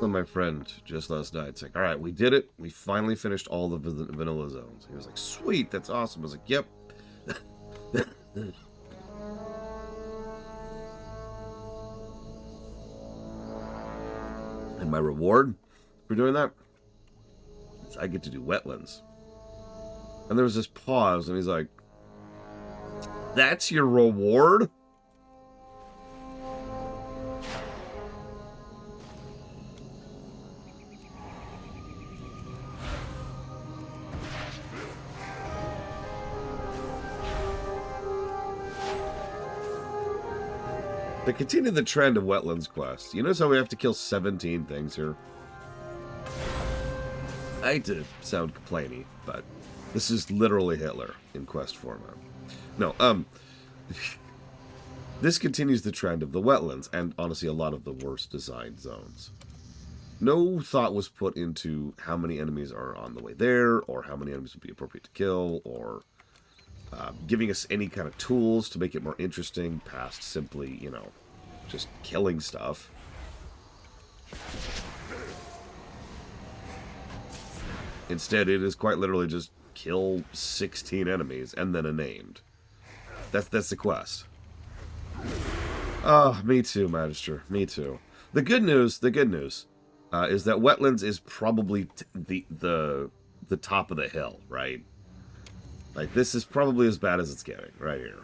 With my friend just last night. It's like, all right, we did it. We finally finished all the vanilla zones. He was like, sweet, that's awesome. I was like, yep. And my reward for doing that is I get to do wetlands. And there was this pause, and he's like, that's your reward? To continue the trend of wetlands quests, you notice how we have to kill 17 things here? I hate to sound complainy, but this is literally Hitler in quest format. No, this continues the trend of the wetlands, and honestly a lot of the worst designed zones. No thought was put into how many enemies are on the way there, or how many enemies would be appropriate to kill, or giving us any kind of tools to make it more interesting past simply, you know, just killing stuff. Instead, it is quite literally just kill 16 enemies and then a named. That's the quest. Oh, me too, Magister. Me too. The good news is that wetlands is probably the top of the hill, right? Like, this is probably as bad as it's getting, right here.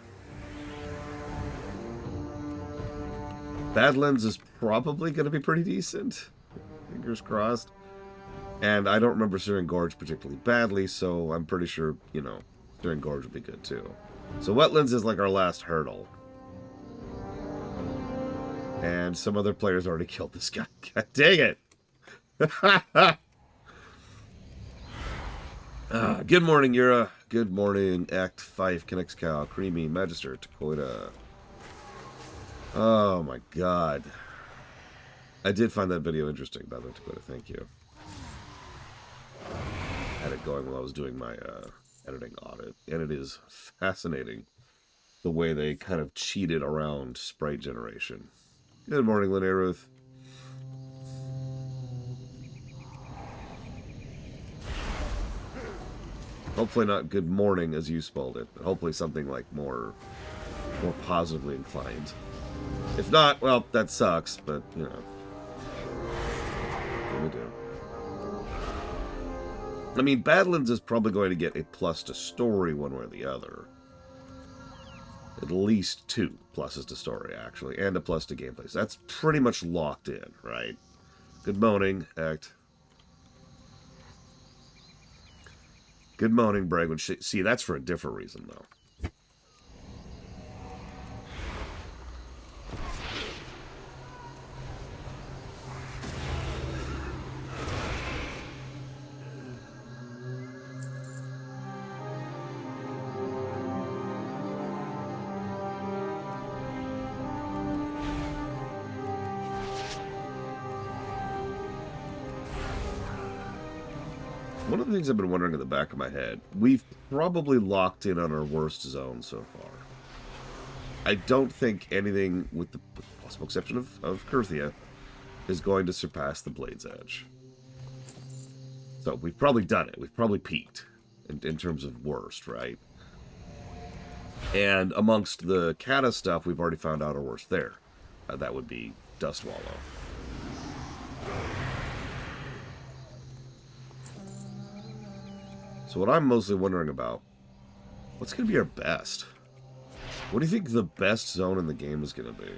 Badlands is probably going to be pretty decent. Fingers crossed. And I don't remember Searing Gorge particularly badly, so I'm pretty sure, you know, Searing Gorge will be good too. So wetlands is like our last hurdle. And some other players already killed this guy. God dang it! Good morning, Yura. Good morning, Act 5, Connects Cow, Creamy, Magister, Takoida. Oh my god. I did find that video interesting, by the way, Takoida. Thank you. I had it going while I was doing my editing audit, and it is fascinating the way they kind of cheated around sprite generation. Good morning, Linnea Ruth. Hopefully not good morning as you spelled it, but hopefully something like more positively inclined. If not, well, that sucks, but, you know. What do we do? I mean, Badlands is probably going to get a plus to story one way or the other. At least 2 pluses to story, actually, and a plus to gameplay. So that's pretty much locked in, right? Good morning, Act. Good morning, Bragwood. See, that's for a different reason, though. One of the things I've been wondering in the back of my head, we've probably locked in on our worst zone so far. I don't think anything, with the possible exception of Kurthia, is going to surpass the Blade's Edge. So we've probably done it. We've probably peaked in terms of worst, right? And amongst the Kata stuff, we've already found out our worst there. That would be Dustwallow. So what I'm mostly wondering about, what's going to be our best? What do you think the best zone in the game is going to be?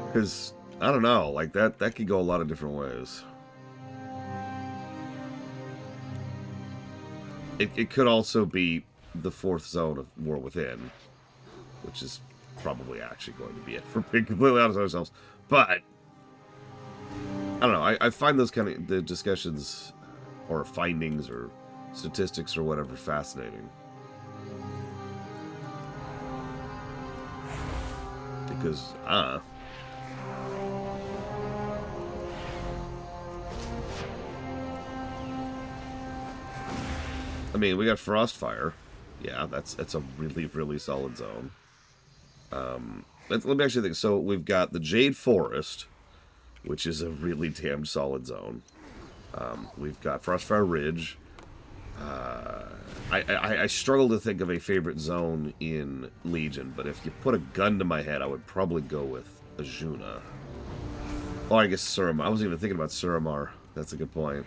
Because, I don't know, like that could go a lot of different ways. It could also be the 4th zone of War Within, which is probably actually going to be it, for being completely honest with ourselves. But I don't know. I find those kind of the discussions or findings or statistics or whatever fascinating. Because, I mean, we got Frostfire. Yeah, that's a really, really solid zone. Let me actually think. So we've got the Jade Forest, which is a really damn solid zone. We've got Frostfire Ridge. I struggle to think of a favorite zone in Legion, but if you put a gun to my head, I would probably go with Ajuna. Oh, I guess Suramar. I wasn't even thinking about Suramar. That's a good point.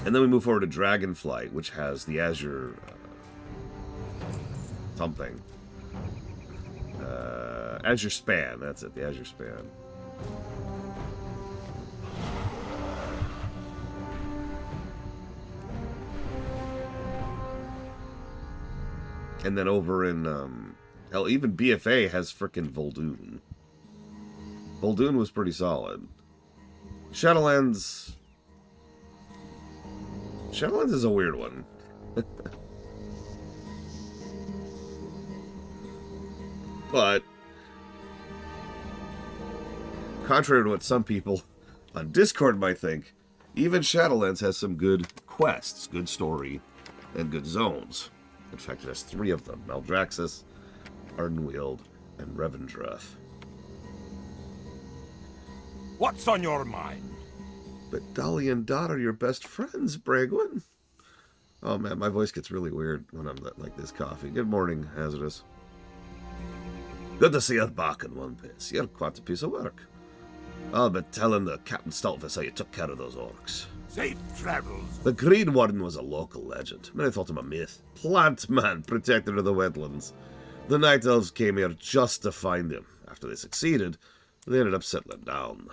And then we move forward to Dragonflight, which has the Azure something. Azure Span. That's it, the Azure Span. And then over in, hell, even BFA has frickin' Vol'dun. Vol'dun was pretty solid. Shadowlands is a weird one. But, contrary to what some people on Discord might think, even Shadowlands has some good quests, good story, and good zones. In fact, it has 3 of them: Maldraxxus, Ardenweald, and Revendreth. What's on your mind? But Dolly and Dot are your best friends, Bragwin. Oh man, my voice gets really weird when I'm like this coffee. Good morning, Hazardous. Good to see you back in one piece. You're quite a piece of work. I'll be telling the Captain Stoltfus how you took care of those orcs. Safe travels. The Green Warden was a local legend. Many thought him a myth. Plant man, protector of the wetlands. The Night Elves came here just to find him. After they succeeded, they ended up settling down.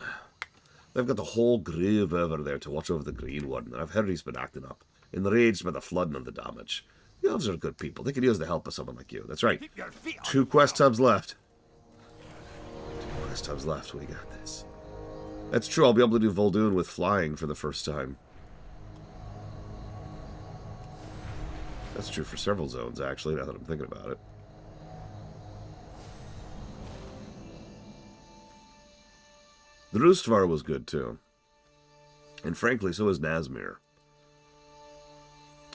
They've got a whole grave over there to watch over the Green Warden, and I've heard he's been acting up, enraged by the flooding and the damage. The elves are good people. They could use the help of someone like you. That's right. 2 quest hubs left. 2 quest hubs left. We got this. That's true. I'll be able to do Vol'dun with flying for the first time. That's true for several zones, actually, now that I'm thinking about it. The Rustvar was good, too. And frankly, so was Nazmir.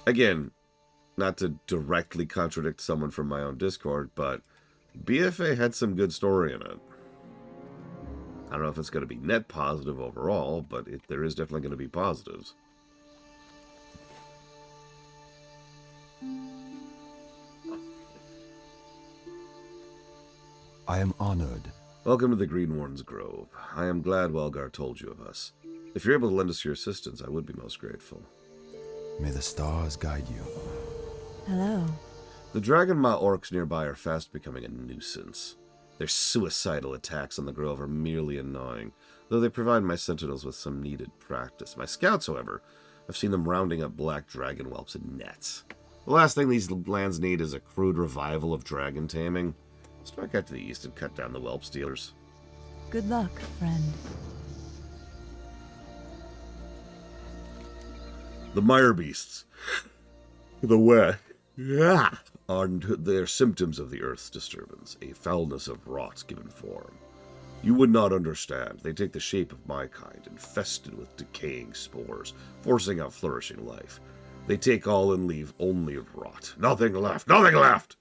Again, not to directly contradict someone from my own Discord, but BFA had some good story in it. I don't know if it's going to be net positive overall, but there is definitely going to be positives. I am honored. Welcome to the Green Warden's Grove. I am glad Welgar told you of us. If you're able to lend us your assistance, I would be most grateful. May the stars guide you. Hello. The Dragonmaw orcs nearby are fast becoming a nuisance. Their suicidal attacks on the grove are merely annoying, though they provide my sentinels with some needed practice. My scouts, however, I've seen them rounding up black dragon whelps in nets. The last thing these lands need is a crude revival of dragon taming. Strike out to the east and cut down the whelp stealers. Good luck, friend. The mire beasts. The wet. Yeah. They're symptoms of the Earth's disturbance, a foulness of rot given form. You would not understand. They take the shape of my kind, infested with decaying spores, forcing out flourishing life. They take all and leave only rot. Nothing left. Nothing left!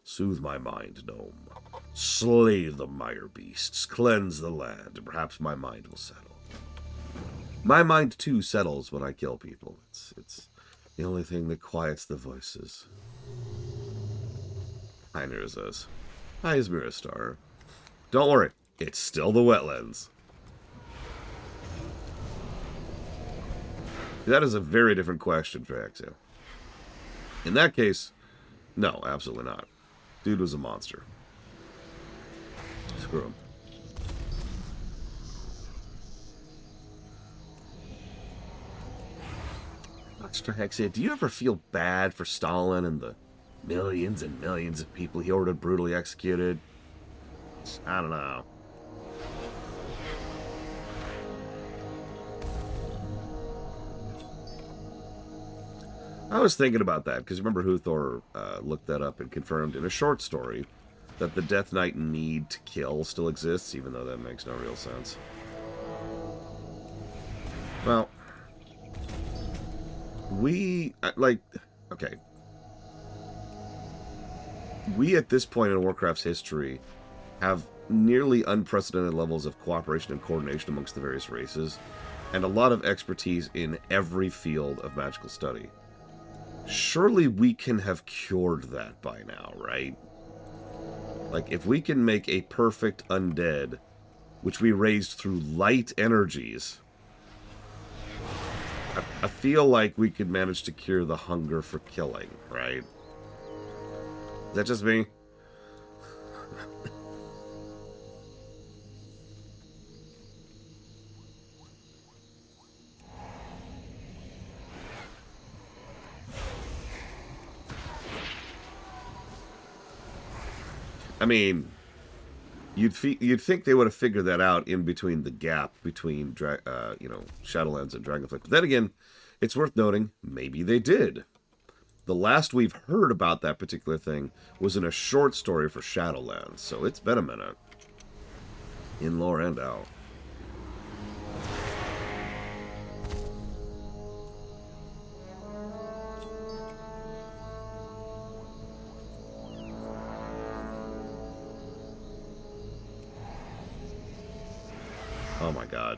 Soothe my mind, gnome. Slay the mire beasts. Cleanse the land, and perhaps my mind will settle. My mind, too, settles when I kill people. It's the only thing that quiets the voices. Hi, Nerzos. Hi, Ismiristar. Don't worry, it's still the wetlands. That is a very different question for Axel. In that case, no, absolutely not. Dude was a monster. Screw him. Extra Hexia, do you ever feel bad for Stalin and the millions and millions of people he ordered brutally executed? I don't know. I was thinking about that, because remember Huthor looked that up and confirmed in a short story that the Death Knight need to kill still exists, even though that makes no real sense. Well, okay. we at this point in Warcraft's history have nearly unprecedented levels of cooperation and coordination amongst the various races, and a lot of expertise in every field of magical study. Surely we can have cured that by now, right? Like, if we can make a perfect undead, which we raised through light energies, I feel like we could manage to cure the hunger for killing, right? Is that just me? I mean, you'd think they would have figured that out in between the gap between Shadowlands and Dragonflight. But then again, it's worth noting, maybe they did. The last we've heard about that particular thing was in a short story for Shadowlands, so it's been a minute. In lore and out. Oh my god.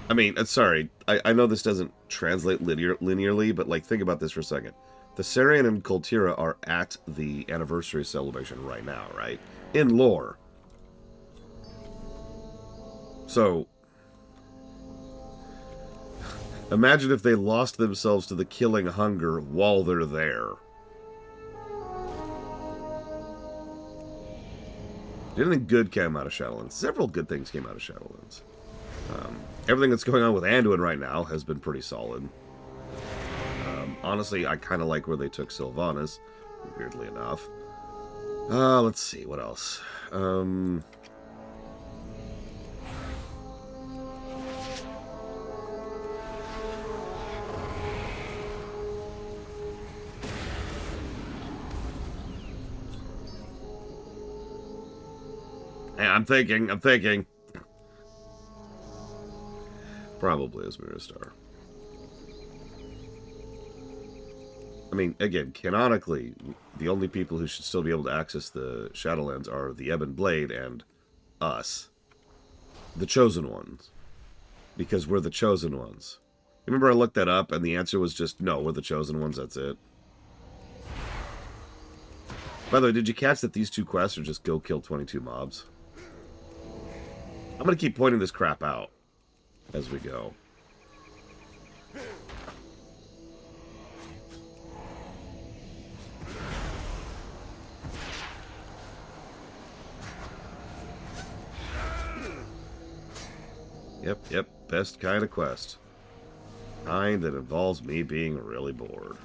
I mean, sorry, I know this doesn't translate linearly, but like, think about this for a second. The Searing and Kultira are at the anniversary celebration right now, right? In lore. So, imagine if they lost themselves to the killing hunger while they're there. Did anything good came out of Shadowlands? Several good things came out of Shadowlands. Everything that's going on with Anduin right now has been pretty solid. Honestly, I kind of like where they took Sylvanas, weirdly enough. Let's see, what else? I'm thinking. Probably as Miristar. I mean, again, canonically, the only people who should still be able to access the Shadowlands are the Ebon Blade and us. The Chosen Ones. Because we're the Chosen Ones. Remember I looked that up and the answer was just, no, we're the Chosen Ones, that's it. By the way, did you catch that these two quests are just go kill 22 mobs? I'm going to keep pointing this crap out as we go. Yep, best kind of quest. Kind that involves me being really bored.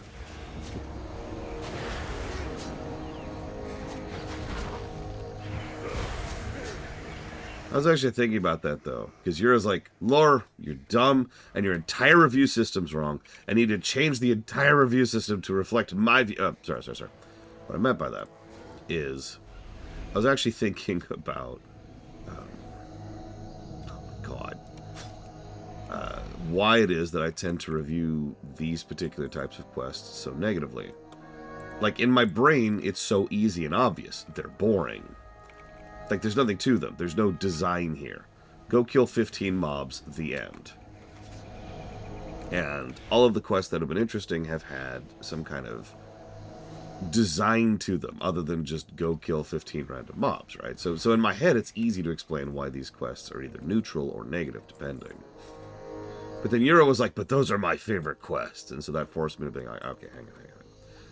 I was actually thinking about that, though. Because Yura's like, Lore, you're dumb, and your entire review system's wrong. I need to change the entire review system to reflect my view. Oh, sorry. What I meant by that is, I was actually thinking about, why it is that I tend to review these particular types of quests so negatively. Like, in my brain, it's so easy and obvious. They're boring. Like, there's nothing to them. There's no design here. Go kill 15 mobs, the end. And all of the quests that have been interesting have had some kind of design to them, other than just go kill 15 random mobs, right? So in my head, it's easy to explain why these quests are either neutral or negative, depending. But then Yura was like, but those are my favorite quests. And so that forced me to be like, okay, hang on.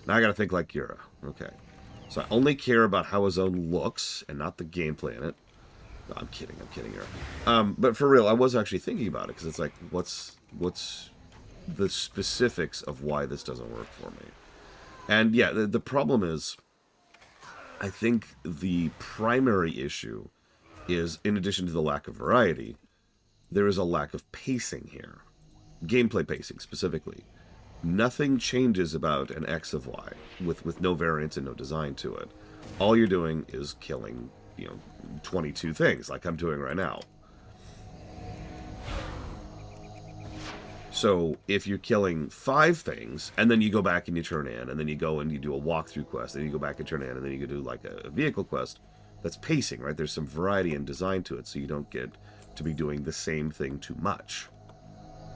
Now I gotta think like Yura. Okay. So I only care about how his own looks and not the gameplay in it. No, I'm kidding Yura. But for real, I was actually thinking about it, because it's like, what's the specifics of why this doesn't work for me? And yeah, the problem is, I think the primary issue is, in addition to the lack of variety, there is a lack of pacing here. Gameplay pacing, specifically. Nothing changes about an X of Y, with no variance and no design to it. All you're doing is killing, 22 things, like I'm doing right now. So if you're killing 5 things, and then you go back and you turn in, and then you go and you do a walkthrough quest, and you go back and turn in, and then you go do like a vehicle quest, that's pacing, right? There's some variety and design to it, so you don't get to be doing the same thing too much.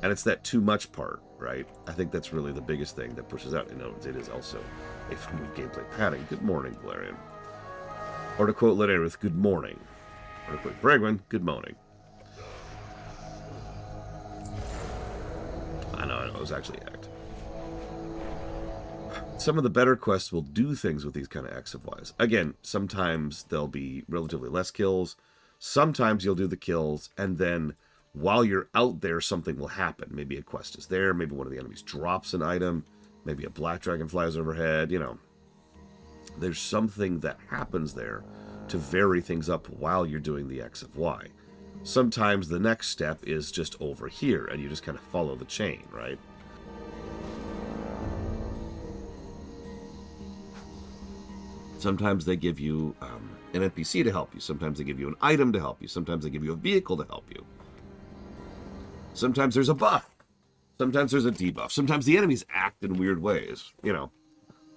And it's that too much part, right? I think that's really the biggest thing that pushes out. You know, it is also a form of gameplay padding. Good morning, Valerian. Or to quote Lednerith, good morning. Or to quote Bregwin, good morning. I know, it was actually act. Some of the better quests will do things with these kind of X of Ys. Again, sometimes there'll be relatively less kills. Sometimes you'll do the kills, and then while you're out there, something will happen. Maybe a quest is there, maybe one of the enemies drops an item, maybe a black dragon flies overhead, you know. There's something that happens there to vary things up while you're doing the X of Y. Sometimes the next step is just over here, and you just kind of follow the chain, right? Sometimes they give you an NPC to help you. Sometimes they give you an item to help you. Sometimes they give you a vehicle to help you. Sometimes there's a buff. Sometimes there's a debuff. Sometimes the enemies act in weird ways. You know,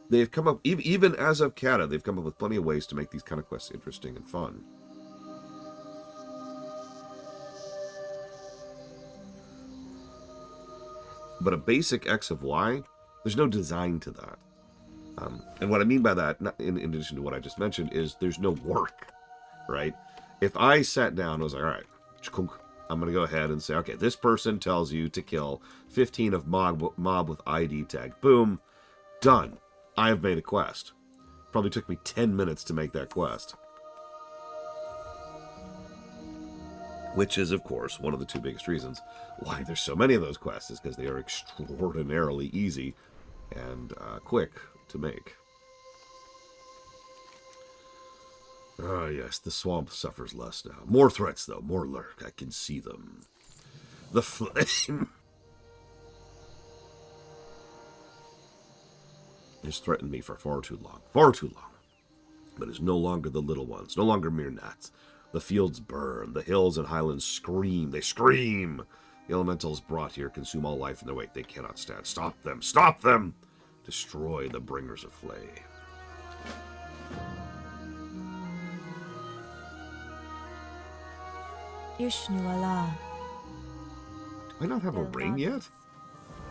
they've come up, even as of Kata, they've come up with plenty of ways to make these kind of quests interesting and fun. But a basic X of Y, there's no design to that. And what I mean by that, in addition to what I just mentioned, is there's no work, right? If I sat down and was like, all right, I'm going to go ahead and say, okay, this person tells you to kill 15 of mob with ID tag. Boom. Done. I have made a quest. Probably took me 10 minutes to make that quest. Which is, of course, one of the 2 biggest reasons why there's so many of those quests, is because they are extraordinarily easy and quick to make. Ah, yes, the swamp suffers less now. More threats, though. More lurk. I can see them. The flame has threatened me for far too long. Far too long. But it's no longer the little ones. No longer mere gnats. The fields burn. The hills and highlands scream. They scream. The elementals brought here consume all life in their wake. They cannot stand. Stop them. Stop them. Destroy the bringers of flay. Ishnu Allah. Do I not have a ring yet?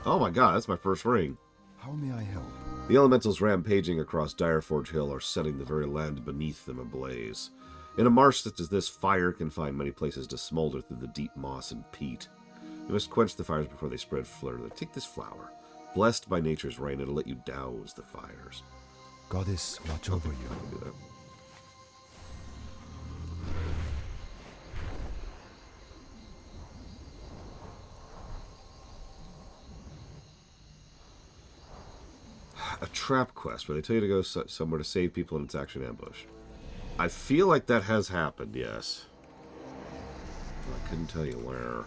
Oh my god, that's my first ring. How may I help? The elementals rampaging across Direforge Hill are setting the very land beneath them ablaze. In a marsh such as this, fire can find many places to smolder through the deep moss and peat. You must quench the fires before they spread further. Take this flower. Blessed by nature's rain, it'll let you douse the fires. Goddess, watch over you. I can do that. A trap quest where they tell you to go somewhere to save people and it's actually an ambush. I feel like that has happened, yes. I couldn't tell you where.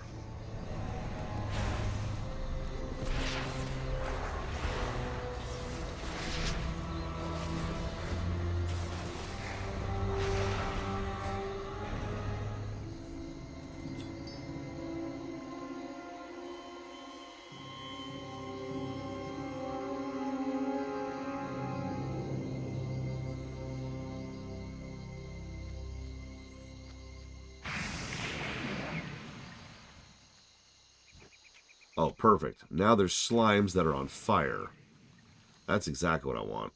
Oh, perfect. Now there's slimes that are on fire. That's exactly what I want.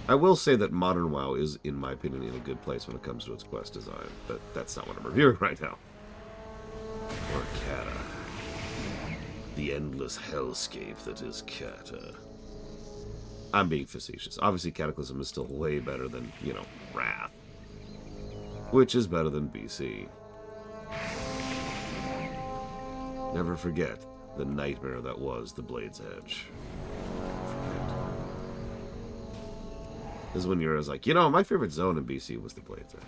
I will say that Modern WoW is, in my opinion, in a good place when it comes to its quest design, but that's not what I'm reviewing right now. Or Kata. The endless hellscape that is Kata. I'm being facetious. Obviously, Cataclysm is still way better than, you know, Wrath. Which is better than BC. Never forget the nightmare that was the Blade's Edge. This is when you're like, you know, my favorite zone in BC was the Blade's Edge.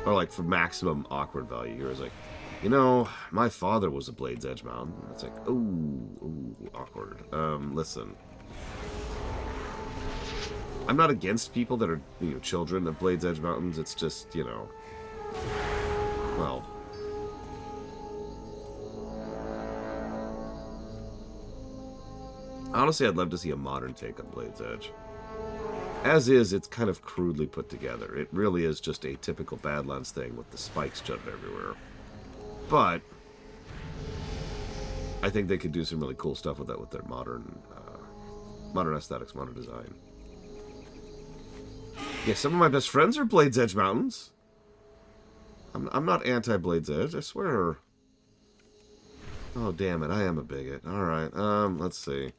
Or like for maximum awkward value, you're like, You know, my father was a Blade's Edge Mountain. It's like, ooh, awkward. Listen. I'm not against people that are, children of Blade's Edge Mountains. It's just, well. Honestly, I'd love to see a modern take on Blade's Edge. As is, it's kind of crudely put together. It really is just a typical Badlands thing with the spikes jutting everywhere. But I think they could do some really cool stuff with that with their modern aesthetics, modern design. Yeah, some of my best friends are Blade's Edge Mountains. I'm not anti-Blade's Edge, I swear. Oh, damn it, I am a bigot. Alright, let's see.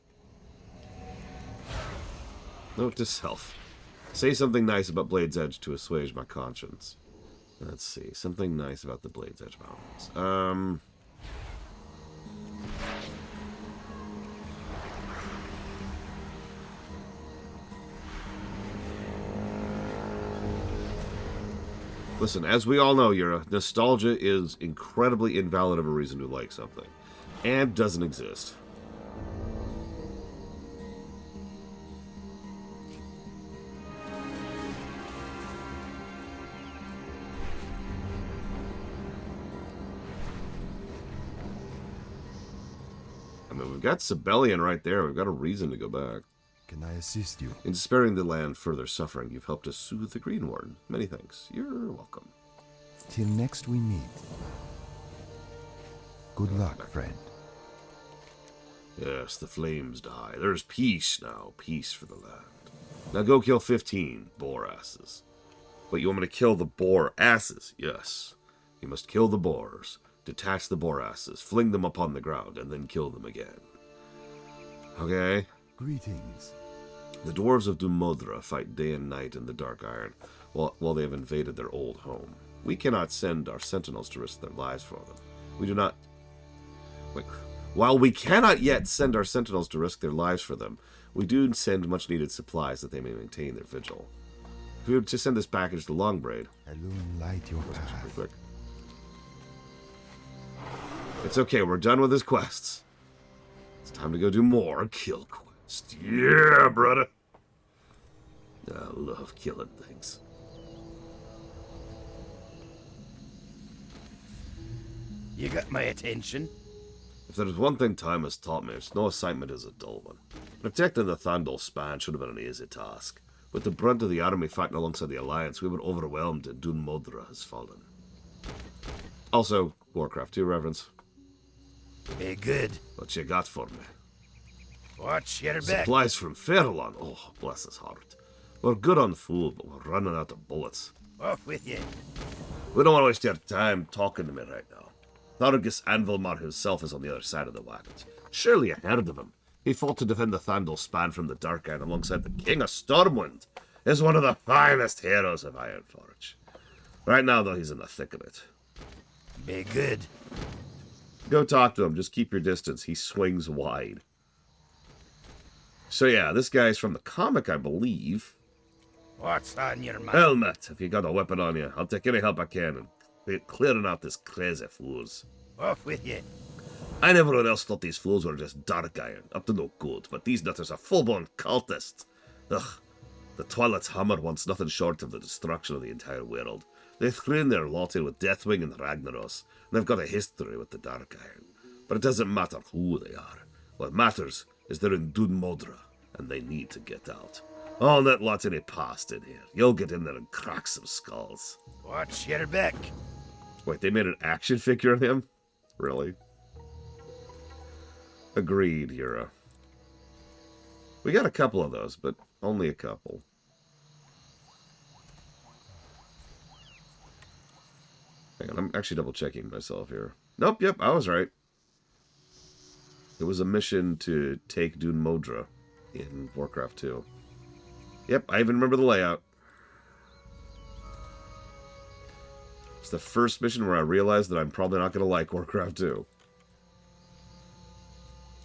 Note to self. Say something nice about Blade's Edge to assuage my conscience. Let's see. Something nice about the Blade's Edge Mountains. Listen, as we all know, Yura, nostalgia is incredibly invalid of a reason to like something. And doesn't exist. We've got Sibelian right there. We've got a reason to go back. Can I assist you? In sparing the land further suffering, you've helped us soothe the Green Warden. Many thanks. You're welcome. Till next we meet. Good luck, friend. Yes, the flames die. There's peace now. Peace for the land. Now go kill 15 boar asses. Wait, you want me to kill the boar asses? Yes. You must kill the boars. Detach the boar asses, fling them upon the ground, and then kill them again. Okay? Greetings. The dwarves of Dumodra fight day and night in the Dark Iron, while they have invaded their old home. We cannot send our sentinels to risk their lives for them. We do not... Wait. While we cannot yet send our sentinels to risk their lives for them, we do send much-needed supplies that they may maintain their vigil. If we were to send this package to Longbraid... Illuminate your path. Pretty quick. It's okay, we're done with his quests. It's time to go do more kill quests. Yeah, brother. I love killing things. You got my attention. If there's one thing time has taught me, it's no assignment is a dull one. Protecting the Thandal span should have been an easy task. With the brunt of the army fighting alongside the Alliance, we were overwhelmed and Dun Modra has fallen. Also, Warcraft 2 reference. Be good. What you got for me? Watch your back. Supplies from Fairlawn. Oh, bless his heart. We're good on food, but we're running out of bullets. Off with you. We don't want to waste your time talking to me right now. Thorgus Anvilmar himself is on the other side of the wagons. Surely you heard of him. He fought to defend the Thandal span from the Dark Iron alongside the King of Stormwind. Is one of the finest heroes of Ironforge. Right now, though, he's in the thick of it. Be good. Go talk to him. Just keep your distance. He swings wide. So yeah, this guy's from the comic, I believe. What's on your mind? Helmet, if you got a weapon on you, I'll take any help I can in clearing out this crazy fools. Off with you. I and everyone else thought these fools were just Dark Iron, up to no good, but these nutters are full-blown cultists. Ugh, the Twilight's Hammer wants nothing short of the destruction of the entire world. They've thrown their lot in with Deathwing and Ragnaros, and they've got a history with the Dark Iron. But it doesn't matter who they are. What matters is they're in Dun Modra, and they need to get out. All that lot any past in here. You'll get in there and crack some skulls. Watch your back. Wait, they made an action figure of him? Really? Agreed, Yura. We got a couple of those, but only a couple. Hang on, I'm actually double-checking myself here. Nope, yep, I was right. It was a mission to take Dun Modra in Warcraft 2. Yep, I even remember the layout. It's the first mission where I realized that I'm probably not going to like Warcraft 2.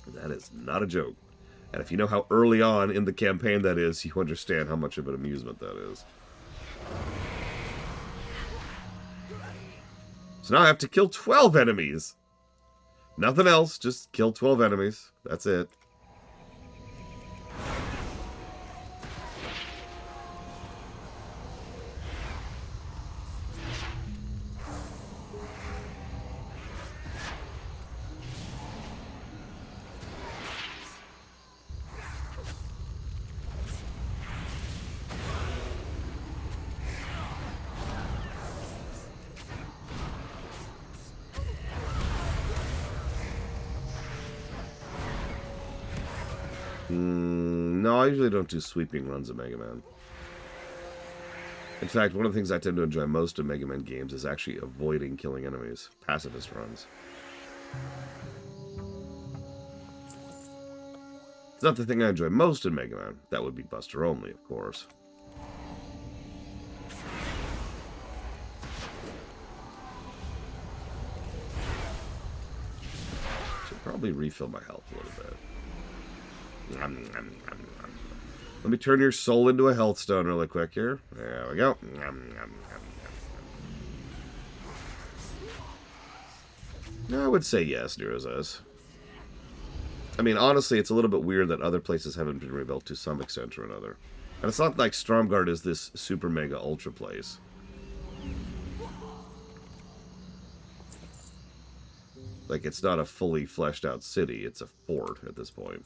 That is not a joke. And if you know how early on in the campaign that is, you understand how much of an amusement that is. So now I have to kill 12 enemies. Nothing else, just kill 12 enemies. That's it. No, I usually don't do sweeping runs of Mega Man. In fact, one of the things I tend to enjoy most in Mega Man games is actually avoiding killing enemies. Pacifist runs. It's not the thing I enjoy most in Mega Man. That would be Buster only, of course. Should probably refill my health a little bit. Let me turn your soul into a health stone really quick here. There we go. I would say yes, Nero says. I mean, honestly, it's a little bit weird that other places haven't been rebuilt to some extent or another. And it's not like Stromgarde is this super mega ultra place. Like, it's not a fully fleshed out city, it's a fort at this point.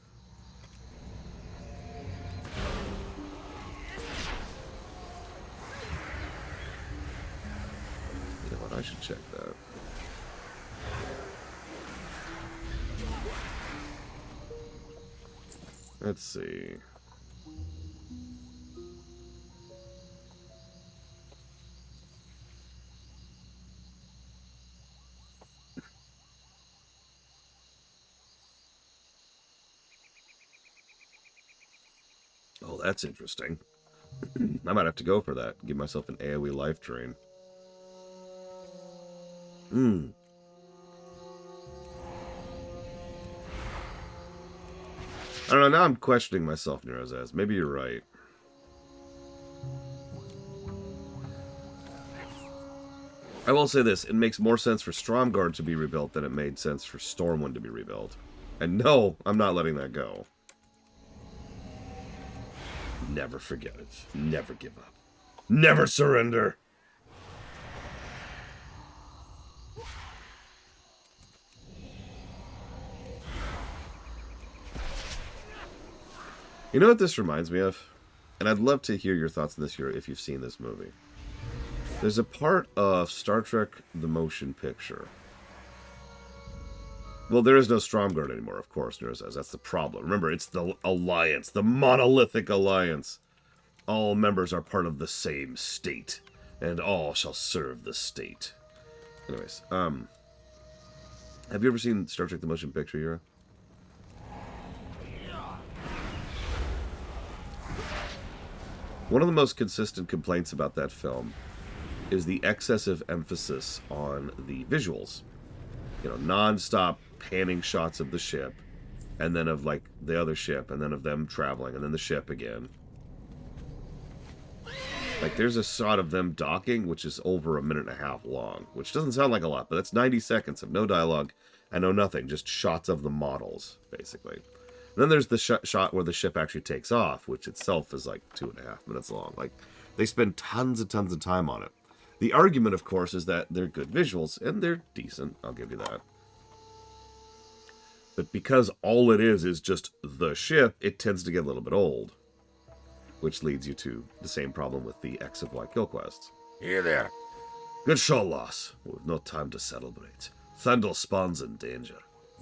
You know what, I should check that. Let's see. Oh, that's interesting. I might have to go for that. Give myself an AoE life drain. I don't know, now I'm questioning myself, Nerozaz. Maybe you're right. I will say this, it makes more sense for Stromgarde to be rebuilt than it made sense for Stormwind to be rebuilt. And no, I'm not letting that go. Never forget it. Never give up. Never surrender! You know what this reminds me of? And I'd love to hear your thoughts on this here if you've seen this movie. There's a part of Star Trek the Motion Picture. Well, there is no Stromgarde anymore, of course, Nero says. That's the problem. Remember, it's the Alliance, the monolithic Alliance. All members are part of the same state, and all shall serve the state. Anyways, have you ever seen Star Trek the Motion Picture, Yura? One of the most consistent complaints about that film is the excessive emphasis on the visuals. You know, non-stop panning shots of the ship, and then of, like, the other ship, and then of them traveling, and then the ship again. Like, there's a shot of them docking, which is over 1.5 minutes long, which doesn't sound like a lot, but that's 90 seconds of no dialogue and no nothing, just shots of the models, basically. And then there's the shot where the ship actually takes off, which itself is like 2.5 minutes long. Like, they spend tons and tons of time on it. The argument, of course, is that they're good visuals, and they're decent, I'll give you that. But because all it is just the ship, it tends to get a little bit old. Which leads you to the same problem with the X of Y kill quests. Here there. Good show, Loss. We've no time to celebrate. Thandal Spawn's in danger.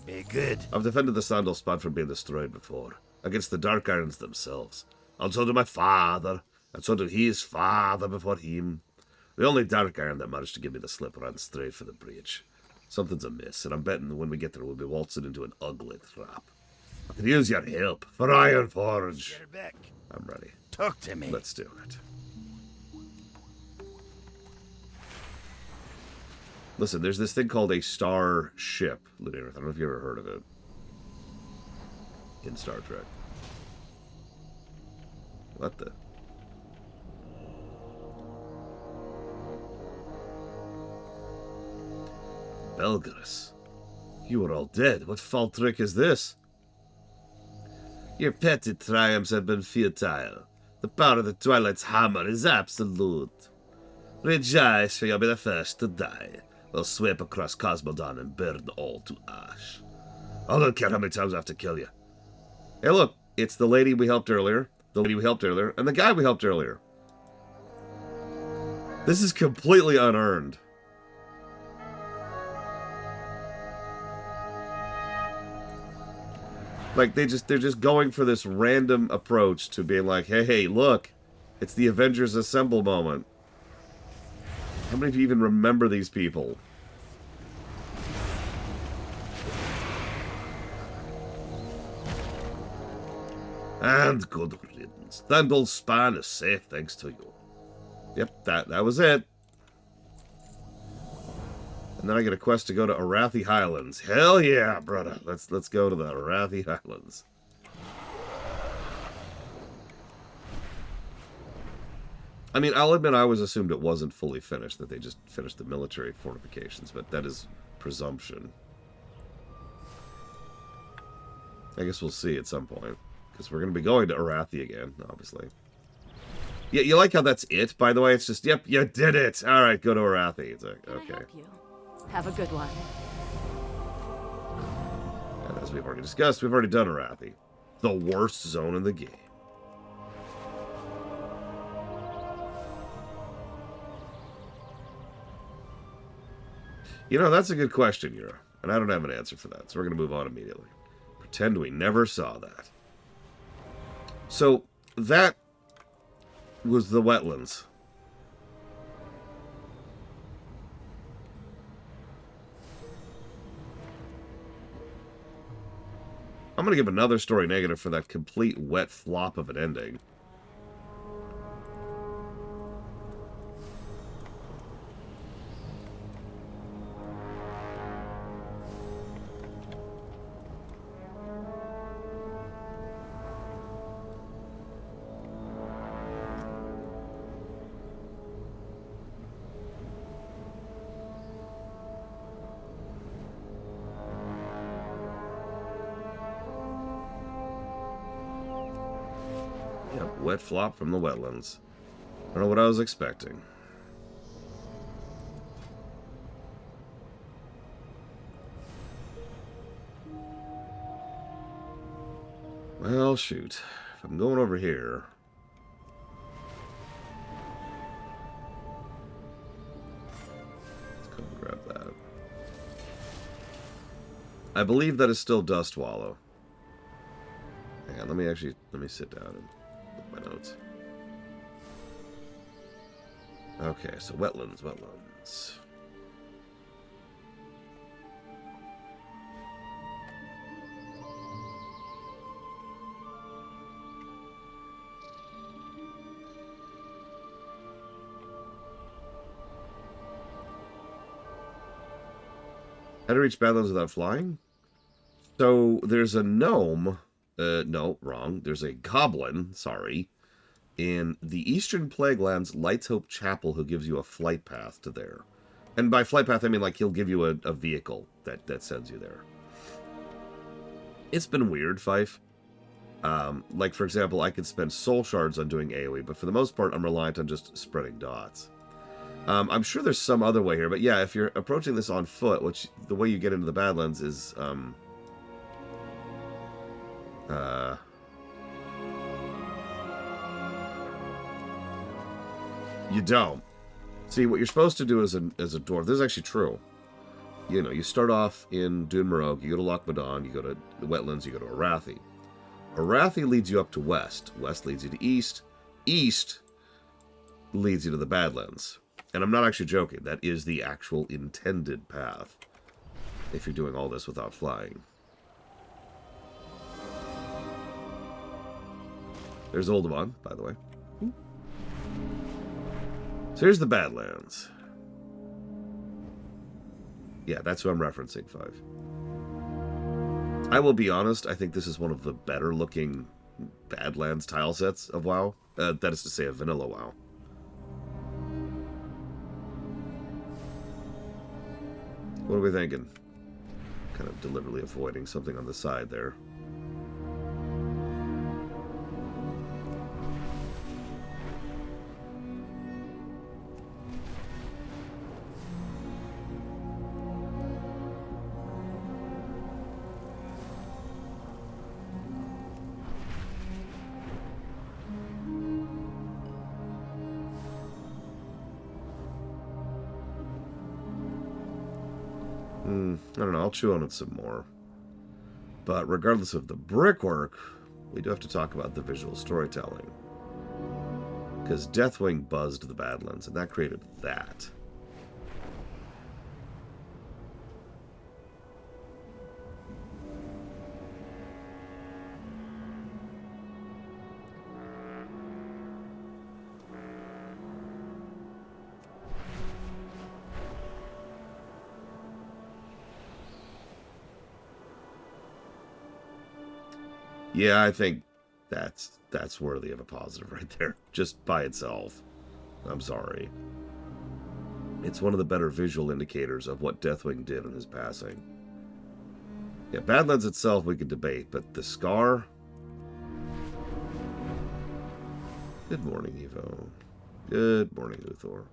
Be good. I've defended the Thandal Spawn from being destroyed before, against the Dark Irons themselves. And so did my father, and so did his father before him. The only Dark Iron that managed to give me the slip ran straight for the breach. Something's amiss, and I'm betting that when we get there we'll be waltzing into an ugly trap. I could use your help for Iron Forge. Get her back. I'm ready. Talk to me. Let's do it. Listen, there's this thing called a star ship, Ludineth. I don't know if you ever heard of it. In Star Trek. What the? Belgaris. You are all dead. What foul trick is this? Your petty triumphs have been futile. The power of the Twilight's hammer is absolute. Rejoice, for you'll be the first to die. We'll sweep across Cosmodon and burn all to ash. I don't care how many times I have to kill you. Hey, look, it's the lady we helped earlier, and the guy we helped earlier. This is completely unearned. Like, they're just going for this random approach to being like, hey, look, it's the Avengers Assemble moment. How many of you even remember these people? And good riddance. Thundel's span is safe thanks to you. Yep, that was it. And then I get a quest to go to Arathi Highlands. Hell yeah, brother. Let's go to the Arathi Highlands. I mean, I'll admit I always assumed it wasn't fully finished, that they just finished the military fortifications, but that is presumption. I guess we'll see at some point, because we're going to be going to Arathi again, obviously. Yeah, you like how that's it, by the way? It's just, yep, you did it! Alright, go to Arathi. It's like, okay. Can I help you? Have a good one. And as we've already discussed, we've already done Arathi. The worst zone in the game. You know, that's a good question, Yura. And I don't have an answer for that, so we're going to move on immediately. Pretend we never saw that. So, that was the wetlands. I'm going to give another story negative for that complete wet flop of an ending. Yep, wet flop from the wetlands. I don't know what I was expecting. Well, shoot. If I'm going over here... Let's go and grab that. I believe that is still Dust Wallow. Hang on, let me sit down and look at my notes. Okay, so wetlands. How to reach Badlands without flying? So, there's a gnome... no, wrong. There's a goblin, sorry, in the Eastern Plaguelands Light's Hope Chapel who gives you a flight path to there. And by flight path, I mean, like, he'll give you a vehicle that sends you there. It's been weird, Fife. Like, for example, I could spend soul shards on doing AoE, but for the most part, I'm reliant on just spreading dots. I'm sure there's some other way here, but yeah, if you're approaching this on foot, which the way you get into the Badlands is, you don't. See, what you're supposed to do as a dwarf, this is actually true. You know, you start off in Dun Morog, you go to Loch Modan, you go to the wetlands, you go to Arathi. Arathi leads you up to west. West leads you to east. East leads you to the Badlands. And I'm not actually joking. That is the actual intended path. If you're doing all this without flying. There's Oldemon, by the way. So here's the Badlands. Yeah, that's who I'm referencing, 5. I will be honest, I think this is one of the better looking Badlands tile sets of WoW. That is to say, of vanilla WoW. What are we thinking? Kind of deliberately avoiding something on the side there. I don't know, I'll chew on it some more. But regardless of the brickwork, we do have to talk about the visual storytelling. Because Deathwing buzzed the Badlands, and that created that. Yeah, I think that's worthy of a positive right there, just by itself. I'm sorry. It's one of the better visual indicators of what Deathwing did in his passing. Yeah, Badlands itself we could debate, but the scar... Good morning, Evo. Good morning, Luthor.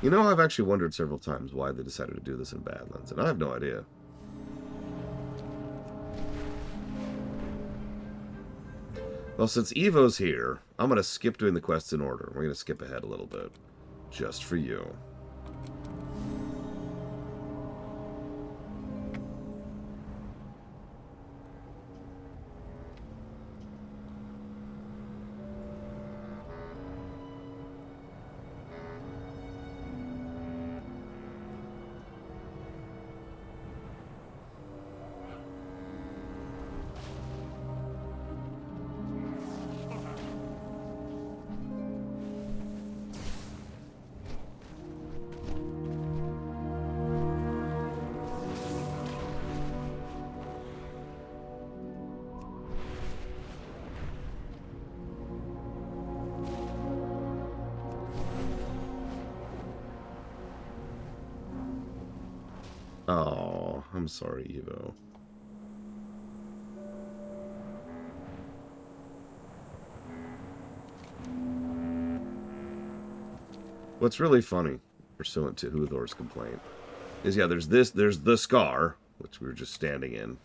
You know, I've actually wondered several times why they decided to do this in Badlands, and I have no idea. Well, since Evo's here, I'm going to skip doing the quests in order. We're going to skip ahead a little bit. Just for you. Oh, I'm sorry, Evo. What's really funny, pursuant to Luthor's complaint, is yeah, there's the scar, which we were just standing in.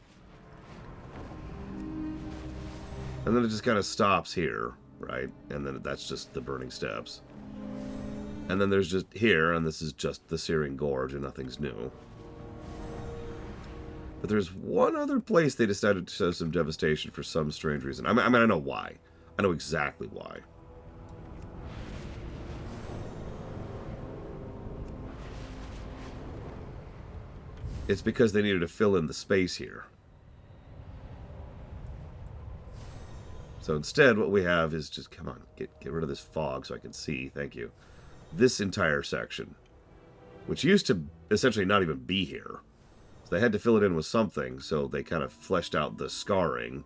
And then it just kind of stops here, right? And then that's just the burning steps. And then there's just here, and this is just the Searing Gorge, and nothing's new. But there's one other place they decided to show some devastation for some strange reason. I mean, I know why. I know exactly why. It's because they needed to fill in the space here. So instead, what we have is just, come on, get rid of this fog so I can see. Thank you. This entire section, which used to essentially not even be here. They had to fill it in with something, so they kind of fleshed out the scarring,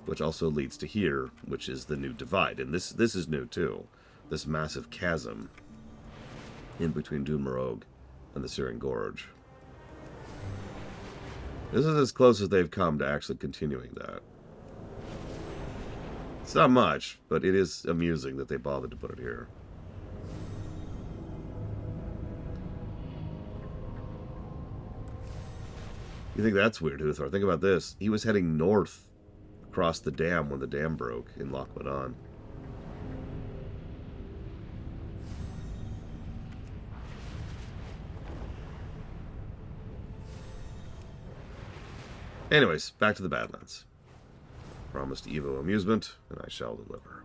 which also leads to here, which is the new divide. And this is new, too. This massive chasm in between Dun Morogh and the Searing Gorge. This is as close as they've come to actually continuing that. It's not much, but it is amusing that they bothered to put it here. You think that's weird, Luthor? Think about this. He was heading north across the dam when the dam broke in Loch Madan. Anyways, back to the Badlands. Promised Evo amusement, and I shall deliver.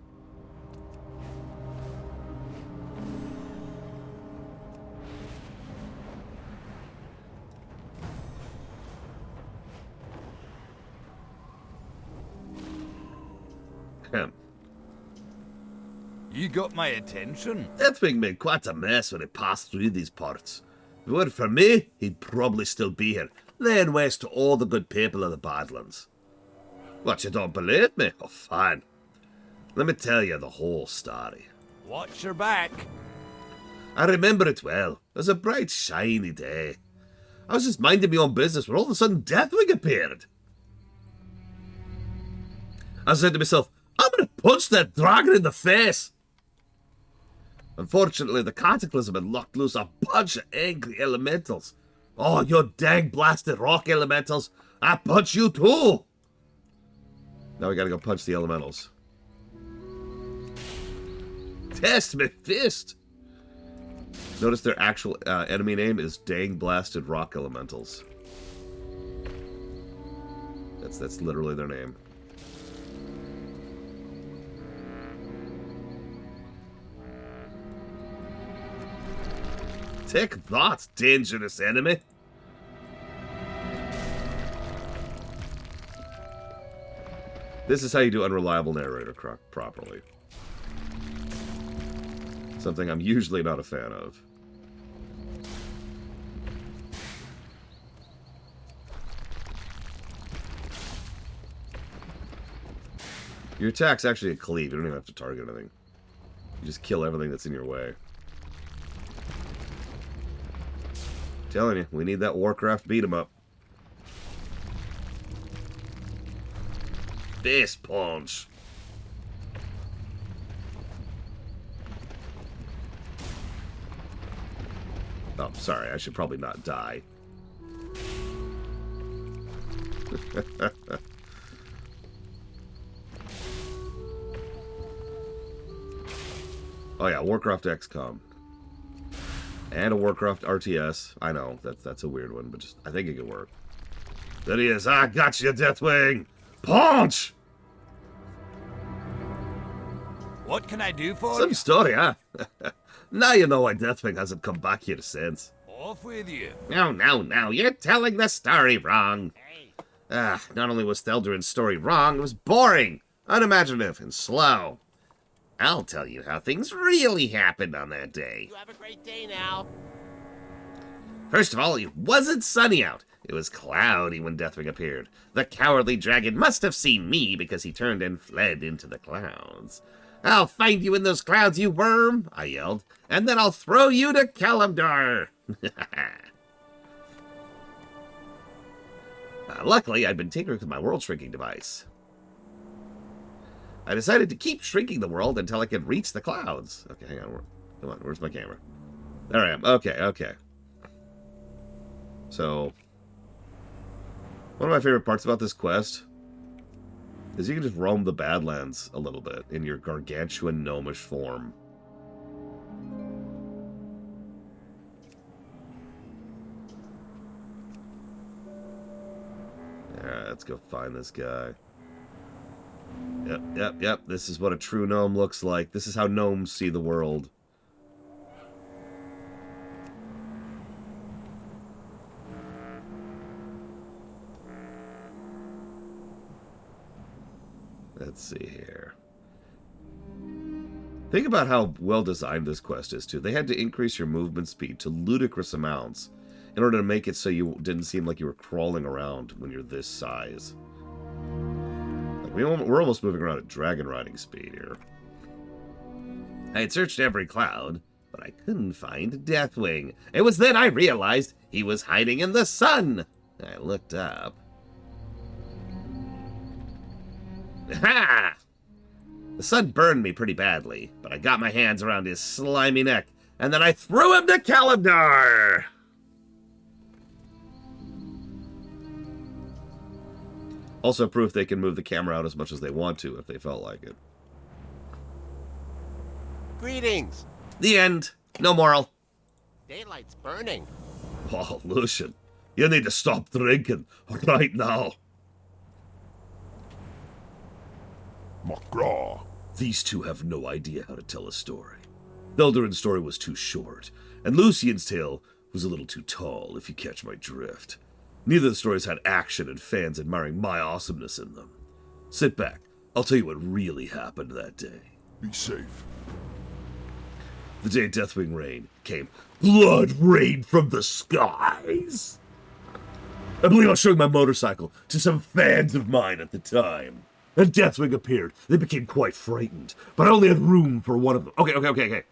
You got my attention. Deathwing made quite a mess when he passed through these parts. If it weren't for me, he'd probably still be here, laying waste to all the good people of the Badlands. What, you don't believe me? Oh, fine. Let me tell you the whole story. Watch your back. I remember it well. It was a bright, shiny day. I was just minding my own business when all of a sudden Deathwing appeared. I said to myself, I'm going to punch that dragon in the face. Unfortunately, the Cataclysm had locked loose a bunch of angry elementals. Oh, you dang blasted rock elementals. I punch you too. Now we gotta go punch the elementals. Test me fist. Notice their actual enemy name is Dang Blasted Rock Elementals. That's literally their name. Take that, dangerous enemy. This is how you do unreliable narrator properly. Something I'm usually not a fan of. Your attack's actually a cleave. You don't even have to target anything. You just kill everything that's in your way. Telling you, we need that Warcraft beat 'em up. Face punch. Oh, sorry, I should probably not die. Oh yeah, Warcraft XCOM. And a Warcraft RTS. I know, that's a weird one, but just I think it could work. There he is. I got you, Deathwing! Punch! What can I do for Some you? story, huh? Now you know why Deathwing hasn't come back here since. Off with you. No, you're telling the story wrong. Not only was Theldurin's story wrong, it was boring, unimaginative, and slow. I'll tell you how things really happened on that day. You have a great day now. First of all, it wasn't sunny out. It was cloudy when Deathwing appeared. The cowardly dragon must have seen me because he turned and fled into the clouds. I'll find you in those clouds, you worm, I yelled, and then I'll throw you to Kalimdor. Luckily, I'd been tinkering with my world shrinking device. I decided to keep shrinking the world until I could reach the clouds. Okay, hang on. Come on, where's my camera? There I am. Okay. So, one of my favorite parts about this quest is you can just roam the Badlands a little bit in your gargantuan gnomish form. Alright, let's go find this guy. Yep. This is what a true gnome looks like. This is how gnomes see the world. Let's see here. Think about how well designed this quest is, too. They had to increase your movement speed to ludicrous amounts in order to make it so you didn't seem like you were crawling around when you're this size. Like we're almost moving around at dragon riding speed here. I had searched every cloud, but I couldn't find Deathwing. It was then I realized he was hiding in the sun. I looked up. Ha! The sun burned me pretty badly, but I got my hands around his slimy neck, and then I threw him to Kalimdor! Also proof they can move the camera out as much as they want to if they felt like it. Greetings. The end. No moral. Daylight's burning. Oh, Lucian, you need to stop drinking right now. McGraw. These two have no idea how to tell a story. Theldurin's story was too short, and Lucian's tale was a little too tall, if you catch my drift. Neither of the stories had action and fans admiring my awesomeness in them. Sit back. I'll tell you what really happened that day. Be safe. The day Deathwing rain came, blood rained from the skies. I believe I was showing my motorcycle to some fans of mine at the time. And Deathwing appeared. They became quite frightened, but I only had room for one of them. Okay.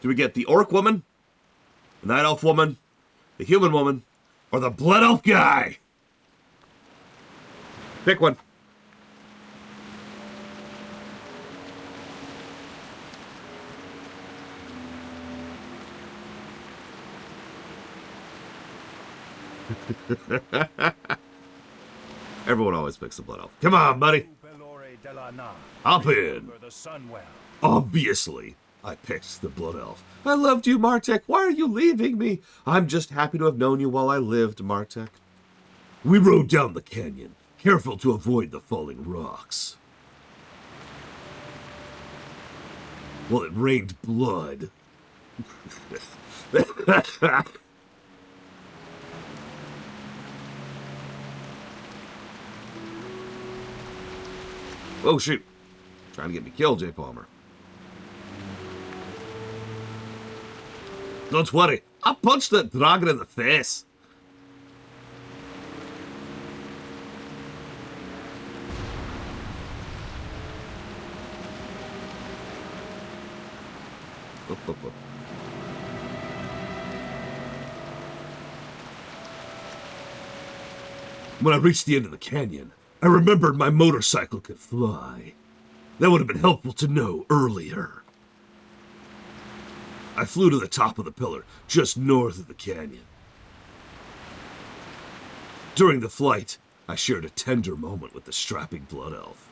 Do we get the Orc woman, the Night Elf woman, the Human woman, or the Blood Elf guy? Pick one. Everyone always picks the Blood Elf. Come on, buddy. Hop in. Obviously, I picked the Blood Elf. I loved you, Martek. Why are you leaving me? I'm just happy to have known you while I lived, Martek. We rode down the canyon, careful to avoid the falling rocks. Well, it rained blood. Oh, shoot. Trying to get me killed, J. Palmer. Don't worry. I punched that dragon in the face. When I reached the end of the canyon, I remembered my motorcycle could fly. That would have been helpful to know earlier. I flew to the top of the pillar, just north of the canyon. During the flight, I shared a tender moment with the strapping Blood Elf.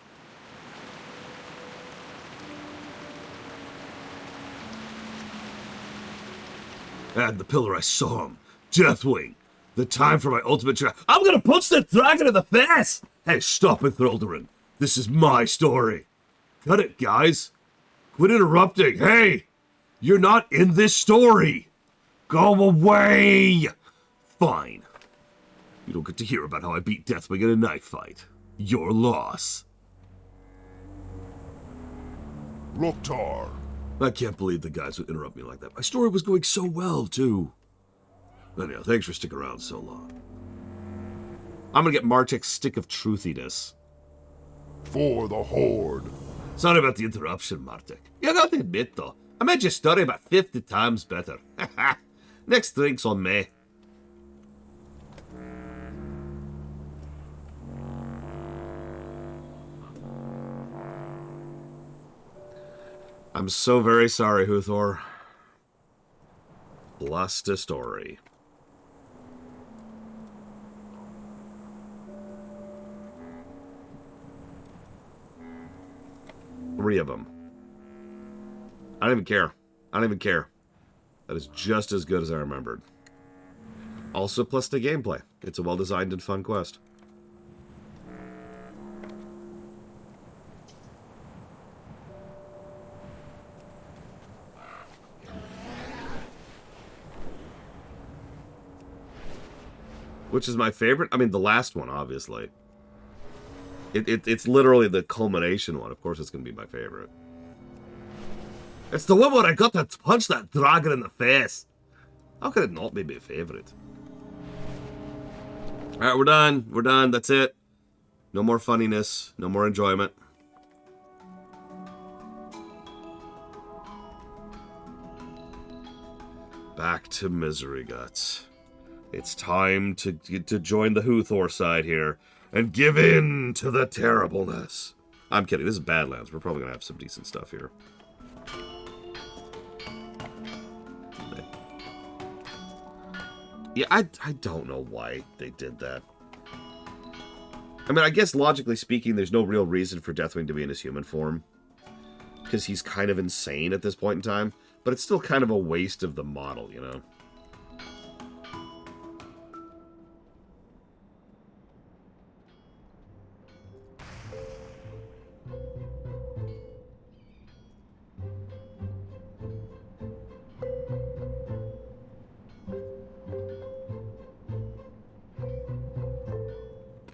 At the pillar I saw him, Deathwing. The time for my ultimate I'm gonna punch that dragon in the face! Hey, stop it, Thuldarin. This is my story. Cut it, guys. Quit interrupting. Hey! You're not in this story! Go away! Fine. You don't get to hear about how I beat Deathwing in a knife fight. Your loss. Loktar. I can't believe the guys would interrupt me like that. My story was going so well, too. Anyhow, thanks for sticking around so long. I'm gonna get Martek's stick of truthiness. For the Horde. Sorry about the interruption, Martek. You gotta admit, though, I made your story about 50 times better. Next drink's on me. I'm so very sorry, Huthor. Lost a story. Three of them. I don't even care. I don't even care. That is just as good as I remembered. Also, plus the gameplay. It's a well-designed and fun quest. Which is my favorite? I mean, the last one, obviously. It's literally the culmination one. Of course it's going to be my favorite. It's the one where I got to punch that dragon in the face. How could it not be my favorite? Alright, we're done. We're done. That's it. No more funniness. No more enjoyment. Back to Misery Guts. It's time to join the Huthor side here and give in to the terribleness. I'm kidding. This is Badlands. We're probably going to have some decent stuff here. Yeah, I don't know why they did that. I mean, I guess logically speaking, there's no real reason for Deathwing to be in his human form. Because he's kind of insane at this point in time. But it's still kind of a waste of the model, you know?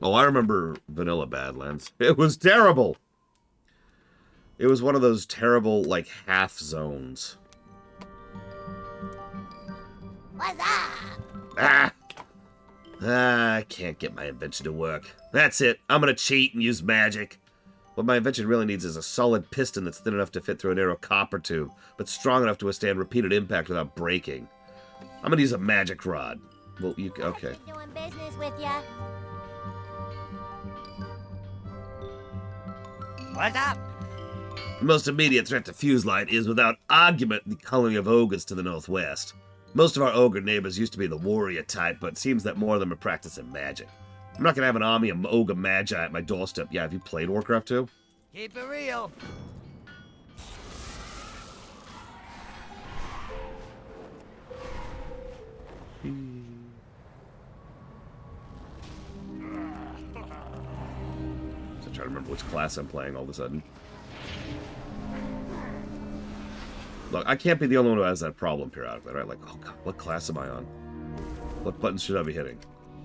Oh, I remember Vanilla Badlands. It was terrible. It was one of those terrible, like, half zones. What's up? Ah! I can't get my invention to work. That's it. I'm gonna cheat and use magic. What my invention really needs is a solid piston that's thin enough to fit through a narrow copper tube, but strong enough to withstand repeated impact without breaking. I'm gonna use a magic rod. Well, you okay? Doing business with ya. What's up? The most immediate threat to Fuse Light is, without argument, the colony of ogres to the northwest. Most of our ogre neighbors used to be the warrior type, but it seems that more of them are practicing magic. I'm not gonna have an army of ogre magi at my doorstep. Yeah, have you played Warcraft 2? Keep it real. So trying to remember which class I'm playing all of a sudden. Look, I can't be the only one who has that problem periodically, right? Like, oh god, what class am I on? What buttons should I be hitting?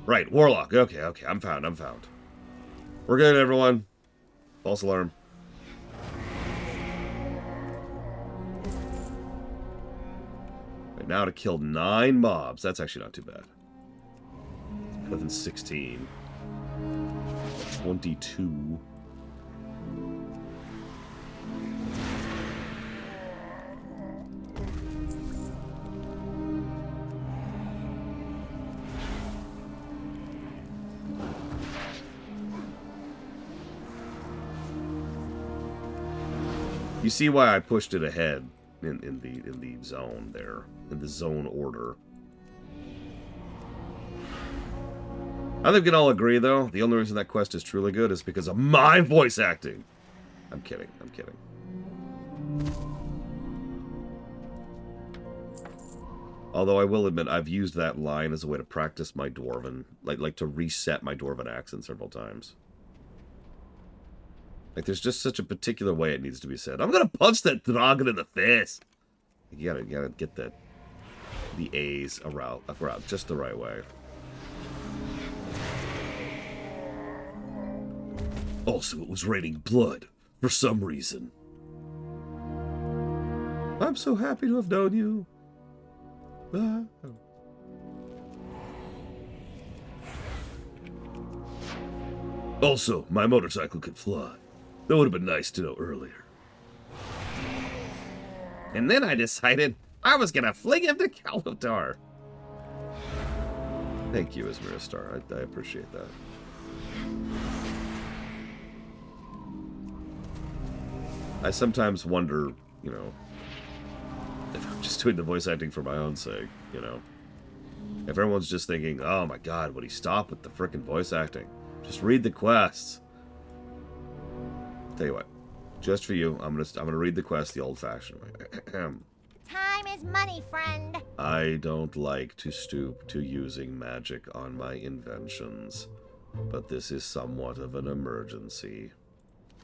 Right, Warlock. Okay, I'm found. We're good, everyone. False alarm. Right, now to kill 9 mobs. That's actually not too bad. It's better than 16. 22. You see why I pushed it ahead in the zone there, in the zone order. I think we can all agree, though, the only reason that quest is truly good is because of my voice acting. I'm kidding. Although I will admit, I've used that line as a way to practice my Dwarven, like to reset my Dwarven accent several times. Like, there's just such a particular way it needs to be said. I'm gonna punch that dragon in the face! You gotta get the A's around just the right way. Also, it was raining blood, for some reason. I'm so happy to have known you. Ah. Also, my motorcycle can fly. That would have been nice to know earlier. And then I decided I was gonna fling him to Kalodar. Thank you, Ismira Star. I appreciate that. I sometimes wonder, you know, if I'm just doing the voice acting for my own sake, you know. If everyone's just thinking, oh my god, would he stop with the frickin' voice acting? Just read the quests. Tell you what, just for you, I'm gonna read the quest the old-fashioned way. Time is money, friend. I don't like to stoop to using magic on my inventions, but this is somewhat of an emergency.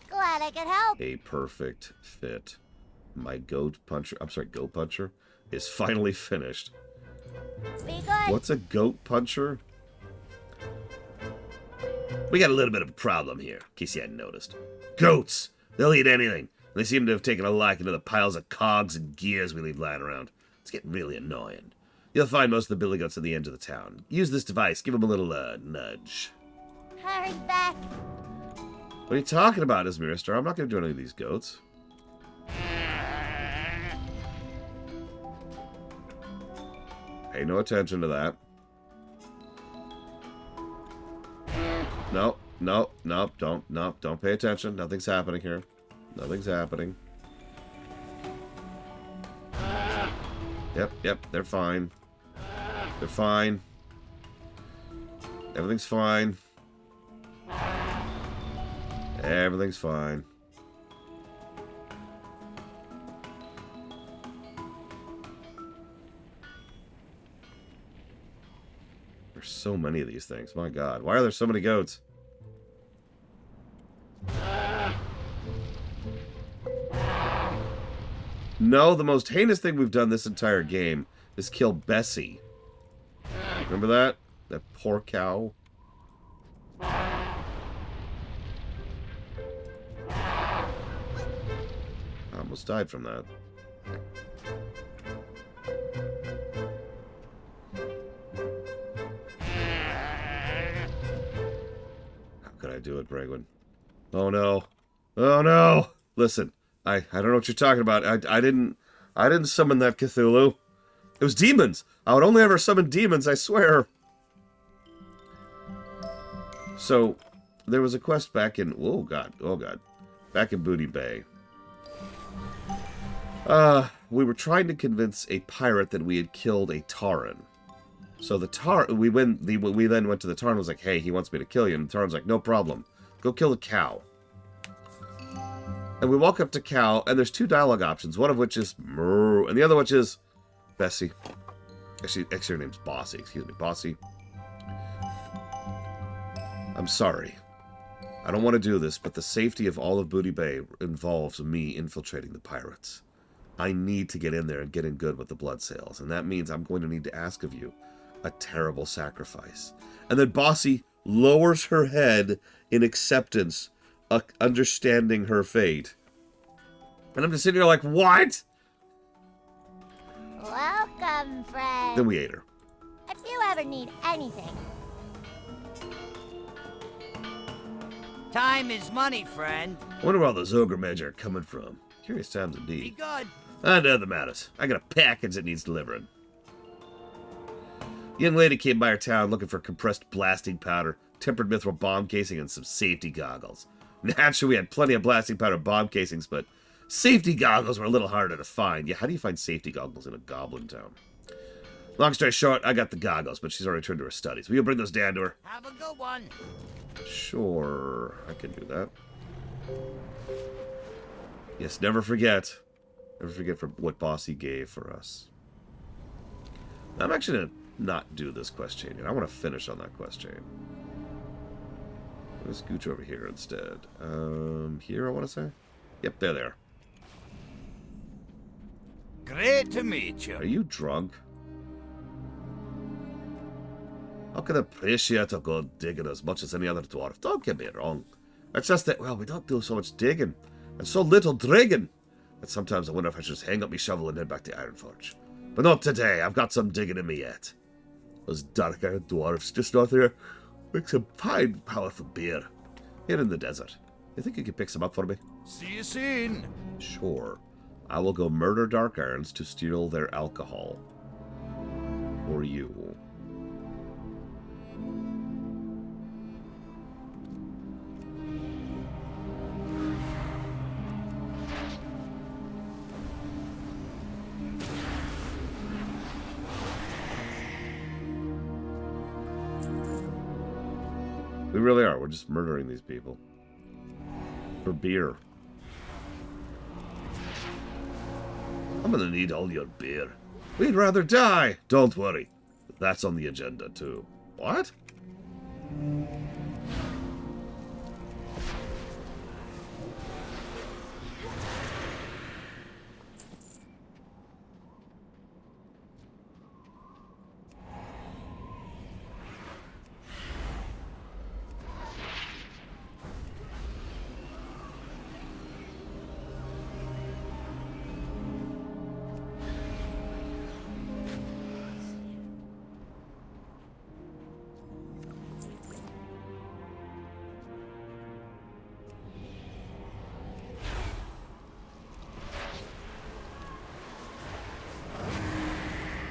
Glad I could help. A perfect fit. My goat puncher, is finally finished. Be good. What's a goat puncher? We got a little bit of a problem here, in case you hadn't noticed. Goats! They'll eat anything. They seem to have taken a liking to the piles of cogs and gears we leave lying around. It's getting really annoying. You'll find most of the billy goats at the end of the town. Use this device. Give them a little, nudge. Hurry back. What are you talking about, Ismira Star? I'm not going to do any of these goats. Pay no attention to that. No, don't pay attention. Nothing's happening here. Nothing's happening. Yep, they're fine. They're fine. Everything's fine. Everything's fine. There's so many of these things. My god. Why are there so many goats? No, the most heinous thing we've done this entire game is kill Bessie. Remember that? That poor cow? I almost died from that. could I do it, Bragwin? Oh no. Oh no! Listen, I don't know what you're talking about. I didn't summon that Cthulhu. It was demons. I would only ever summon demons, I swear. So, there was a quest back in... Oh god. Back in Booty Bay. We were trying to convince a pirate that we had killed a Tauren. So we then went to the Tauren and was like, hey, he wants me to kill you. And the Tauren's like, no problem. Go kill the cow. And we walk up to Cow, and there's two dialogue options, one of which is Murr, and the other which is Bessie. Actually, her name's Bossy. Excuse me, Bossy. I'm sorry. I don't want to do this, but the safety of all of Booty Bay involves me infiltrating the pirates. I need to get in there and get in good with the blood sales, and that means I'm going to need to ask of you a terrible sacrifice. And then Bossy lowers her head in acceptance, understanding her fate. And I'm just sitting here like, what? Welcome, friend. Then we ate her. If you ever need anything, Time is money, friend. I wonder where all those ogre magi are coming from. Curious times Be indeed. good. And other matters. I got a package that needs delivering. Young lady came by our town looking for compressed blasting powder, tempered mithril bomb casing, and some safety goggles. Naturally, we had plenty of blasting powder bomb casings, but safety goggles were a little harder to find. Yeah, how do you find safety goggles in a goblin town? Long story short, I got the goggles, but she's already returned to her studies. Will you bring those down to her? Have a good one. Sure, I can do that. Yes, never forget. Never forget for what Bossy gave for us. I'm actually going to not do this quest chain yet. I want to finish on that quest chain. Let's scooch over here instead. Here I want to say? Yep, there they are. Great to meet you. Are you drunk? I can appreciate a good digging as much as any other dwarf. Don't get me wrong. It's just that, well, we don't do so much digging and so little drigging that sometimes I wonder if I should just hang up my shovel and head back to Ironforge. But not today. I've got some digging in me yet. Those dark-eyed dwarfs just north here make some fine, powerful beer here in the desert. You think you could pick some up for me? See you soon. Sure. I will go murder Dark Irons to steal their alcohol. For you. We really are. We're just murdering these people. For beer. I'm gonna need all your beer. We'd rather die. Don't worry. That's on the agenda, too. What?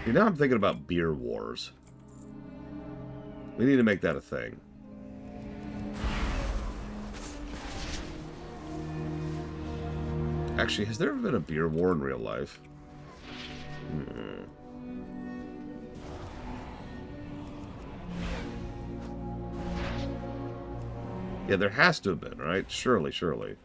You know, I'm thinking about beer wars. We need to make that a thing. Actually, has there ever been a beer war in real life? Yeah, there has to have been, right? Surely, surely.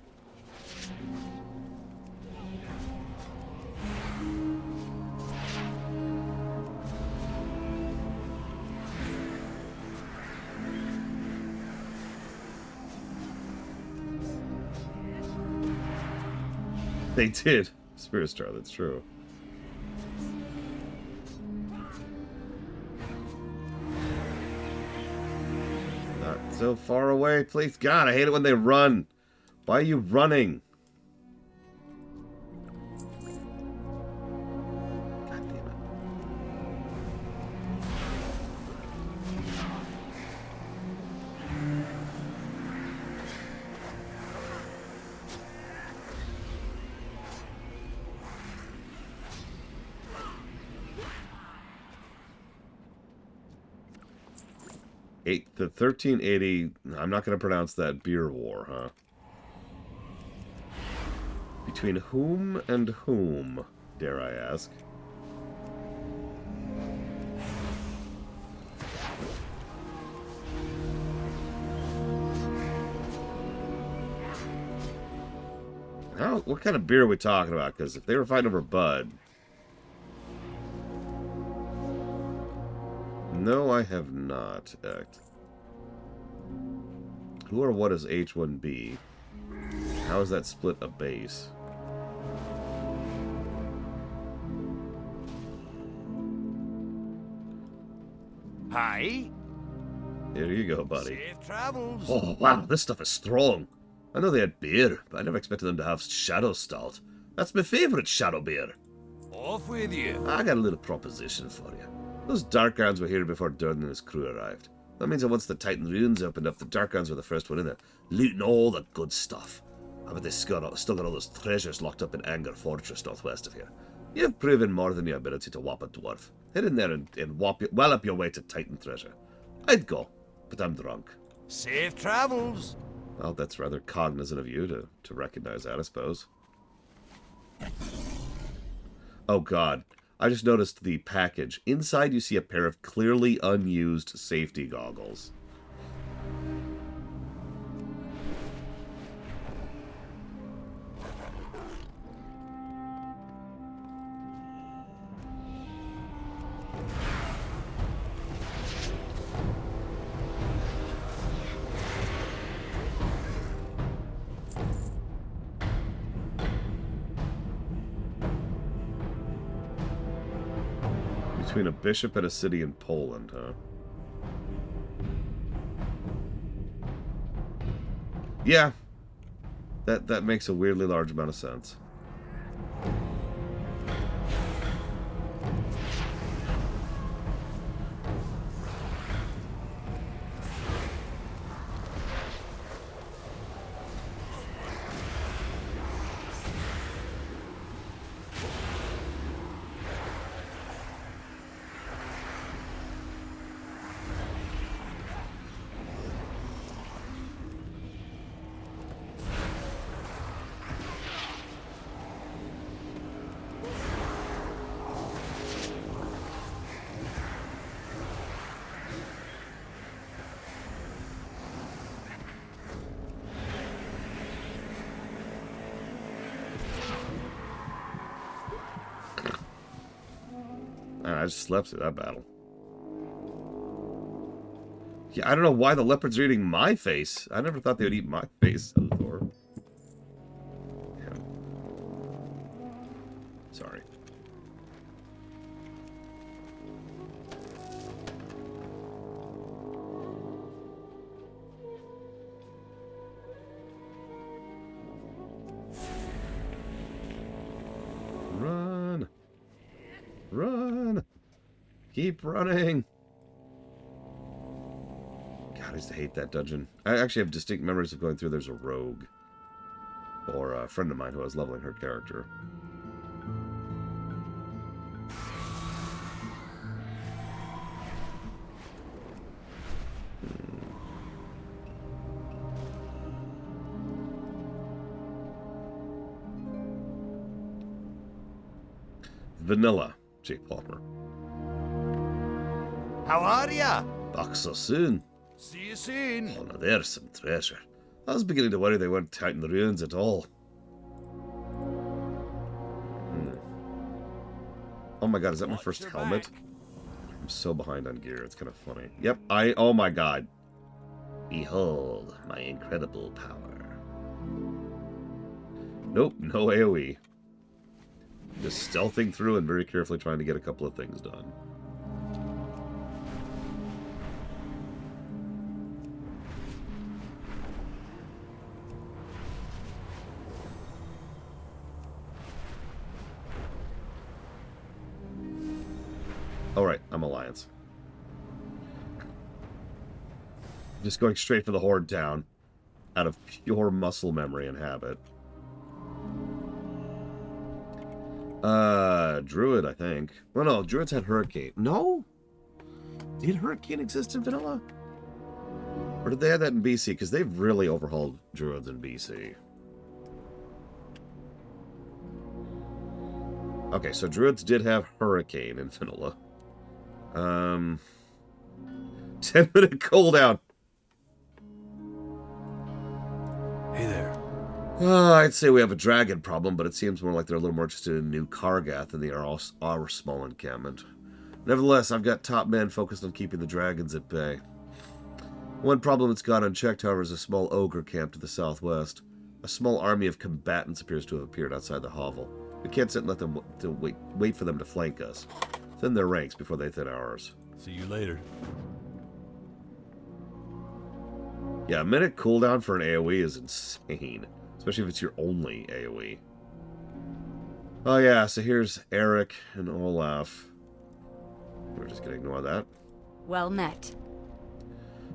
They did. Spirit Star, that's true. Not so far away. Please, God, I hate it when they run. Why are you running? God damn it. The 1380. I'm not going to pronounce that. Beer war, huh? Between whom and whom, dare I ask? What kind of beer are we talking about? Because if they were fighting over Bud... No, I have not. Who or what is H1B? How is that split a base? Hi. Here you go, buddy. Safe travels. Oh, wow, this stuff is strong. I know they had beer, but I never expected them to have Shadow Stout. That's my favourite Shadow beer. Off with you. I got a little proposition for you. Those Darkgrounds were here before Durden and his crew arrived. That means that once the Titan ruins opened up, the Darkgrounds were the first one in there, looting all the good stuff. I bet they still got all those treasures locked up in Anger Fortress northwest of here. You've proven more than your ability to whop a dwarf. Head in there and wallop your way to Titan treasure. I'd go, but I'm drunk. Safe travels. Well, that's rather cognizant of you to recognize that, I suppose. Oh, God. I just noticed the package. Inside, you see a pair of clearly unused safety goggles. Between a bishop and a city in Poland, huh? Yeah. That makes a weirdly large amount of sense. I just slept through that battle. Yeah, I don't know why the leopards are eating my face. I never thought they would eat my face before. Yeah. Sorry. Run! Run! Keep running! God, I used to hate that dungeon. I actually have distinct memories of going through. There's a rogue. Or a friend of mine who was leveling her character. Vanilla, Jake Palmer. How are ya? Back so soon. See you soon. Oh, now there's some treasure. I was beginning to worry they weren't Titan ruins at all. Oh my god, is that my first helmet? Back. I'm so behind on gear, it's kind of funny. Yep, oh my god. Behold, my incredible power. Nope, no AoE. Just stealthing through and very carefully trying to get a couple of things done. Alright, I'm Alliance. Just going straight for the Horde town out of pure muscle memory and habit. Druid, I think. Well, no, Druids had Hurricane. No? Did Hurricane exist in Vanilla? Or did they have that in BC? Because they've really overhauled druids in BC. Okay, so druids did have Hurricane in vanilla. 10-minute cooldown. Hey there. I'd say we have a dragon problem, but it seems more like they're a little more interested in New Kargath than they are our small encampment. Nevertheless, I've got top men focused on keeping the dragons at bay. One problem that's gone unchecked, however, is a small ogre camp to the southwest. A small army of combatants appears to have appeared outside the hovel. We can't sit and let them wait for them to flank us. Thin their ranks before they thin ours. See you later. Yeah, a minute cooldown for an AoE is insane. Especially if it's your only AoE. Oh yeah, so here's Eric and Olaf. We're just gonna ignore that. Well met.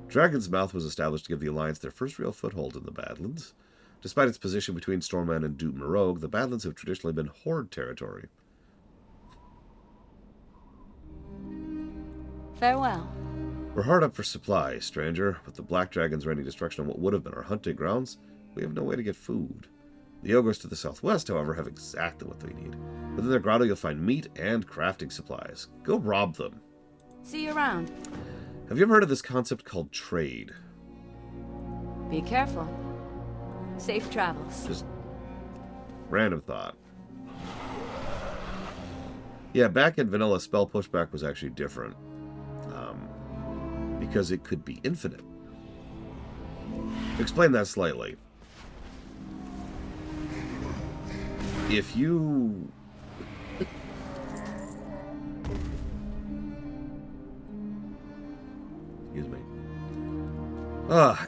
Dragon's Mouth was established to give the Alliance their first real foothold in the Badlands. Despite its position between Stormland and Dute Rogue, the Badlands have traditionally been Horde territory. Farewell. We're hard up for supplies, stranger. With the Black Dragons raining destruction on what would have been our hunting grounds, we have no way to get food. The ogres to the southwest, however, have exactly what they need. Within their grotto, you'll find meat and crafting supplies. Go rob them. See you around. Have you ever heard of this concept called trade? Be careful. Safe travels. Just random thought. Yeah, back in vanilla, spell pushback was actually different. Because it could be infinite. Explain that slightly. If you... Excuse me.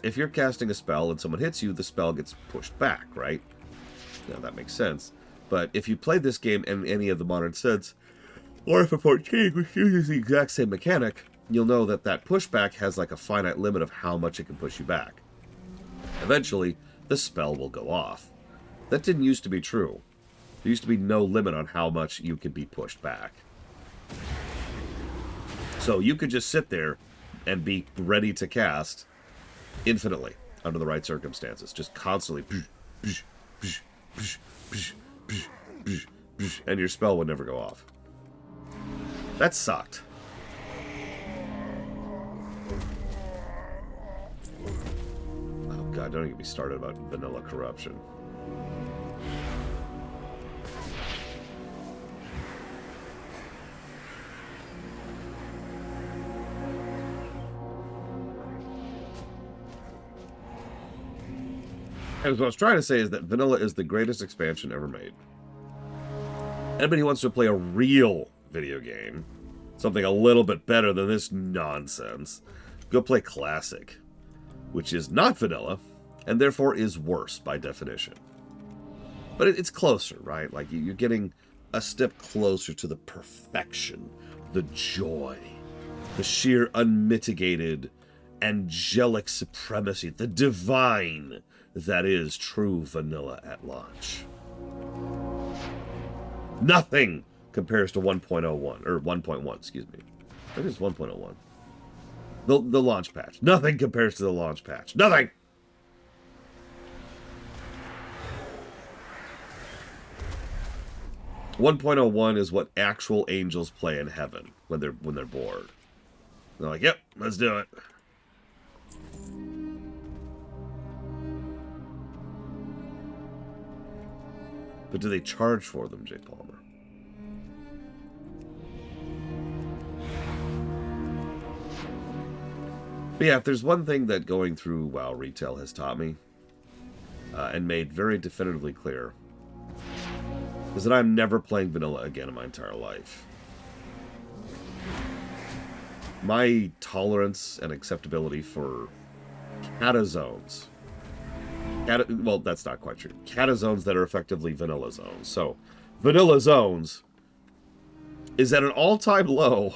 If you're casting a spell and someone hits you, the spell gets pushed back, right? Now that makes sense. But if you played this game in any of the modern sets, or if a 14, which uses the exact same mechanic, you'll know that that pushback has like a finite limit of how much it can push you back. Eventually, the spell will go off. That didn't used to be true. There used to be no limit on how much you could be pushed back. So you could just sit there and be ready to cast infinitely under the right circumstances. Just constantly. And your spell would never go off. That sucked. Oh god, don't get me started about vanilla corruption. And what I was trying to say is that vanilla is the greatest expansion ever made. Anybody who wants to play a real video game, something a little bit better than this nonsense, go play Classic, which is not vanilla, and therefore is worse by definition. But it's closer, right? Like, you're getting a step closer to the perfection, the joy, the sheer unmitigated angelic supremacy, the divine that is true vanilla at launch. Nothing compares to 1.01, or 1.1, excuse me. I think it's 1.01. The launch patch. Nothing compares to the launch patch. Nothing! .01 is what actual angels play in heaven when they're bored. They're like, yep, let's do it. But do they charge for them, J. Palmer? But yeah, if there's one thing that going through WoW retail has taught me, and made very definitively clear, is that I'm never playing vanilla again in my entire life. My tolerance and acceptability for catazones, well, that's not quite true. Catazones that are effectively vanilla zones. So, vanilla zones is at an all-time low.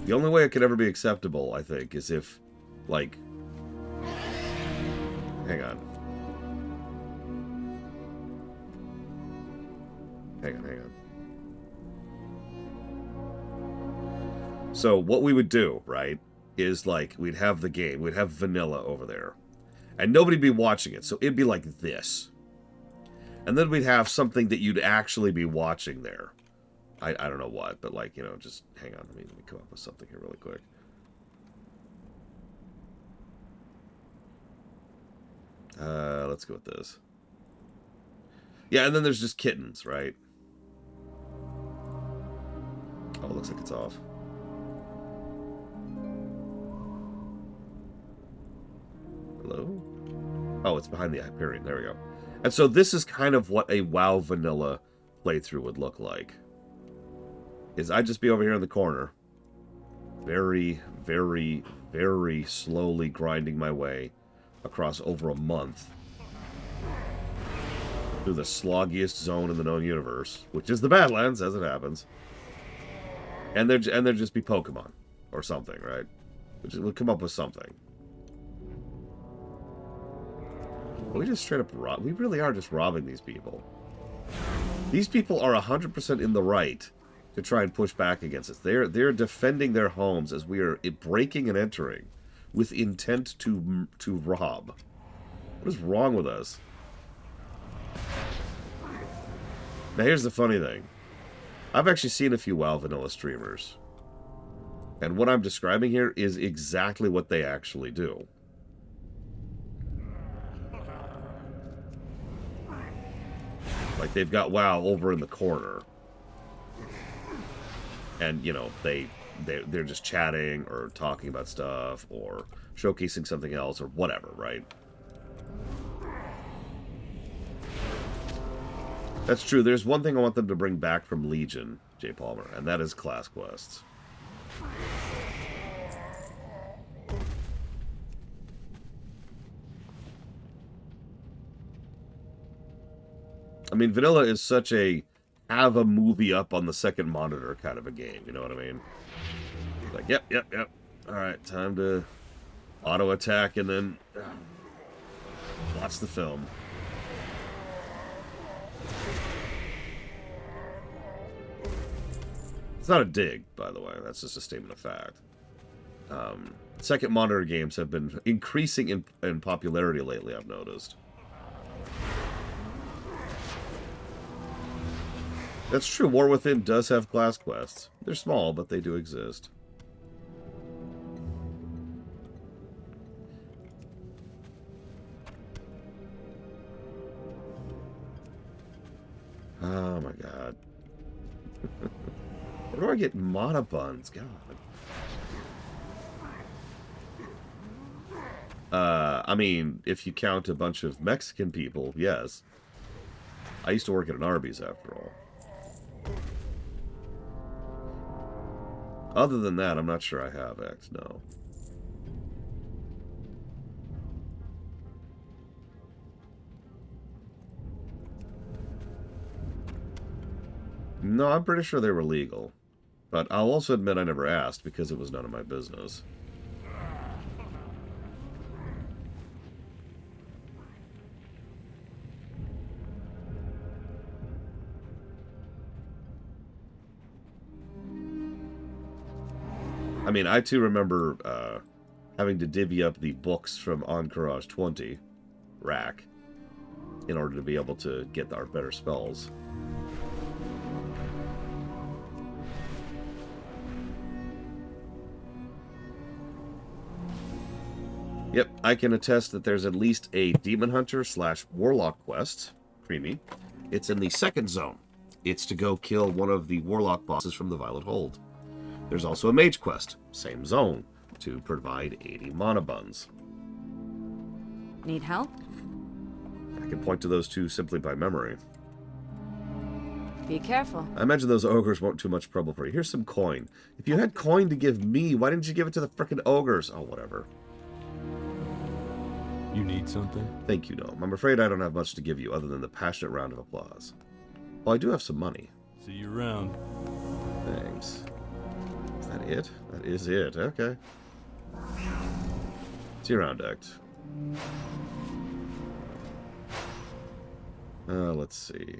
The only way it could ever be acceptable, I think, is if, like... Hang on. Hang on. So what we would do, right, is like we'd have the game, we'd have vanilla over there, and nobody'd be watching it, so it'd be like this. And then we'd have something that you'd actually be watching there. I don't know what, but like, you know, just hang on, let me come up with something here really quick. Let's go with this. Yeah, and then there's just kittens, right? Oh, it looks like it's off. Hello? Oh, it's behind the Hyperion. There we go. And so this is kind of what a WoW vanilla playthrough would look like. Is I'd just be over here in the corner. Very, very, very slowly grinding my way across over a month through the sloggiest zone in the known universe, which is the Badlands, as it happens. And there'd just be Pokemon or something, right? We'll come up with something. We just straight up rob. We really are just robbing these people. These people are 100% in the right to try and push back against us. They're defending their homes as we are breaking and entering with intent to rob. What is wrong with us? Now here's the funny thing. I've actually seen a few WoW vanilla streamers. And what I'm describing here is exactly what they actually do. Like, they've got WoW over in the corner. And, you know, they're just chatting or talking about stuff or showcasing something else or whatever, right? That's true. There's one thing I want them to bring back from Legion, J. Palmer, and that is class quests. I mean, vanilla is such a have a movie up on the second monitor kind of a game, you know what I mean? Like, yep. Alright, time to auto-attack and then watch the film. It's not a dig, by the way. That's just a statement of fact. Second monitor games have been increasing in popularity lately, I've noticed. That's true. War Within does have class quests. They're small, but they do exist. Oh my god. Where do I get mana buns? God. I mean, if you count a bunch of Mexican people, yes. I used to work at an Arby's, after all. Other than that, I'm not sure I have X, no. No, I'm pretty sure they were legal. But I'll also admit I never asked because it was none of my business. I mean, I too remember having to divvy up the books from Encourage 20 rack in order to be able to get our better spells. Yep, I can attest that there's at least a Demon Hunter / Warlock quest. Creamy. It's in the second zone. It's to go kill one of the Warlock bosses from the Violet Hold. There's also a Mage quest, same zone, to provide 80 mana buns. Need help? I can point to those two simply by memory. Be careful. I imagine those ogres won't too much trouble for you. Here's some coin. If you had coin to give me, why didn't you give it to the frickin' ogres? Oh, whatever. You need something? Thank you, Gnome. I'm afraid I don't have much to give you other than the passionate round of applause. Well, I do have some money. See you around. Thanks. Is that it? That is it. Okay. See you around, Act. Let's see.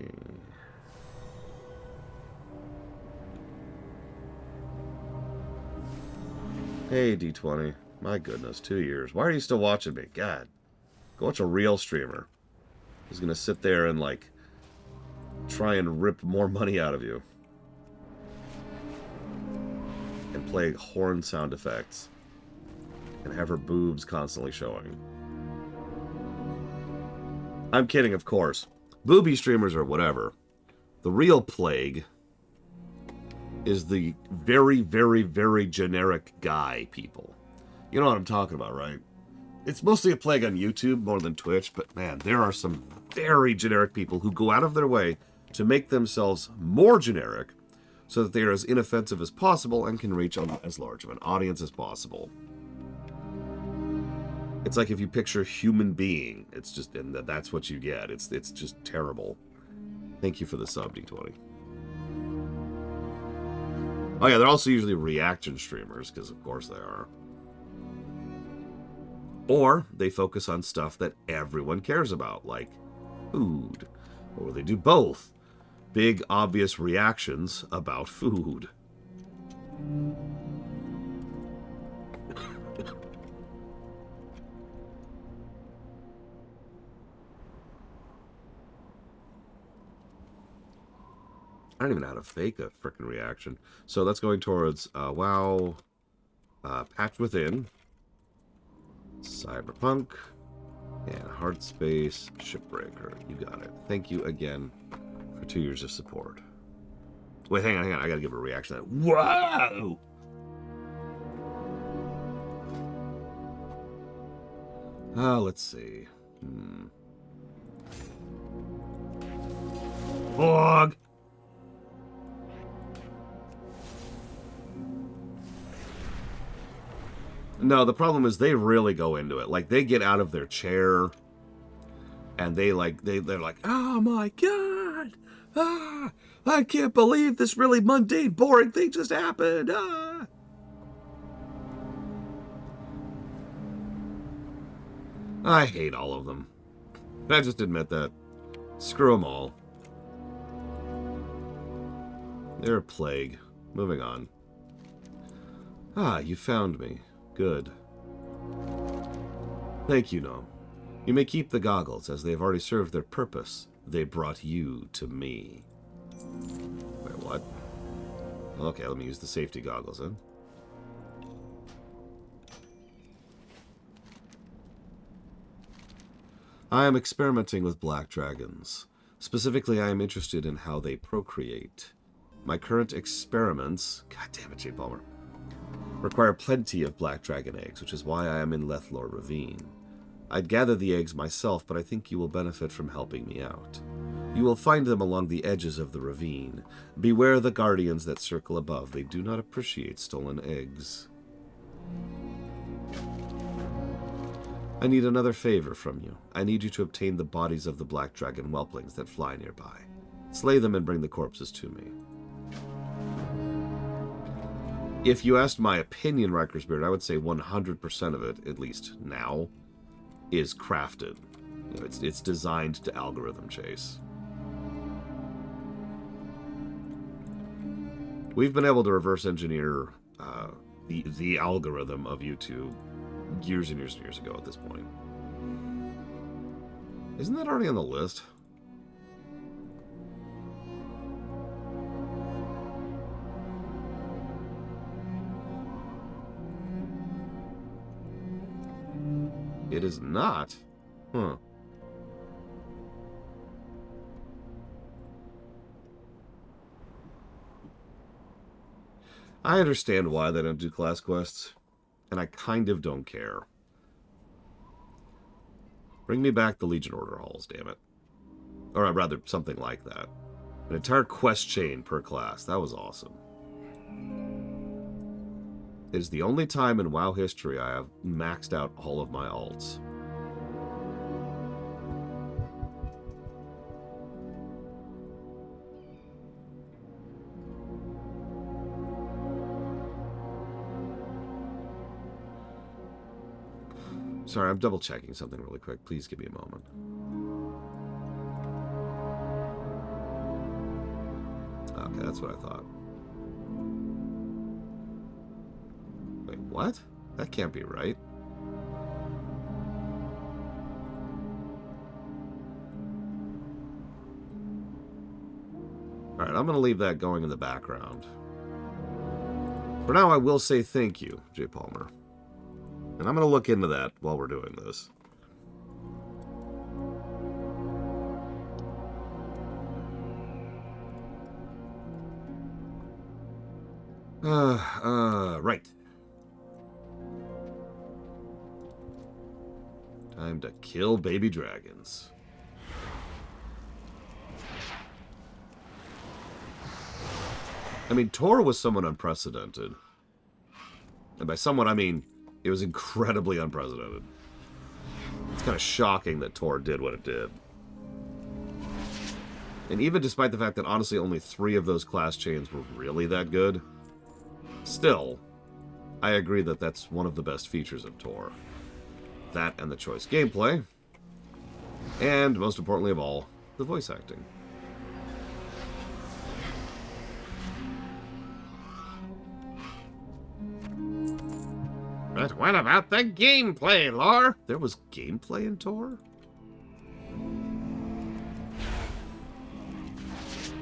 Hey, D20. My goodness, 2 years. Why are you still watching me? God. Go watch a real streamer who's going to sit there and, like, try and rip more money out of you. And play horn sound effects. And have her boobs constantly showing. I'm kidding, of course. Booby streamers or whatever. The real plague is the very, very, very generic guy people. You know what I'm talking about, right? It's mostly a plague on YouTube more than Twitch, but man, there are some very generic people who go out of their way to make themselves more generic so that they are as inoffensive as possible and can reach as large of an audience as possible. It's like if you picture human being, it's just, and that's what you get. It's just terrible. Thank you for the sub, D20. Oh yeah, they're also usually reaction streamers, because of course they are. Or they focus on stuff that everyone cares about, like food. Or they do both. Big, obvious reactions about food. I don't even know how to fake a frickin' reaction. So that's going towards WoW, Patch Within, Cyberpunk, and Hardspace Shipbreaker. You got it. Thank you again for 2 years of support. Wait, hang on. I gotta give a reaction to that. Whoa! Let's see. Fog! No, the problem is they really go into it. Like, they get out of their chair, and they're like, oh my god! Ah! I can't believe this really mundane, boring thing just happened! Ah! I hate all of them. I just admit that. Screw them all. They're a plague. Moving on. Ah, you found me. Good. Thank you, Gnome. You may keep the goggles, as they have already served their purpose. They brought you to me. Wait, what? Okay, let me use the safety goggles then. I am experimenting with black dragons. Specifically, I am interested in how they procreate. My current experiments... God damn it, Jay Palmer. Require plenty of black dragon eggs, which is why I am in Lethlor Ravine. I'd gather the eggs myself, but I think you will benefit from helping me out. You will find them along the edges of the ravine. Beware the guardians that circle above. They do not appreciate stolen eggs. I need another favor from you. I need you to obtain the bodies of the black dragon whelplings that fly nearby. Slay them and bring the corpses to me. If you asked my opinion, Riker's-Beard, I would say 100% of it, at least now, is crafted. You know, it's designed to algorithm chase. We've been able to reverse engineer the algorithm of YouTube years and years and years ago at this point. Isn't that already on the list? It is not. Huh. I understand why they don't do class quests, and I kind of don't care. Bring me back the Legion Order halls, damn it. Or rather, something like that. An entire quest chain per class. That was awesome. It is the only time in WoW history I have maxed out all of my alts. Sorry, I'm double checking something really quick. Please give me a moment. Okay, that's what I thought. Wait, what? What? That can't be right. Alright, I'm going to leave that going in the background. For now, I will say thank you, J. Palmer. And I'm going to look into that while we're doing this. Right. Time to kill baby dragons. I mean, Tor was somewhat unprecedented. And by somewhat, I mean, it was incredibly unprecedented. It's kind of shocking that Tor did what it did. And even despite the fact that, honestly, only 3 of those class chains were really that good, still, I agree that that's one of the best features of Tor. That and the choice gameplay. And, most importantly of all, the voice acting. But what about the gameplay, Lore? There was gameplay in Tor?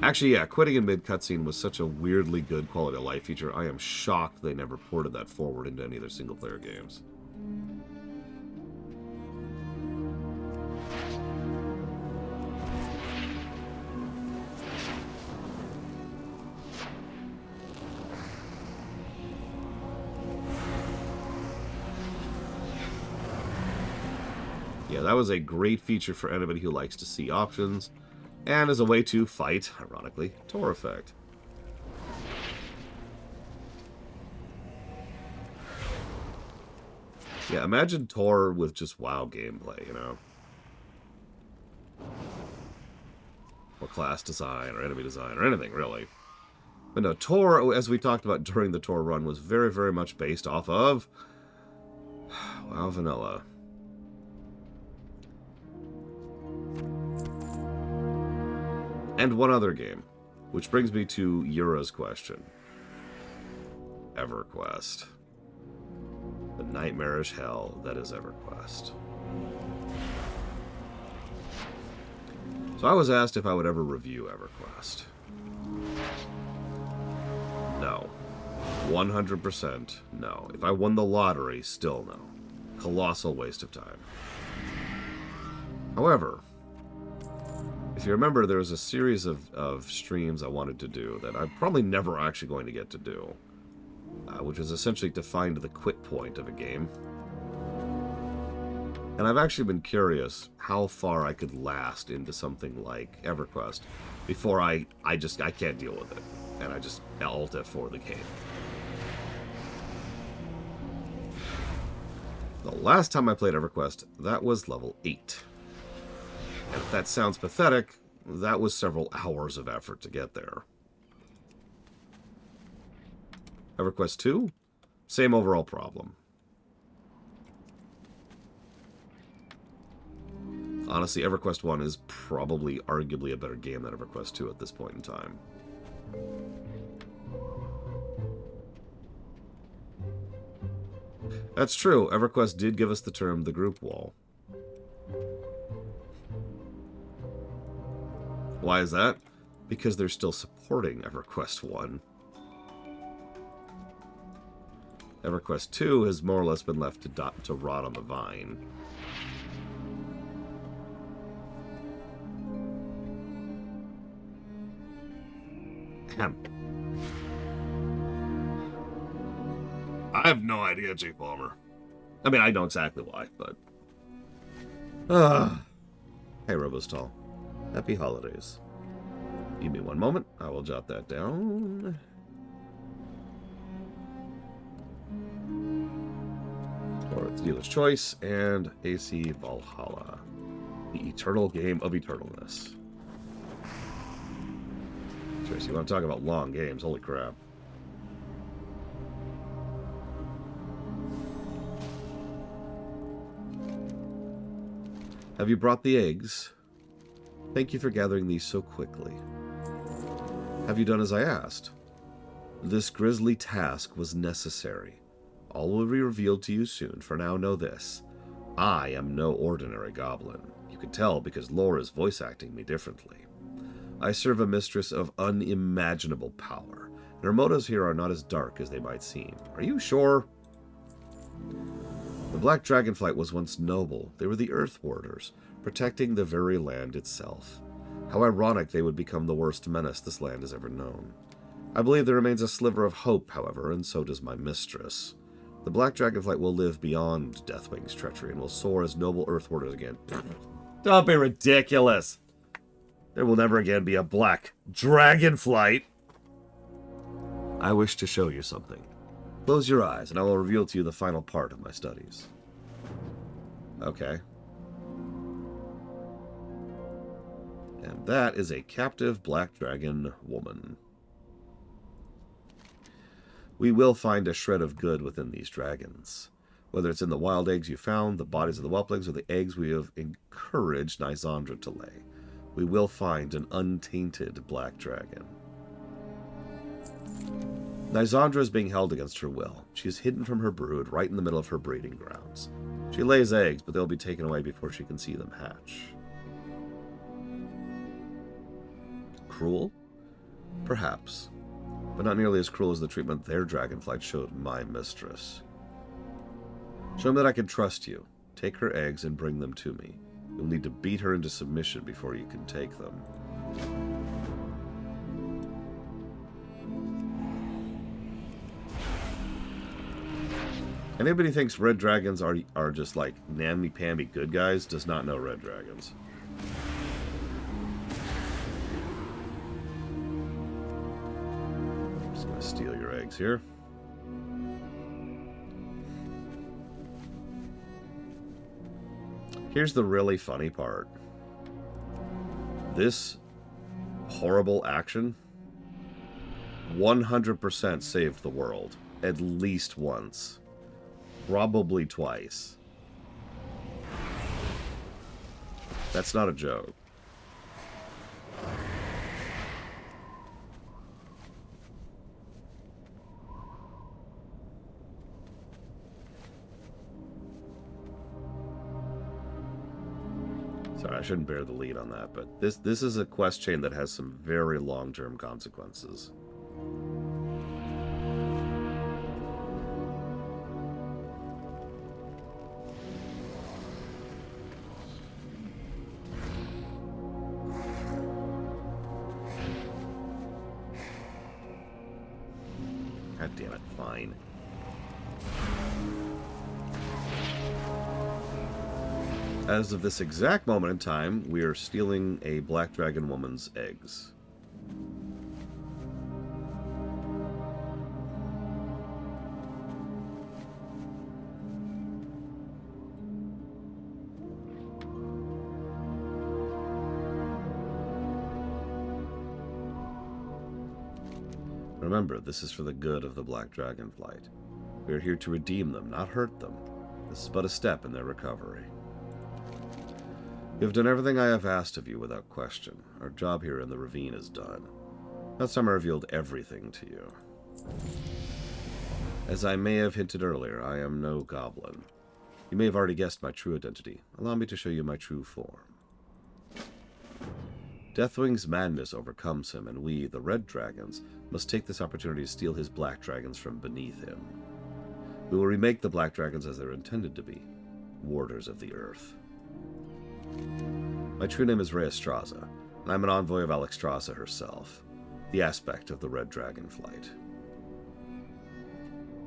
Actually, yeah, quitting in mid-cutscene was such a weirdly good quality of life feature, I am shocked they never ported that forward into any of their single-player games. Yeah, that was a great feature for anybody who likes to see options, and as a way to fight, ironically, Tor effect. Yeah, imagine Tor with just WoW gameplay, you know? Or class design, or enemy design, or anything, really. But no, Tor, as we talked about during the Tor run, was very, very much based off of WoW Vanilla. And one other game, which brings me to Yura's question. EverQuest. The nightmarish hell that is EverQuest. So I was asked if I would ever review EverQuest. No. 100% no. If I won the lottery, still no. Colossal waste of time. However, if you remember, there was a series of streams I wanted to do that I'm probably never actually going to get to do, which is essentially to find the quit point of a game. And I've actually been curious how far I could last into something like EverQuest before I can't deal with it, and I just Alt F4 the game. The last time I played EverQuest, that was level 8. And if that sounds pathetic, that was several hours of effort to get there. EverQuest 2? Same overall problem. Honestly, EverQuest 1 is probably arguably a better game than EverQuest 2 at this point in time. That's true. EverQuest did give us the term the group wall. Why is that? Because they're still supporting EverQuest 1. EverQuest 2 has more or less been left to rot on the vine. I have no idea, J. Palmer. I mean, I know exactly why, but... Hey, Robostal. Happy holidays. Give me one moment. I will jot that down. Or it's Dealer's Choice and AC Valhalla. The eternal game of eternalness. Tracy, you want to talk about long games? Holy crap. Have you brought the eggs? Thank you for gathering these so quickly. Have you done as I asked? This grisly task was necessary. All will be revealed to you soon. For now, know this. I am no ordinary goblin. You can tell because Lore is voice acting me differently. I serve a mistress of unimaginable power, and her motives here are not as dark as they might seem. Are you sure? The Black Dragonflight was once noble. They were the Earth Warders, protecting the very land itself. How ironic they would become the worst menace this land has ever known. I believe there remains a sliver of hope, however, and so does my mistress. The Black Dragonflight will live beyond Deathwing's treachery and will soar as noble Earth Warders again. Don't be ridiculous! There will never again be a Black Dragonflight! I wish to show you something. Close your eyes, and I will reveal to you the final part of my studies. Okay. And that is a captive Black Dragon woman. We will find a shred of good within these dragons. Whether it's in the wild eggs you found, the bodies of the whelplings, or the eggs we have encouraged Nysandra to lay, we will find an untainted Black Dragon. Nysandra is being held against her will. She is hidden from her brood right in the middle of her breeding grounds. She lays eggs, but they'll be taken away before she can see them hatch. Cruel? Perhaps. But not nearly as cruel as the treatment their dragonflight showed my mistress. Show me that I can trust you. Take her eggs and bring them to me. You'll need to beat her into submission before you can take them. Anybody thinks red dragons are just like namby-pamby good guys does not know red dragons. I'm just gonna steal your eggs here. Here's the really funny part. This horrible action 100% saved the world. At least once. Probably twice. That's not a joke. Sorry, I shouldn't bear the lead on that, but this is a quest chain that has some very long-term consequences. God damn it, fine. As of this exact moment in time, we are stealing a Black Dragon woman's eggs. Remember, this is for the good of the Black Dragonflight. We are here to redeem them, not hurt them. This is but a step in their recovery. You have done everything I have asked of you without question. Our job here in the ravine is done. Last time I revealed everything to you. As I may have hinted earlier, I am no goblin. You may have already guessed my true identity. Allow me to show you my true form. Deathwing's madness overcomes him, and we, the Red Dragons, must take this opportunity to steal his Black Dragons from beneath him. We will remake the Black Dragons as they're intended to be, warders of the earth. My true name is Rheastraza, and I'm an envoy of Alexstrasza herself, the aspect of the Red Dragonflight.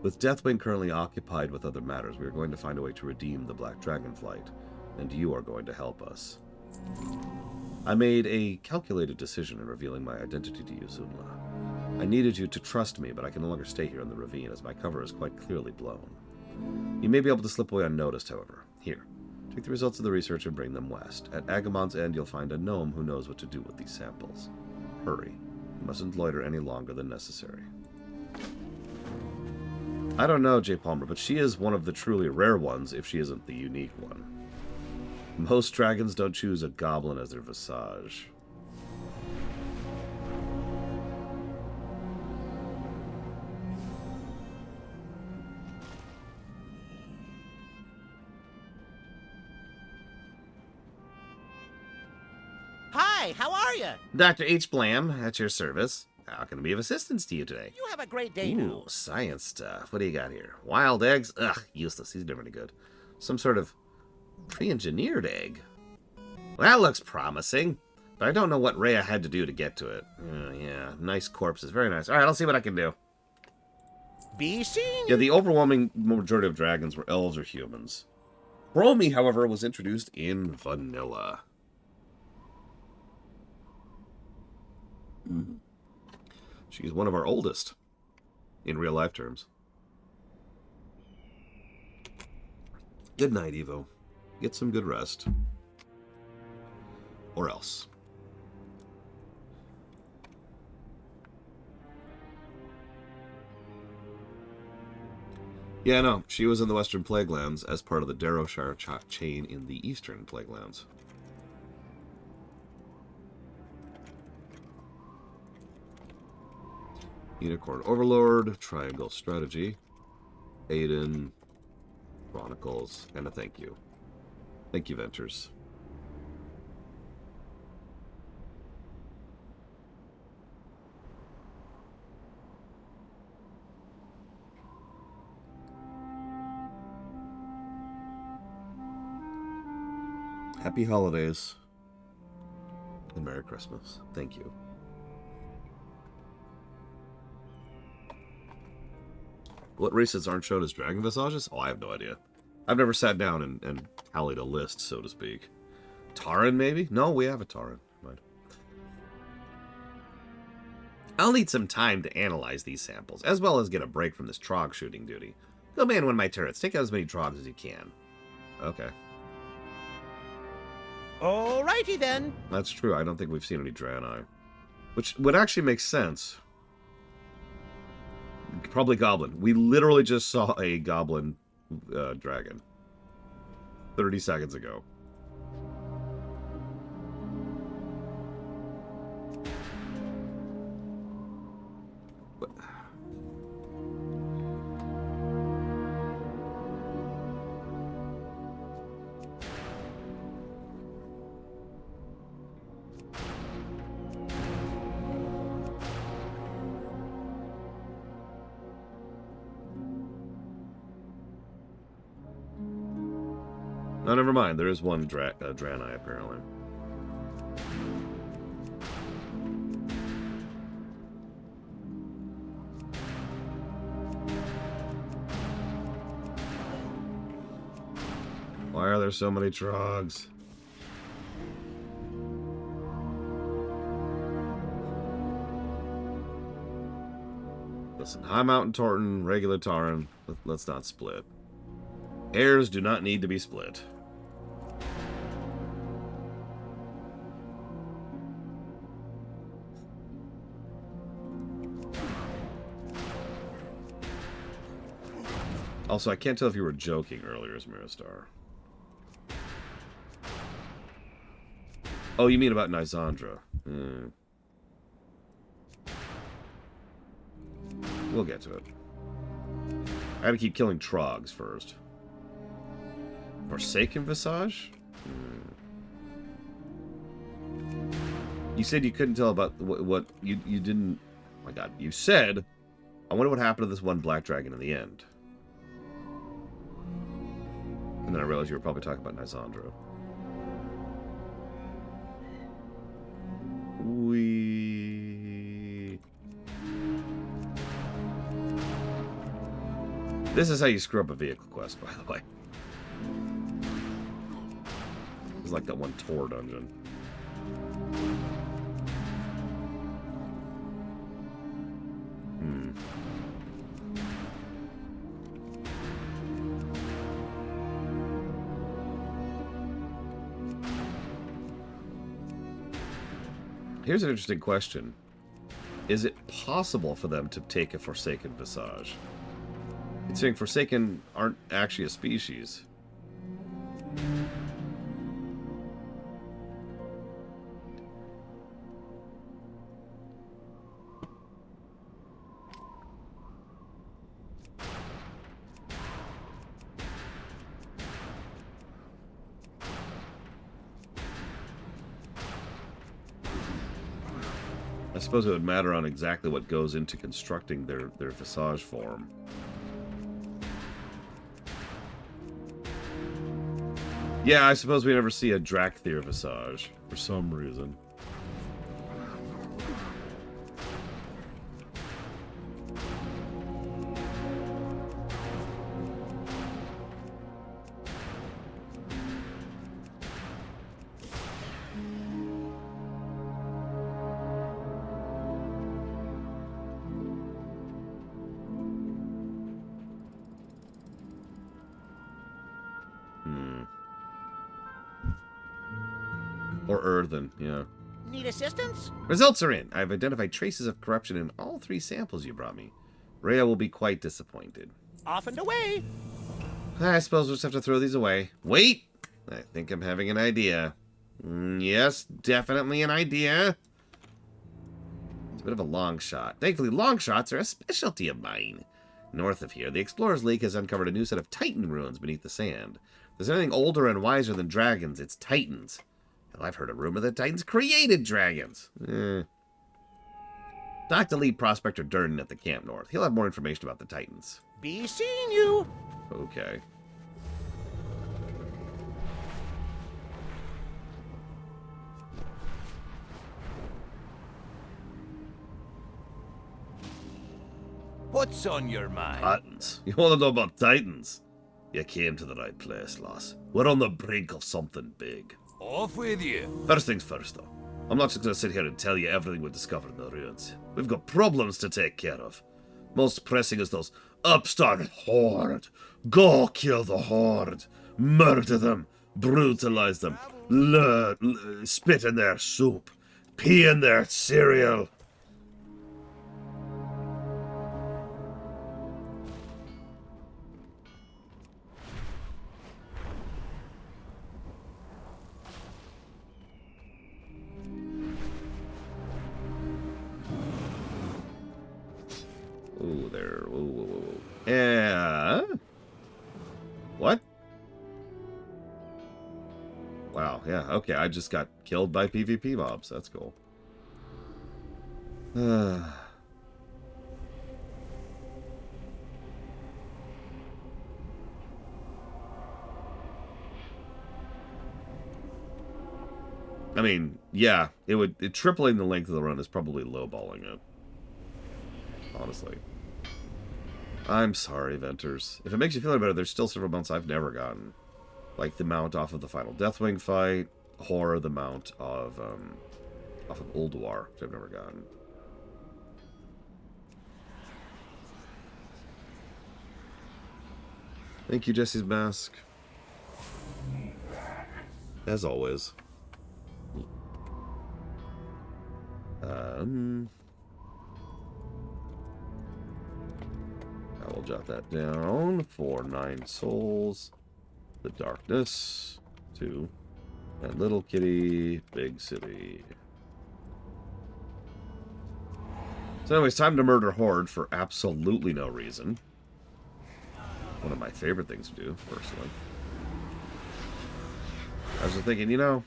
With Deathwing currently occupied with other matters, we are going to find a way to redeem the Black Dragonflight, and you are going to help us. I made a calculated decision in revealing my identity to you, Zunla. I needed you to trust me, but I can no longer stay here in the ravine, as my cover is quite clearly blown. You may be able to slip away unnoticed, however. Here, take the results of the research and bring them west. At Agamon's end, you'll find a gnome who knows what to do with these samples. Hurry. You mustn't loiter any longer than necessary. I don't know, J. Palmer, but she is one of the truly rare ones, if she isn't the unique one. Most dragons don't choose a goblin as their visage. Hi, how are you? Dr. H. Blam, at your service. How can I be of assistance to you today? You have a great day Ooh, now. science stuff. What do you got here? Wild eggs? Ugh, useless. These are never any good. Some sort of pre-engineered egg. Well, that looks promising, but I don't know what Rhea had to do to get to it. Yeah, nice corpses. Very nice. All right, I'll see what I can do. Be seen. Yeah, the overwhelming majority of dragons were elves or humans. Bromy, however, was introduced in vanilla. She's one of our oldest, in real life terms. Good night, Evo. Get some good rest. Or else. Yeah, no, she was in the Western Plaguelands as part of the Darrowshire chain in the Eastern Plaguelands. Unicorn Overlord, Triangle Strategy, Aiden, Chronicles, and a thank you. Thank you, Ventures. Happy holidays and Merry Christmas. Thank you. What races aren't shown as dragon visages? Oh, I have no idea. I've never sat down and tallied a list, so to speak. Tauren, maybe? No, we have a Tauren. Mind. I'll need some time to analyze these samples, as well as get a break from this trog shooting duty. Go man one of my turrets. Take out as many trogs as you can. Okay. Alrighty then. That's true. I don't think we've seen any Draenei. Which would actually make sense. Probably Goblin. We literally just saw a Goblin dragon 30 seconds ago. Oh, never mind. There is one Draenei, apparently. Why are there so many trogs? Listen, High Mountain Torton, regular Tauren. Let's not split. Heirs do not need to be split. Also, I can't tell if you were joking earlier, Smiristar. Oh, you mean about Nysandra. We'll get to it. I gotta keep killing trogs first. Forsaken Visage? You said you couldn't tell about what you didn't... Oh my god, you said... I wonder what happened to this one black dragon in the end. And then I realized you were probably talking about Nysandra. This is how you screw up a vehicle quest, by the way. It's like that one Tor dungeon. Here's an interesting question. Is it possible for them to take a Forsaken Visage? Considering Forsaken aren't actually a species. suppose it would matter on exactly what goes into constructing their visage form. Yeah, I suppose we never see a Drakthir visage for some reason. Or earthen, yeah. Need assistance? Results are in. I've identified traces of corruption in all 3 samples you brought me. Rhea will be quite disappointed. Off and away. I suppose we'll just have to throw these away. Wait! I think I'm having an idea. Yes, definitely an idea. It's a bit of a long shot. Thankfully, long shots are a specialty of mine. North of here, the Explorer's League has uncovered a new set of Titan ruins beneath the sand. If there's anything older and wiser than dragons, it's Titans. Well, I've heard a rumor that Titans created dragons. Talk to lead prospector Durden at the Camp North. He'll have more information about the Titans. Be seeing you. Okay. What's on your mind? Titans. You want to know about Titans? You came to the right place, Loss. We're on the brink of something big. Off with you. First things first, though. I'm not just going to sit here and tell you everything we've discovered in the ruins. We've got problems to take care of. Most pressing is those upstart Horde. Go kill the Horde. Murder them. Brutalize them. Spit in their soup. Pee in their cereal. Ooh, there. Whoa, whoa, whoa, whoa. Yeah. What? Wow, yeah, okay. I just got killed by PvP mobs. That's cool. I mean, yeah, tripling the length of the run is probably lowballing it. Honestly. I'm sorry, Venters. If it makes you feel any better, there's still several mounts I've never gotten. Like the mount off of the final Deathwing fight, or the mount of off of Ulduar, which I've never gotten. Thank you, Jesse's Mask. As always. I will jot that down for 9 souls. The darkness, 2. And little kitty, big city. So anyways, time to murder Horde for absolutely no reason. One of my favorite things to do, personally. I was thinking, you know,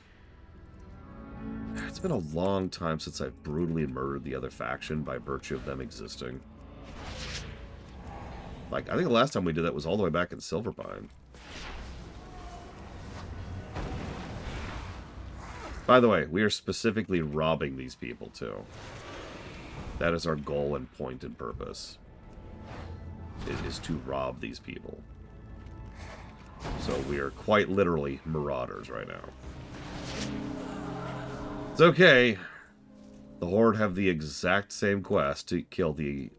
it's been a long time since I've brutally murdered the other faction by virtue of them existing. Like, I think the last time we did that was all the way back in Silverpine. By the way, we are specifically robbing these people, too. That is our goal and point and purpose. It is to rob these people. So we are quite literally marauders right now. It's okay. The Horde have the exact same quest to kill the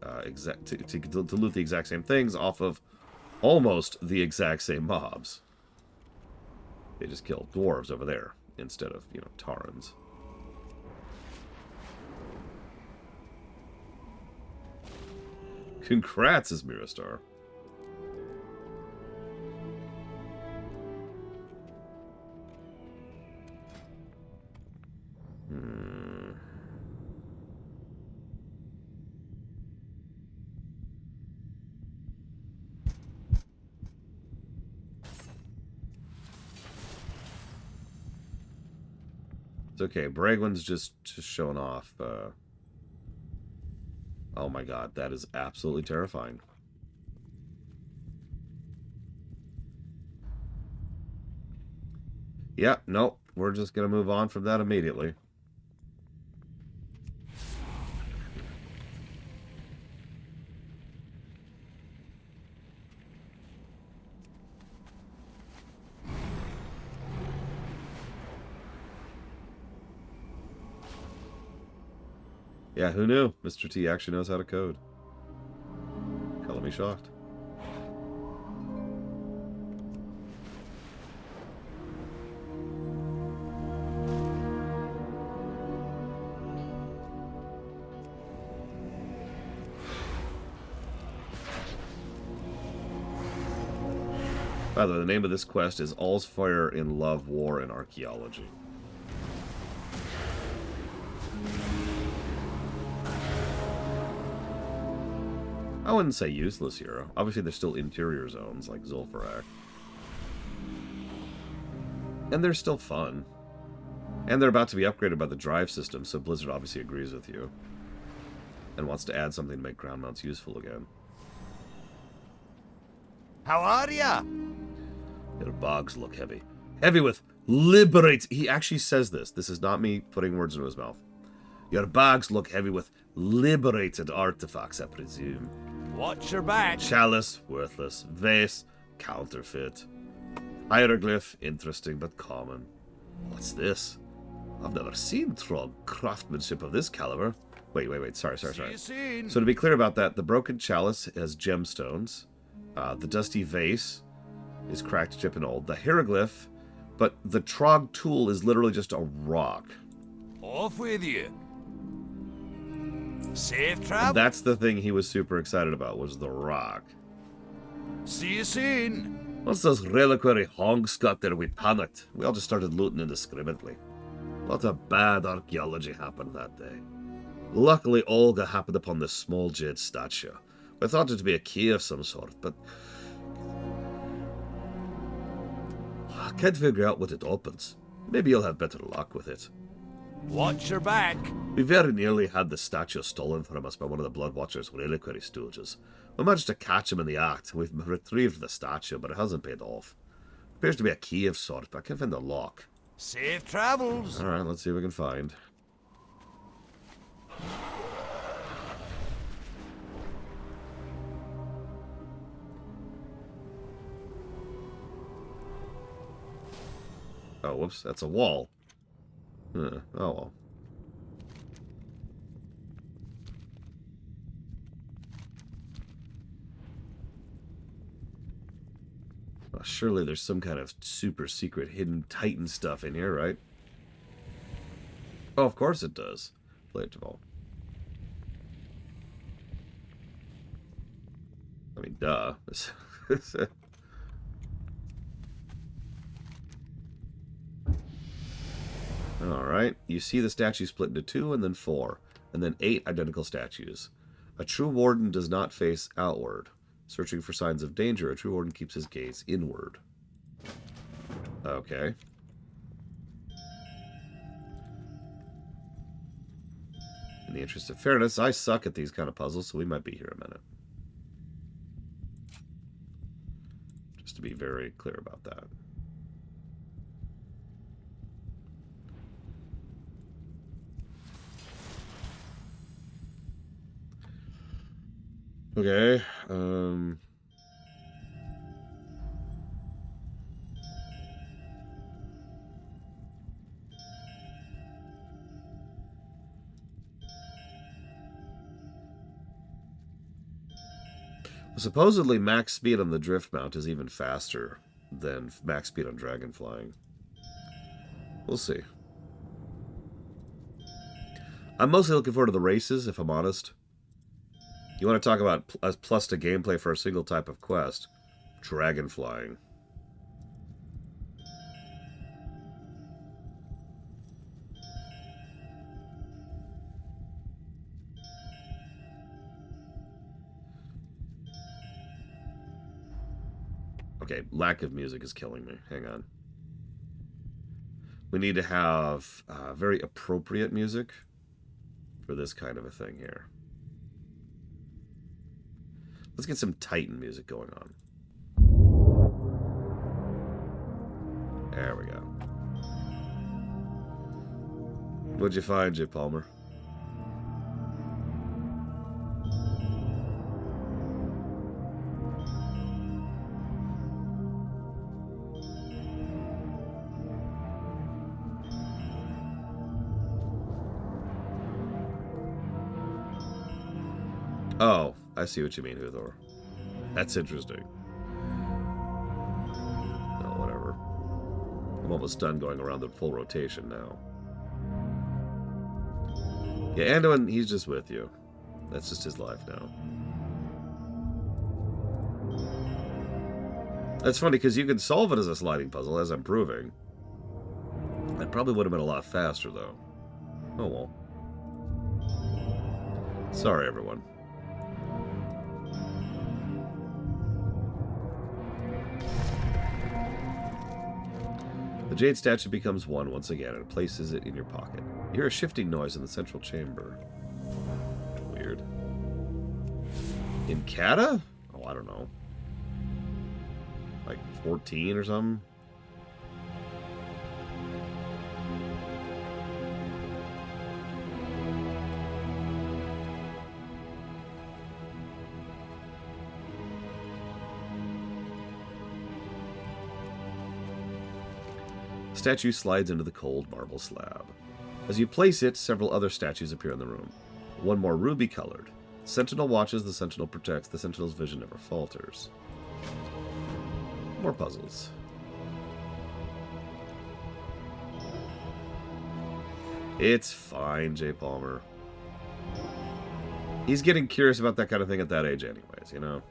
to loot the exact same things off of almost the exact same mobs. They just kill dwarves over there instead of, you know, Tarans. Congrats, Ismiristar. It's okay. Bragwin's just showing off Oh my god, that is absolutely terrifying. Yeah, nope. We're just going to move on from that immediately. Yeah, who knew? Mr. T actually knows how to code. Color me shocked. By the way, the name of this quest is All's Fire in Love, War, and Archaeology. I wouldn't say useless here. Obviously, there's still interior zones like Zul'Farrak. And they're still fun. And they're about to be upgraded by the drive system, so Blizzard obviously agrees with you. And wants to add something to make ground mounts useful again. How are ya? Your bogs look heavy. Heavy with liberate. He actually says this. This is not me putting words into his mouth. Your bags look heavy with liberated artifacts, I presume. Watch your back. Chalice, worthless. Vase, counterfeit. Hieroglyph, interesting but common. What's this? I've never seen Trog craftsmanship of this caliber. Wait. Sorry. See you soon. So to be clear about that, the broken chalice has gemstones. The dusty vase is cracked, chipped, and old. The hieroglyph, but the Trog tool is literally just a rock. Off with you. Safe And travel. that's the thing he was super excited about, was the rock. See you soon. Once those reliquary honks got there, we panicked. We all just started looting indiscriminately. A lot of bad archaeology happened that day. Luckily, Olga happened upon this small jade statue. We thought it to be a key of some sort, but I can't figure out what it opens. Maybe you'll have better luck with it. Watch your back. We very nearly had the statue stolen from us by one of the Blood Watcher's reliquary stooges. We managed to catch him in the act. We've retrieved the statue, but it hasn't paid off. Appears to be a key of sorts, but I can't find the lock. Safe travels. Alright, let's see what we can find. Oh, whoops, that's a wall. Oh well. Well, surely there's some kind of super secret hidden Titan stuff in here, right? Oh, of course it does. Playable. I mean, duh. Alright, you see the statue split into 2 and then 4, and then 8 identical statues. A true warden does not face outward. Searching for signs of danger, a true warden keeps his gaze inward. Okay. In the interest of fairness, I suck at these kind of puzzles, so we might be here a minute. Just to be very clear about that. Okay, supposedly max speed on the drift mount is even faster than max speed on dragon flying. We'll see. I'm mostly looking forward to the races, if I'm honest. You want to talk about a plus to gameplay for a single type of quest. Dragon flying. Okay, lack of music is killing me. Hang on. We need to have very appropriate music for this kind of a thing here. Let's get some Titan music going on. There we go. What'd you find, J. Palmer? Oh, I see what you mean, Huthor. That's interesting. No, whatever. I'm almost done going around the full rotation now. Yeah, Anduin, he's just with you. That's just his life now. That's funny, because you can solve it as a sliding puzzle, as I'm proving. It probably would have been a lot faster, though. Oh, well. Sorry, everyone. The jade statue becomes one once again and places it in your pocket. You hear a shifting noise in the central chamber. Weird. In Kata? Oh, I don't know. Like 14 or something? The statue slides into the cold marble slab. As you place it, several other statues appear in the room. One more ruby-colored. The sentinel watches, the sentinel protects, the sentinel's vision never falters. More puzzles. It's fine, J. Palmer. He's getting curious about that kind of thing at that age anyways, you know?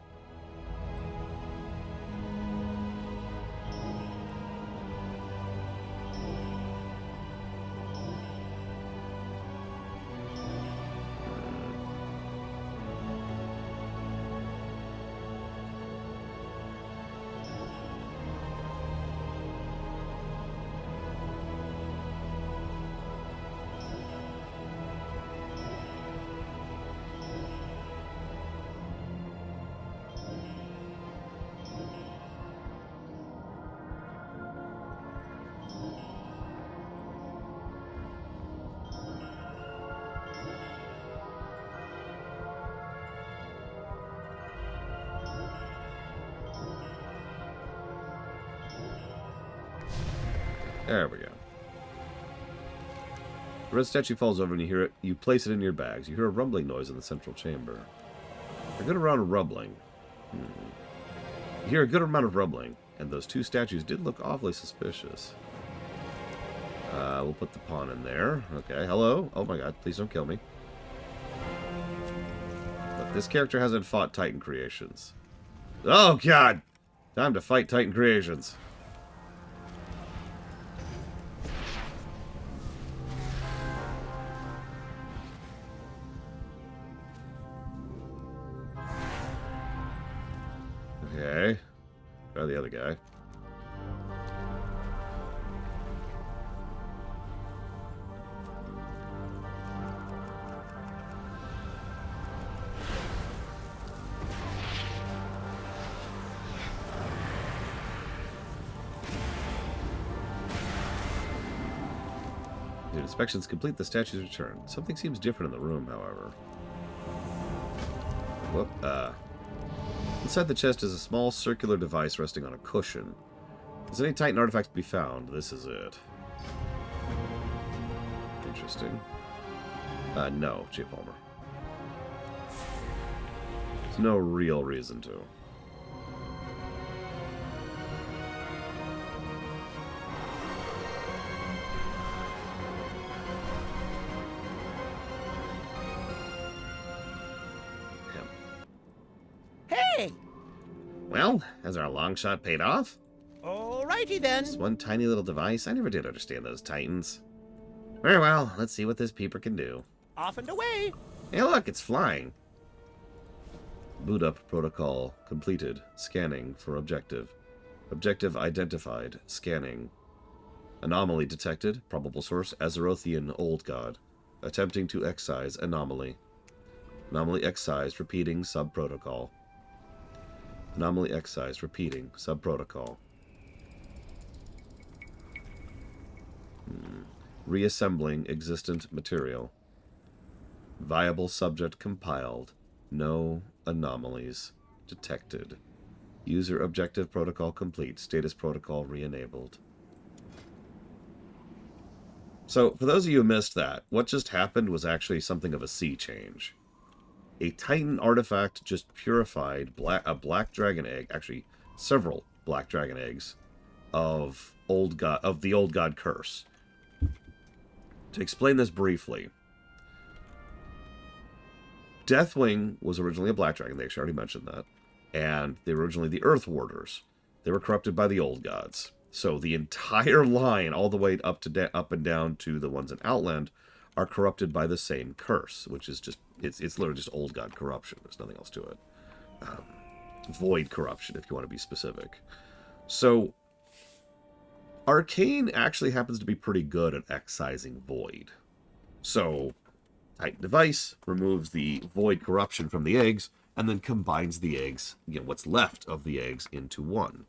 There we go. The red statue falls over and you hear it. You place it in your bags. You hear a rumbling noise in the central chamber. A good amount of rumbling. You hear a good amount of rumbling, and those two statues did look awfully suspicious. We'll put the pawn in there. Okay, hello. Oh my god, please don't kill me. Look, this character hasn't fought Titan creations. Oh god! Time to fight Titan creations. Okay. Try the other guy. The inspection's complete, the statue's returned. Something seems different in the room, however. Whoop, inside the chest is a small circular device resting on a cushion. Is any Titan artifact to be found? This is it. Interesting. No, J. Palmer. There's no real reason to. Hey! Well, has our long shot paid off? Alrighty then. This one tiny little device? I never did understand those Titans. Very well, let's see what this peeper can do. Off and away. Hey look, it's flying. Boot up protocol completed. Scanning for objective. Objective identified. Scanning. Anomaly detected. Probable source Azerothian Old God. Attempting to excise anomaly. Anomaly excised. Repeating sub-protocol. Anomaly excised. Repeating. Sub-protocol. Reassembling existent material. Viable subject compiled. No anomalies detected. User objective protocol complete. Status protocol re-enabled. So, for those of you who missed that, what just happened was actually something of a sea change. A Titan artifact just purified a black dragon egg, actually several black dragon eggs, of the old god curse. To explain this briefly, Deathwing was originally a black dragon. They actually already mentioned that. And they were originally the Earth Warders. They were corrupted by the old gods. So the entire line, all the way up and down to the ones in Outland, are corrupted by the same curse, which is just, it's literally just old god corruption. There's nothing else to it. Void corruption, if you want to be specific. So Arcane actually happens to be pretty good at excising void. So Titan device removes the void corruption from the eggs, and then combines the eggs, what's left of the eggs, into one.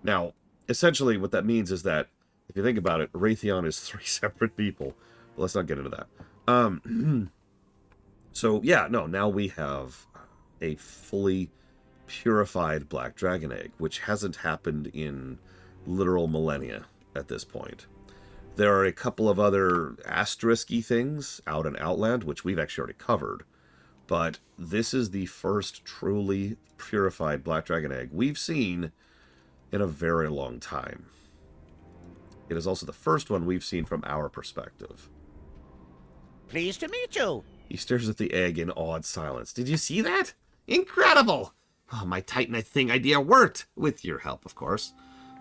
Now, essentially what that means is that, if you think about it, Raytheon is 3 separate people. But let's not get into that. So, yeah, no, now we have a fully purified black dragon egg, which hasn't happened in literal millennia at this point. There are a couple of other asterisk-y things out in Outland, which we've actually already covered. But this is the first truly purified black dragon egg we've seen in a very long time. It is also the first one we've seen from our perspective. Pleased to meet you. He stares at the egg in awed silence. Did you see that? Incredible! Oh, my Titan thing idea worked! With your help, of course.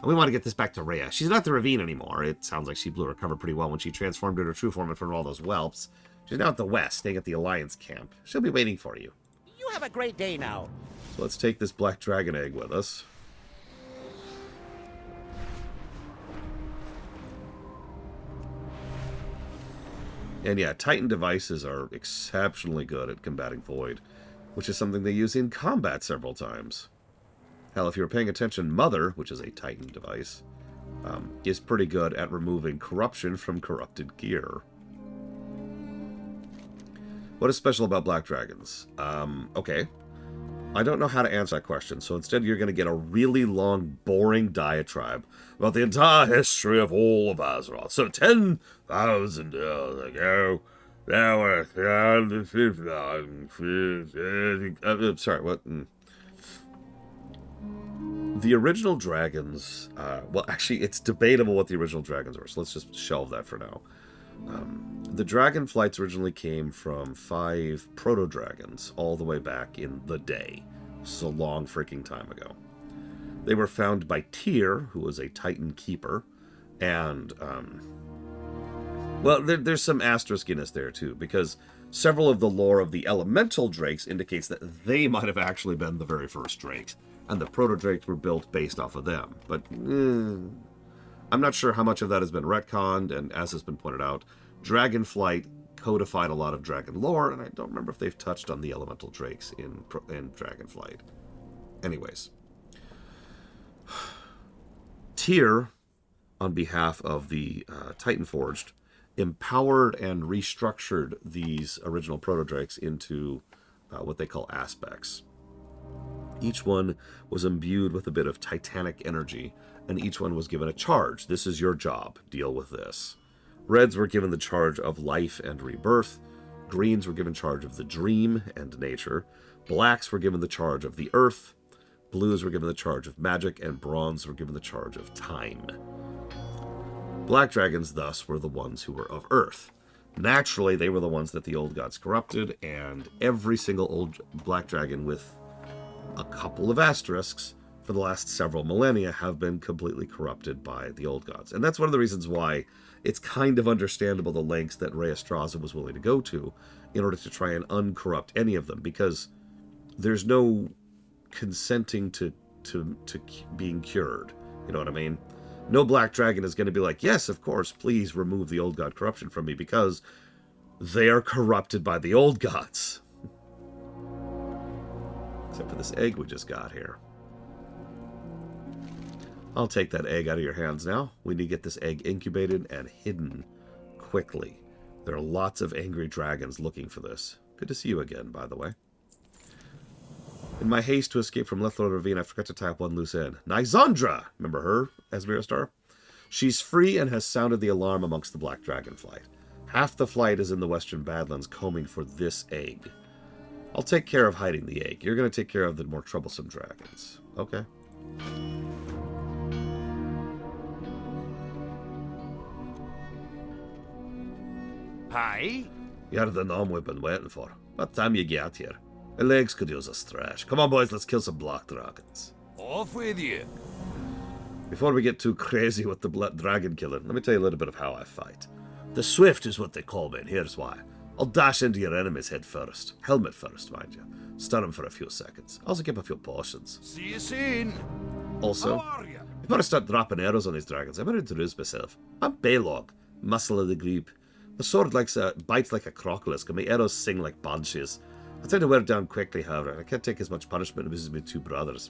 We want to get this back to Rhea. She's not the Ravine anymore. It sounds like she blew her cover pretty well when she transformed into her true form in front of all those whelps. She's now at the west, staying at the Alliance camp. She'll be waiting for you. You have a great day now. So let's take this black dragon egg with us. And yeah, Titan devices are exceptionally good at combating void, which is something they use in combat several times. Hell, if you were paying attention, Mother, which is a Titan device, is pretty good at removing corruption from corrupted gear. What is special about black dragons? Okay. I don't know how to answer that question, so instead you're going to get a really long, boring diatribe about the entire history of all of Azeroth. So 10,000 years ago, there were 350,000... sorry, what? The original dragons... well, actually, it's debatable what the original dragons were, so let's just shelve that for now. The dragonflights originally came from 5 proto-dragons all the way back in the day. This is a long freaking time ago. They were found by Tyr, who was a Titan keeper, and, well, there's some asteriskiness there, too, because several of the lore of the elemental drakes indicates that they might have actually been the very first drakes, and the proto-drakes were built based off of them, but, I'm not sure how much of that has been retconned, and as has been pointed out, Dragonflight codified a lot of dragon lore, and I don't remember if they've touched on the elemental drakes in Dragonflight. Anyways. Tyr, on behalf of the Titanforged, empowered and restructured these original proto-drakes into what they call aspects. Each one was imbued with a bit of titanic energy, and each one was given a charge. This is your job. Deal with this. Reds were given the charge of life and rebirth. Greens were given charge of the dream and nature. Blacks were given the charge of the earth. Blues were given the charge of magic, and bronze were given the charge of time. Black dragons, thus, were the ones who were of earth. Naturally, they were the ones that the old gods corrupted, and every single old black dragon, with a couple of asterisks, for the last several millennia have been completely corrupted by the old gods. And that's one of the reasons why it's kind of understandable the lengths that Rhea Straza was willing to go to in order to try and uncorrupt any of them, because there's no consenting to being cured. You know what I mean? No black dragon is going to be like, yes, of course, please remove the old god corruption from me, because they are corrupted by the old gods. Except for this egg we just got here. I'll take that egg out of your hands now. We need to get this egg incubated and hidden quickly. There are lots of angry dragons looking for this. Good to see you again, by the way. In my haste to escape from Lethlor Ravine, I forgot to tie up one loose end. Nysandra! Remember her, Asmira Star? She's free and has sounded the alarm amongst the Black Dragon flight. Half the flight is in the western Badlands combing for this egg. I'll take care of hiding the egg. You're going to take care of the more troublesome dragons. Okay. Hi? You're the gnome we've been waiting for. What time you get here? My legs could use a stretch. Come on, boys, let's kill some black dragons. Off with you. Before we get too crazy with the dragon killing, let me tell you a little bit of how I fight. The Swift is what they call me, and here's why. I'll dash into your enemy's head first. Helmet first, mind you. Stun him for a few seconds. Also give him a few potions. See you soon. Also, How are you? before I start dropping arrows on these dragons, I better introduce myself. I'm Baylog, muscle of the group. The sword bites like a crocodile, and my arrows sing like banshees. I tend to wear it down quickly, however, and I can't take as much punishment as my two brothers.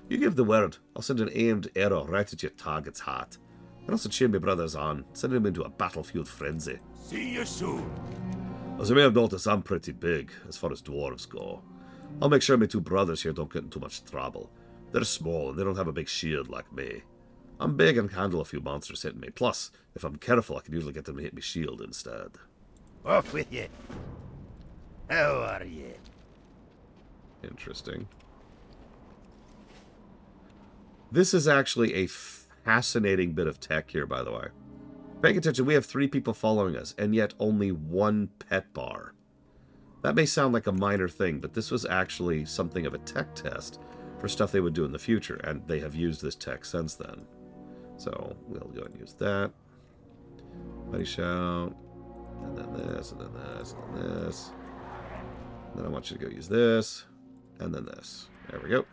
You give the word, I'll send an aimed arrow right at your target's heart. And also cheer my brothers on, sending them into a battlefield frenzy. See you soon. As you may have noticed, I'm pretty big, as far as dwarves go. I'll make sure my two brothers here don't get in too much trouble. They're small, and they don't have a big shield like me. I'm big and can handle a few monsters hitting me. Plus, if I'm careful, I can usually get them to hit me shield instead. Off with you. How are you? Interesting. This is actually a fascinating bit of tech here, by the way. Paying attention, we have 3 people following us, and yet only 1 pet bar. That may sound like a minor thing, but this was actually something of a tech test for stuff they would do in the future, and they have used this tech since then. So, we'll go and use that. Buddy shout. And then this, and then this, and then this. And then I want you to go use this, and then this. There we go.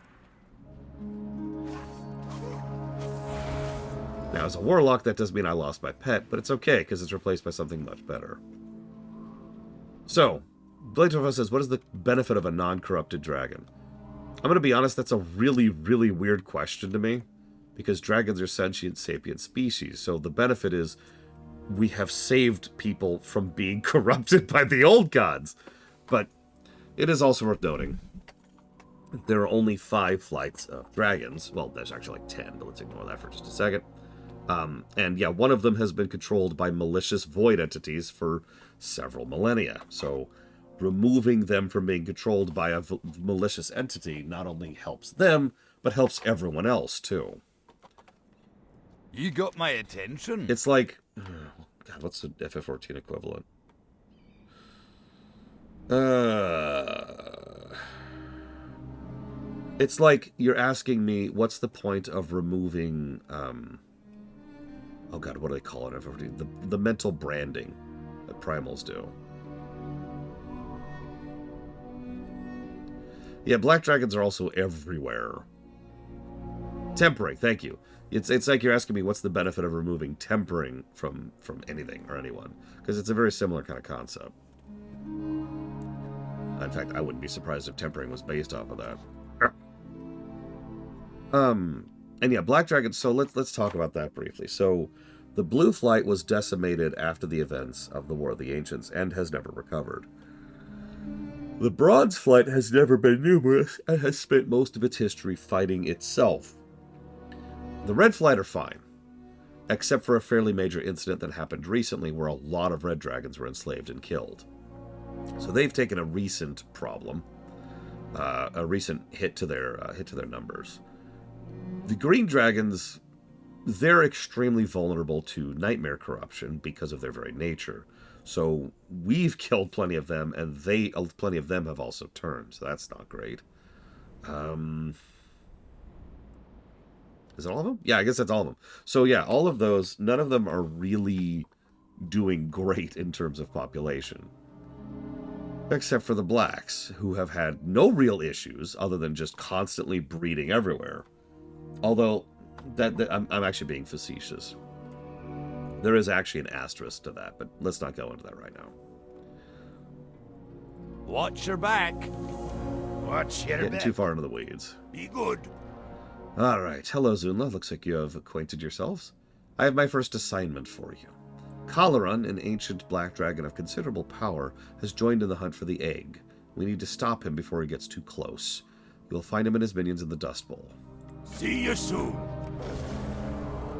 Now, as a warlock, that does mean I lost my pet, but it's okay, because it's replaced by something much better. So, Blade Torva says, what is the benefit of a non-corrupted dragon? I'm going to be honest, that's a really, really weird question to me, because dragons are sentient, sapient species, so the benefit is we have saved people from being corrupted by the old gods. But it is also worth noting, there are only 5 flights of dragons. Well, there's actually like 10, but let's ignore that for just a second. And yeah, one of them has been controlled by malicious void entities for several millennia. So removing them from being controlled by a malicious entity not only helps them, but helps everyone else too. You got my attention. It's like, God, what's the FF14 equivalent? It's like you're asking me, what's the point of removing, oh God, what do they call it? The mental branding that primals do. Yeah, black dragons are also everywhere. Tempering, thank you. It's like you're asking me what's the benefit of removing tempering from anything or anyone, because it's a very similar kind of concept. In fact, I wouldn't be surprised if tempering was based off of that. And yeah, black dragons. So let's talk about that briefly. So the Blue Flight was decimated after the events of the War of the Ancients and has never recovered. The Bronze Flight has never been numerous and has spent most of its history fighting itself. The Red Flight are fine, except for a fairly major incident that happened recently where a lot of red dragons were enslaved and killed. So they've taken a recent problem, a recent hit to their numbers. The green dragons, they're extremely vulnerable to nightmare corruption because of their very nature. So we've killed plenty of them, and plenty of them have also turned. So that's not great. Is it all of them? Yeah, I guess that's all of them. So yeah, all of those, none of them are really doing great in terms of population. Except for the blacks, who have had no real issues other than just constantly breeding everywhere. Although, I'm actually being facetious. There is actually an asterisk to that, but let's not go into that right now. Watch your back. Watch your Getting back. too far into the weeds. Be good. All right. Hello, Zunla. Looks like you have acquainted yourselves. I have my first assignment for you. Kalaran, an ancient black dragon of considerable power, has joined in the hunt for the egg. We need to stop him before he gets too close. You'll find him and his minions in the Dust Bowl. See you soon.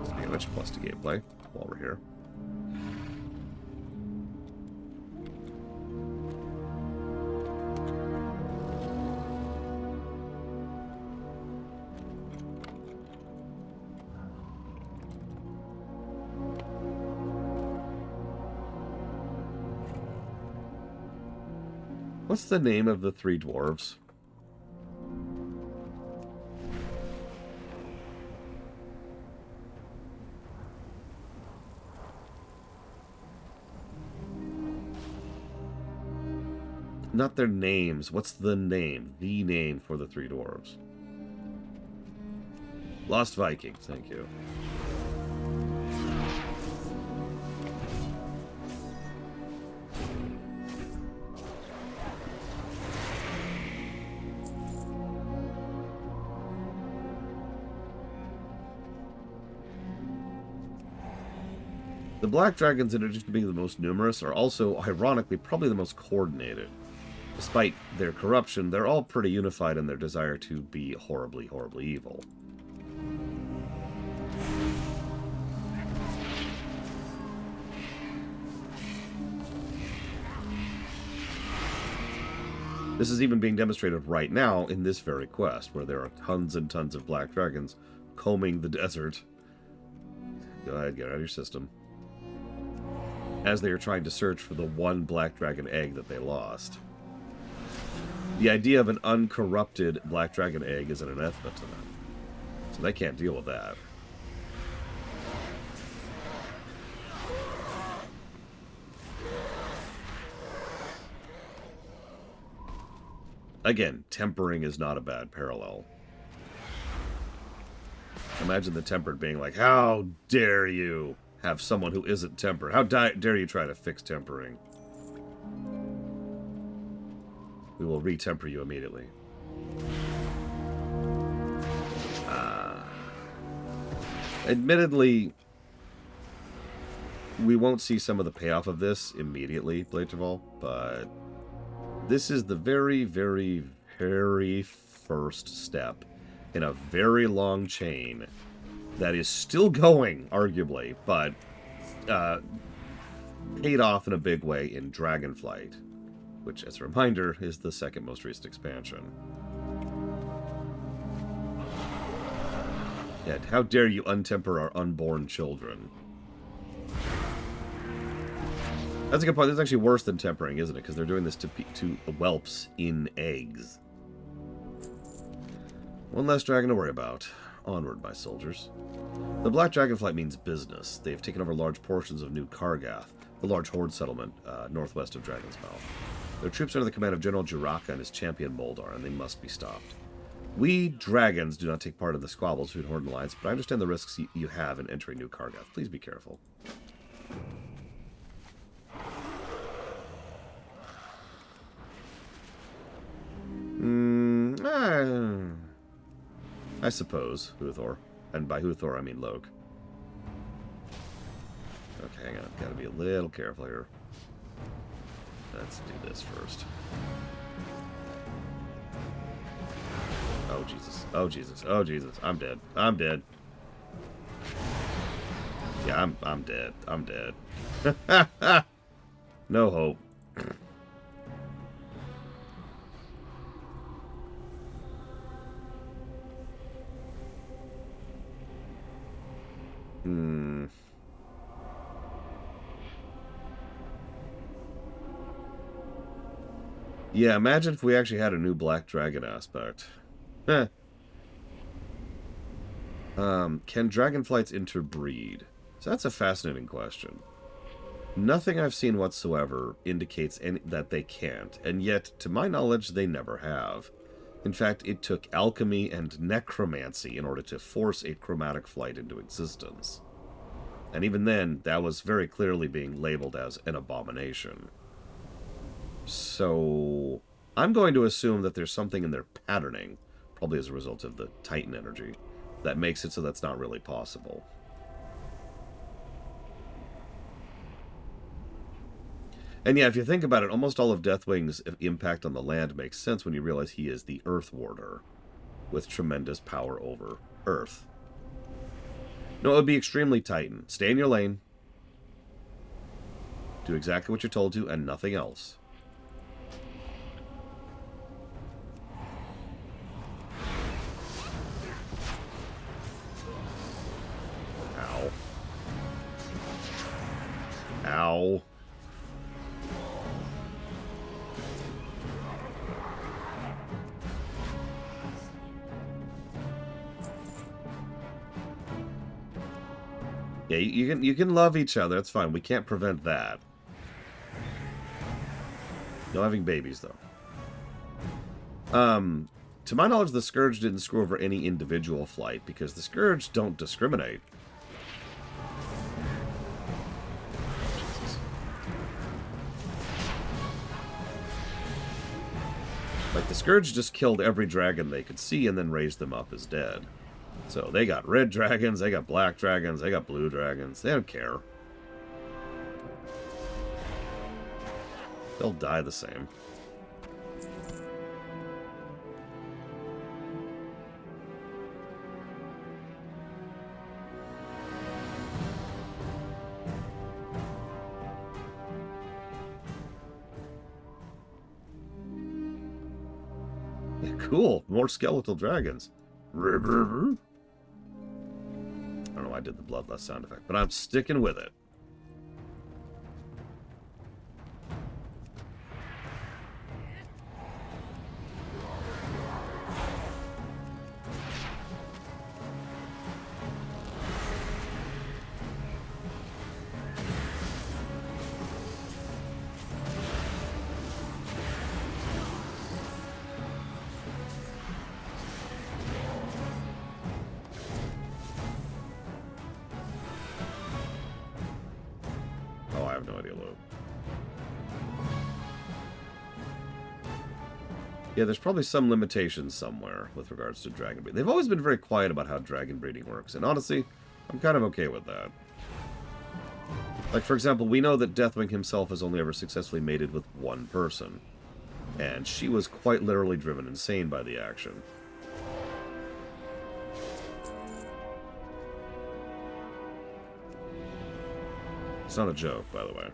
Speaking of which, plus 2 gameplay while we're here. What's the name of the 3 dwarves? Not their names. What's the name? The name for the 3 dwarves. Lost Vikings, thank you. The Black Dragons, in addition to being the most numerous, are also, ironically, probably the most coordinated. Despite their corruption, they're all pretty unified in their desire to be horribly, horribly evil. This is even being demonstrated right now in this very quest, where there are tons and tons of black dragons combing the desert. Go ahead, get out of your system. As they are trying to search for the one black dragon egg that they lost. The idea of an uncorrupted black dragon egg is an anathema to them. So they can't deal with that. Again, tempering is not a bad parallel. Imagine the tempered being like, how dare you have someone who isn't tempered? How dare you try to fix tempering? We will re-temper you immediately. Admittedly, we won't see some of the payoff of this immediately, Blade of all, but this is the very, very, very first step in a very long chain that is still going, arguably, but paid off in a big way in Dragonflight, which, as a reminder, is the second most recent expansion. Yeah, how dare you untemper our unborn children? That's a good point. This is actually worse than tempering, isn't it? Because they're doing this to whelps in eggs. One less dragon to worry about. Onward, my soldiers. The Black Dragonflight means business. They've taken over large portions of New Kargath, the large horde settlement northwest of Dragon's Mouth. Their troops are under the command of General Juraka and his champion Moldar, and they must be stopped. We dragons do not take part in the squabbles between Horde and Alliance, but I understand the risks you have in entering New Kargath. Please be careful. I suppose, Huthor. And by Huthor, I mean Loke. Okay, hang on. Gotta be a little careful here. Let's do this first. Oh, Jesus. Oh, Jesus. Oh, Jesus. I'm dead. I'm dead. Yeah, I'm dead. I'm dead. No hope. Yeah, imagine if we actually had a new Black Dragon aspect. Can dragonflights interbreed? So that's a fascinating question. Nothing I've seen whatsoever indicates that they can't, and yet, to my knowledge, they never have. In fact, it took alchemy and necromancy in order to force a chromatic flight into existence. And even then, that was very clearly being labeled as an abomination. So, I'm going to assume that there's something in their patterning, probably as a result of the Titan energy, that makes it so that's not really possible. And yeah, if you think about it, almost all of Deathwing's impact on the land makes sense when you realize he is the Earth Warder, with tremendous power over Earth. No, it would be extremely Titan. Stay in your lane. Do exactly what you're told to, and nothing else. Ow. Ow. Yeah, you can love each other. That's fine. We can't prevent that. No having babies, though. To my knowledge, the Scourge didn't screw over any individual flight, because the Scourge don't discriminate. Jesus. Like, the Scourge just killed every dragon they could see and then raised them up as dead. So they got red dragons, they got black dragons, they got blue dragons. They don't care. They'll die the same. Yeah, cool. More skeletal dragons. I don't know why I did the bloodlust sound effect, but I'm sticking with it. Yeah, there's probably some limitations somewhere with regards to dragon breeding. They've always been very quiet about how dragon breeding works, and honestly, I'm kind of okay with that. Like, for example, we know that Deathwing himself has only ever successfully mated with one person, and she was quite literally driven insane by the action. It's not a joke, by the way.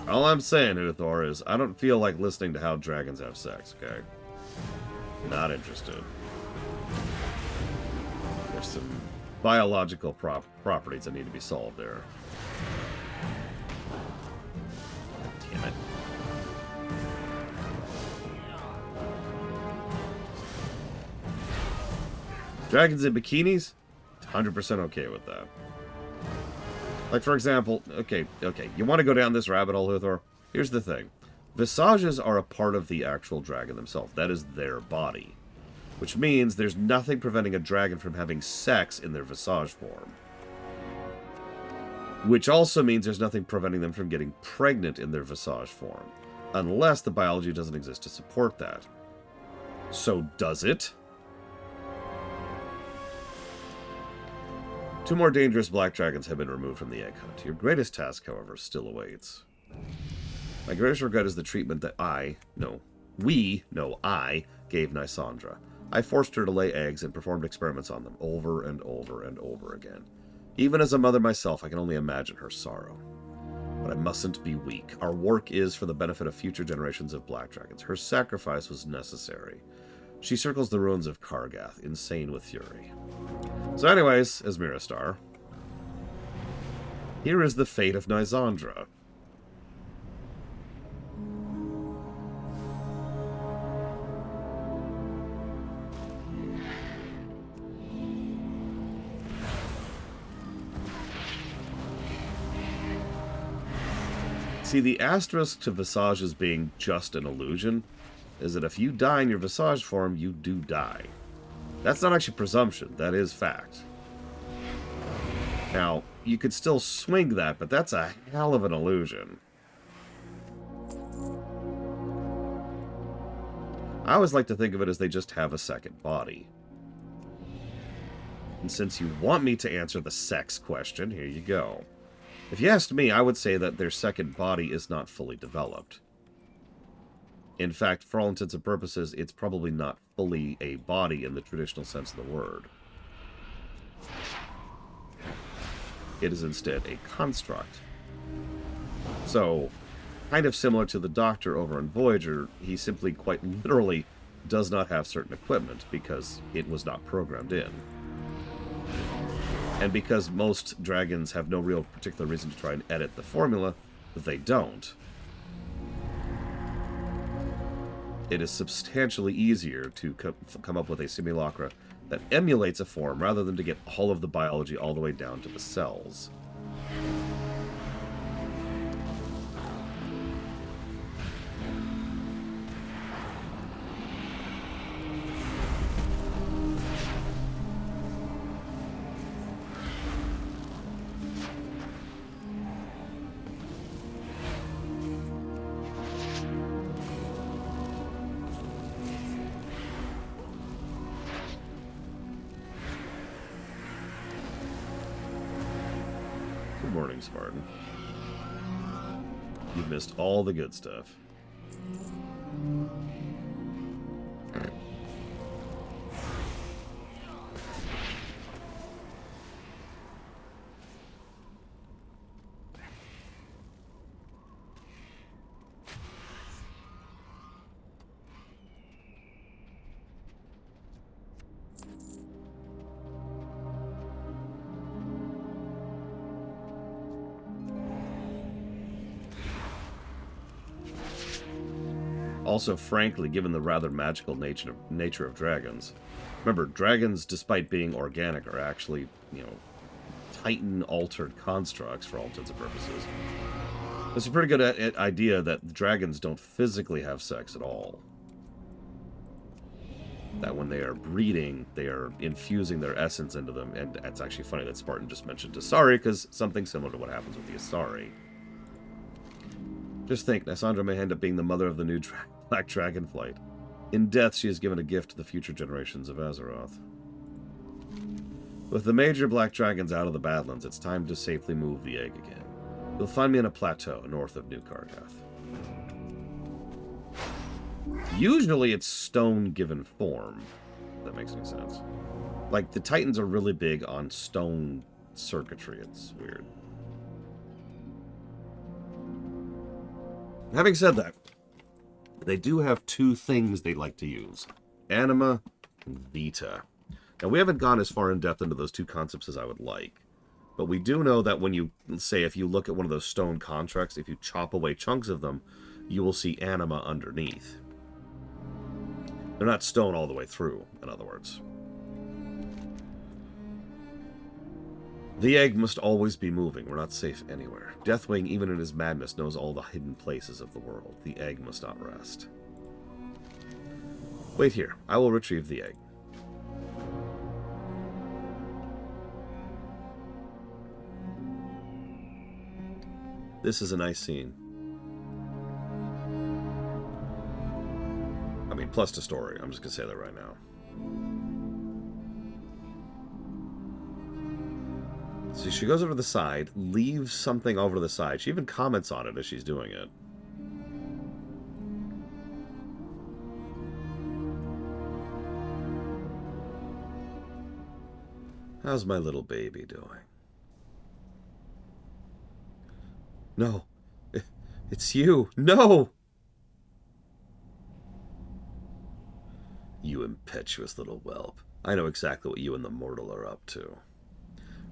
All I'm saying, Uthor, is I don't feel like listening to how dragons have sex, okay? Not interested. There's some biological properties that need to be solved there. Damn it. Dragons in bikinis? 100% okay with that. Like, for example, okay, you want to go down this rabbit hole, Uthor? Here's the thing. Visages are a part of the actual dragon themselves. That is their body. Which means there's nothing preventing a dragon from having sex in their visage form. Which also means there's nothing preventing them from getting pregnant in their visage form. Unless the biology doesn't exist to support that. So does it? 2 more dangerous black dragons have been removed from the egg hunt. Your greatest task, however, still awaits. My greatest regret is the treatment that I gave Nysandra. I forced her to lay eggs and performed experiments on them over and over and over again. Even as a mother myself, I can only imagine her sorrow. But I mustn't be weak. Our work is for the benefit of future generations of black dragons. Her sacrifice was necessary. She circles the ruins of Kargath, insane with fury. So anyways, Asmira Star, here is the fate of Nysandra. See, the asterisk to Visages being just an illusion is that if you die in your Visage form, you do die. That's not actually presumption. That is fact. Now, you could still swing that, but that's a hell of an illusion. I always like to think of it as they just have a second body. And since you want me to answer the sex question, here you go. If you asked me, I would say that their second body is not fully developed. In fact, for all intents and purposes, it's probably not fully a body in the traditional sense of the word. It is instead a construct. So, kind of similar to the Doctor over in Voyager, he simply quite literally does not have certain equipment because it was not programmed in. And because most dragons have no real particular reason to try and edit the formula, they don't. It is substantially easier to come up with a simulacra that emulates a form rather than to get all of the biology all the way down to the cells. Good morning, Spartan. You've missed all the good stuff. Also, frankly, given the rather magical nature of dragons. Remember, dragons, despite being organic, are actually, Titan-altered constructs for all intents and purposes. It's a pretty good idea that dragons don't physically have sex at all. That when they are breeding, they are infusing their essence into them, and it's actually funny that Spartan just mentioned Asari, because something similar to what happens with the Asari. Just think, Lysandra may end up being the mother of the new Black Dragonflight. In death, she has given a gift to the future generations of Azeroth. With the major black dragons out of the Badlands, it's time to safely move the egg again. You'll find me in a plateau north of New Kargath. Usually it's stone given form, if that makes any sense. Like, the Titans are really big on stone circuitry. It's weird. Having said that, they do have two things they like to use. Anima and Vita. Now, we haven't gone as far in depth into those two concepts as I would like. But we do know that when you, say, if you look at one of those stone constructs, if you chop away chunks of them, you will see anima underneath. They're not stone all the way through, in other words. The egg must always be moving. We're not safe anywhere. Deathwing, even in his madness, knows all the hidden places of the world. The egg must not rest. Wait here. I will retrieve the egg. This is a nice scene. I mean, plus the story. I'm just going to say that right now. So she goes over to the side, leaves something over to the side. She even comments on it as she's doing it. How's my little baby doing? No. It's you. No! You impetuous little whelp. I know exactly what you and the mortal are up to.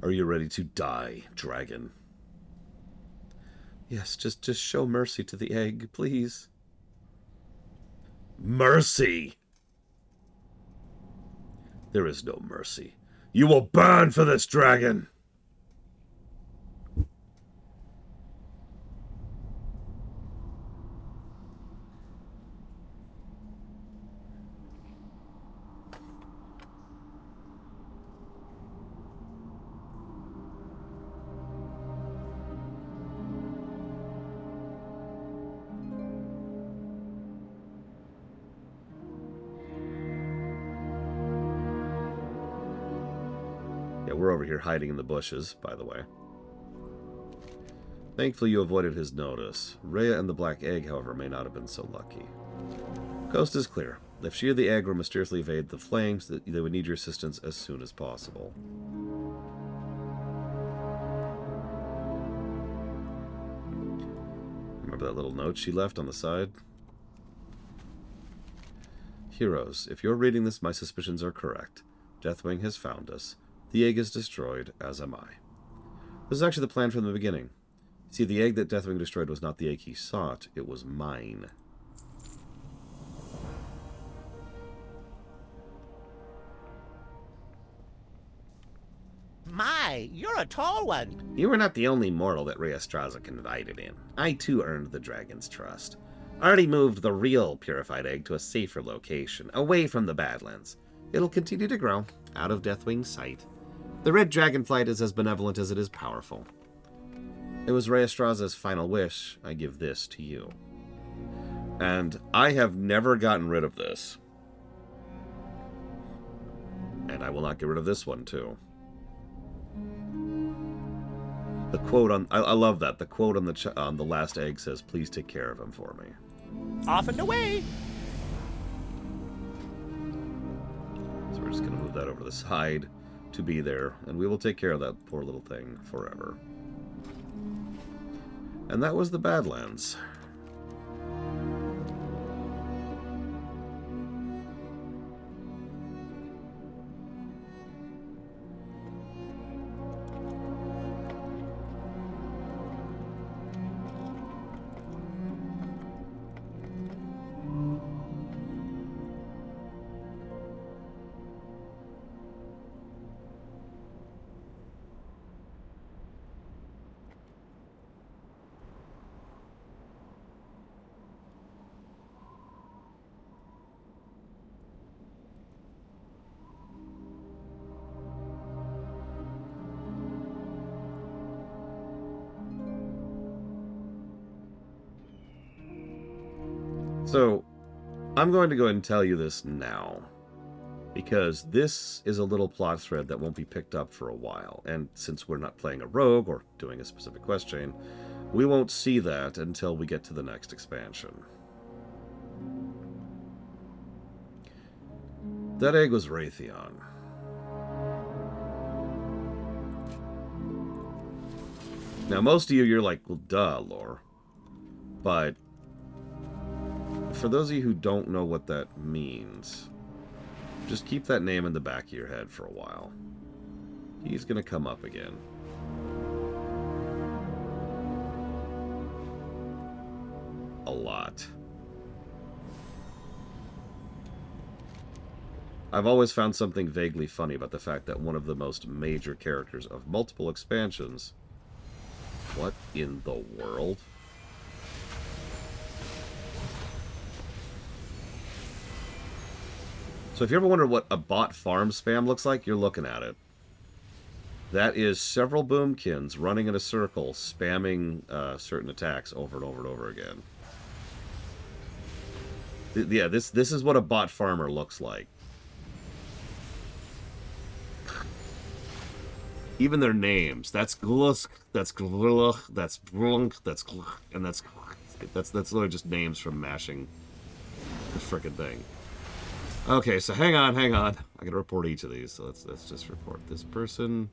Are you ready to die, dragon? Yes, just show mercy to the egg, please. Mercy! There is no mercy. You will burn for this dragon! we're over here hiding in the bushes, by the way. Thankfully, you avoided his notice. Rhea and the Black Egg, however, may not have been so lucky. Coast is clear. If she or the egg were mysteriously evade the flames, they would need your assistance as soon as possible. Remember that little note she left on the side? Heroes, if you're reading this, my suspicions are correct. Deathwing has found us. The egg is destroyed, as am I. This is actually the plan from the beginning. See, the egg that Deathwing destroyed was not the egg he sought, it was mine. My, you're a tall one. You were not the only mortal that Rhea Straza confided in. I too earned the dragon's trust. Already moved the real purified egg to a safer location, away from the Badlands. It'll continue to grow, out of Deathwing's sight. The red dragonflight is as benevolent as it is powerful. It was Rhea Straza's final wish. I give this to you. And I have never gotten rid of this. And I will not get rid of this one, too. The quote on... I love that. The quote on the last egg says, please take care of him for me. Off and away. So we're just going to move that over to the side to be there. And we will take care of that poor little thing forever. And that was the Badlands. So, I'm going to go ahead and tell you this now, because this is a little plot thread that won't be picked up for a while, and since we're not playing a rogue or doing a specific quest chain, we won't see that until we get to the next expansion. That egg was Raytheon. Now, most of you, you're like, well, duh, lore. But for those of you who don't know what that means, just keep that name in the back of your head for a while. He's going to come up again. A lot. I've always found something vaguely funny about the fact that one of the most major characters of multiple expansions... What in the world? So if you ever wondered what a bot farm spam looks like, you're looking at it. That is several boomkins running in a circle, spamming certain attacks over and over and over again. Yeah, this is what a bot farmer looks like. Even their names. That's Glusk, that's Gluluk, that's Brunk, that's Gluk, and that's literally just names from mashing the frickin' thing. Okay, so hang on. I gotta report each of these, so let's just report this person.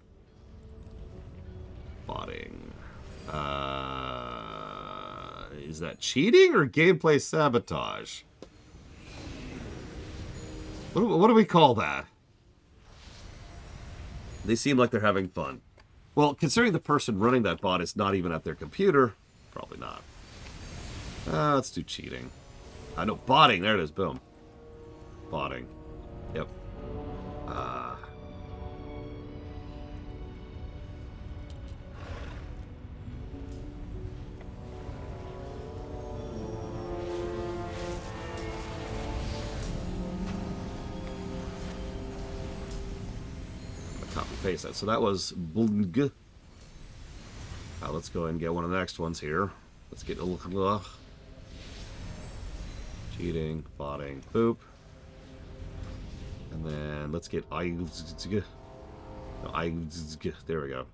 Botting. Is that cheating or gameplay sabotage? What do we call that? They seem like they're having fun. Well, considering the person running that bot is not even at their computer, probably not. Let's do cheating. I know, botting, there it is, boom. Botting. Yep. Copy paste that. So that was Blng. Let's go ahead and get one of the next ones here. Let's get cheating, botting, boop. And then let's get There we go.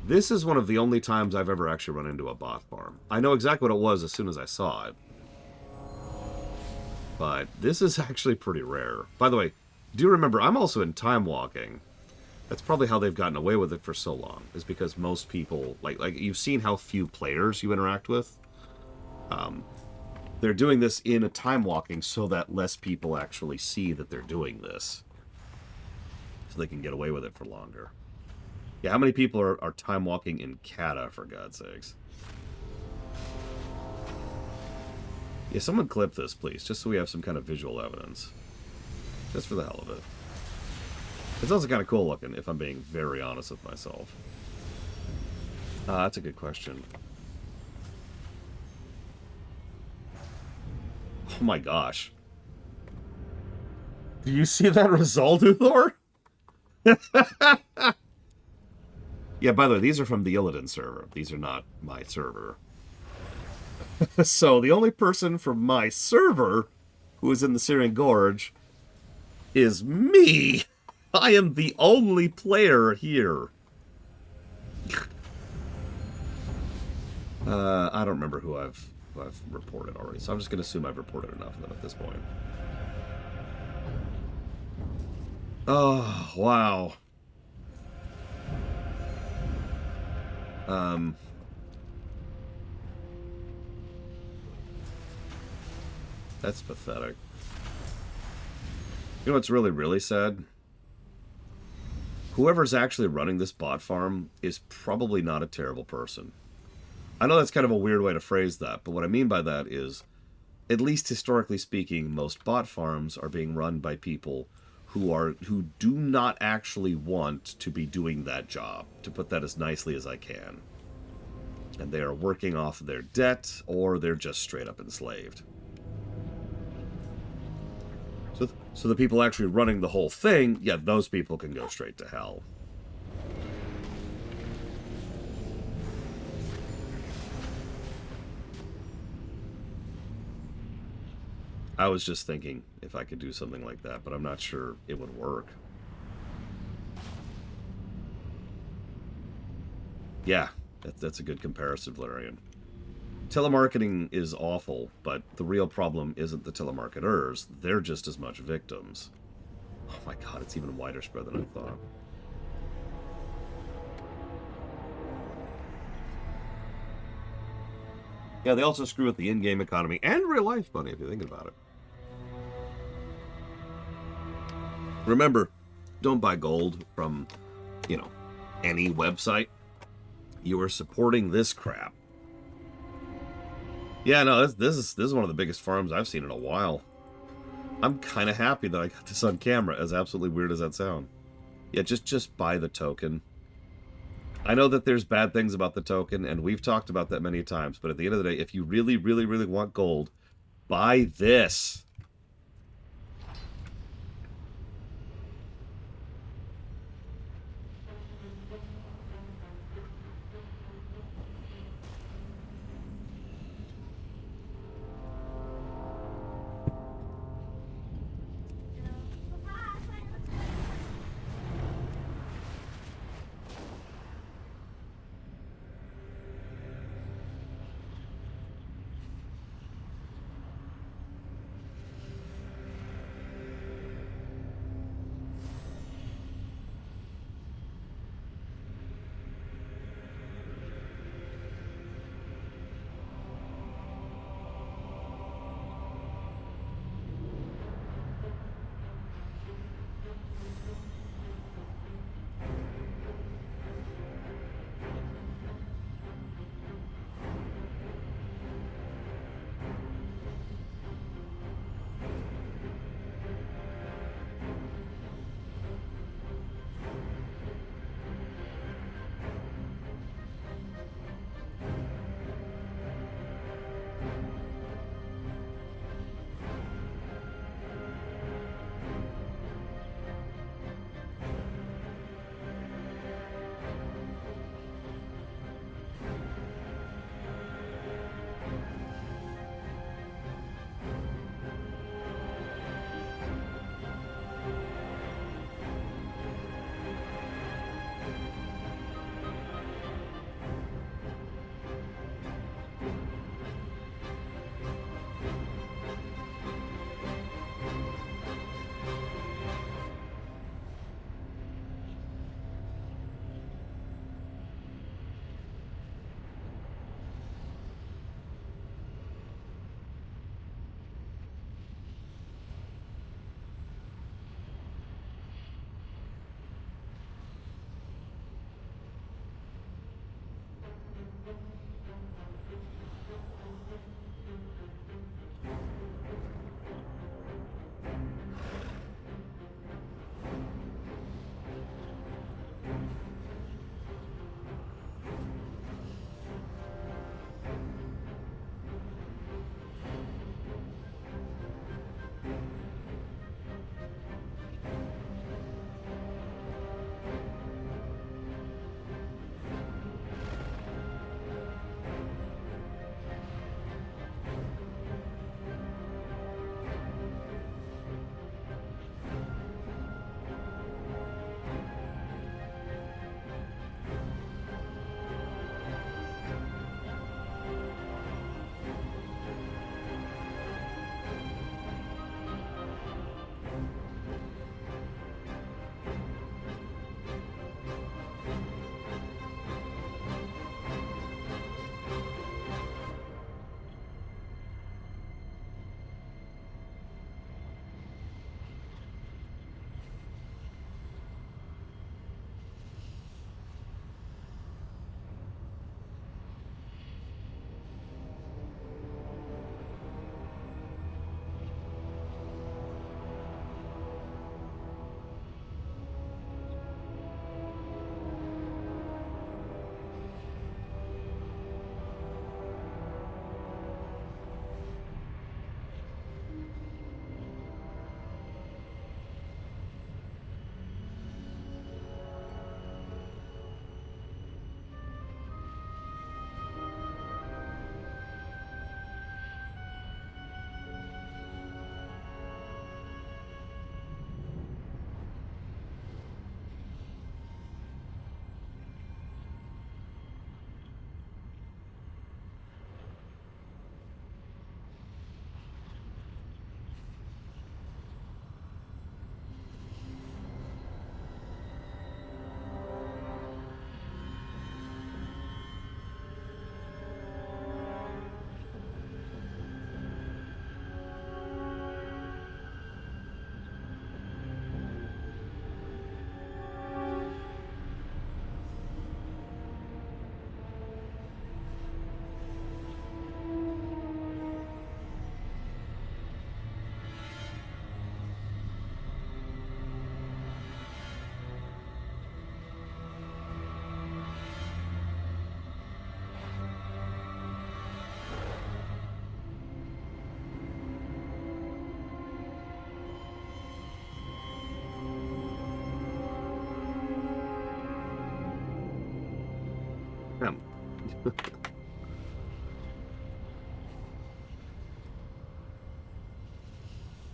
This is one of the only times I've ever actually run into a bot farm. I know exactly what it was as soon as I saw it. But this is actually pretty rare. By the way, do remember, I'm also in time walking. That's probably how they've gotten away with it for so long, is because most people, like you've seen how few players you interact with. They're doing this in a time walking so that less people actually see that they're doing this. So they can get away with it for longer. Yeah, how many people are time walking in Kata, for God's sakes? Yeah, someone clip this, please, just so we have some kind of visual evidence. Just for the hell of it. It's also kind of cool looking, if I'm being very honest with myself. That's a good question. Oh my gosh. Do you see that result, Uthor? Yeah, by the way, these are from the Illidan server. These are not my server. So, the only person from my server who is in the Searing Gorge is me! I am the only player here. I don't remember who I've reported already, so I'm just going to assume I've reported enough of them at this point. Oh, wow. That's pathetic. You know what's really, really sad? Whoever's actually running this bot farm is probably not a terrible person. I know that's kind of a weird way to phrase that, but what I mean by that is, at least historically speaking, most bot farms are being run by people who do not actually want to be doing that job, to put that as nicely as I can. And they are working off their debt, or they're just straight up enslaved. So the people actually running the whole thing, yeah, those people can go straight to hell. I was just thinking if I could do something like that, but I'm not sure it would work. Yeah, that's a good comparison, Valerian. Telemarketing is awful, but the real problem isn't the telemarketers. They're just as much victims. Oh my god, it's even wider spread than I thought. Yeah, they also screw with the in-game economy and real life money, if you think about it. Remember, don't buy gold from, you know, any website. You are supporting this crap. Yeah, no, this is one of the biggest farms I've seen in a while. I'm kind of happy that I got this on camera, as absolutely weird as that sounds. Yeah, just buy the token. I know that there's bad things about the token, and we've talked about that many times, but at the end of the day, if you really, really, really want gold, buy this.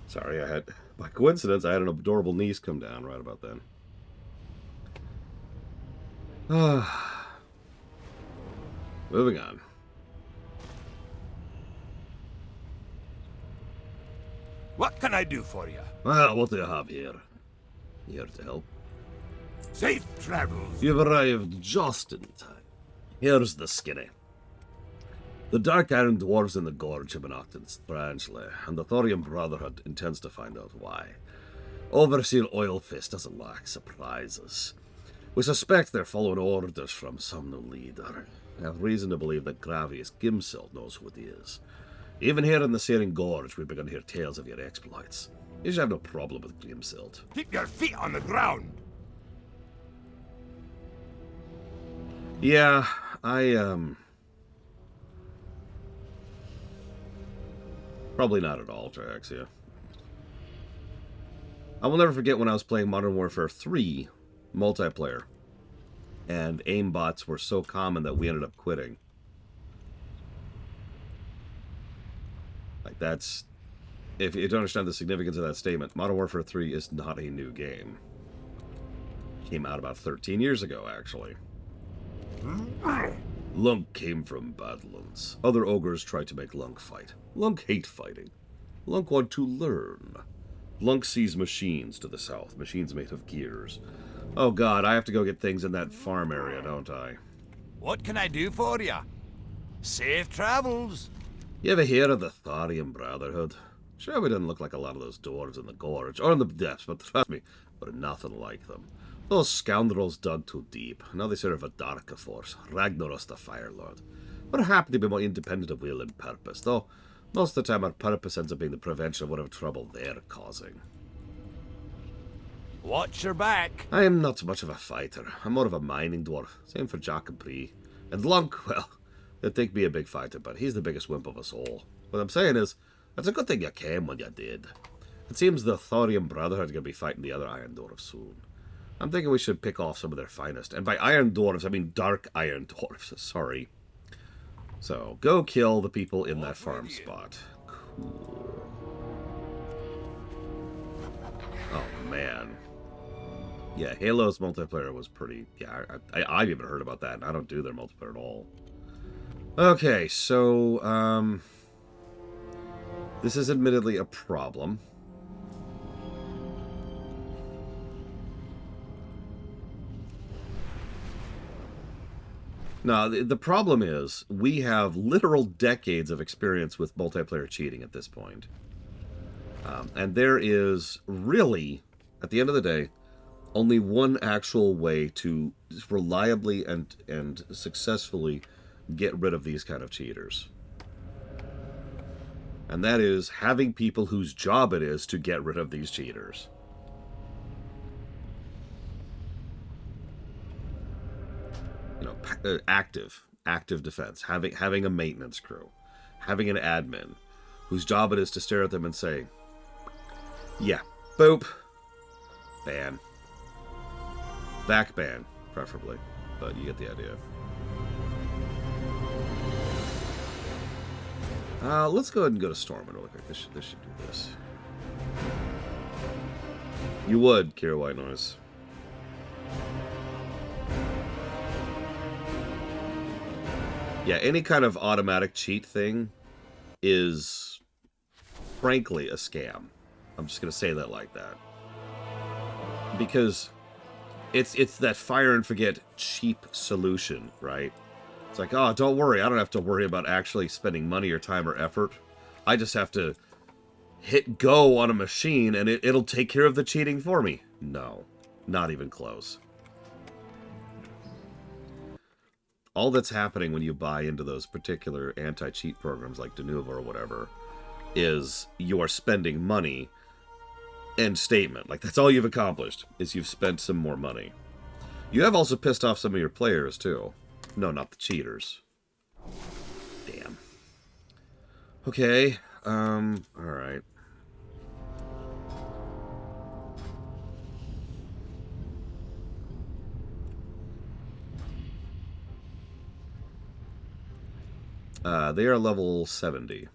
Sorry, by coincidence, I had an adorable niece come down right about then. Moving on. What can I do for you? Well, what do you have here? Here to help. Safe travels. You've arrived just in time. Here's the skinny. The Dark Iron Dwarves in the Gorge have been acting strangely, and the Thorium Brotherhood intends to find out why. Overseer Oilfist doesn't lack surprises. We suspect they're following orders from some new leader. I have reason to believe that Gravius Gimselt knows who it is. Even here in the Searing Gorge, we've begun to hear tales of your exploits. You should have no problem with Gimselt. Keep your feet on the ground. Yeah, probably not at all, Triaxia. I will never forget when I was playing Modern Warfare 3 multiplayer, and aimbots were so common that we ended up quitting. Like, that's... If you don't understand the significance of that statement, Modern Warfare 3 is not a new game. Came out about 13 years ago, actually. Lunk came from Badlands. Other ogres tried to make Lunk fight. Lunk hate fighting. Lunk want to learn. Lunk sees machines to the south. Machines made of gears. Oh god, I have to go get things in that farm area, don't I? What can I do for you? Safe travels. You ever hear of the Thorium Brotherhood? Sure, we didn't look like a lot of those dwarves in the Gorge, or in the depths, but trust me, we're nothing like them. Those scoundrels dug too deep. Now they serve a darker force, Ragnaros the Fire Lord. We're happy to be more independent of will and purpose, though most of the time our purpose ends up being the prevention of whatever trouble they're causing. Watch your back. I am not much of a fighter. I'm more of a mining dwarf. Same for Jack and Bree. And Lunk, well, they'd think me a big fighter, but he's the biggest wimp of us all. What I'm saying is, it's a good thing you came when you did. It seems the Thorium Brotherhood are going to be fighting the other Iron Dwarves soon. I'm thinking we should pick off some of their finest. And by Iron Dwarves, I mean Dark Iron Dwarves. Sorry. So, go kill the people in that farm spot. Cool. Oh, man. Yeah, Halo's multiplayer was pretty... Yeah, I've even heard about that, and I don't do their multiplayer at all. Okay, so, this is admittedly a problem. Now, the problem is, we have literal decades of experience with multiplayer cheating at this point. And there is really, at the end of the day, only one actual way to reliably and successfully get rid of these kind of cheaters. And that is having people whose job it is to get rid of these cheaters. You know, active defense, having a maintenance crew, having an admin whose job it is to stare at them and say, yeah, boop, ban. VAC ban, preferably, but you get the idea. Let's go ahead and go to Stormwind really quick. This should do this. You would, Kira White Noise. Yeah, any kind of automatic cheat thing is, frankly, a scam. I'm just going to say that like that. Because it's that fire and forget cheap solution, right? It's like, oh, don't worry. I don't have to worry about actually spending money or time or effort. I just have to hit go on a machine and it'll take care of the cheating for me. No, not even close. All that's happening when you buy into those particular anti-cheat programs like Denuvo or whatever is you are spending money. End statement. Like, that's all you've accomplished, is you've spent some more money. You have also pissed off some of your players, too. No, not the cheaters. Damn. Okay, alright. They are level 70,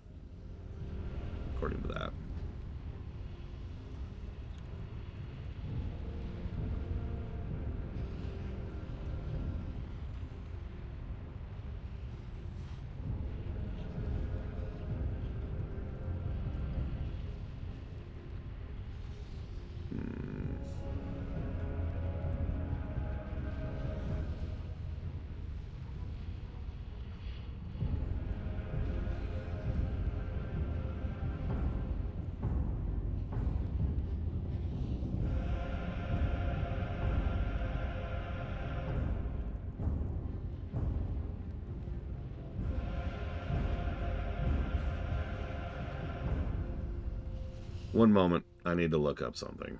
according to that. One moment, I need to look up something.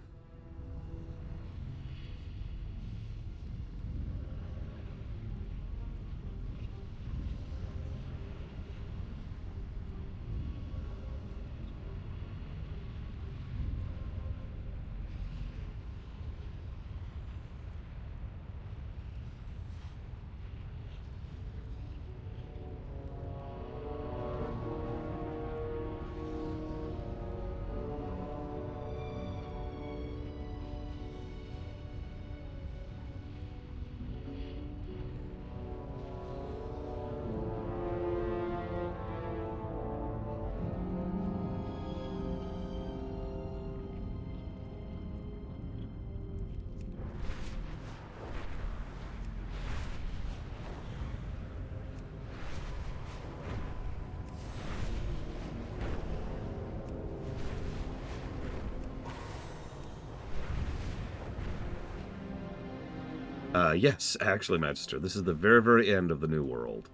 Yes, actually, Magister, this is the very, very end of the New World.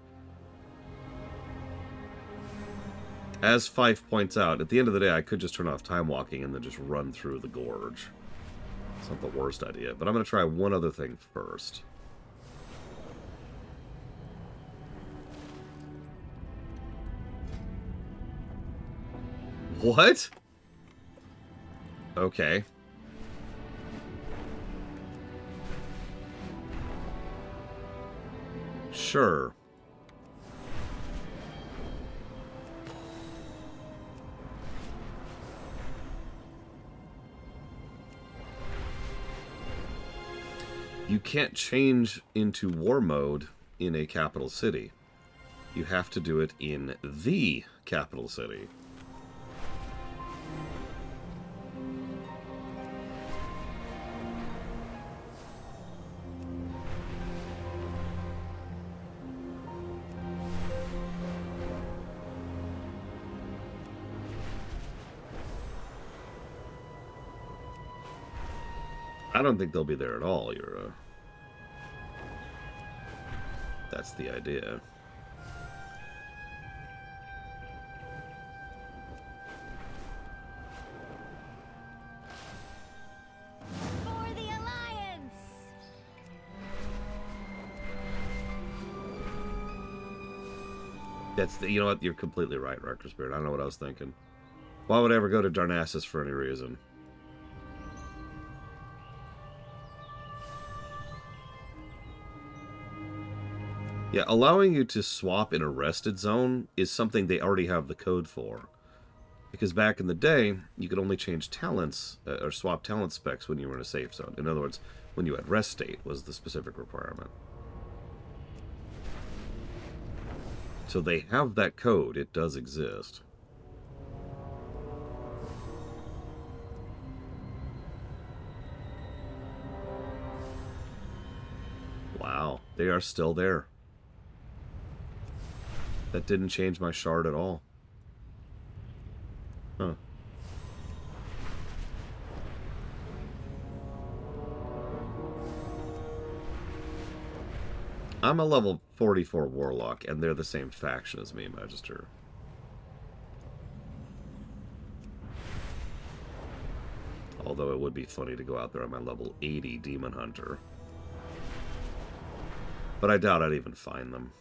As Fife points out, at the end of the day, I could just turn off time walking and then just run through the gorge. It's not the worst idea, but I'm going to try one other thing first. What? Okay. Sure. You can't change into war mode in a capital city. You have to do it in the capital city. I don't think they'll be there at all, Yura. That's the idea. For the Alliance! That's the, you know what? You're completely right, Rector Spirit. I don't know what I was thinking. Why would I ever go to Darnassus for any reason? Yeah, allowing you to swap in a rested zone is something they already have the code for. Because back in the day, you could only change talents, or swap talent specs when you were in a safe zone. In other words, when you had rest state was the specific requirement. So they have that code. It does exist. Wow, they are still there. That didn't change my shard at all. Huh. I'm a level 44 Warlock, and they're the same faction as me, Magister. Although it would be funny to go out there on my level 80 Demon Hunter. But I doubt I'd even find them.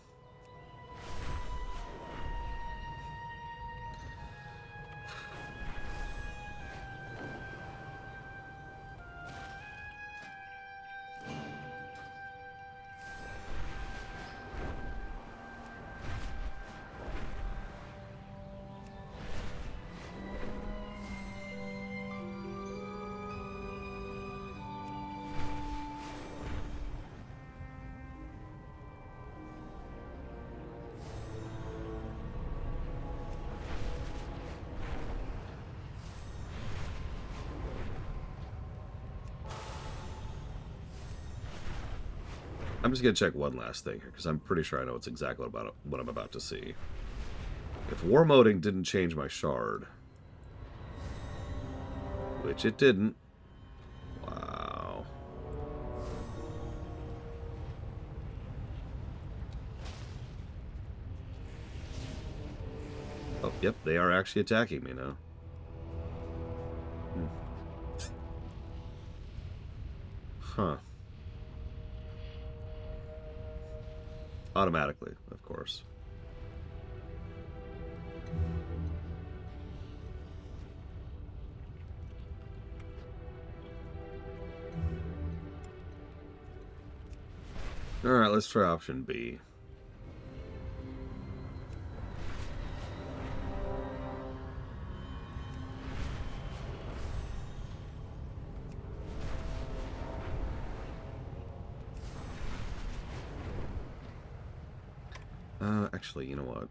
I'm just going to check one last thing here, because I'm pretty sure I know it's exactly what I'm about to see. If war moding didn't change my shard, which it didn't. Wow. Oh, yep, they are actually attacking me now. Huh. Automatically, of course. Alright, let's try option B. Actually, you know what?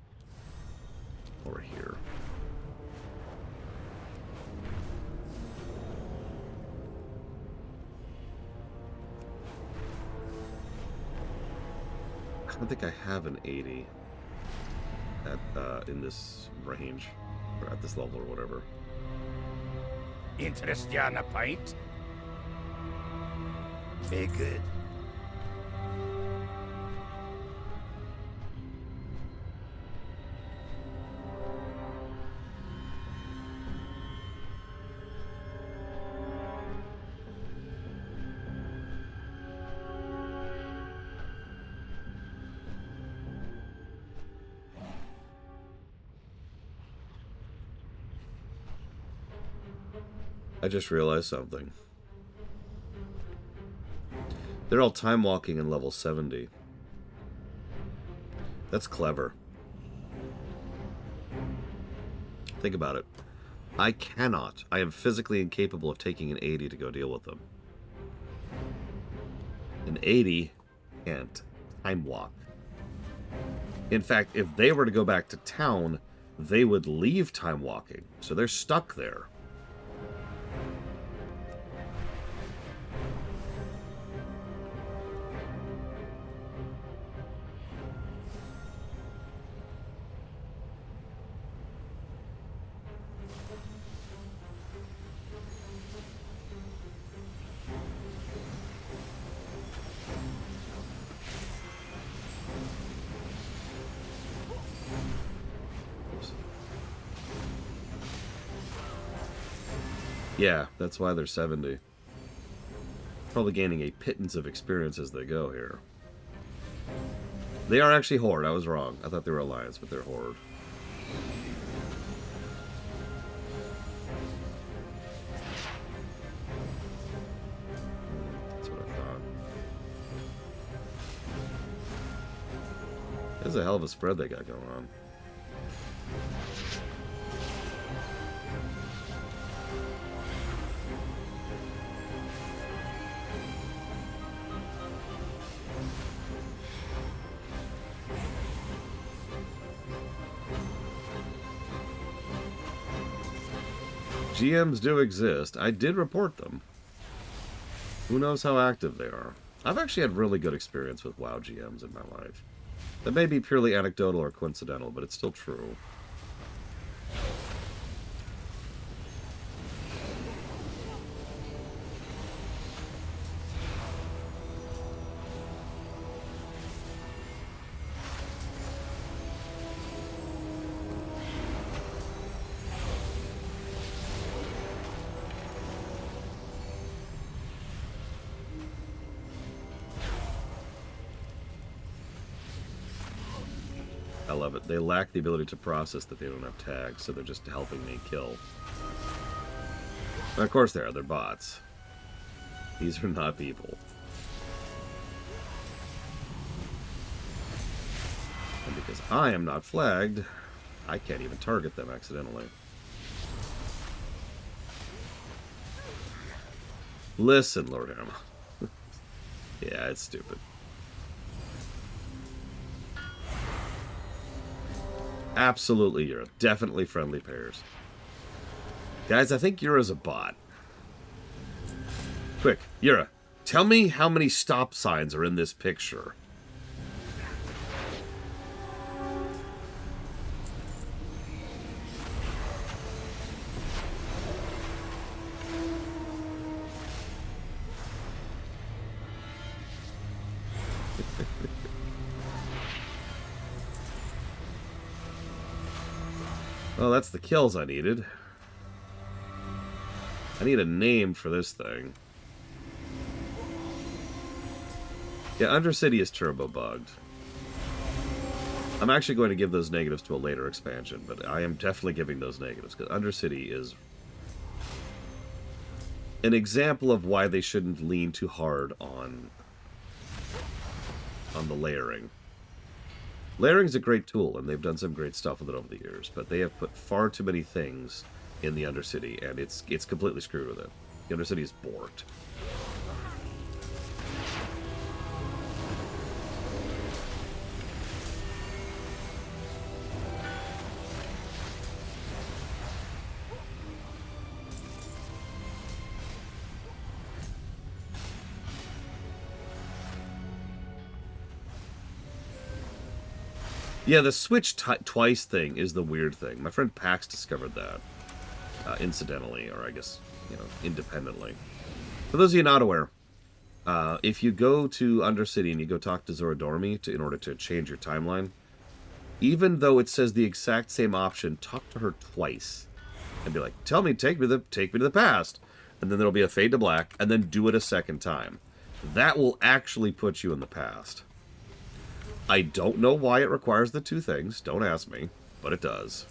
Over here. I don't think I have an 80 at in this range, or at this level, or whatever. Interest you on a pint? Very good. I just realized something. They're all time walking in level 70. That's clever. Think about it. I am physically incapable of taking an 80 to go deal with them. An 80 can't time walk. In fact, if they were to go back to town, they would leave time walking. So they're stuck there. Yeah, that's why they're 70. Probably gaining a pittance of experience as they go here. They are actually Horde. I was wrong. I thought they were Alliance, but they're Horde. That's what I thought. There's a hell of a spread they got going on. GMs do exist. I did report them. Who knows how active they are? I've actually had really good experience with WoW GMs in my life. That may be purely anecdotal or coincidental, but it's still true. I love it. They lack the ability to process that they don't have tags, so they're just helping me kill. And of course they are. They're bots. These are not people. And because I am not flagged, I can't even target them accidentally. Listen, Lord Emma. Yeah, it's stupid. Absolutely, Yura. Definitely friendly pairs. Guys, I think Yura's a bot. Quick, Yura, Tell me how many stop signs are in this picture. Well, that's the kills I needed. I need a name for this thing. Yeah, Undercity is turbo bugged. I'm actually going to give those negatives to a later expansion, but I am definitely giving those negatives, because Undercity is an example of why they shouldn't lean too hard on the layering. Layering is a great tool, and they've done some great stuff with it over the years, but they have put far too many things in the Undercity, and it's completely screwed with it. The Undercity is borked. Yeah, the switch twice thing is the weird thing. My friend Pax discovered that, incidentally, or I guess, independently. For those of you not aware, if you go to Undercity and you go talk to Zora Dormi in order to change your timeline, even though it says the exact same option, talk to her twice and be like, "Tell me, take me to the past," and then there'll be a fade to black, and then do it a second time. That will actually put you in the past. I don't know why it requires the two things. Don't ask me, but it does.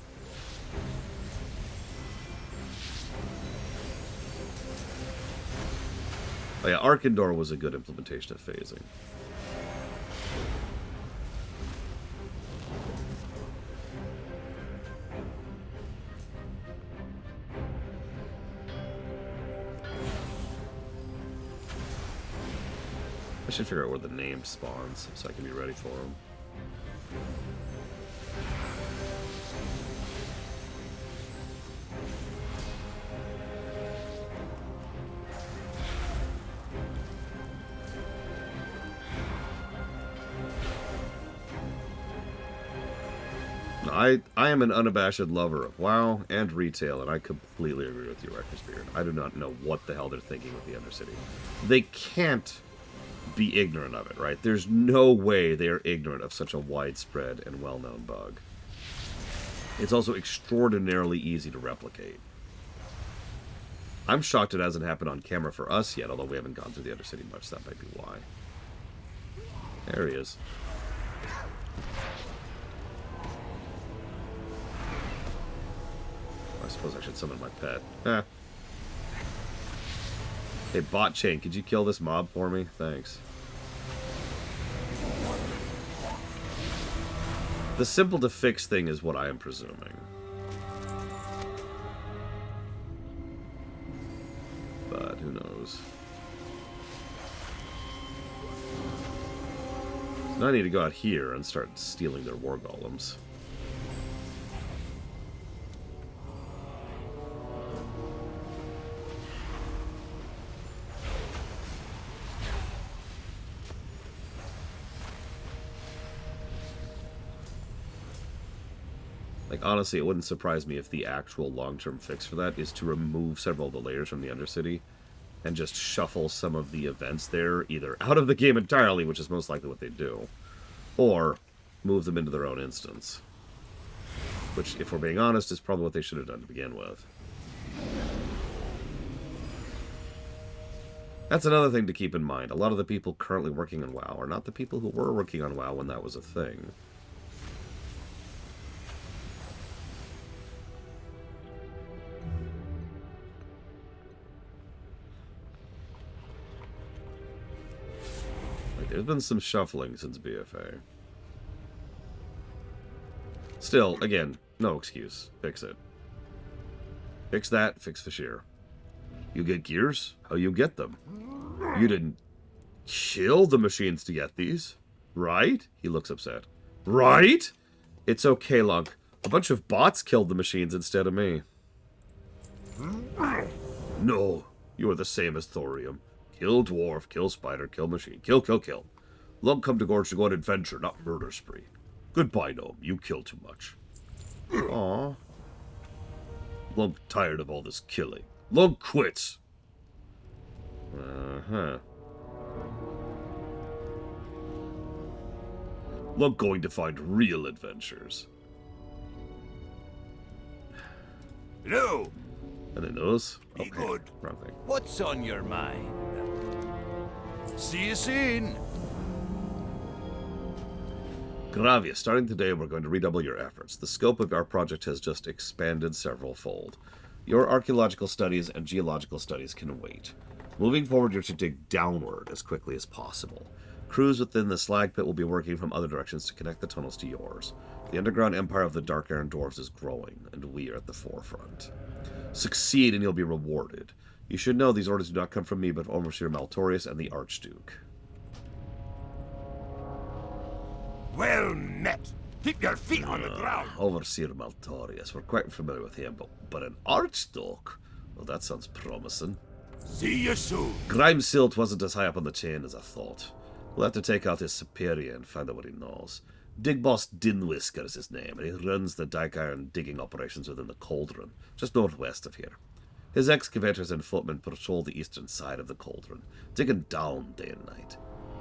Oh yeah, Arkandor was a good implementation of phasing. I should figure out where the name spawns so I can be ready for them. I am an unabashed lover of WoW and retail, and I completely agree with you, Rector's I do not know what the hell they're thinking with the Undercity. They can't be ignorant of it, right? There's no way they are ignorant of such a widespread and well-known bug. It's also extraordinarily easy to replicate. I'm shocked it hasn't happened on camera for us yet, although we haven't gone through the Undercity much. That might be why. There he is. I suppose I should summon my pet. Eh. Hey, bot chain, could you kill this mob for me? Thanks. The simple to fix thing is what I am presuming. But who knows? Now I need to go out here and start stealing their war golems. Like, honestly, it wouldn't surprise me if the actual long-term fix for that is to remove several of the layers from the Undercity and just shuffle some of the events there either out of the game entirely, which is most likely what they do, or move them into their own instance. Which, if we're being honest, is probably what they should have done to begin with. That's another thing to keep in mind. A lot of the people currently working on WoW are not the people who were working on WoW when that was a thing. There's been some shuffling since BFA. Still, again, no excuse. Fix it. Fix that, fix Fashir. You get gears? How you get them? You didn't kill the machines to get these, right? He looks upset. Right? It's okay, Lunk. A bunch of bots killed the machines instead of me. No, you are the same as Thorium. Kill dwarf, kill spider, kill machine. Kill, kill, kill. Lunk come to Gorge to go on adventure, not murder spree. Goodbye, gnome. You kill too much. Aw. Lunk tired of all this killing. Lunk quits. Uh-huh. Lunk going to find real adventures. Hello. Any news? Be good. Wrong thing. What's on your mind? See you soon. Gravia, starting today, we're going to redouble your efforts. The scope of our project has just expanded several-fold. Your archaeological studies and geological studies can wait. Moving forward, you're to dig downward as quickly as possible. Crews within the slag pit will be working from other directions to connect the tunnels to yours. The underground empire of the Dark Iron Dwarves is growing, and we are at the forefront. Succeed and you'll be rewarded. You should know these orders do not come from me, but from Overseer Maltorius and the Archduke. Well met. Keep your feet on the ground. Overseer Maltorius, we're quite familiar with him, but an Archduke? Well, that sounds promising. See you soon. Grimesilt wasn't as high up on the chain as I thought. We'll have to take out his superior and find out what he knows. Dig Boss Dinwhisker is his name, and he runs the Dark Iron digging operations within the Cauldron, just northwest of here. His excavators and footmen patrol the eastern side of the Cauldron, digging down day and night.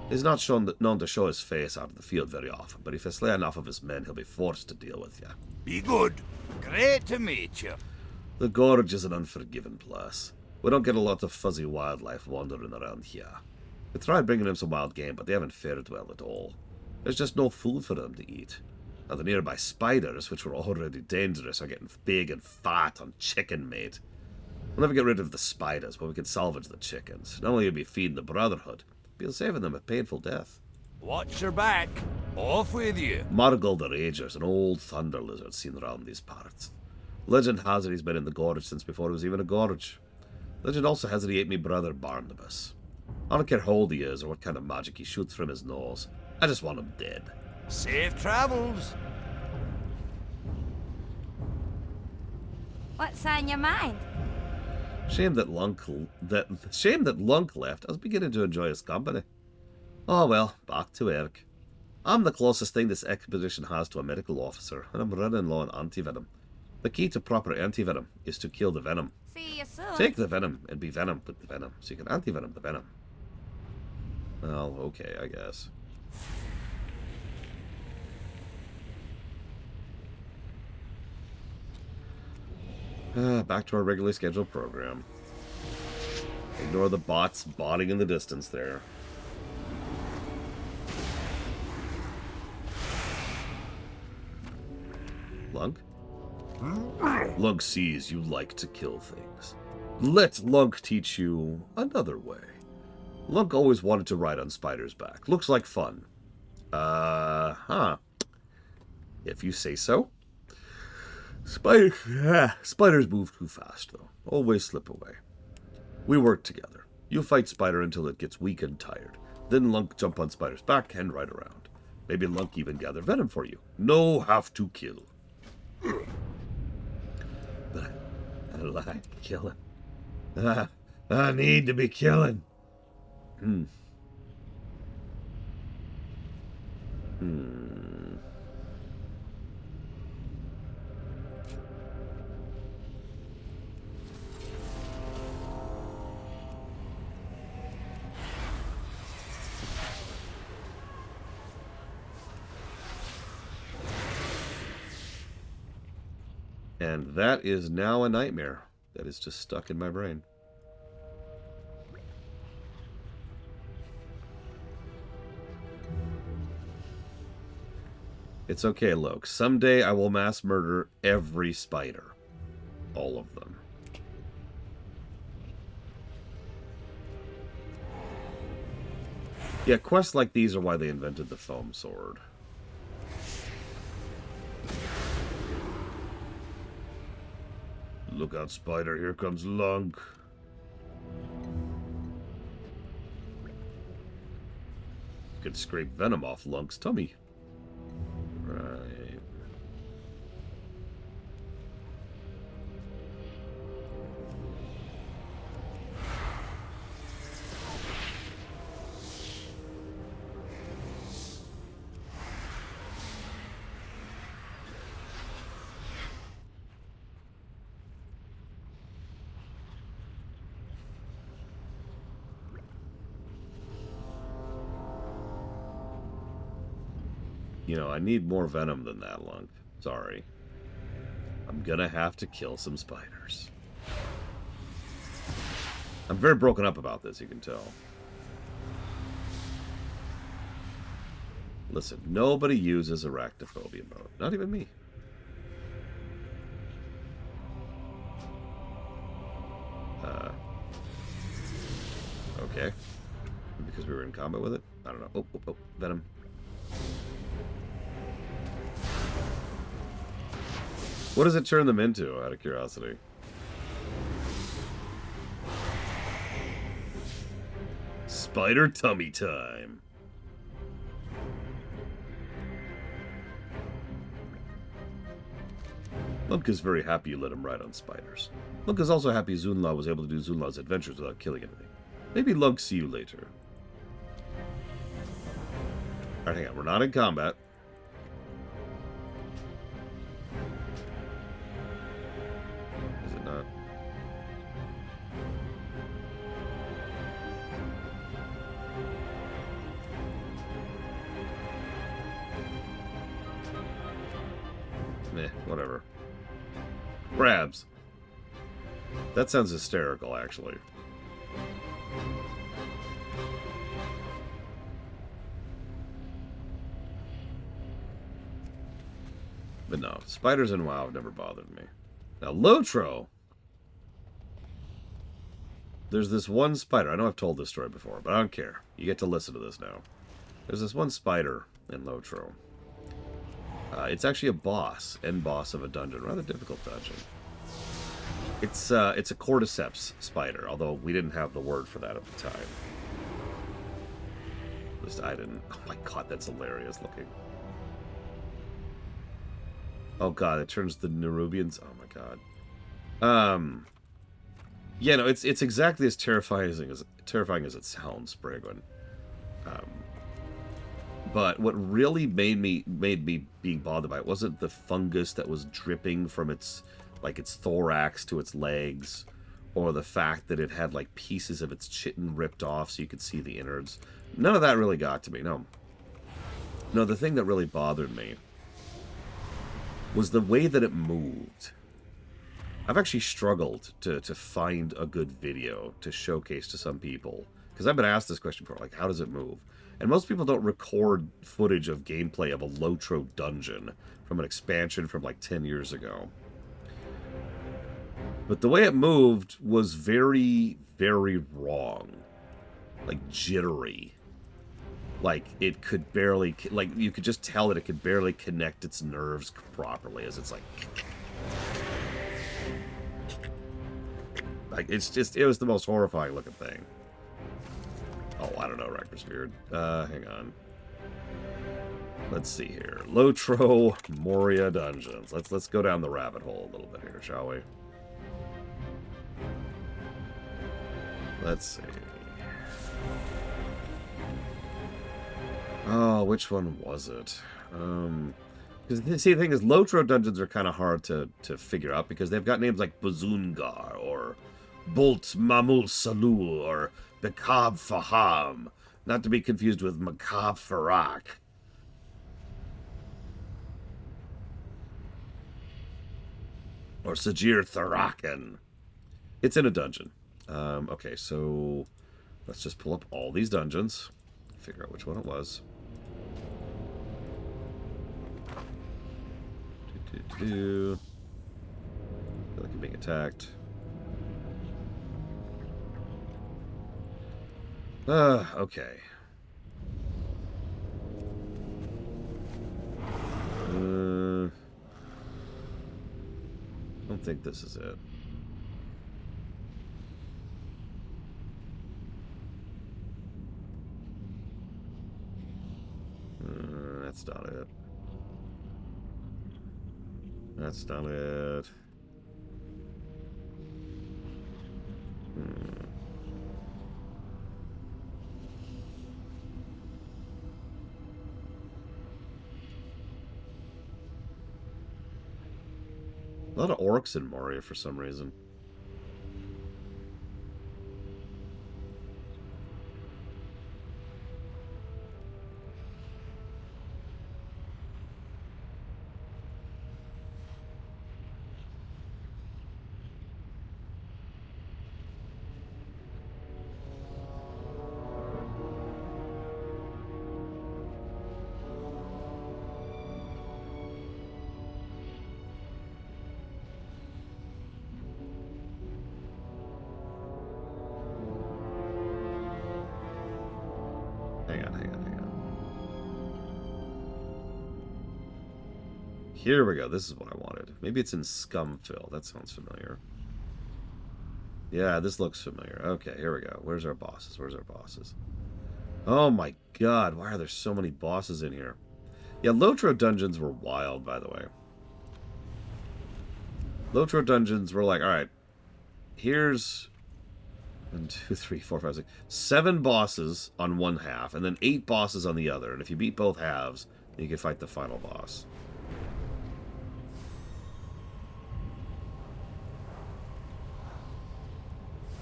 He's not known to show his face out of the field very often, but if you slay enough of his men, he'll be forced to deal with you. Be good. Great to meet you. The Gorge is an unforgiving place. We don't get a lot of fuzzy wildlife wandering around here. We tried bringing him some wild game, but they haven't fared well at all. There's just no food for them to eat. And the nearby spiders, which were already dangerous, are getting big and fat on chicken meat. We'll never get rid of the spiders, but we can salvage the chickens. Not only will we be feeding the Brotherhood, but you'll saving them a painful death. Watch your back. Off with you. Margal the Rager's an old thunder lizard seen around these parts. Legend has it he's been in the Gorge since before it was even a gorge. Legend also has it he ate me brother Barnabas. I don't care how old he is or what kind of magic he shoots from his nose. I just want him dead. Safe travels. What's on your mind? Shame that Lunk left. I was beginning to enjoy his company. Oh well, back to work. I'm the closest thing this expedition has to a medical officer, and I'm running low on antivenom. The key to proper antivenom is to kill the venom. See you soon. Take the venom and be venom with the venom, so you can antivenom the venom. Well, okay, I guess. Back to our regularly scheduled program. Ignore the bots botting in the distance there. Lunk? Lunk sees you like to kill things. Let Lunk teach you another way. Lunk always wanted to ride on Spider's back. Looks like fun. If you say so. Spiders move too fast, though. Always slip away. We work together. You fight Spider until it gets weak and tired. Then Lunk jump on Spider's back and ride around. Maybe Lunk even gather venom for you. No have to kill. But I like killing. I need to be killing. And that is now a nightmare that is just stuck in my brain. It's okay, Loke. Someday I will mass murder every spider. All of them. Yeah, quests like these are why they invented the foam sword. Look out, Spider. Here comes Lunk. Could scrape venom off Lunk's tummy. Right. You know, I need more venom than that, Lunk. Sorry. I'm gonna have to kill some spiders. I'm very broken up about this, you can tell. Listen, nobody uses arachnophobia mode. Not even me. Okay. Because we were in combat with it? I don't know. Oh, venom. What does it turn them into, out of curiosity? Spider tummy time. Lunk is very happy you let him ride on spiders. Lunk is also happy Zunla was able to do Zunla's adventures without killing anything. Maybe Lunk see you later. Alright, hang on. We're not in combat. Is it not? Meh, whatever. Crabs. That sounds hysterical, actually. But no, spiders in WoW have never bothered me. Now, Lotro. There's this one spider. I know I've told this story before, but I don't care. You get to listen to this now. There's this one spider in Lotro. It's actually a boss, end boss of a dungeon. Rather difficult dungeon. It's a cordyceps spider, although we didn't have the word for that at the time. At least I didn't. Oh my god, that's hilarious looking. Oh god, it turns the Nerubians. Oh my god. Yeah, no, it's exactly as terrifying as it sounds, Bragwin. But what really made me being bothered by it wasn't the fungus that was dripping from its thorax to its legs, or the fact that it had like pieces of its chitin ripped off so you could see the innards. None of that really got to me. No, the thing that really bothered me was the way that it moved. I've actually struggled to find a good video to showcase to some people, because I've been asked this question before, like, how does it move? And most people don't record footage of gameplay of a Lotro dungeon from an expansion from like 10 years ago. But the way it moved was very, very wrong. Like, jittery. Like, it could barely... Like, you could just tell that it could barely connect its nerves properly as it's like... Like, it's just... It was the most horrifying looking thing. Oh, I don't know, Rector's Beard. Hang on. Let's see here. Lotro Moria Dungeons. Let's go down the rabbit hole a little bit here, shall we? Let's see. Oh, which one was it? Because see, the thing is, Lotro dungeons are kind of hard to figure out because they've got names like Bazungar or Bolt Mamul Salul or Bekab Faham, not to be confused with Makab Farak. Or Sajir Tharakan. It's in a dungeon. Okay, so let's just pull up all these dungeons, figure out which one it was. I feel like I'm being attacked. Okay. I don't think this is it. That's not it. That's not it. A lot of orcs in Moria for some reason. Here we go. This is what I wanted. Maybe it's in Scumfill. That sounds familiar. Yeah, this looks familiar. Okay, here we go. Where's our bosses? Where's our bosses? Oh my god, why are there so many bosses in here? Yeah, Lotro dungeons were wild, by the way. Lotro dungeons were like, alright, here's 1, 2, 3, 4, 5, 6, 7 bosses on one half, and then 8 bosses on the other. And if you beat both halves, then you can fight the final boss.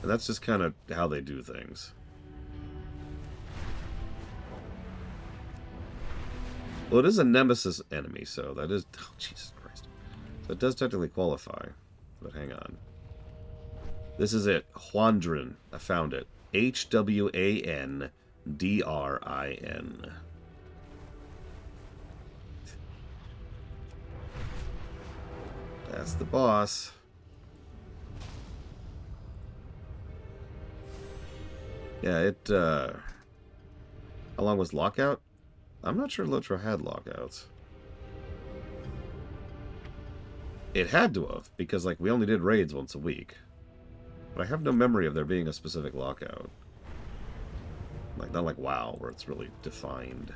And that's just kind of how they do things. Well, it is a nemesis enemy, so that is... Oh, Jesus Christ. So it does technically qualify. But hang on. This is it. Hwandrin. I found it. Hwandrin. That's the boss. Yeah, it, how long was lockout? I'm not sure Lotro had lockouts. It had to have, because, like, we only did raids once a week. But I have no memory of there being a specific lockout. Like, not like WoW, where it's really defined.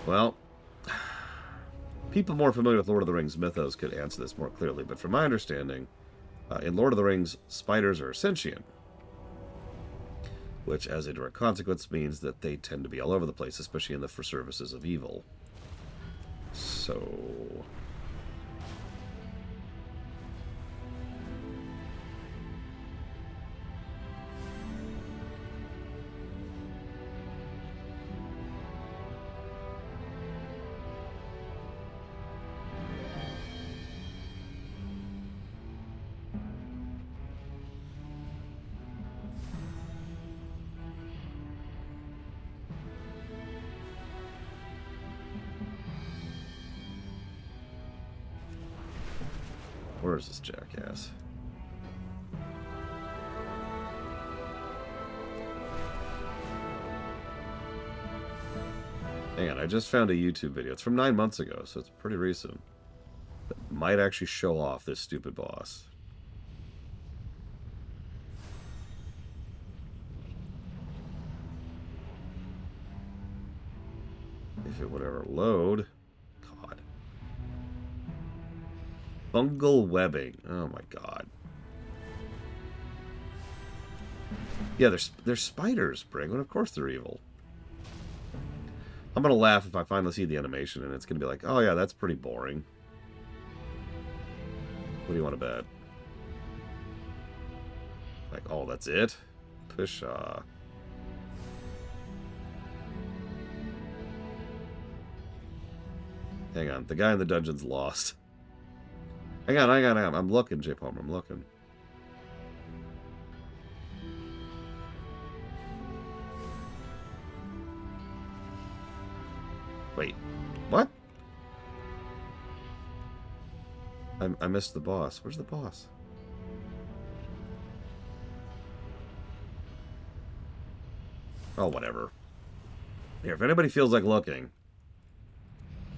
Well, people more familiar with Lord of the Rings mythos could answer this more clearly, but from my understanding, in Lord of the Rings, spiders are sentient. Which, as a direct consequence, means that they tend to be all over the place, especially in the for services of evil. So... Where is this jackass? Hang on, I just found a YouTube video. It's from 9 months ago, so it's pretty recent. That might actually show off this stupid boss. If it would ever load. God. Fungal webbing. Oh my god. Yeah, they're spiders, Brigwood. Of course they're evil. I'm gonna laugh if I finally see the animation and it's gonna be like, oh yeah, that's pretty boring. What do you want to bet? Like, oh, that's it? Pshaw. Hang on, the guy in the dungeon's lost. Hang on. I'm looking, J. Palmer, I'm looking. Wait, what? I missed the boss. Where's the boss? Oh, whatever. Here, if anybody feels like looking,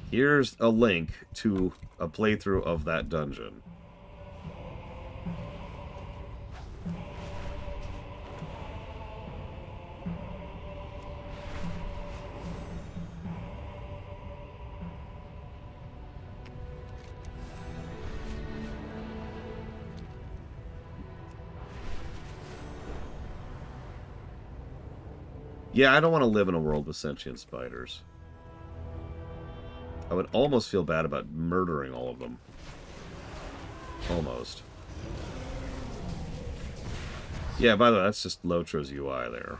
here's a link to a playthrough of that dungeon. Yeah, I don't want to live in a world with sentient spiders. I would almost feel bad about murdering all of them. Almost. Yeah, by the way, that's just Lotro's UI there.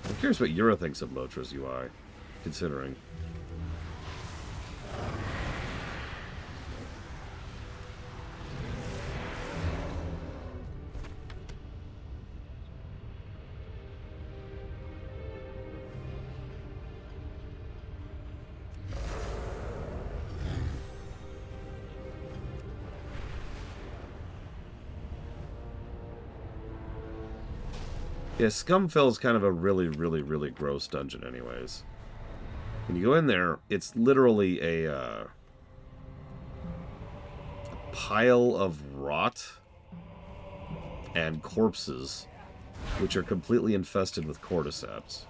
I'm curious what Yura thinks of Lotro's UI, considering. Yeah, Scumfell is kind of a really, really, really gross dungeon anyways. When you go in there, it's literally a pile of rot and corpses, which are completely infested with cordyceps.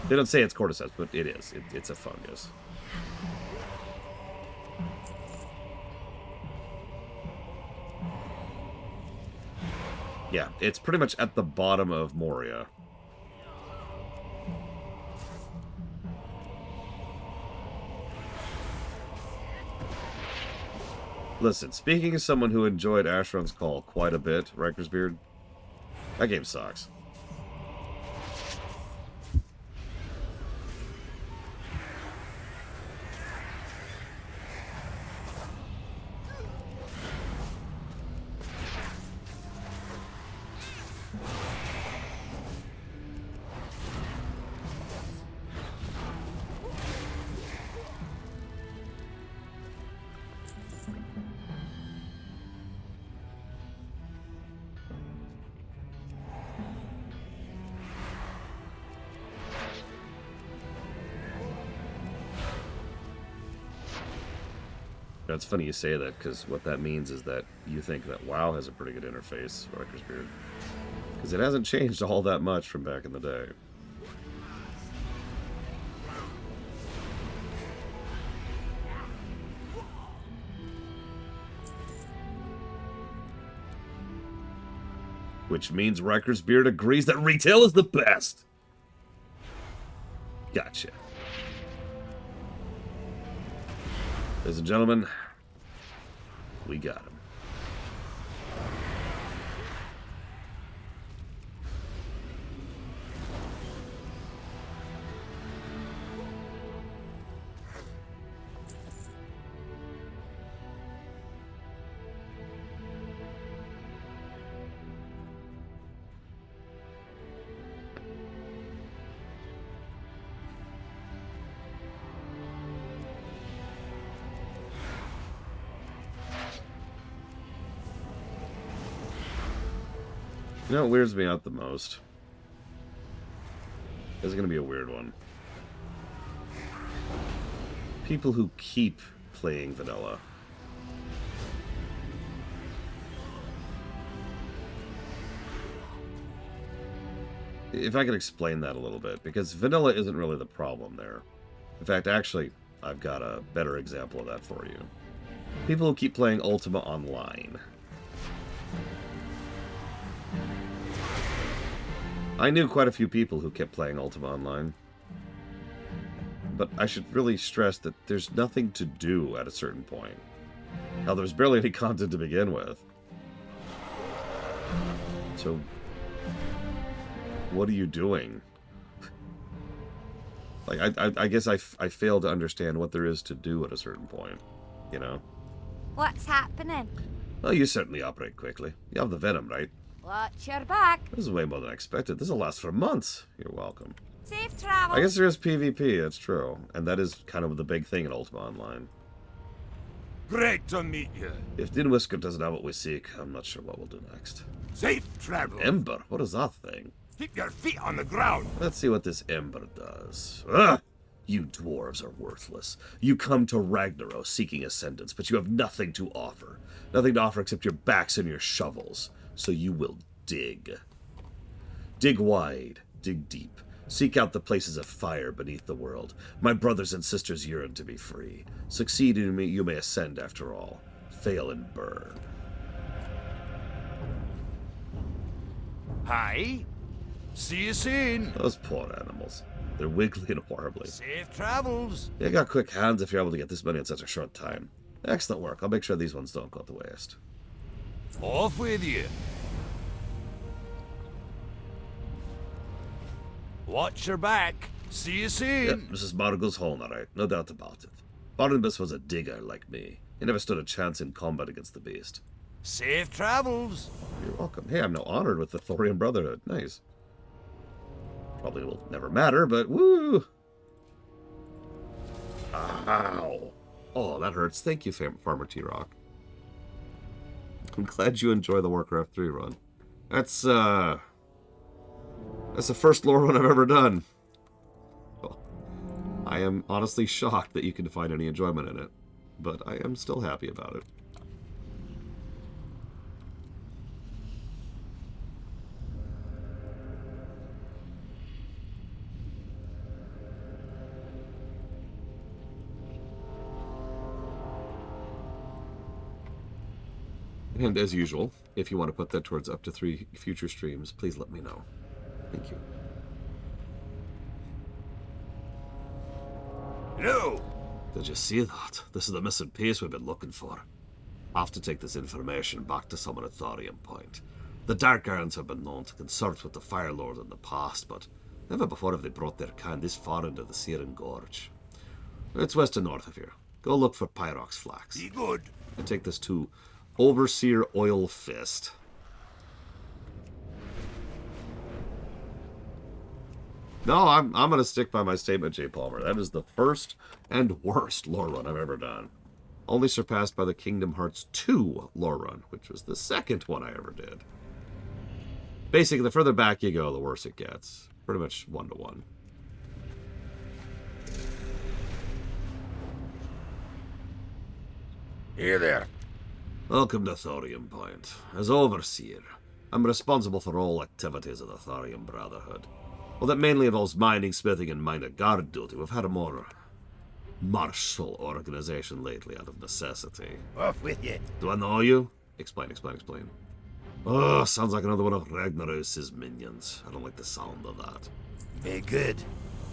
They don't say it's cordyceps, but it is. It's a fungus. Yeah, it's pretty much at the bottom of Moria. Listen, speaking as someone who enjoyed Asheron's Call quite a bit, Riker's Beard, that game sucks. It's funny you say that, because what that means is that you think that WoW has a pretty good interface, Riker's Beard. Because it hasn't changed all that much from back in the day. Which means Riker's Beard agrees that retail is the best. Gotcha. Ladies and gentlemen, we got him. You know what weirds me out the most? This is going to be a weird one. People who keep playing vanilla. If I could explain that a little bit, because vanilla isn't really the problem there. In fact, actually, I've got a better example of that for you. People who keep playing Ultima Online. I knew quite a few people who kept playing Ultima Online. But I should really stress that there's nothing to do at a certain point. Now, there's barely any content to begin with. So, what are you doing? Like, I guess I fail to understand what there is to do at a certain point, you know? What's happening? Well, you certainly operate quickly. You have the venom, right? Watch your back. This is way more than I expected. This will last for months. You're welcome. Safe travel. I guess there is PvP, that's true. And that is kind of the big thing in Ultima Online. Great to meet you. If Din Whisker doesn't have what we seek, I'm not sure what we'll do next. Safe travel. Ember? What is that thing? Keep your feet on the ground. Let's see what this Ember does. Ugh! You dwarves are worthless. You come to Ragnaros seeking ascendance, but you have nothing to offer. Nothing to offer except your backs and your shovels. So you will dig. Dig wide, dig deep. Seek out the places of fire beneath the world. My brothers and sisters yearn to be free. Succeed in me, you may ascend after all. Fail and burn. Hi. See you soon. Those poor animals. They're wiggly and horribly. Safe travels. You got quick hands if you're able to get this many in such a short time. Excellent work. I'll make sure these ones don't go to waste. Off with you. Watch your back. See you soon. Yep, Mrs. Margot's home, all right. No doubt about it. Barnabas was a digger like me. He never stood a chance in combat against the beast. Safe travels. You're welcome. Hey, I'm now honored with the Thorian Brotherhood. Nice. Probably will never matter, but woo! Ow. Oh, that hurts. Thank you, Farmer T-Rock. I'm glad you enjoy the Warcraft 3 run. That's That's the first lore run I've ever done. Well, I am honestly shocked that you can find any enjoyment in it, but I am still happy about it. And as usual, if you want to put that towards up to 3 future streams, please let me know. Thank you. No! Did you see that? This is the missing piece we've been looking for. I have to take this information back to someone at Thorium Point. The Dark Irons have been known to consort with the Fire Lord in the past, but never before have they brought their kind this far into the Searing Gorge. It's west and north of here. Go look for Pyrox Flax. Be good. I take this to Overseer Oil Fist. No, I'm gonna stick by my statement, J. Palmer. That is the first and worst lore run I've ever done. Only surpassed by the Kingdom Hearts 2 lore run, which was the second one I ever did. Basically, the further back you go, the worse it gets. Pretty much 1-to-1. Here there. Welcome to Thorium Point. As Overseer, I'm responsible for all activities of the Thorium Brotherhood. Well, that mainly involves mining, smithing, and minor guard duty. We've had a more martial organization lately out of necessity. Off with you. Do I know you? Explain. Oh, sounds like another one of Ragnaros's minions. I don't like the sound of that. Be good.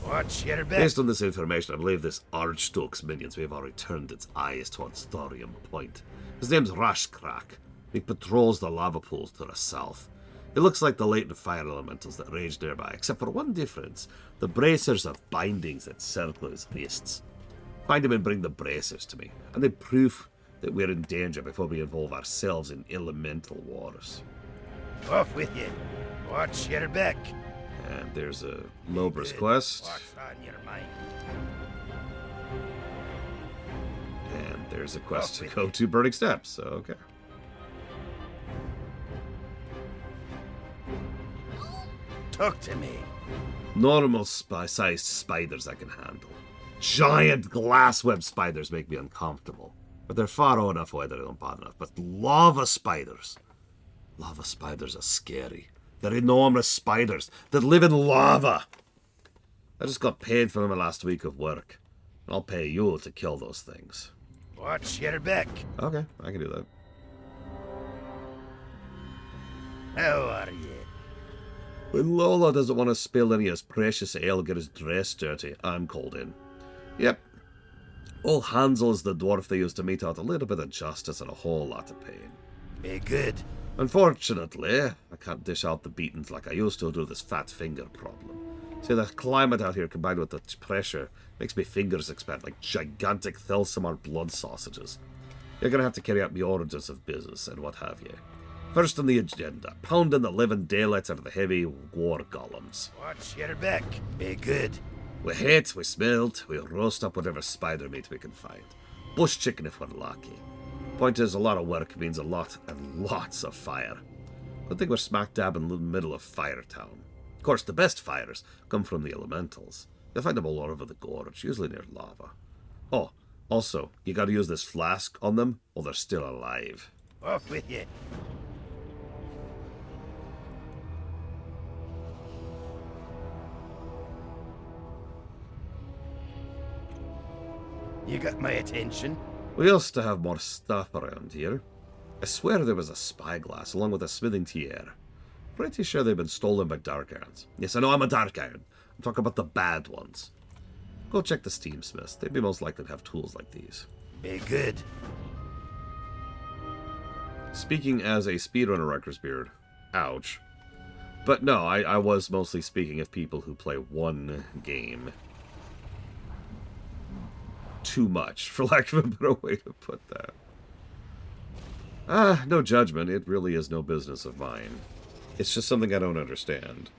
Watch your back. Based on this information, I believe this Archduke's minions may have already turned its eyes towards Thorium Point. His name's Rashkrak. He patrols the lava pools to the south. It looks like the latent fire elementals that rage nearby, except for one difference. The bracers have bindings that circle his wrists. Find him and bring the bracers to me, and they prove that we're in danger before we involve ourselves in elemental wars. Off with you. Watch your back. And there's a Lobra's quest. What's on your mind? And there's a quest to go to Burning Steps, so okay. Talk to me. Normal sized spiders I can handle. Giant glassweb spiders make me uncomfortable. But they're far enough away that I don't bother enough. But lava spiders are scary. They're enormous spiders that live in lava. I just got paid for my last week of work. I'll pay you to kill those things. Watch your back. Okay, I can do that. How are you? When Lola doesn't want to spill any of his precious ale, get his dress dirty, I'm called in. Yep. Old Hansel is the dwarf they used to mete out a little bit of justice and a whole lot of pain. Be good. Unfortunately, I can't dish out the beatings like I used to due to this fat finger problem. See, the climate out here combined with the pressure makes my fingers expand like gigantic Thelsamar blood sausages. You're gonna have to carry out the orders of business and what have you. First on the agenda, pounding the living daylights out of the heavy war golems. Watch your back. Be good. We hit, we smelt, we roast up whatever spider meat we can find. Bush chicken if we're lucky. Point is, a lot of work means a lot and lots of fire. Good thing we're smack dab in the middle of Firetown. Of course, the best fires come from the elementals. You'll find them all over the gorge, usually near lava. Oh, also, you gotta use this flask on them while they're still alive. Off with you. You got my attention. We used to have more stuff around here. I swear there was a spyglass along with a smithing tier. Pretty sure they've been stolen by Dark Irons. Yes, I know I'm a Dark Iron. I'm talking about the bad ones. Go check the Steam Smiths. They'd be most likely to have tools like these. Be good. Speaking as a speedrunner, Riker's Beard. Ouch. But no, I was mostly speaking of people who play one game too much, for lack of a better way to put that. No judgment. It really is no business of mine. It's just something I don't understand.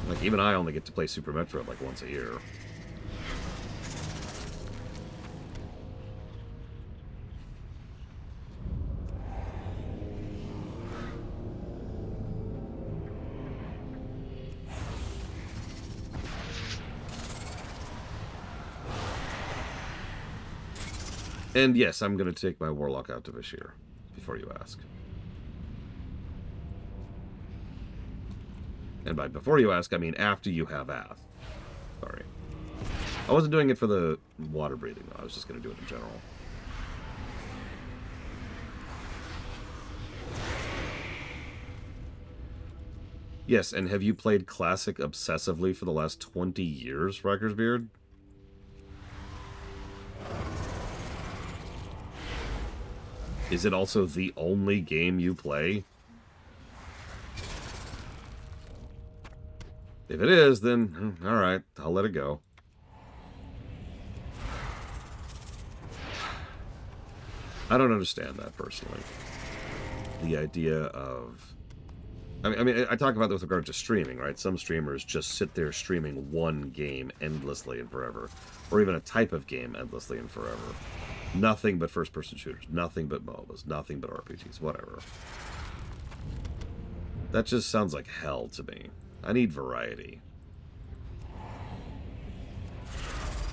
Like, even I only get to play Super Metroid like once a year. And yes, I'm going to take my Warlock out to Vashir, before you ask. And by before you ask, I mean after you have Ath. Sorry. I wasn't doing it for the water breathing, though. I was just going to do it in general. Yes, and have you played Classic obsessively for the last 20 years, Rikersbeard? Is it also the only game you play? If it is, then, alright, I'll let it go. I don't understand that, personally. The idea of... I mean, I talk about this with regard to streaming, right? Some streamers just sit there streaming one game endlessly and forever. Or even a type of game endlessly and forever. Nothing but first-person shooters. Nothing but MOBAs. Nothing but RPGs. Whatever. That just sounds like hell to me. I need variety.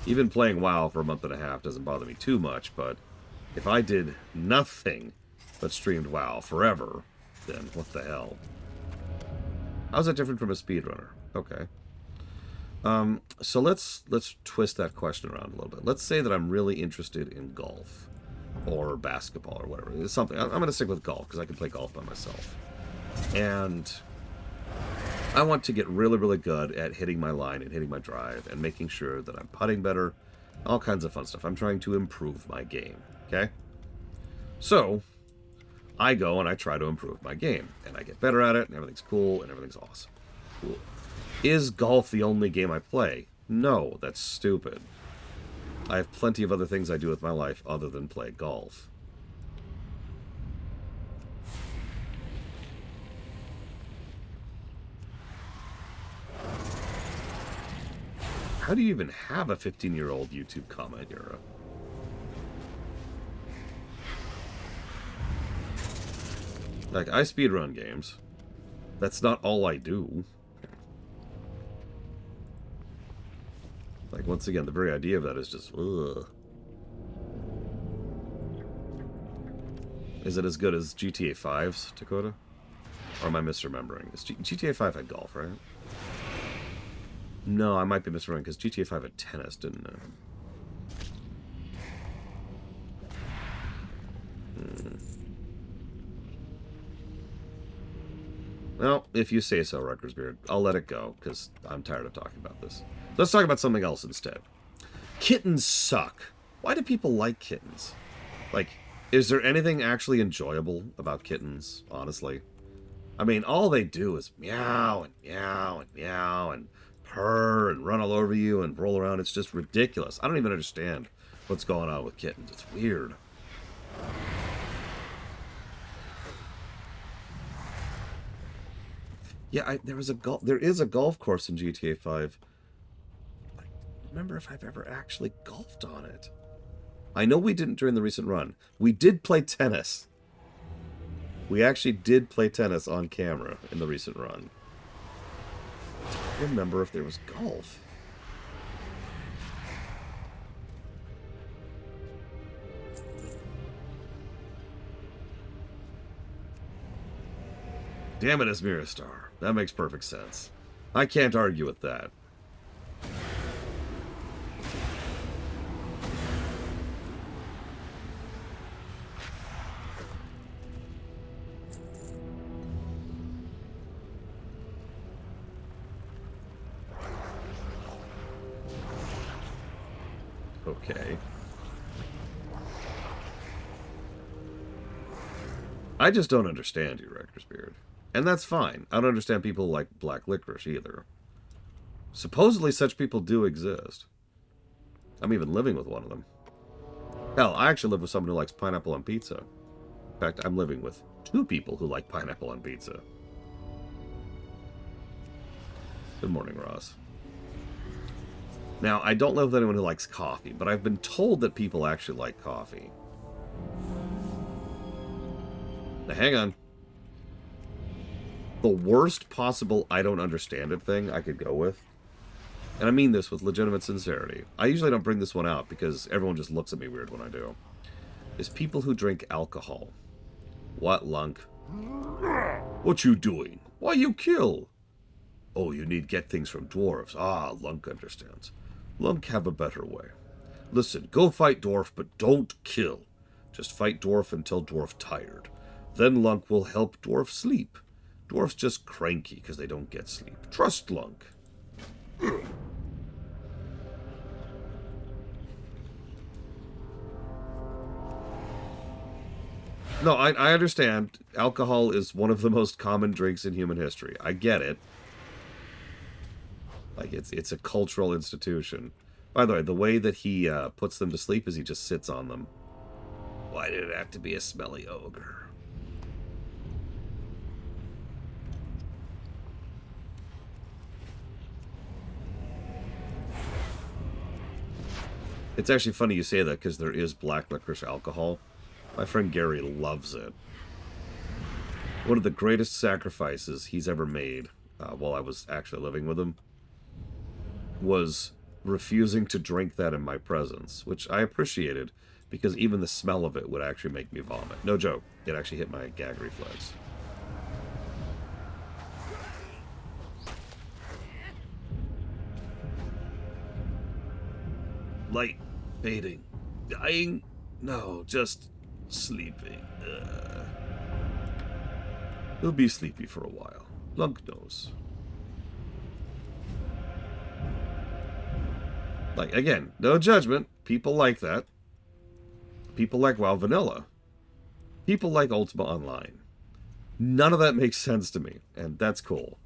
Even playing WoW for a month and a half doesn't bother me too much, but if I did nothing but streamed WoW forever, then what the hell? How's that different from a speedrunner? Okay. So let's twist that question around a little bit. Let's say that I'm really interested in golf or basketball or whatever. It's something. I'm going to stick with golf because I can play golf by myself. And I want to get really, really good at hitting my line and hitting my drive and making sure that I'm putting better. All kinds of fun stuff. I'm trying to improve my game. Okay? So I go and I try to improve my game, and I get better at it, and everything's cool, and everything's awesome. Cool. Is golf the only game I play? No, that's stupid. I have plenty of other things I do with my life other than play golf. How do you even have a 15-year-old YouTube comment era? Like, I speedrun games. That's not all I do. Like, once again, the very idea of that is just, ugh. Is it as good as GTA 5's, Dakota? Or am I misremembering? GTA 5 had golf, right? No, I might be misremembering, because GTA 5 had tennis, didn't it? Well, if you say so, Rikersbeard, I'll let it go, because I'm tired of talking about this. Let's talk about something else instead. Kittens suck. Why do people like kittens? Like, is there anything actually enjoyable about kittens, honestly? I mean, all they do is meow and meow and meow and purr and run all over you and roll around. It's just ridiculous. I don't even understand what's going on with kittens. It's weird. Yeah, there is a golf course in GTA 5. I don't remember if I've ever actually golfed on it. I know we didn't during the recent run. We did play tennis. We actually did play tennis on camera in the recent run. I don't remember if there was golf. Damn it, Asmira Star. That makes perfect sense. I can't argue with that. Okay. I just don't understand you, Rikersbeard. And that's fine. I don't understand people like black licorice either. Supposedly such people do exist. I'm even living with one of them. Hell, I actually live with someone who likes pineapple on pizza. In fact, I'm living with 2 people who like pineapple on pizza. Good morning, Ross. Now, I don't live with anyone who likes coffee, but I've been told that people actually like coffee. Now, hang on. The worst possible I don't understand it thing I could go with, and I mean this with legitimate sincerity. I usually don't bring this one out because everyone just looks at me weird when I do. is people who drink alcohol. What, Lunk? What you doing? Why you kill? Oh, you need get things from dwarves. Ah, Lunk understands. Lunk have a better way. Listen, go fight dwarf, but don't kill. Just fight dwarf until dwarf tired. Then Lunk will help dwarf sleep. Dwarf's just cranky because they don't get sleep. Trust Lunk. No, I understand. Alcohol is one of the most common drinks in human history. I get it. Like, it's a cultural institution. By the way, the way that he puts them to sleep is he just sits on them. Why did it have to be a smelly ogre? It's actually funny you say that, because there is black licorice alcohol. My friend Gary loves it. One of the greatest sacrifices he's ever made, while I was actually living with him, was refusing to drink that in my presence, which I appreciated, because even the smell of it would actually make me vomit. No joke. It actually hit my gag reflex. Light fading. Dying? No, just sleeping. He'll be sleepy for a while. Lunk knows. Like, again, no judgment. People like that. People like WoW Vanilla. People like Ultima Online. None of that makes sense to me, and that's cool.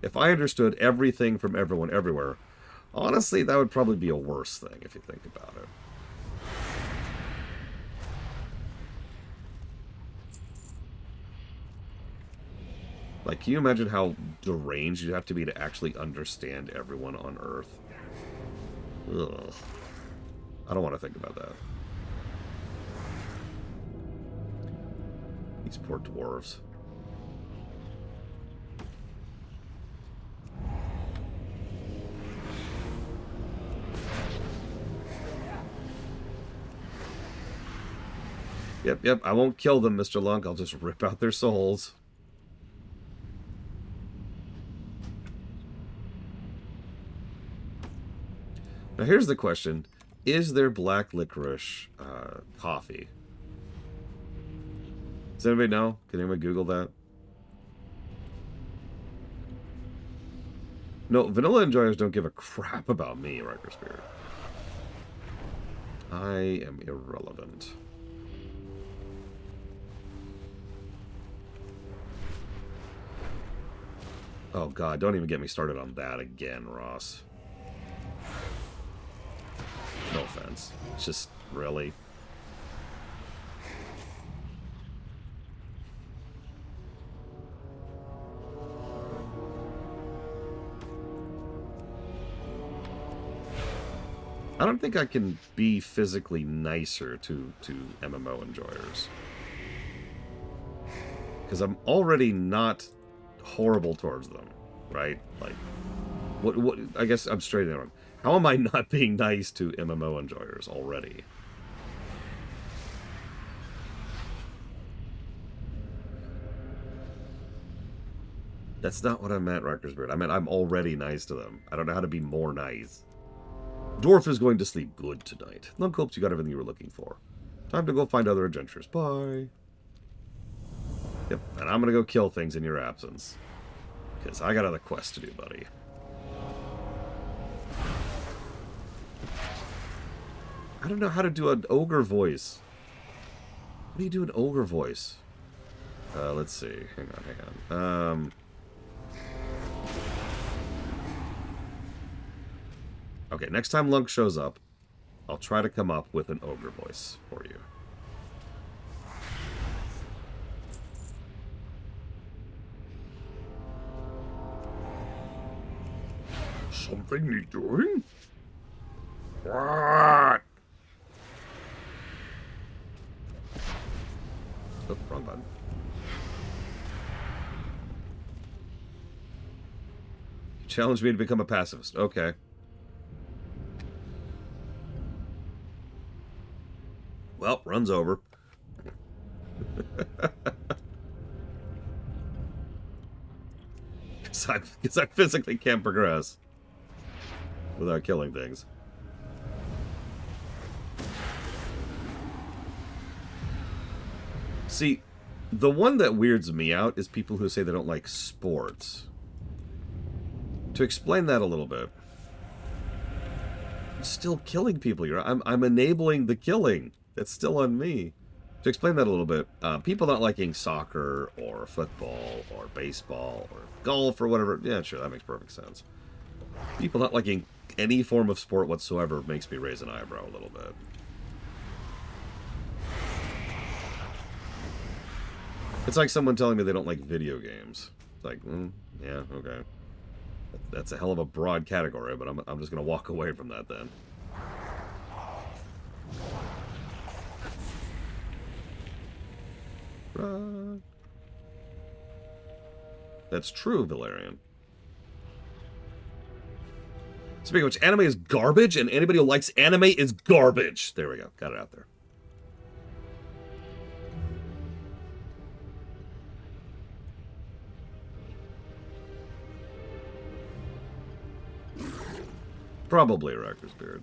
If I understood everything from everyone everywhere, honestly, that would probably be a worse thing if you think about it. Like, can you imagine how deranged you'd have to be to actually understand everyone on Earth? Ugh. I don't want to think about that. These poor dwarves. Yep, I won't kill them, Mr. Lunk. I'll just rip out their souls. Now here's the question. Is there black licorice coffee? Does anybody know? Can anyone Google that? No, vanilla enjoyers don't give a crap about me, Riker Spirit. I am irrelevant. Oh god, don't even get me started on that again, Ross. No offense. It's just, really? I don't think I can be physically nicer to MMO enjoyers. Because I'm already not horrible towards them, right? Like, what? I guess I'm straight in on. How am I not being nice to MMO enjoyers already? That's not what I meant, Rikersbeard. I meant I'm already nice to them. I don't know how to be more nice. Dwarf is going to sleep good tonight. Lunk hopes you got everything you were looking for. Time to go find other adventures. Bye. Yep, and I'm gonna go kill things in your absence. Because I got other quests to do, buddy. I don't know how to do an ogre voice. What do you do an ogre voice? Let's see. Hang on. Okay, next time Lunk shows up, I'll try to come up with an ogre voice for you. Something need doing? What? Oh, wrong button. You challenged me to become a pacifist. Okay. Well, run runs over. Because I physically can't progress without killing things. See, the one that weirds me out is people who say they don't like sports. To explain that a little bit, I'm still killing people here. I'm enabling the killing. That's still on me. To explain that a little bit, people not liking soccer or football or baseball or golf or whatever, yeah, sure, that makes perfect sense. People not liking any form of sport whatsoever makes me raise an eyebrow a little bit. It's like someone telling me they don't like video games. It's like, yeah, okay. That's a hell of a broad category, but I'm just going to walk away from that then. That's true, Valerian. Speaking of which, anime is garbage, and anybody who likes anime is garbage. There we go. Got it out there. Probably Wrecker's Beard.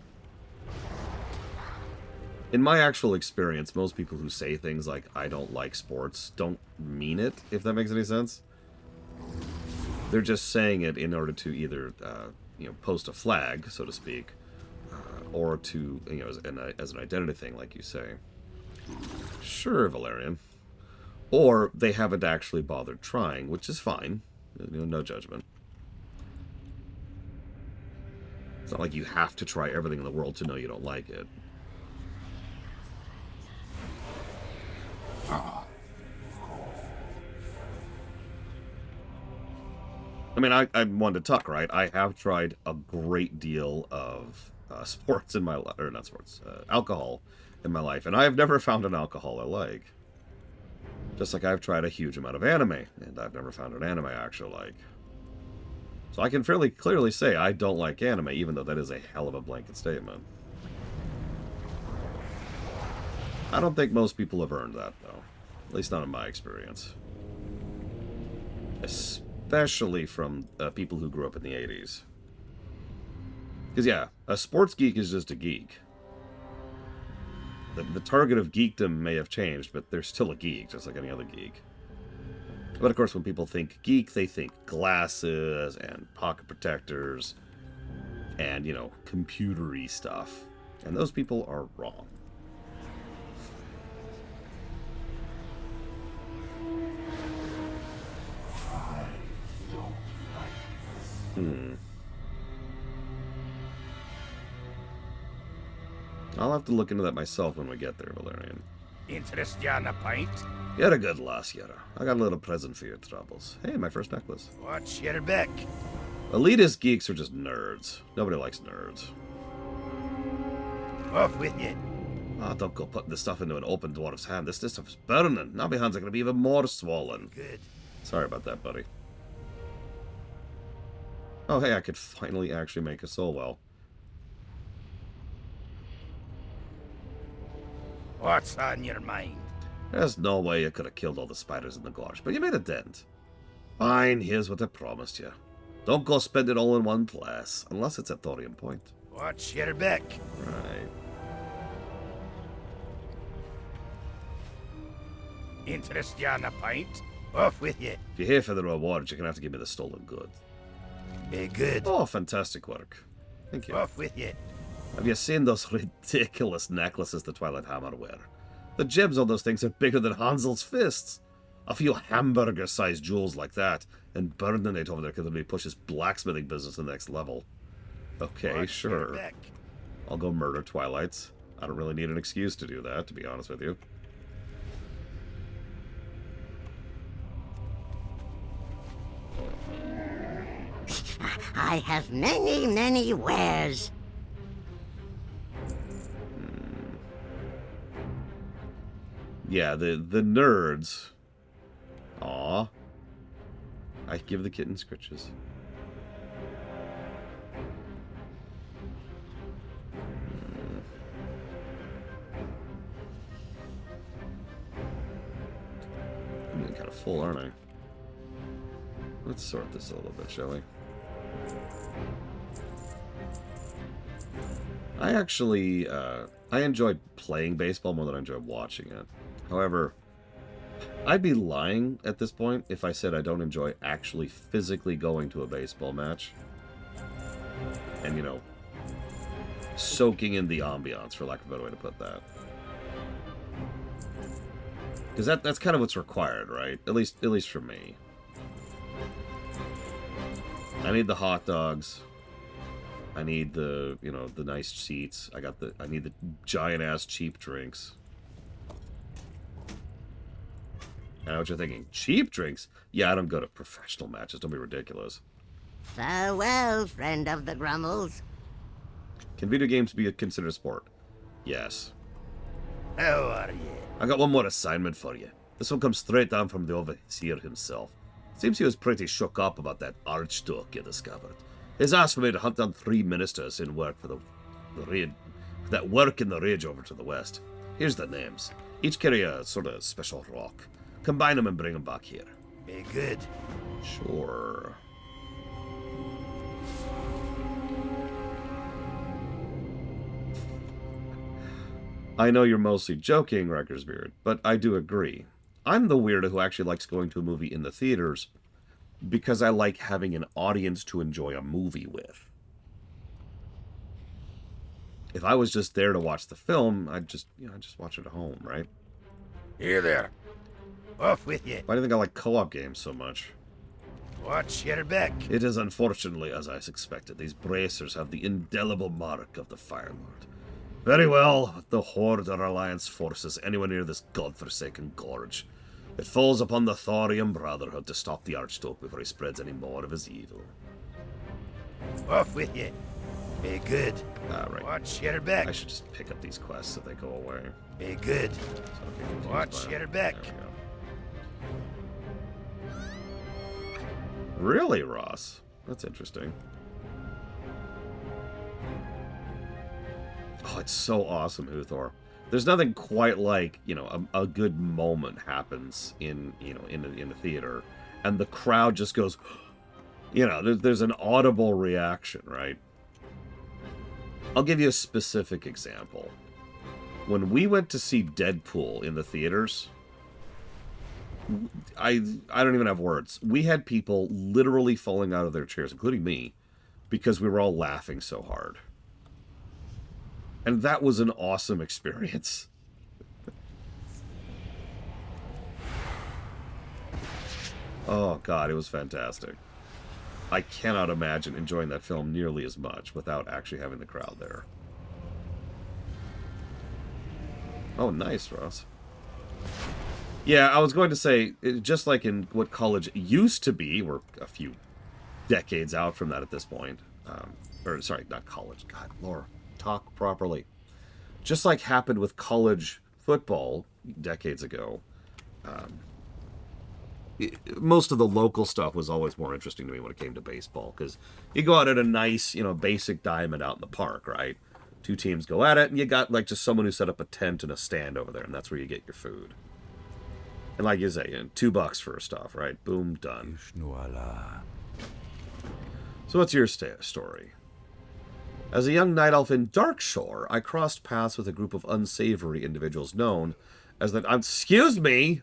In my actual experience, most people who say things like, I don't like sports, don't mean it, if that makes any sense. They're just saying it in order to either, post a flag, so to speak, or to, as an identity thing, like you say. Sure, Valerian. Or they haven't actually bothered trying, which is fine. No judgment. It's not like you have to try everything in the world to know you don't like it. I mean, I'm one to talk, right? I have tried a great deal of sports in my life, or not sports, alcohol in my life, and I have never found an alcohol I like. Just like I've tried a huge amount of anime, and I've never found an anime I actually like. So I can fairly clearly say I don't like anime, even though that is a hell of a blanket statement. I don't think most people have earned that, though. At least not in my experience. Especially from people who grew up in the 80s. Because, yeah, a sports geek is just a geek. The target of geekdom may have changed, but they're still a geek, just like any other geek. But, of course, when people think geek, they think glasses and pocket protectors and, computery stuff. And those people are wrong. I'll have to look into that myself when we get there, Valerian. Interest you on a pint? You're a good lass, Yara. I got a little present for your troubles. Hey, my first necklace. Watch your back. Elitist geeks are just nerds. Nobody likes nerds. Off with you. Oh, don't go putting this stuff into an open dwarf's hand. This stuff is burning. Now my hands are going to be even more swollen. Good. Sorry about that, buddy. Oh, hey, I could finally actually make a soul well. What's on your mind? There's no way you could have killed all the spiders in the gorge, but you made a dent. Fine, here's what I promised you. Don't go spend it all in one place, unless it's at Thorium Point. Watch your back. Right. Interest you on a pint? Off with you. If you're here for the reward, you're going to have to give me the stolen goods. Be good. Oh, fantastic work. Thank you. Off with you. Have you seen those ridiculous necklaces the Twilight Hammer wear? The gems on those things are bigger than Hansel's fists. A few hamburger-sized jewels like that, and Bernadette over there could really push his blacksmithing business to the next level. Okay, Watch sure. your back. I'll go murder Twilights. I don't really need an excuse to do that, to be honest with you. I have many, many wares. Yeah, the nerds. Aw. I give the kitten scritches. getting kind of full, aren't I? Let's sort this a little bit, shall we? I actually, I enjoy playing baseball more than I enjoy watching it. However, I'd be lying at this point if I said I don't enjoy actually physically going to a baseball match. And, you know, soaking in the ambiance, for lack of a better way to put that. Because that's kind of what's required, right? At least for me. I need the hot dogs. I need the, you know, the nice seats. I need the giant-ass cheap drinks. I know what you're thinking. Cheap drinks? Yeah, I don't go to professional matches. Don't be ridiculous. Farewell, friend of the Grummels. Can video games be considered a sport? Yes. How are you? I got one more assignment for you. This one comes straight down from the overseer himself. Seems he was pretty shook up about that archduke you discovered. He's asked for me to hunt down 3 ministers in work for the raid that work in the ridge over to the west. Here's the names. Each carry a sort of special rock. Combine them and bring them back here. Be good. Sure. I know you're mostly joking, Reckersbeard, but I do agree. I'm the weirdo who actually likes going to a movie in the theaters because I like having an audience to enjoy a movie with. If I was just there to watch the film, I'd just watch it at home, right? Here there. Off with you. Why do you think I like co-op games so much? Watch your back. It is unfortunately as I suspected. These bracers have the indelible mark of the Fire Lord. Very well, if the Horde or Alliance forces anywhere near this godforsaken gorge, it falls upon the Thorium Brotherhood to stop the Archduke before he spreads any more of his evil. Off with you. Be good. Right. Watch your back. I should just pick up these quests so they go away. Be good. So Watch your back. There we go. Really, Ross? That's interesting. Oh, it's so awesome, Uthor. There's nothing quite like, you know, a good moment happens in the theater, and the crowd just goes, you know, there's an audible reaction, right? I'll give you a specific example. When we went to see Deadpool in the theaters, I don't even have words. We had people literally falling out of their chairs, including me, because we were all laughing so hard. And that was an awesome experience. Oh, God, it was fantastic. I cannot imagine enjoying that film nearly as much without actually having the crowd there. Oh, nice, Ross. Yeah, I was going to say, just like in what college used to be, we're a few decades out from that at this point. Or, sorry, not college. God, Laura, talk properly. Just like happened with college football decades ago, most of the local stuff was always more interesting to me when it came to baseball, because you go out at a nice, you know, basic diamond out in the park, right? 2 teams go at it, and you got, like, just someone who set up a tent and a stand over there, and that's where you get your food. And like you say, you know, $2 first off, right? Boom, done. So what's your story? As a young night elf in Darkshore, I crossed paths with a group of unsavory individuals known as the... Excuse me!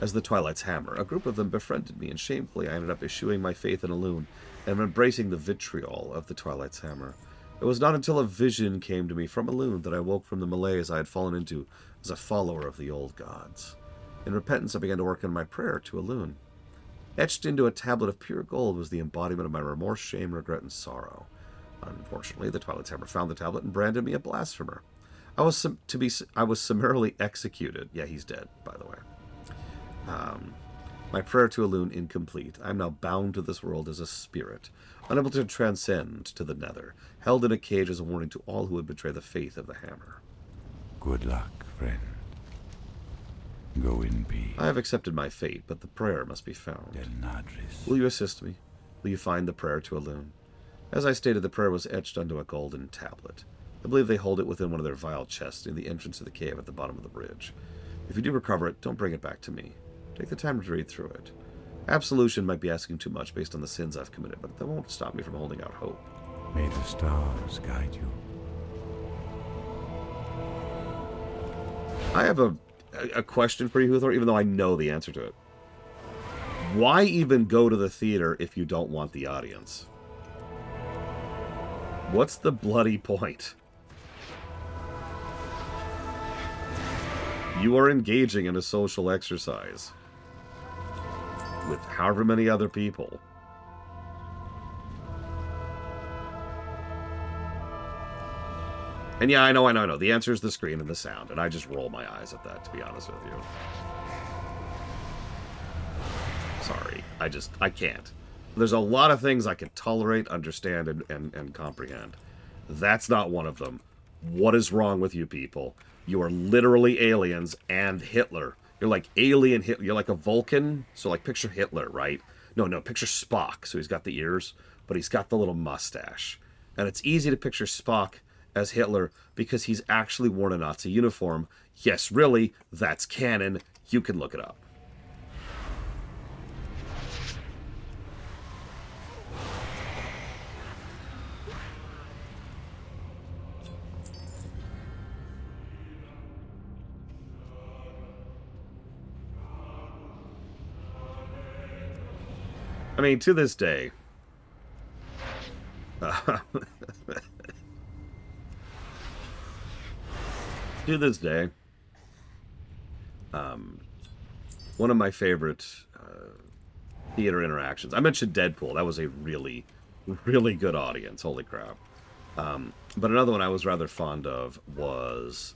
As the Twilight's Hammer. A group of them befriended me, and shamefully I ended up eschewing my faith in Elune and embracing the vitriol of the Twilight's Hammer. It was not until a vision came to me from Elune that I woke from the malaise I had fallen into as a follower of the old gods. In repentance, I began to work on my prayer to Elune. Etched into a tablet of pure gold was the embodiment of my remorse, shame, regret, and sorrow. Unfortunately, the Twilight's Hammer found the tablet and branded me a blasphemer. I was summarily executed. Yeah, he's dead, by the way. My prayer to Elune incomplete. I am now bound to this world as a spirit, unable to transcend to the nether, held in a cage as a warning to all who would betray the faith of the hammer. Good luck, friend. Go in peace. I have accepted my fate, but the prayer must be found. Will you assist me? Will you find the prayer to Elune? As I stated, the prayer was etched onto a golden tablet. I believe they hold it within one of their vile chests near the entrance to the cave at the bottom of the bridge. If you do recover it, don't bring it back to me. Take the time to read through it. Absolution might be asking too much based on the sins I've committed, but that won't stop me from holding out hope. May the stars guide you. I have a question for you, Huthor, even though I know the answer to it. Why even go to the theater if you don't want the audience? What's the bloody point? You are engaging in a social exercise with however many other people. And yeah, I know. The answer is the screen and the sound, and I just roll my eyes at that, to be honest with you. Sorry. I can't. There's a lot of things I can tolerate, understand, and comprehend. That's not one of them. What is wrong with you people? You are literally aliens and Hitler. You're like alien Hitler. You're like a Vulcan. So like picture Hitler, right? No, picture Spock. So he's got the ears, but he's got the little mustache. And it's easy to picture Spock as Hitler because he's actually worn a Nazi uniform. Yes, really, that's canon. You can look it up. I mean, to this day, to this day, one of my favorite theater interactions. I mentioned Deadpool. That was a really, really good audience. Holy crap. But another one I was rather fond of was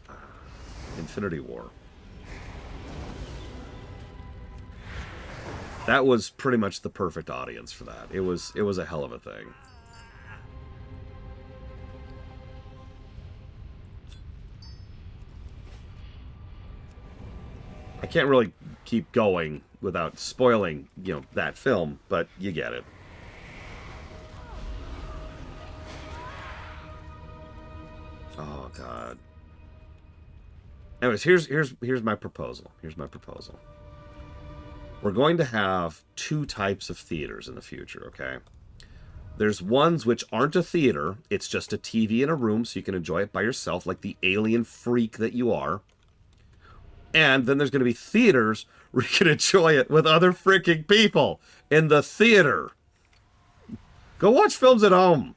Infinity War. That was pretty much the perfect audience for that. It was a hell of a thing. I can't really keep going without spoiling, that film, but you get it. Oh God. Anyways, here's my proposal. We're going to have two types of theaters in the future, okay? There's ones which aren't a theater. It's just a TV in a room so you can enjoy it by yourself like the alien freak that you are. And then there's going to be theaters where you can enjoy it with other freaking people in the theater. Go watch films at home.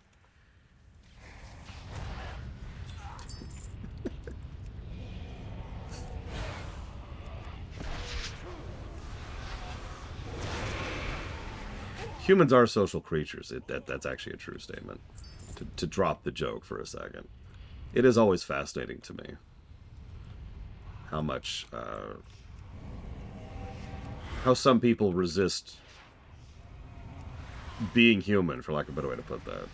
Humans are social creatures. That's actually a true statement. To drop the joke for a second. It is always fascinating to me how much, how some people resist being human, for lack of a better way to put that.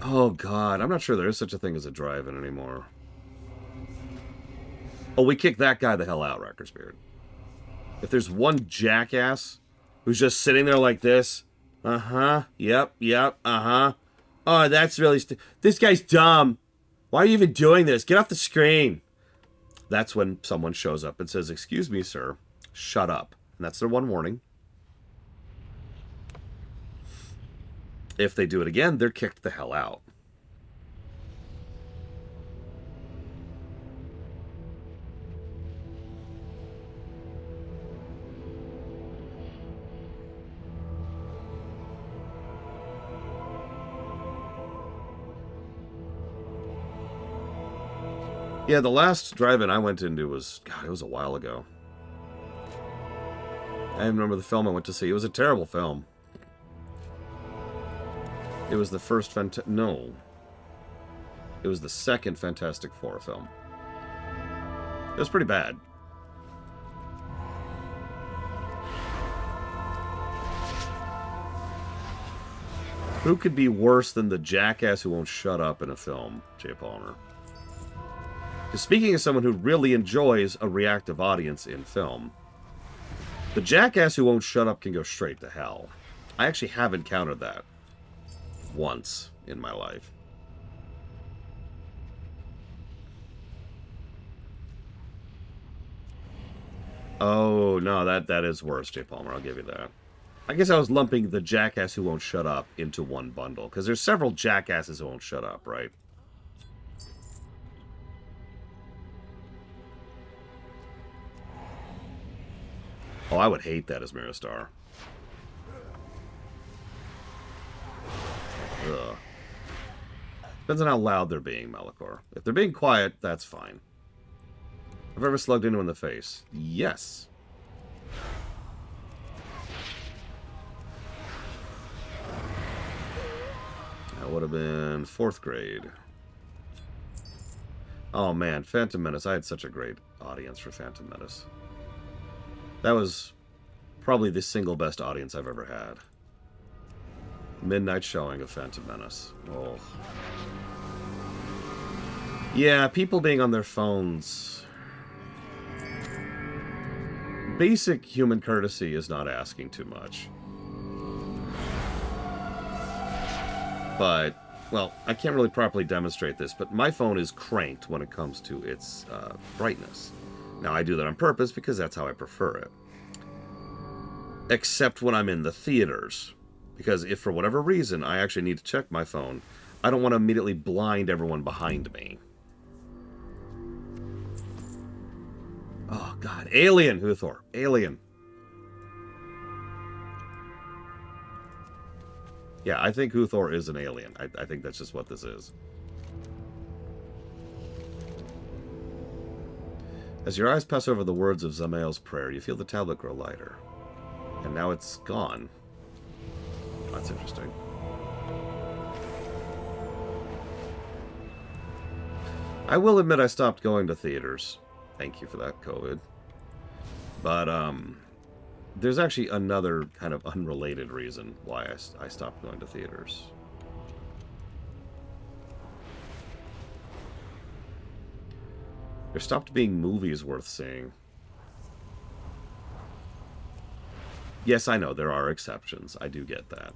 Oh God, I'm not sure there is such a thing as a drive-in anymore. Oh, we kicked that guy the hell out, Recker's-Beard. If there's one jackass who's just sitting there like this, yep, oh, that's really this guy's dumb. Why are you even doing this? Get off the screen. That's when someone shows up and says, excuse me, sir, shut up. And that's their one warning. If they do it again, they're kicked the hell out. Yeah, the last drive-in I went into was, God, it was a while ago. I remember the film I went to see. It was a terrible film. It was the first no. It was the second Fantastic Four film. It was pretty bad. Who could be worse than the jackass who won't shut up in a film, Jay Palmer? Because speaking as someone who really enjoys a reactive audience in film, the jackass who won't shut up can go straight to hell. I actually have encountered that once in my life. Oh, no, that is worse, J. Palmer. I'll give you that. I guess I was lumping the jackass who won't shut up into one bundle, because there's several jackasses who won't shut up, right? Oh, I would hate that as Miristar. Ugh. Depends on how loud they're being, Malachor. If they're being quiet, that's fine. Have I ever slugged anyone in the face? Yes. That would have been 4th grade. Oh man, Phantom Menace. I had such a great audience for Phantom Menace. That was probably the single best audience I've ever had. Midnight showing of Phantom Menace. Oh. Yeah, people being on their phones. Basic human courtesy is not asking too much. But, well, I can't really properly demonstrate this, but my phone is cranked when it comes to its brightness. Now, I do that on purpose because that's how I prefer it. Except when I'm in the theaters. Because if for whatever reason I actually need to check my phone, I don't want to immediately blind everyone behind me. Oh, God. Alien, Huthor. Alien. Yeah, I think Huthor is an alien. I think that's just what this is. As your eyes pass over the words of Zamael's prayer, you feel the tablet grow lighter. And now it's gone. That's interesting. I will admit I stopped going to theaters. Thank you for that, COVID. But, there's actually another kind of unrelated reason why I stopped going to theaters. There stopped being movies worth seeing. Yes, I know, there are exceptions. I do get that.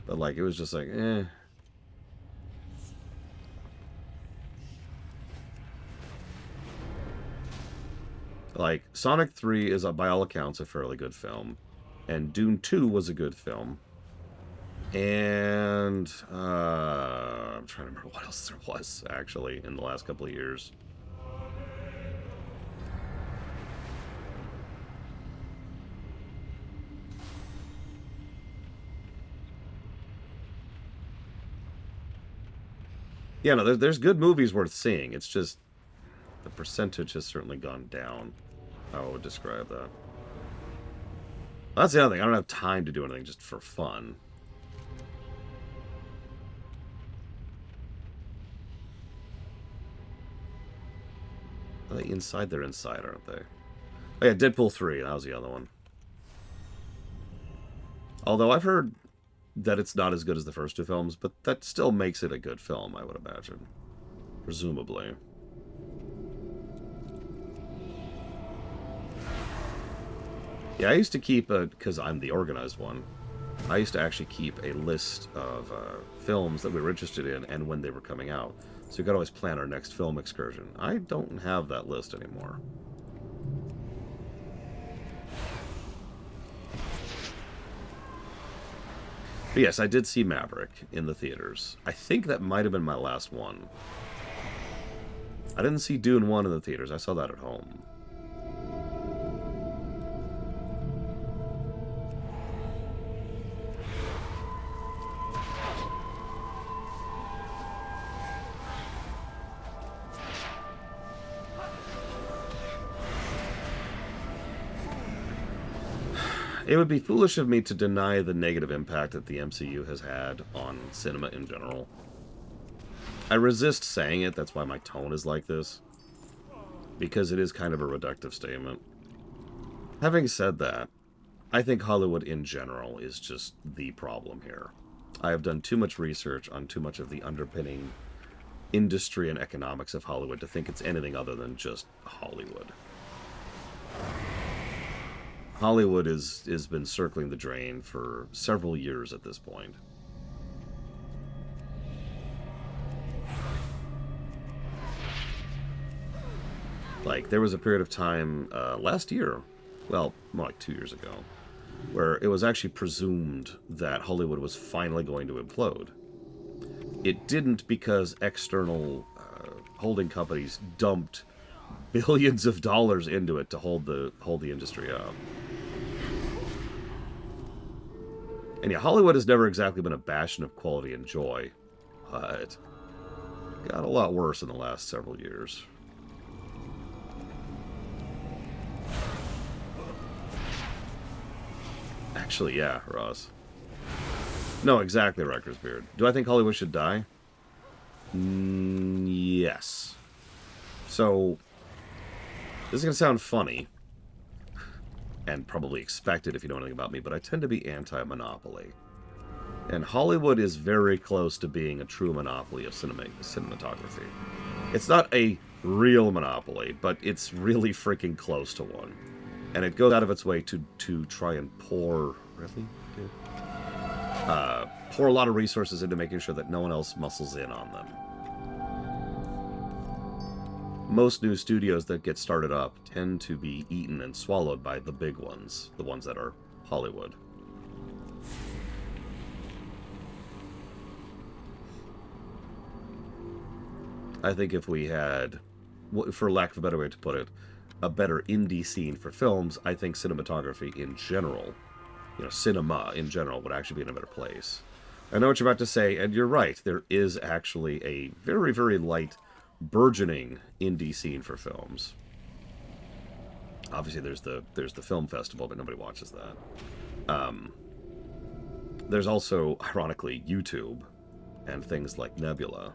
But, like, it was just like, eh. Like, Sonic 3 is, by all accounts, a fairly good film. And Dune 2 was a good film. And, I'm trying to remember what else there was, actually, in the last couple of years. Yeah, no, there's good movies worth seeing. It's just the percentage has certainly gone down. How I would describe that. That's the other thing. I don't have time to do anything just for fun. Are they inside? They're inside, aren't they? Oh yeah, Deadpool 3. That was the other one. Although I've heard that it's not as good as the first two films, but that still makes it a good film, I would imagine. Presumably. Yeah, I used to keep because I'm the organized one, I used to actually keep a list of films that we were interested in and when they were coming out. So we could always plan our next film excursion. I don't have that list anymore. But yes, I did see Maverick in the theaters. I think that might have been my last one. I didn't see Dune 1 in the theaters. I saw that at home. It would be foolish of me to deny the negative impact that the MCU has had on cinema in general. I resist saying it, that's why my tone is like this. Because it is kind of a reductive statement. Having said that, I think Hollywood in general is just the problem here. I have done too much research on too much of the underpinning industry and economics of Hollywood to think it's anything other than just Hollywood. Hollywood has been circling the drain for several years at this point. Like, there was a period of time last year, well, more like 2 years ago, where it was actually presumed that Hollywood was finally going to implode. It didn't because external holding companies dumped billions of dollars into it to hold the industry up. And yeah, Hollywood has never exactly been a bastion of quality and joy, but it got a lot worse in the last several years. Actually, yeah, Ross. No, exactly, Riker's Beard. Do I think Hollywood should die? Yes. So, this is going to sound funny, and probably expected if you know anything about me, but I tend to be anti-monopoly. And Hollywood is very close to being a true monopoly of cinematography. It's not a real monopoly, but it's really freaking close to one. And it goes out of its way to try and pour a lot of resources into making sure that no one else muscles in on them. Most new studios that get started up tend to be eaten and swallowed by the big ones, the ones that are Hollywood. I think if we had, for lack of a better way to put it, a better indie scene for films, I think cinematography in general, cinema in general, would actually be in a better place. I know what you're about to say, and you're right. There is actually a very, very light, burgeoning indie scene for films. Obviously, there's the film festival, but nobody watches that. There's also, ironically, YouTube and things like Nebula.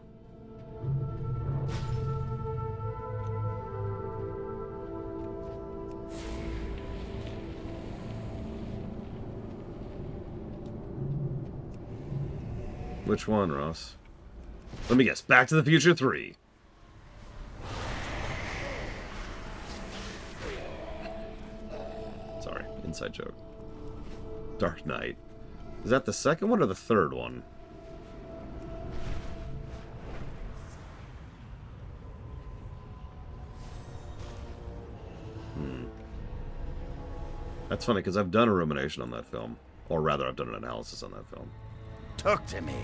Which one, Ross? Let me guess. Back to the Future 3. Sorry, inside joke. Dark Knight. Is that the second one or the third one? That's funny, because I've done a rumination on that film. Or rather, I've done an analysis on that film. Talk to me.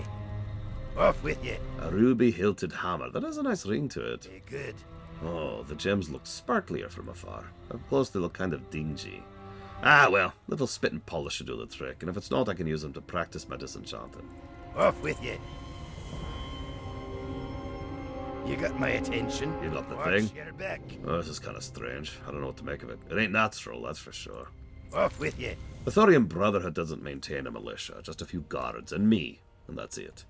Off with you. A ruby-hilted hammer. That has a nice ring to it. Very good. Oh, the gems look sparklier from afar. Up close, they look kind of dingy. Ah, well, little spit and polish should do the trick, and if it's not, I can use them to practice my disenchanting. Off with you. You got my attention. You got the Watch thing? your back. Oh, this is kind of strange. I don't know what to make of it. It ain't natural, that's for sure. Off with you. The Thorium Brotherhood doesn't maintain a militia, just a few guards, and me, and that's it.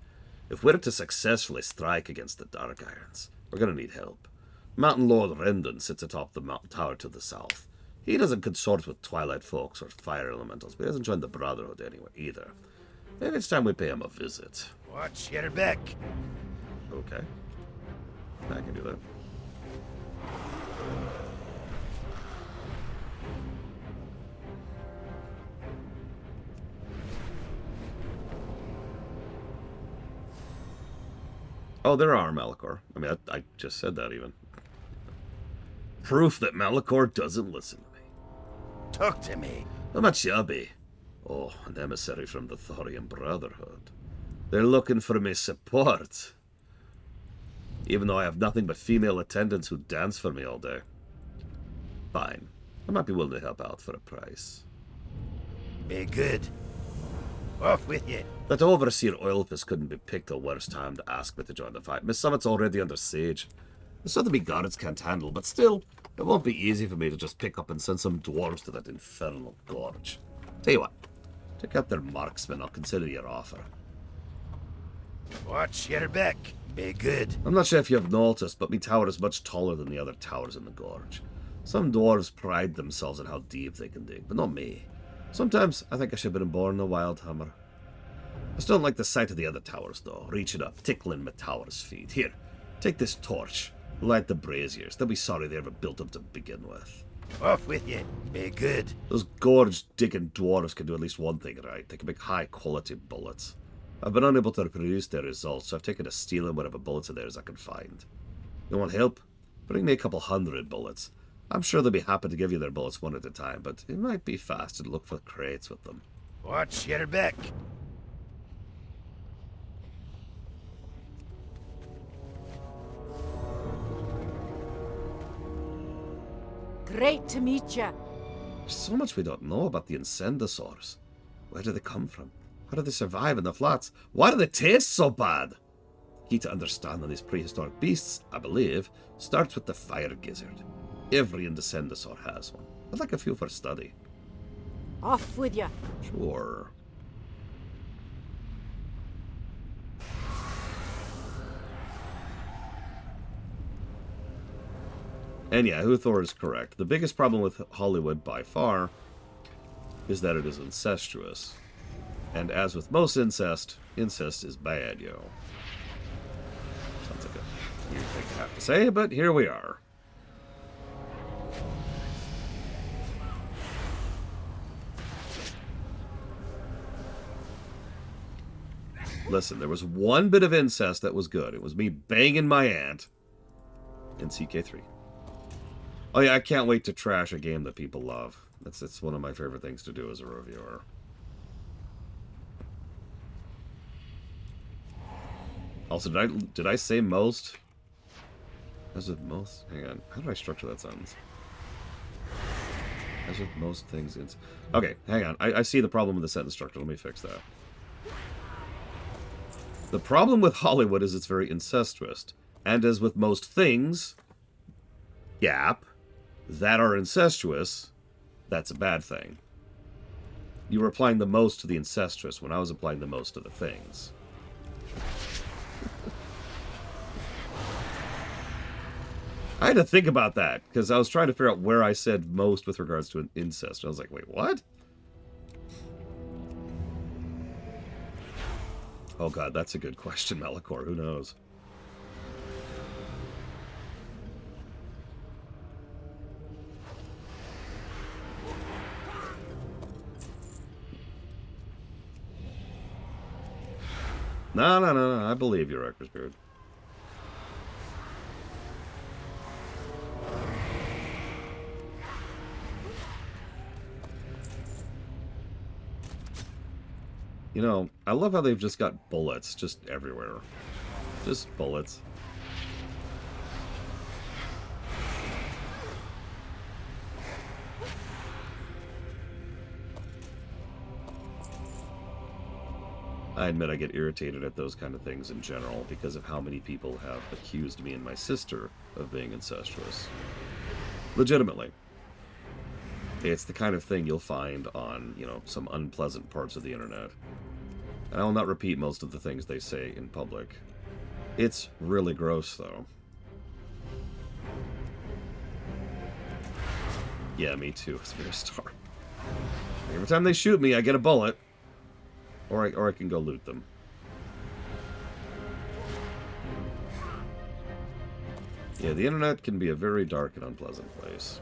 If we're to successfully strike against the Dark Irons, we're gonna need help. Mountain Lord Rendon sits atop the mountain tower to the south. He doesn't consort with Twilight folks or fire elementals, but he hasn't joined the Brotherhood anyway, either. Maybe it's time we pay him a visit. Watch your back. Okay. I can do that. Oh, there are Malachor. I mean, I just said that even. Proof that Malachor doesn't listen to me. Talk to me. How much you be? Oh, an emissary from the Thorium Brotherhood. They're looking for me support. Even though I have nothing but female attendants who dance for me all day. Fine. I might be willing to help out for a price. Be good. Off with you. That Overseer Oilfist couldn't be picked a worse time to ask me to join the fight. Miss Summit's already under siege. There's something me guards can't handle, but still, it won't be easy for me to just pick up and send some dwarves to that infernal gorge. Tell you what, take out their marksmen, I'll consider your offer. Watch your back. Be good. I'm not sure if you've noticed, but me tower is much taller than the other towers in the gorge. Some dwarves pride themselves on how deep they can dig, but not me. Sometimes I think I should have been born a wildhammer. I still don't like the sight of the other towers, though. Reaching up, tickling my tower's feet. Here, take this torch. Light the braziers. They'll be sorry they ever built them to begin with. Off with you. Be good. Those gorge-digging dwarves can do at least one thing right. They can make high-quality bullets. I've been unable to reproduce their results, so I've taken to stealing whatever bullets of theirs I can find. You want help? Bring me a couple 100 bullets. I'm sure they'll be happy to give you their bullets one at a time, but it might be faster to look for crates with them. Watch your back. Great to meet ya. There's so much we don't know about the Incendosaurs. Where do they come from? How do they survive in the flats? Why do they taste so bad? The key to understanding these prehistoric beasts, I believe, starts with the fire gizzard. Every Incendosaur has one. I'd like a few for study. Off with ya. Sure. And yeah, Huthor is correct. The biggest problem with Hollywood by far is that it is incestuous. And as with most incest, incest is bad, yo. Sounds like a weird thing to have to say, but here we are. Listen, there was one bit of incest that was good. It was me banging my aunt in CK3. Oh yeah, I can't wait to trash a game that people love. That's one of my favorite things to do as a reviewer. Also, did I say most? As with most? Hang on. How do I structure that sentence? As with most things... Okay, hang on. I see the problem with the sentence structure. Let me fix that. The problem with Hollywood is it's very incestuous. And as with most things... Gap... that are incestuous, that's a bad thing. You were applying the most to the incestuous when I was applying the most to the things. I had to think about that, because I was trying to figure out where I said most with regards to an incest. I was like, wait, what? Oh god, that's a good question, Melikor. Who knows? No. I believe you, Rector's Beard. You know, I love how they've just got bullets just everywhere. Just bullets. I admit I get irritated at those kind of things in general because of how many people have accused me and my sister of being incestuous. Legitimately. It's the kind of thing you'll find on, you know, some unpleasant parts of the internet. And I will not repeat most of the things they say in public. It's really gross, though. Yeah, me too, Spear Star. Every time they shoot me, I get a bullet. Or I can go loot them. Yeah, the internet can be a very dark and unpleasant place.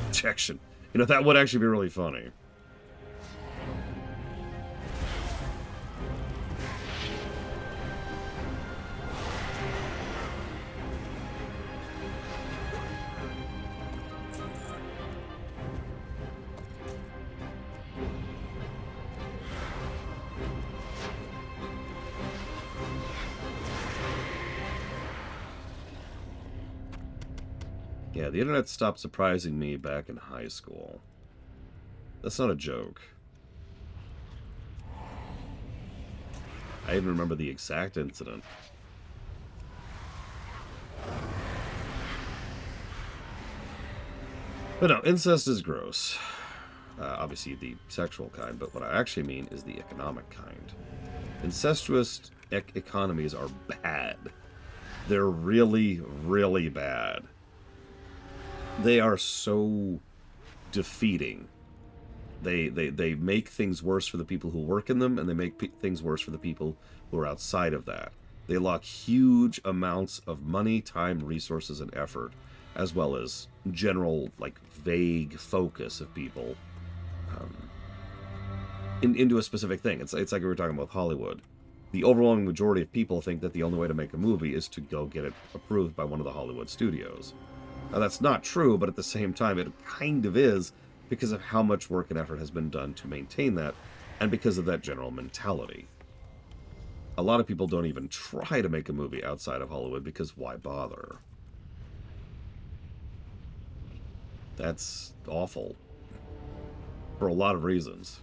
Objection. You know, that would actually be really funny. Yeah, the internet stopped surprising me back in high school. That's not a joke. I even remember the exact incident. But no, incest is gross. Obviously the sexual kind, but what I actually mean is the economic kind. Incestuous economies are bad. They're really, really bad. They are so defeating. They make things worse for the people who work in them, and they make things worse for the people who are outside of that. They lock huge amounts of money, time, resources, and effort, as well as general, like, vague focus of people into a specific thing. It's like we were talking about Hollywood. the overwhelming majority of people think that the only way to make a movie is to go get it approved by one of the Hollywood studios. Now, that's not true, but at the same time, it kind of is because of how much work and effort has been done to maintain that, and because of that general mentality. A lot of people don't even try to make a movie outside of Hollywood because why bother? That's awful. For a lot of reasons.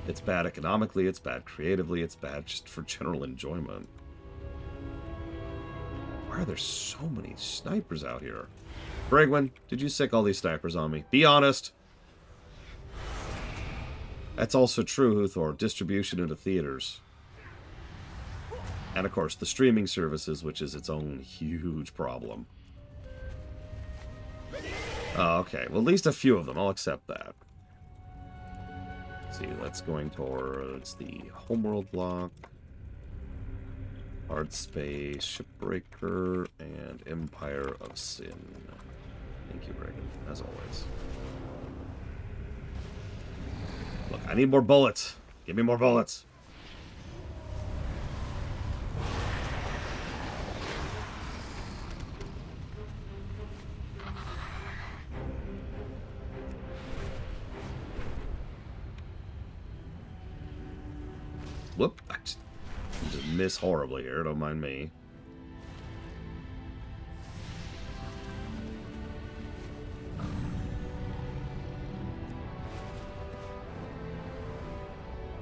It's bad economically, it's bad creatively, it's bad just for general enjoyment. Why are there so many snipers out here? Bragwin, did you sick all these snipers on me? Be honest! That's also true, Huthor. Distribution into theaters. And of course, the streaming services, which is its own huge problem. Oh, okay, well, at least a few of them. I'll accept that. Let's see, let's going towards the Homeworld block. Hard Space, Shipbreaker, and Empire of Sin. Thank you, Reagan, as always. Look, I need more bullets. Give me more bullets. Whoop. I just miss horribly here. Don't mind me.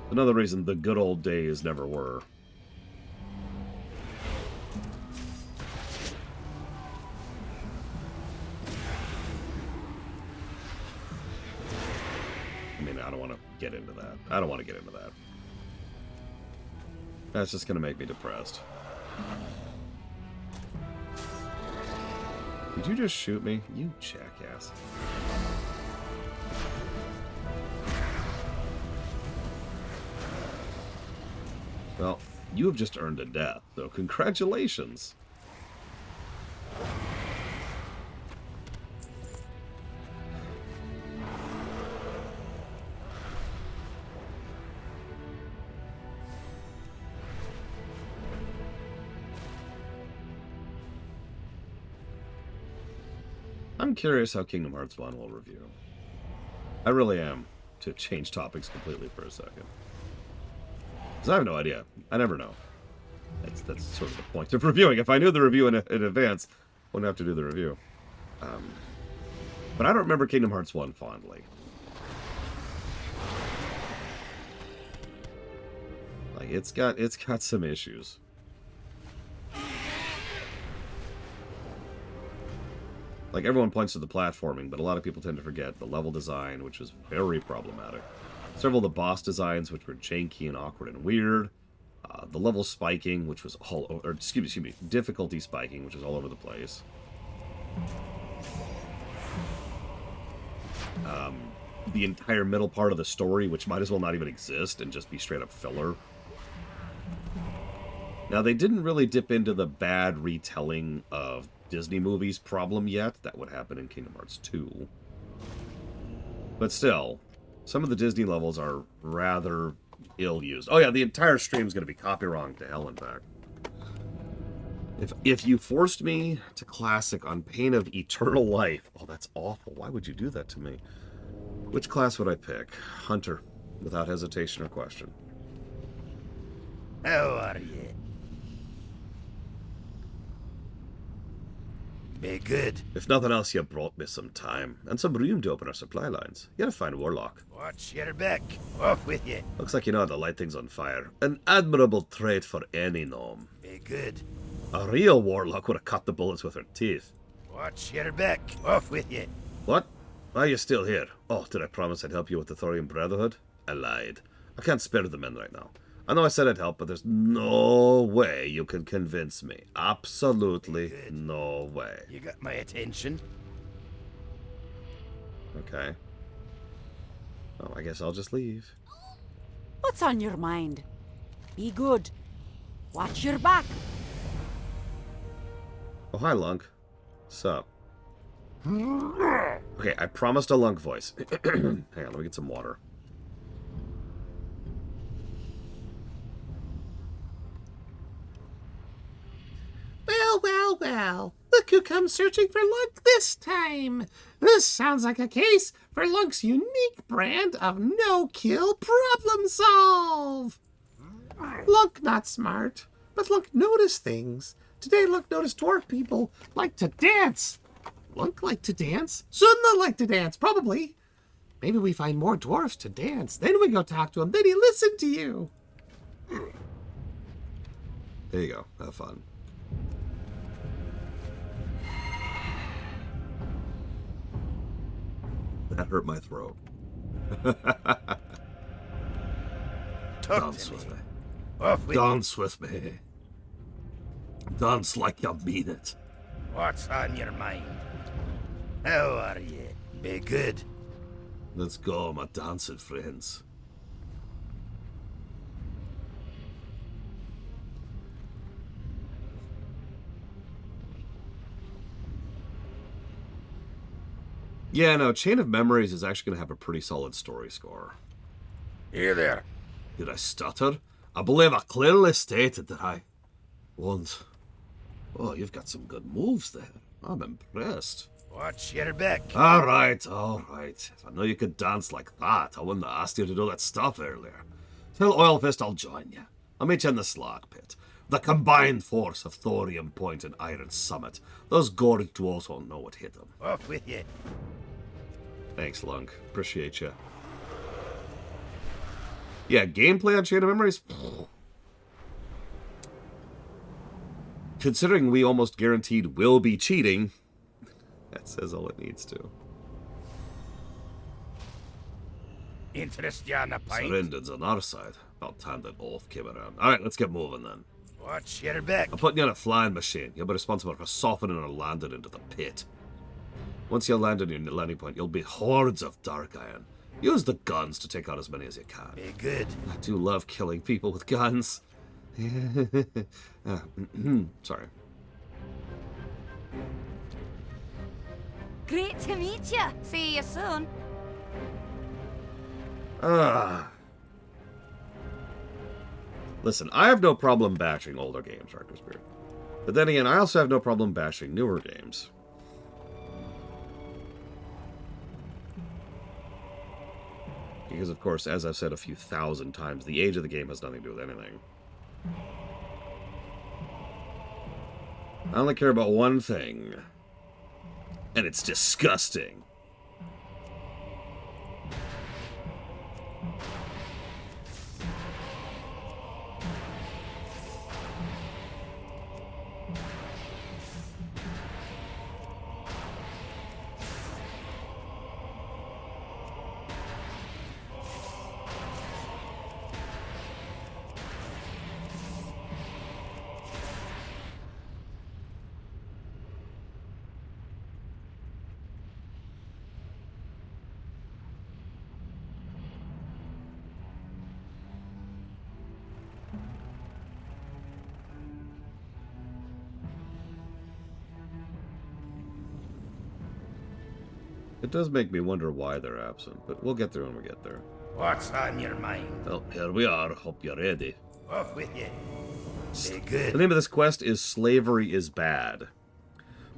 Another reason the good old days never were. I mean, I don't want to get into that. I don't want to get into that. That's just going to make me depressed. Did you just shoot me? You jackass. Well, you have just earned a death, so congratulations. I'm curious how Kingdom Hearts 1 will review. I really am, to change topics completely for a second. Because I have no idea. I never know. That's sort of the point of reviewing. If I knew the review in advance, I wouldn't have to do the review. But I don't remember Kingdom Hearts 1 fondly. Like, it's got some issues. Like, everyone points to the platforming, but a lot of people tend to forget the level design, which was very problematic. Several of the boss designs, which were janky and awkward and weird. The level spiking, which was all over, or excuse me, difficulty spiking, which was all over the place. The entire middle part of the story, which might as well not even exist and just be straight up filler. Now, they didn't really dip into the bad retelling of Disney movies problem yet. That would happen in Kingdom Hearts 2. But still, some of the Disney levels are rather ill-used. Oh yeah, the entire stream's going to be copy-wrong to hell, in fact. If you forced me to classic on pain of eternal life... Oh, that's awful. Why would you do that to me? Which class would I pick? Hunter, without hesitation or question. How are you? Be good. If nothing else, you brought me some time and some room to open our supply lines. You're a fine warlock. Watch your back. Off with you. Looks like you know how to light things on fire. An admirable trait for any gnome. Be good. A real warlock would have cut the bullets with her teeth. Watch your back. Off with you. What? Why are you still here? Oh, did I promise I'd help you with the Thorium Brotherhood? I lied. I can't spare the men right now. I know I said I'd help, but there's no way you can convince me. Absolutely no way. You got my attention. Okay. Oh, I guess I'll just leave. What's on your mind? Be good. Watch your back. Oh, hi, Lunk. Sup? Okay, I promised a Lunk voice. Hang on, let me get some water. Well, look who comes searching for Lunk this time. This sounds like a case for Lunk's unique brand of no-kill problem solve. Lunk not smart, but Lunk notice things. Today Lunk noticed dwarf people like to dance. Lunk like to dance? Sunna like to dance, probably. Maybe we find more dwarfs to dance. Then we go talk to him. Then he listen to you. There you go. Have fun. That hurt my throat. Dance with me. Dance with me. Dance like you mean it. What's on your mind? How are you? Be good. Let's go, my dancing friends. Yeah, no, Chain of Memories is actually going to have a pretty solid story score. Here there. Did I stutter? I believe I clearly stated that I won't. Oh, you've got some good moves there. I'm impressed. Watch your back. All right. If I know you could dance like that, I wouldn't have asked you to do that stuff earlier. Tell Oilfist I'll join you. I'll meet you in the Slag Pit. The combined force of Thorium Point and Iron Summit. Those Gorge dwarves won't know what hit them. Off with you. Thanks, Lunk. Appreciate you. Yeah, gameplay on Chain of Memories. Considering we almost guaranteed will be cheating, that says all it needs to. Interest you on a pint? Surrendered's on our side. About time that Oath came around. Alright, let's get moving then. Watch your back. I'm putting you on a flying machine. You'll be responsible for softening our landing into the pit. Once you land on your landing point, you'll be hordes of Dark Iron. Use the guns to take out as many as you can. Be good. I do love killing people with guns. Sorry. Great to meet you. See you soon. Listen, I have no problem bashing older games, Rector's Beard. But then again, I also have no problem bashing newer games. Because, of course, as I've said a few thousand times, the age of the game has nothing to do with anything. I only care about one thing. And it's disgusting. It does make me wonder why they're absent, but we'll get there when we get there. What's on your mind? Well, here we are. Hope you're ready. Off with you. Be The good. name of this quest is Slavery is Bad.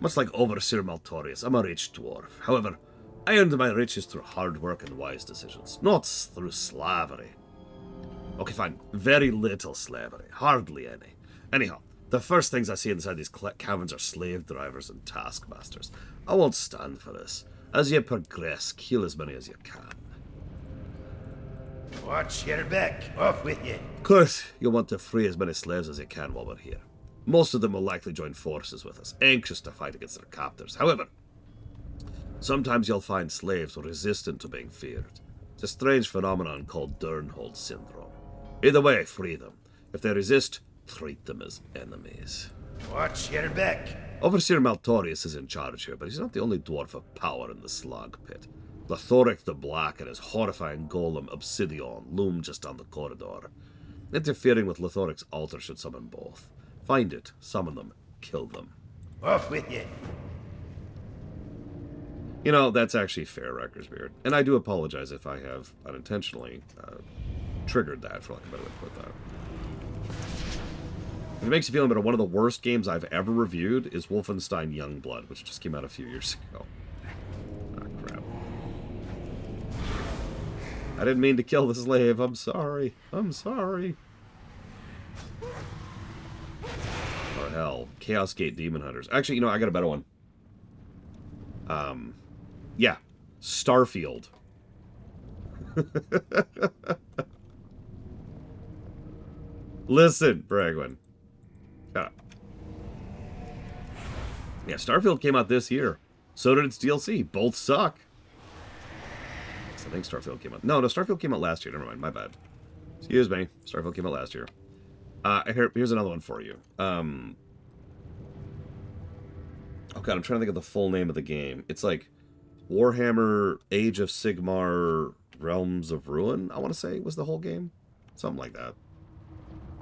Much like Overseer Maltorius, I'm a rich dwarf. However, I earned my riches through hard work and wise decisions, not through slavery. Okay, fine. Very little slavery. Hardly any. Anyhow, the first things I see inside these caverns are slave drivers and taskmasters. I won't stand for this. As you progress, kill as many as you can. Watch your back. Off with you. Of course, you'll want to free as many slaves as you can while we're here. Most of them will likely join forces with us, anxious to fight against their captors. However, sometimes you'll find slaves resistant to being feared. It's a strange phenomenon called Durnhold syndrome. Either way, free them. If they resist, treat them as enemies. Watch your back. Overseer Maltorius is in charge here, but he's not the only dwarf of power in the Slag Pit. Lothoric the Black and his horrifying golem Obsidion loom just down the corridor. Interfering with Lothoric's altar should summon both. Find it, summon them, kill them. Off with you. You know, that's actually fair, Wrecker's Beard. And I do apologize if I have unintentionally triggered that, for lack of a better way to put that. If it makes you feel better, one of the worst games I've ever reviewed is Wolfenstein Youngblood, which just came out a few years ago. Ah, crap. I didn't mean to kill the slave. I'm sorry. I'm sorry. Oh, hell. Chaos Gate Demon Hunters. Actually, you know, I got a better one. Yeah. Starfield. Listen, Bragwin. Shut up. Yeah, Starfield came out this year. So did its DLC. Both suck. I think Starfield came out. No, Starfield came out last year. Never mind. My bad. Excuse me. Starfield came out last year. Here's another one for you. Oh, God. I'm trying to think of the full name of the game. It's like Warhammer Age of Sigmar Realms of Ruin, I want to say, was the whole game. Something like that.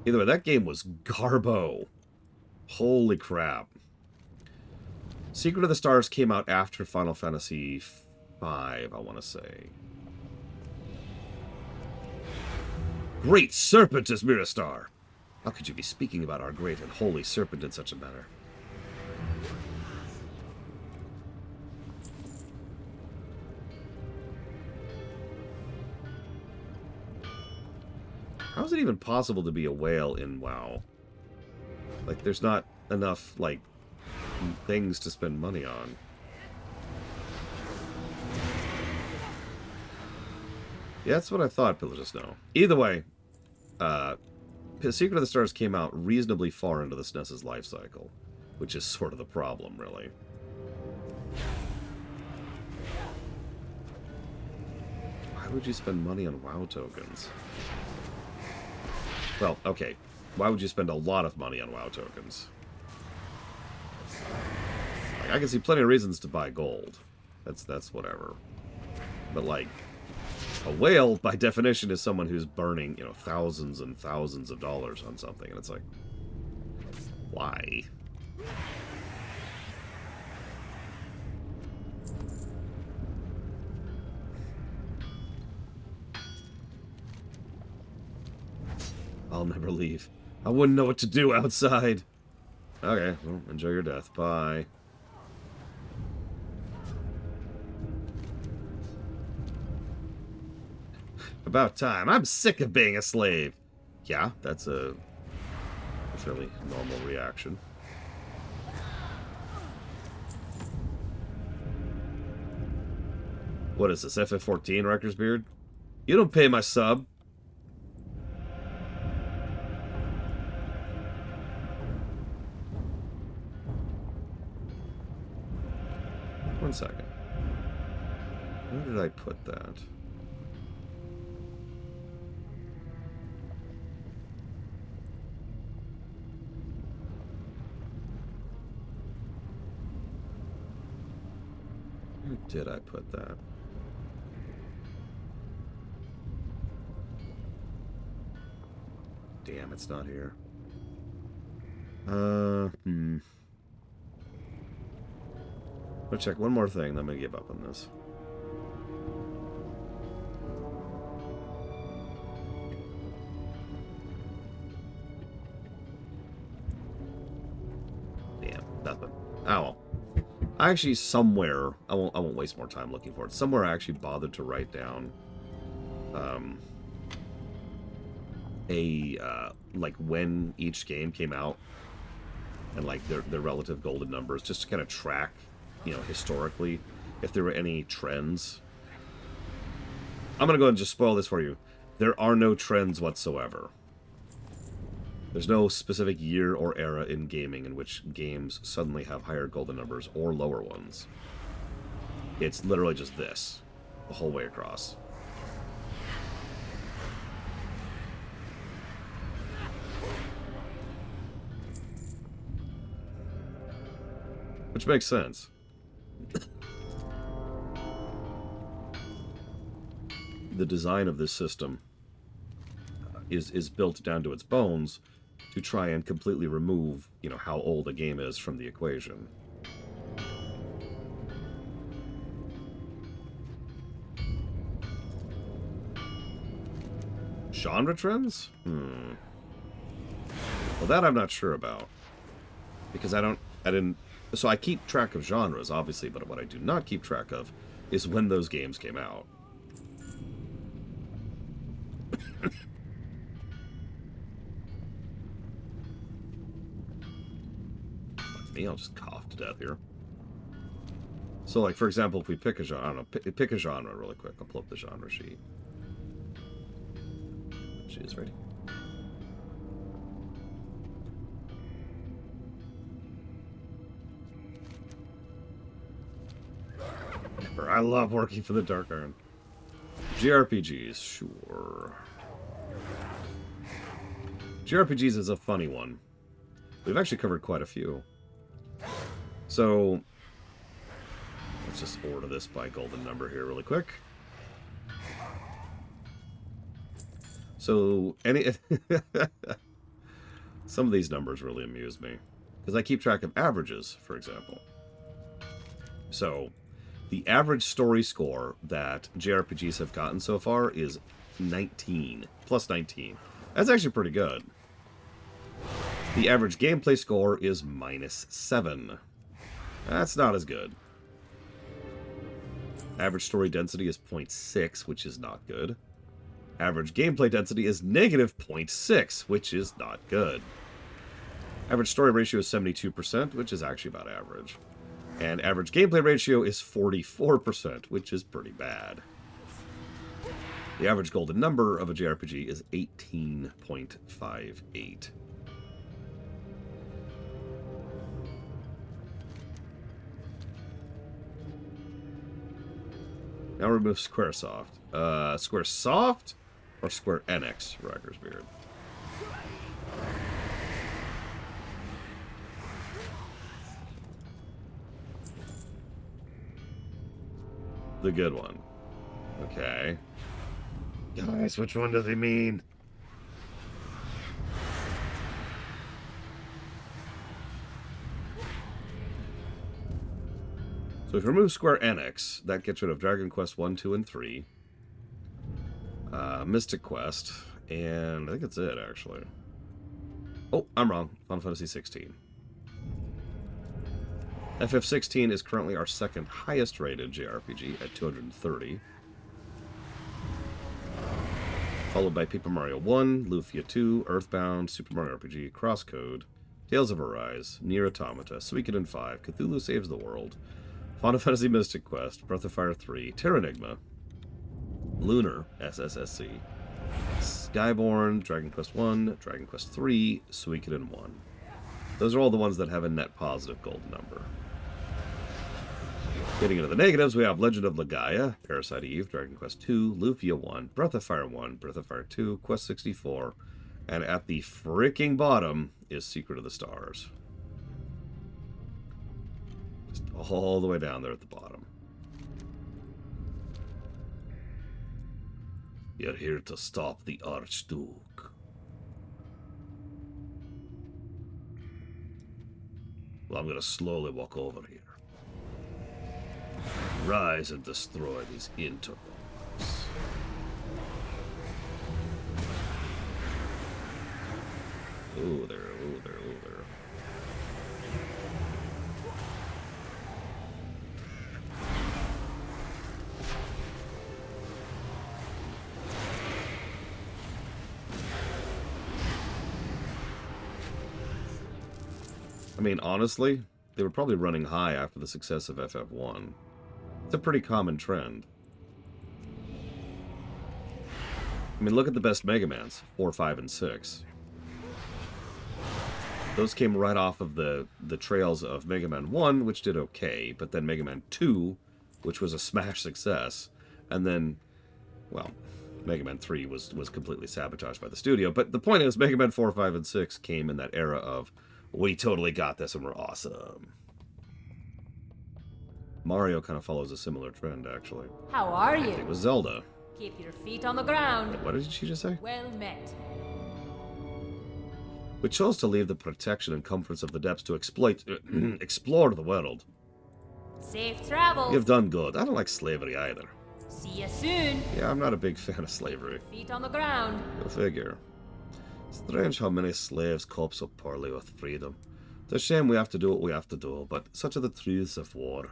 Either way, that game was garbo. Holy crap. Secret of the Stars came out after Final Fantasy V, I want to say. Great serpent is Miristar! How could you be speaking about our great and holy serpent in such a manner? How is it even possible to be a whale in WoW? Like, there's not enough, like, things to spend money on. Yeah, that's what I thought, Pillars of Snow. Either way, Secret of the Stars came out reasonably far into the SNES's life cycle, which is sort of the problem, really. Why would you spend money on WoW tokens? Well, okay. Why would you spend a lot of money on WoW tokens? Like, I can see plenty of reasons to buy gold. That's whatever. But, like, a whale, by definition, is someone who's burning, you know, thousands and thousands of dollars on something. And it's like, why? I'll never leave. I wouldn't know what to do outside. Okay, well, enjoy your death. Bye. About time. I'm sick of being a slave. Yeah, that's a fairly normal reaction. What is this, FF14, Rector's Beard? You don't pay my sub. One second. Where did I put that? Where did I put that? Damn, it's not here. I'll check one more thing, then I'm gonna give up on this. Damn, nothing. Oh well. I actually somewhere, I won't waste more time looking for it. Somewhere I actually bothered to write down like when each game came out and like their relative golden numbers, just to kind of track, you know, historically, if there were any trends. I'm going to go ahead and just spoil this for you. There are no trends whatsoever. There's no specific year or era in gaming in which games suddenly have higher golden numbers or lower ones. It's literally just this, the whole way across. Which makes sense. The design of this system is built down to its bones to try and completely remove, you know, how old a game is from the equation. Genre trends? Well, that I'm not sure about. Because I didn't... So I keep track of genres, obviously, but what I do not keep track of is when those games came out. That's me, I'll just cough to death here. So, like, for example, if we pick a genre, I don't know, pick a genre really quick. I'll pull up the genre sheet. She is ready. I love working for the Dark Iron. JRPGs, sure. JRPGs is a funny one. We've actually covered quite a few. So, let's just order this by golden number here really quick. So, some of these numbers really amuse me. Because I keep track of averages, for example. So, the average story score that JRPGs have gotten so far is 19. Plus 19. That's actually pretty good. The average gameplay score is -7. That's not as good. Average story density is 0.6, which is not good. Average gameplay density is -0.6, which is not good. Average story ratio is 72%, which is actually about average. And average gameplay ratio is 44%, which is pretty bad. The average golden number of a JRPG is 18.58. Now remove Squaresoft. Squaresoft or Square Enix, Rackersbeard? The good one. Okay. Guys, which one does he mean? So if you remove Square Enix, that gets rid of Dragon Quest 1, 2, and 3. Mystic Quest, and I think that's it, actually. Oh, I'm wrong. Final Fantasy 16. FF16 is currently our second highest rated JRPG at 230. Followed by Paper Mario 1, Lufia 2, Earthbound, Super Mario RPG, Crosscode, Tales of Arise, Nier Automata, Suikoden 5, Cthulhu Saves the World, Final Fantasy Mystic Quest, Breath of Fire 3, Terranigma, Lunar, SSSC, Skyborn, Dragon Quest 1, Dragon Quest 3, Suikoden 1. Those are all the ones that have a net positive gold number. Getting into the negatives, we have Legend of Legaia, Parasite Eve, Dragon Quest 2, Lufia 1, Breath of Fire 1, Breath of Fire 2, Quest 64, and at the freaking bottom is Secret of the Stars. Just all the way down there at the bottom. You're here to stop the Archduke. Well, I'm gonna slowly walk over here. Rise and destroy these interlopers. Ooh there, ooh there, ooh there. I mean, honestly, they were probably running high after the success of FF1. It's a pretty common trend. I mean, look at the best Mega Mans, 4, 5, and 6. Those came right off of the trails of Mega Man 1, which did okay, but then Mega Man 2, which was a smash success, and then, well, Mega Man 3 was completely sabotaged by the studio. But the point is, Mega Man 4, 5, and 6 came in that era of, we totally got this and we're awesome. Mario kind of follows a similar trend, actually. How are you? It was Zelda. Keep your feet on the ground. What did she just say? Well met. We chose to leave the protection and comforts of the depths to explore the world. Safe travels. You've done good. I don't like slavery either. See you soon. Yeah, I'm not a big fan of slavery. Feet on the ground. Go figure. Strange how many slaves cope so poorly with freedom. It's a shame we have to do what we have to do, but such are the truths of war.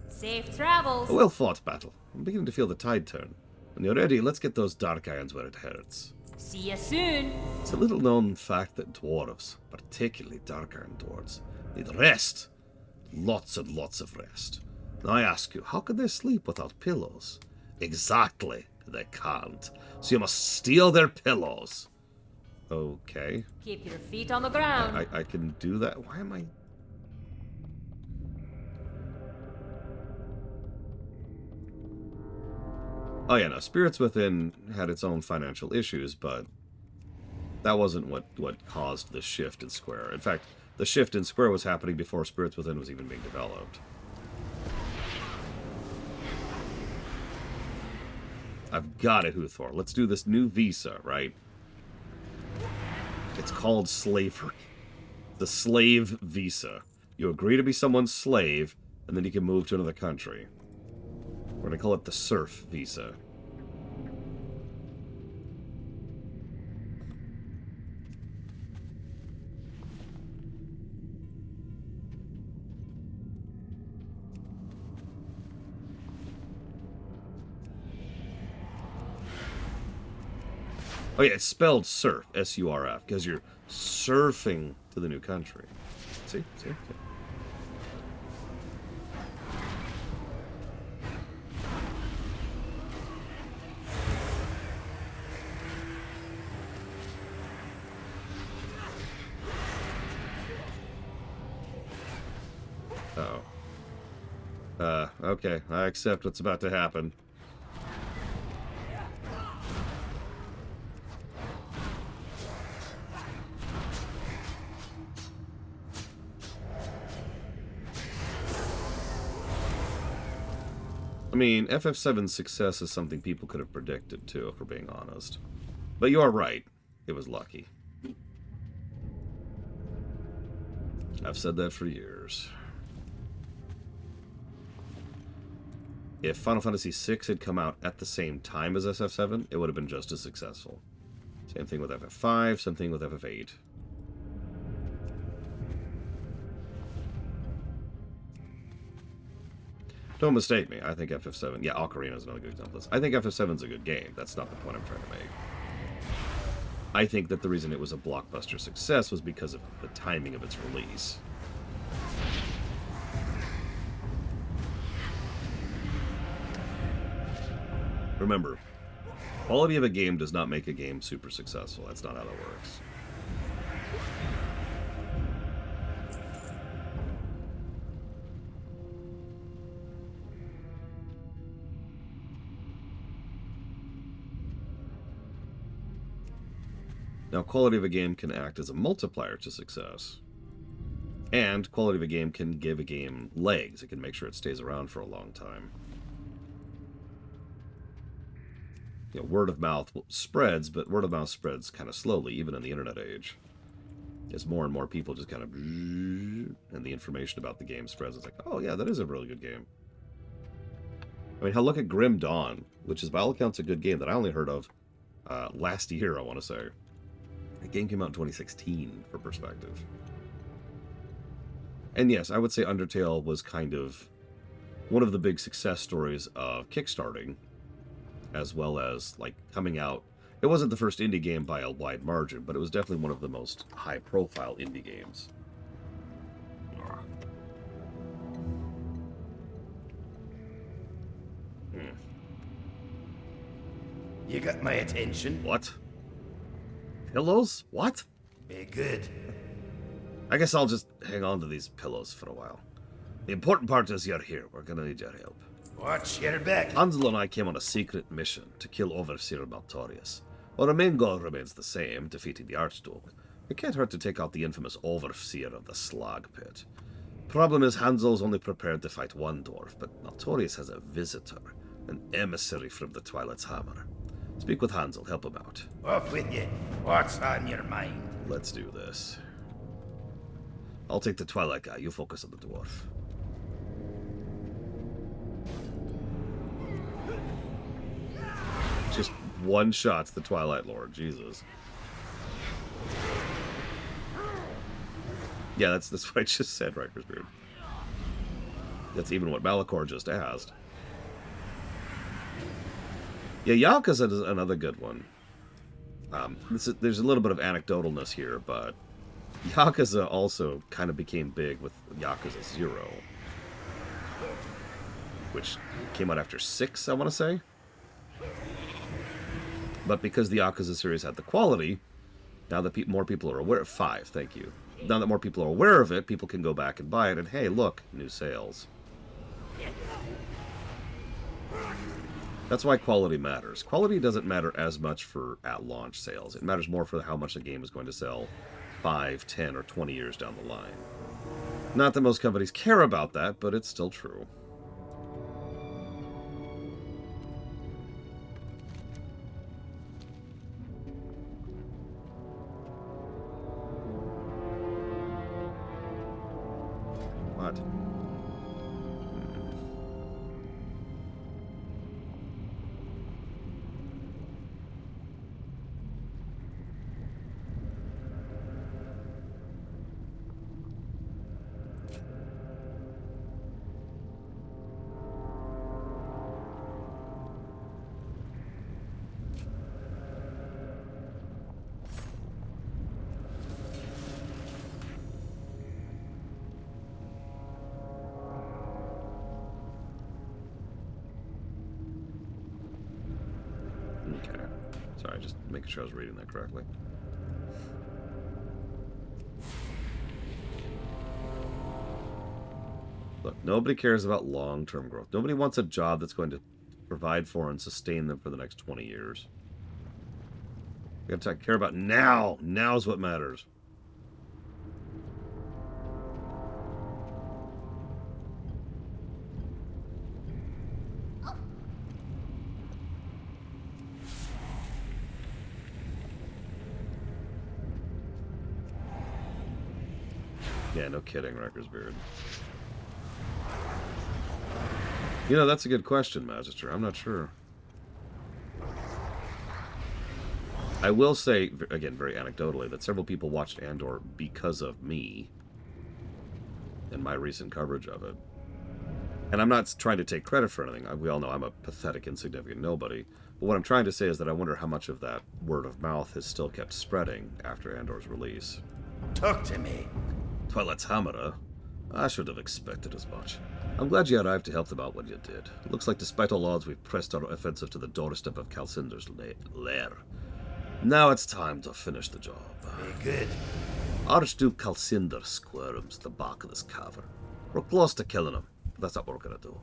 Safe travels. A well-fought battle. I'm beginning to feel the tide turn. When you're ready, let's get those dark irons where it hurts. See you soon. It's a little-known fact that dwarves, particularly dark iron dwarves, need rest. Lots and lots of rest. Now I ask you, how can they sleep without pillows? Exactly, they can't. So you must steal their pillows. Okay. Keep your feet on the ground. I can do that. Why am I... Oh yeah, no, Spirits Within had its own financial issues, but that wasn't what caused the shift in Square. In fact, the shift in Square was happening before Spirits Within was even being developed. I've got it, Huthor. Let's do this new visa, right? It's called slavery. The slave visa. You agree to be someone's slave, and then you can move to another country. We're going to call it the serf visa. Oh yeah, it's spelled surf, S-U-R-F, because you're surfing to the new country. See? See? Oh. Okay, I accept what's about to happen. I mean, FF7's success is something people could have predicted, too, if we're being honest. But you are right. It was lucky. I've said that for years. If Final Fantasy VI had come out at the same time as FF7, it would have been just as successful. Same thing with FF5, same thing with FF8. Don't mistake me. I think FF7... Yeah, Ocarina is another good example. I think FF7's a good game. That's not the point I'm trying to make. I think that the reason it was a blockbuster success was because of the timing of its release. Remember, quality of a game does not make a game super successful. That's not how that works. Now, quality of a game can act as a multiplier to success. And quality of a game can give a game legs. It can make sure it stays around for a long time. You know, word of mouth spreads, but word of mouth spreads kind of slowly, even in the internet age. As more and more people just kind of... and the information about the game spreads. It's like, oh yeah, that is a really good game. I mean, hell, look at Grim Dawn, which is by all accounts a good game that I only heard of last year, I want to say. The game came out in 2016, for perspective. And yes, I would say Undertale was kind of one of the big success stories of kickstarting, as well as, like, coming out. It wasn't the first indie game by a wide margin, but it was definitely one of the most high-profile indie games. You got my attention. What? Pillows? What? Be good. I guess I'll just hang on to these pillows for a while. The important part is you're here. We're gonna need your help. Watch your back. Hansel and I came on a secret mission to kill Overseer Maltorius. While our main goal remains the same, defeating the Archduke, it can't hurt to take out the infamous Overseer of the Slag Pit. Problem is, Hansel's only prepared to fight one dwarf, but Maltorius has a visitor, an emissary from the Twilight's Hammer. Speak with Hansel, help him out. Off with you. What's on your mind? Let's do this. I'll take the Twilight guy, you focus on the dwarf. Just one shot's the Twilight Lord, Jesus. Yeah, that's what I just said, Riker's Beard. That's even what Malachor just asked. Yeah, Yakuza is another good one. There's a little bit of anecdotalness here, but Yakuza also kind of became big with Yakuza 0. Which came out after 6, I want to say. But because the Yakuza series had the quality, now that more people are aware of 5, thank you. Now that more people are aware of it, people can go back and buy it, and hey, look, new sales. That's why quality matters. Quality doesn't matter as much for at-launch sales. It matters more for how much the game is going to sell 5, 10, or 20 years down the line. Not that most companies care about that, but it's still true. What? Okay. Sorry, just making sure I was reading that correctly. Look, nobody cares about long-term growth. Nobody wants a job that's going to provide for and sustain them for the next 20 years. We have to care about now. Now's what matters. Yeah, no kidding, Riker's Beard. You know, that's a good question, Magister. I'm not sure. I will say, again, very anecdotally, that several people watched Andor because of me and my recent coverage of it. And I'm not trying to take credit for anything. We all know I'm a pathetic, insignificant nobody. But what I'm trying to say is that I wonder how much of that word of mouth has still kept spreading after Andor's release. Talk to me. Twilight's Hamada. I should have expected as much. I'm glad you arrived to help them out when you did. It looks like despite all odds, we've pressed our offensive to the doorstep of Calcinder's lair. Now it's time to finish the job. Be good. Archduke Calcinder squirms at the back of this cavern. We're close to killing him, but that's not what we're gonna do.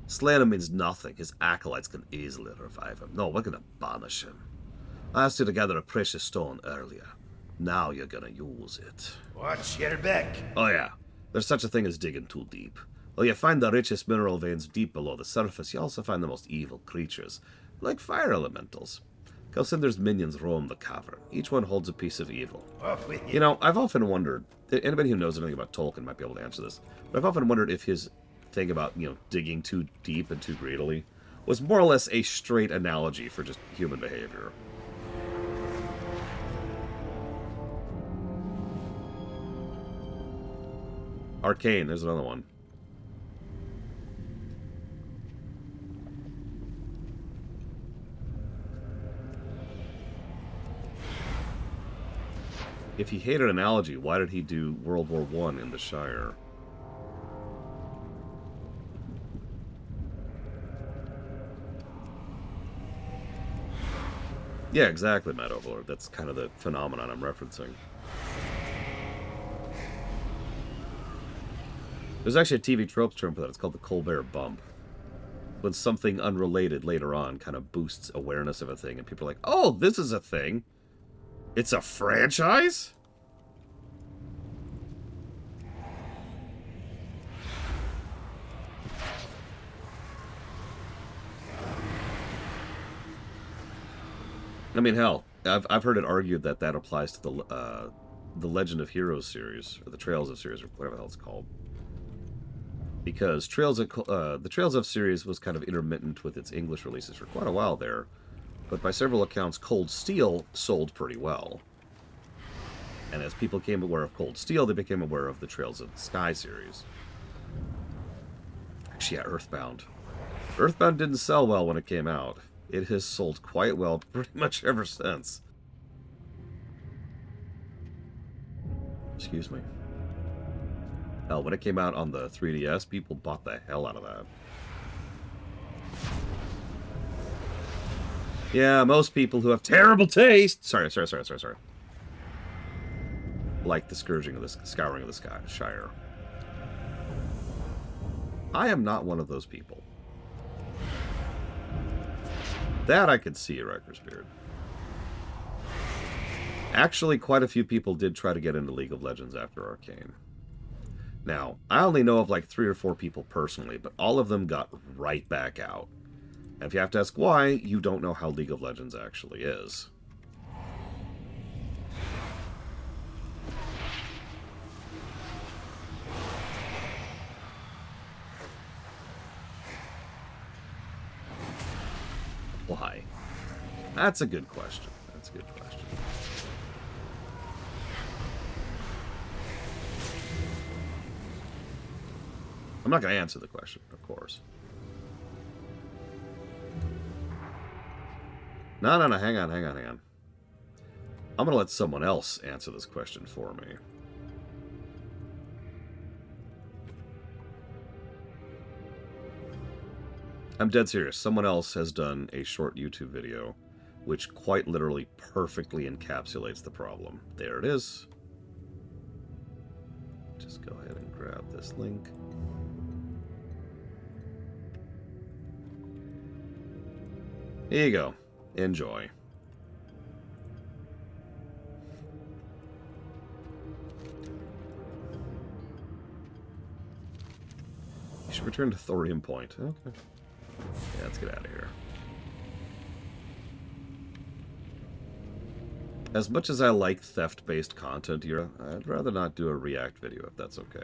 Slaying him means nothing. His acolytes can easily revive him. No, we're gonna banish him. I asked you to gather a precious stone earlier. Now you're gonna use it. Watch your back. Oh yeah, there's such a thing as digging too deep. While you find the richest mineral veins deep below the surface, you also find the most evil creatures, like fire elementals. Calcinder's minions roam the cavern. Each one holds a piece of evil. Off with you. You know, I've often wondered, anybody who knows anything about Tolkien might be able to answer this, but I've often wondered if his thing about, digging too deep and too greedily was more or less a straight analogy for just human behavior. Arcane, there's another one. If he hated analogy, why did he do World War I in the Shire? Yeah, exactly, Matt Overlord. That's kind of the phenomenon I'm referencing. There's actually a TV tropes term for that. It's called the Colbert Bump. When something unrelated later on kind of boosts awareness of a thing, and people are like, oh, this is a thing. It's a franchise? I mean, hell, I've heard it argued that that applies to the Legend of Heroes series, or the Trails of series, or whatever the hell it's called. Because the Trails of series was kind of intermittent with its English releases for quite a while there, but by several accounts, Cold Steel sold pretty well. And as people became aware of Cold Steel, they became aware of the Trails of the Sky series. Actually, yeah, Earthbound. Earthbound didn't sell well when it came out. It has sold quite well pretty much ever since. Excuse me. Hell, when it came out on the 3DS, people bought the hell out of that. Yeah, most people who have terrible taste... Sorry. Like the Scouring of the Sky Shire. I am not one of those people. That I could see, Riker's Beard. Actually, quite a few people did try to get into League of Legends after Arcane. Now, I only know of like 3 or 4 people personally, but all of them got right back out. And if you have to ask why, you don't know how League of Legends actually is. Why? That's a good question. That's a good question. I'm not going to answer the question, of course. No, hang on. I'm going to let someone else answer this question for me. I'm dead serious. Someone else has done a short YouTube video which quite literally perfectly encapsulates the problem. There it is. Just go ahead and grab this link. Here you go. Enjoy. You should return to Thorium Point. Okay. Yeah, let's get out of here. As much as I like theft-based content here, I'd rather not do a React video if that's okay.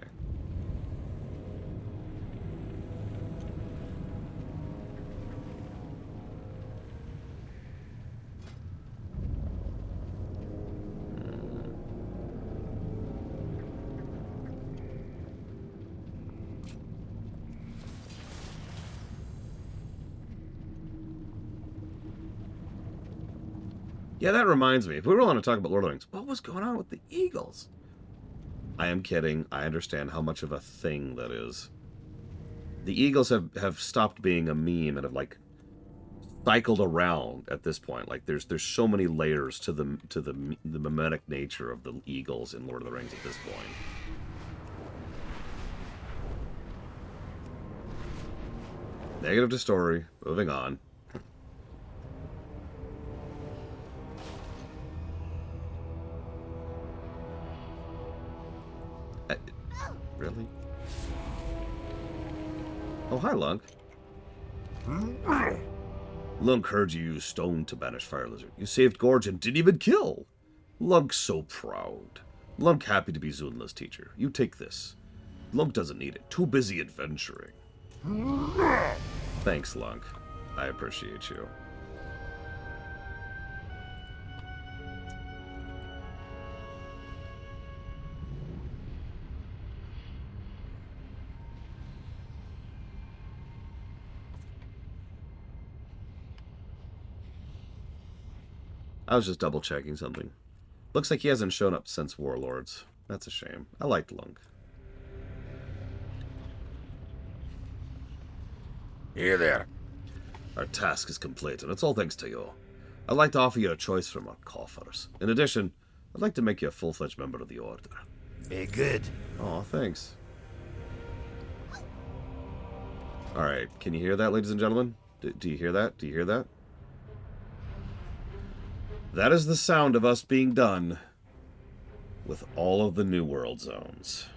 Yeah, that reminds me. If we were want to talk about Lord of the Rings, what was going on with the Eagles? I am kidding. I understand how much of a thing that is. The Eagles have stopped being a meme and have like cycled around at this point. Like there's so many layers to the mimetic nature of the Eagles in Lord of the Rings at this point. Negative to story. Moving on. Really? Oh, hi, Lunk. Lunk heard you use stone to banish Fire Lizard. You saved Gorge and didn't even kill. Lunk's so proud. Lunk happy to be Zunla's teacher. You take this. Lunk doesn't need it. Too busy adventuring. Thanks, Lunk. I appreciate you. I was just double-checking something. Looks like he hasn't shown up since Warlords. That's a shame. I liked Lunk. Here there. Our task is complete, and it's all thanks to you. I'd like to offer you a choice from our coffers. In addition, I'd like to make you a full-fledged member of the Order. Be good. Aw, thanks. Alright, can you hear that, ladies and gentlemen? Do you hear that? Do you hear that? That is the sound of us being done with all of the New World zones.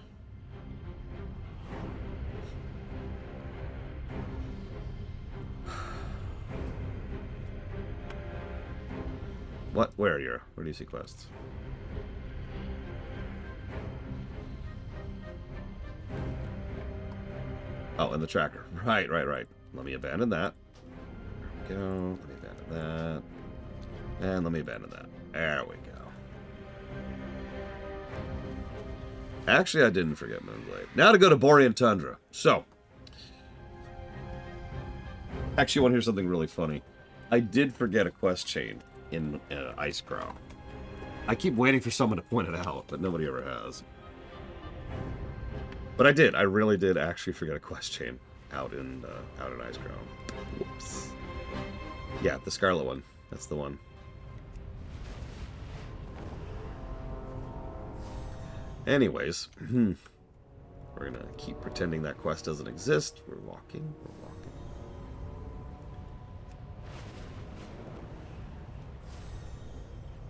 What? Where are you? Where do you see quests? Oh, in the tracker. Right. Let me abandon that. There we go. Let me abandon that. And let me abandon that. There we go. Actually, I didn't forget Moonglade. Now to go to Borean Tundra. So, actually, I want to hear something really funny. I did forget a quest chain in Ice Crown. I keep waiting for someone to point it out, but nobody ever has. But I did. I really did actually forget a quest chain out in Ice Crown. Whoops. Yeah, the Scarlet one. That's the one. Anyways, we're gonna keep pretending that quest doesn't exist. We're walking.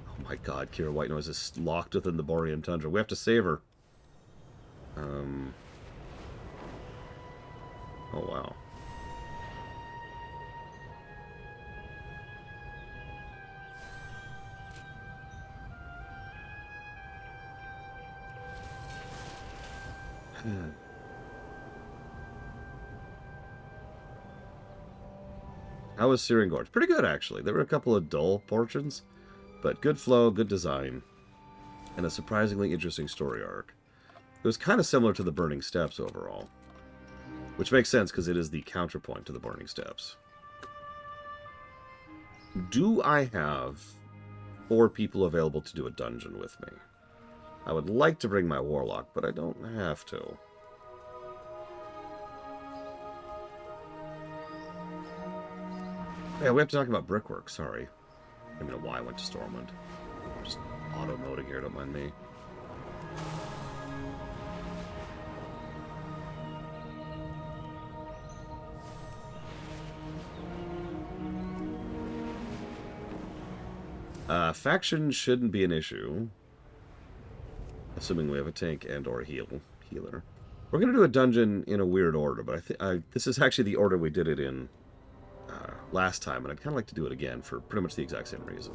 Oh my god, Kira White Noise is locked within the Borean Tundra. We have to save her. Oh wow. How was Searing Gorge? Pretty good, actually. There were a couple of dull portions, but good flow, good design, and a surprisingly interesting story arc. It was kind of similar to the Burning Steps overall, which makes sense because it is the counterpoint to the Burning Steps. Do I have 4 people available to do a dungeon with me? I would like to bring my Warlock, but I don't have to. Yeah, we have to talk about brickwork, sorry. I don't know why I went to Stormwind. I'm just auto-moding here, don't mind me. Faction shouldn't be an issue. Assuming we have a tank and or a healer. We're going to do a dungeon in a weird order, but this is actually the order we did it in last time, and I'd kind of like to do it again for pretty much the exact same reason.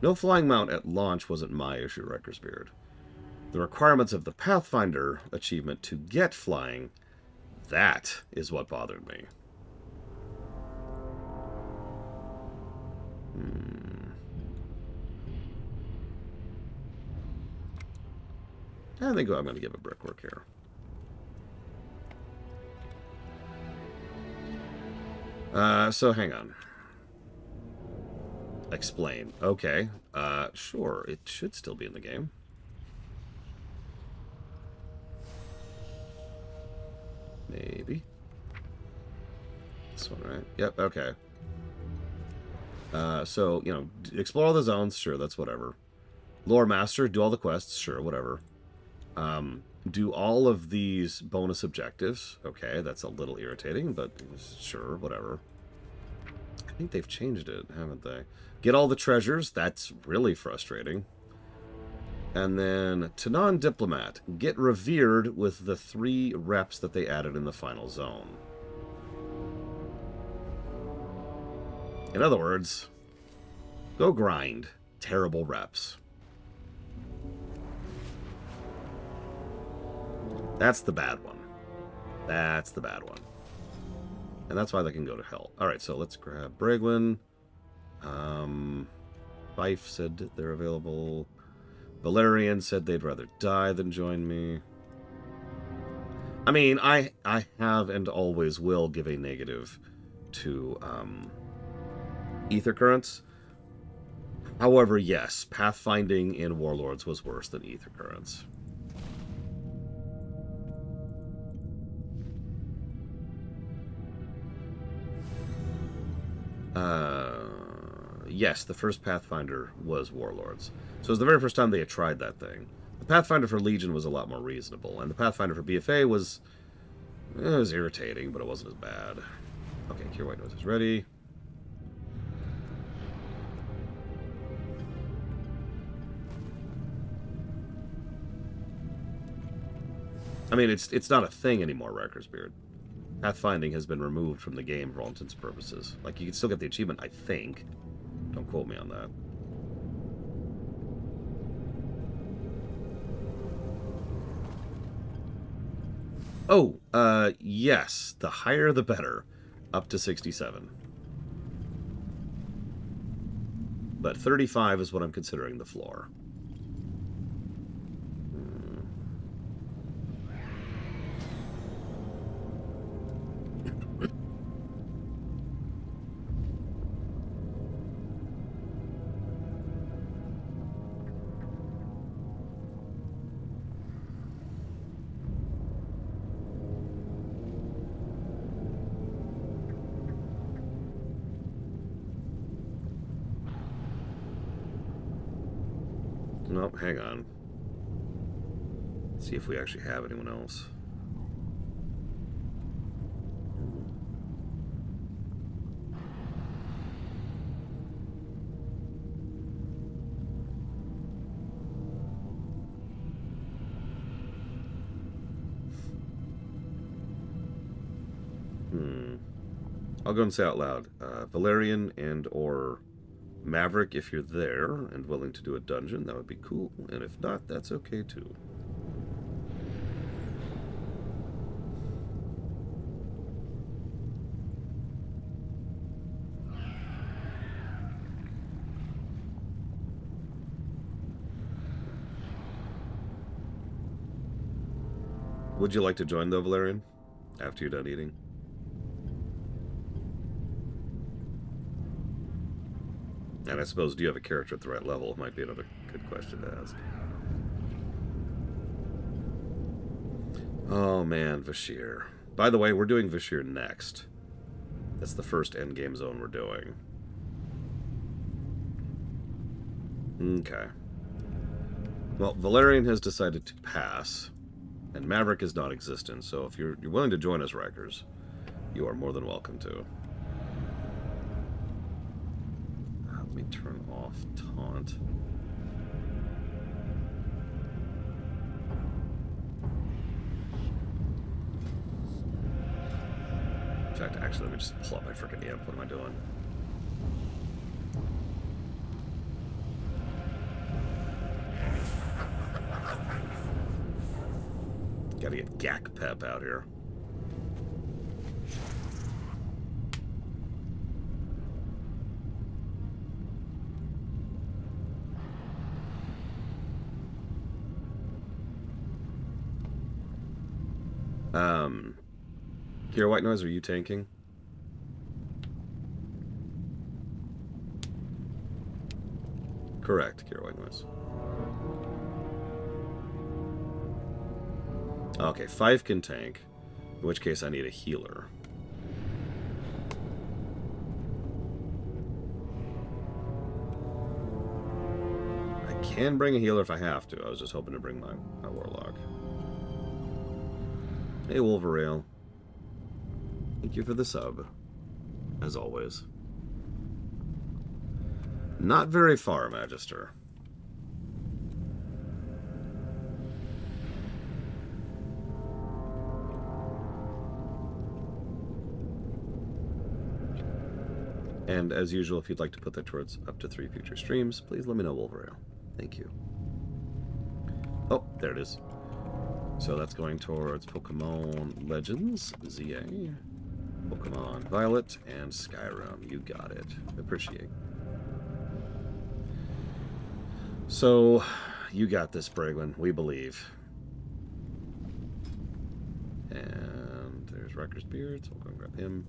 No flying mount at launch wasn't my issue, Wrecker's Beard. The requirements of the Pathfinder achievement to get flying, that is what bothered me. I think I'm going to give it brickwork here. So hang on. Explain. Okay. Sure. It should still be in the game. Maybe. This one, right? Yep, okay. So, you know, explore all the zones. Sure, that's whatever. Lore Master, do all the quests. Sure, whatever. Do all of these bonus objectives. Okay, that's a little irritating, but sure, whatever. I think they've changed it, haven't they? Get all the treasures. That's really frustrating. And then, to non-diplomat, get revered with the 3 reps that they added in the final zone. In other words, go grind. Terrible reps. That's the bad one. That's the bad one. And that's why they can go to hell. Alright, so let's grab Bragwin. Fife said they're available. Valerian said they'd rather die than join me. I mean, I have and always will give a negative to ether currents. However, yes, pathfinding in Warlords was worse than ether currents. Yes, the first Pathfinder was Warlords. So it was the very first time they had tried that thing. The Pathfinder for Legion was a lot more reasonable, and the Pathfinder for BFA was... it was irritating, but it wasn't as bad. Okay, Cure White Noise is ready. I mean, it's not a thing anymore, Wrecker's Beard. Pathfinding has been removed from the game for all intents and purposes. Like, you can still get the achievement, I think. Don't quote me on that. Oh, yes. The higher the better. Up to 67. But 35 is what I'm considering the floor. Nope, hang on. Let's see if we actually have anyone else. I'll go and say out loud. Valerian and or Maverick, if you're there and willing to do a dungeon, that would be cool. And if not, that's okay too. Would you like to join though, Valerian? After you're done eating? And I suppose, do you have a character at the right level? Might be another good question to ask. Oh man, Vashir. By the way, we're doing Vashir next. That's the first endgame zone we're doing. Okay. Well, Valerian has decided to pass, and Maverick is non-existent, so if you're willing to join us, Rikers, you are more than welcome to. Let me turn off taunt. In fact, actually, let me just pull up my freaking amp. What am I doing? Gotta get Gak Pep out here. Kira White Noise, are you tanking? Correct, Kira White Noise. Okay, 5 can tank, in which case I need a healer. I can bring a healer if I have to. I was just hoping to bring my Warlock. Hey, Wolverale. Thank you for the sub, as always. Not very far, Magister. And as usual, if you'd like to put that towards up to 3 future streams, please let me know, Wolverale. Thank you. Oh, there it is. So that's going towards Pokemon Legends, ZA, Pokemon Violet, and Skyrim. You got it. Appreciate. So, you got this, Braglin. We believe. And there's Riker's Beard, so we'll go and grab him.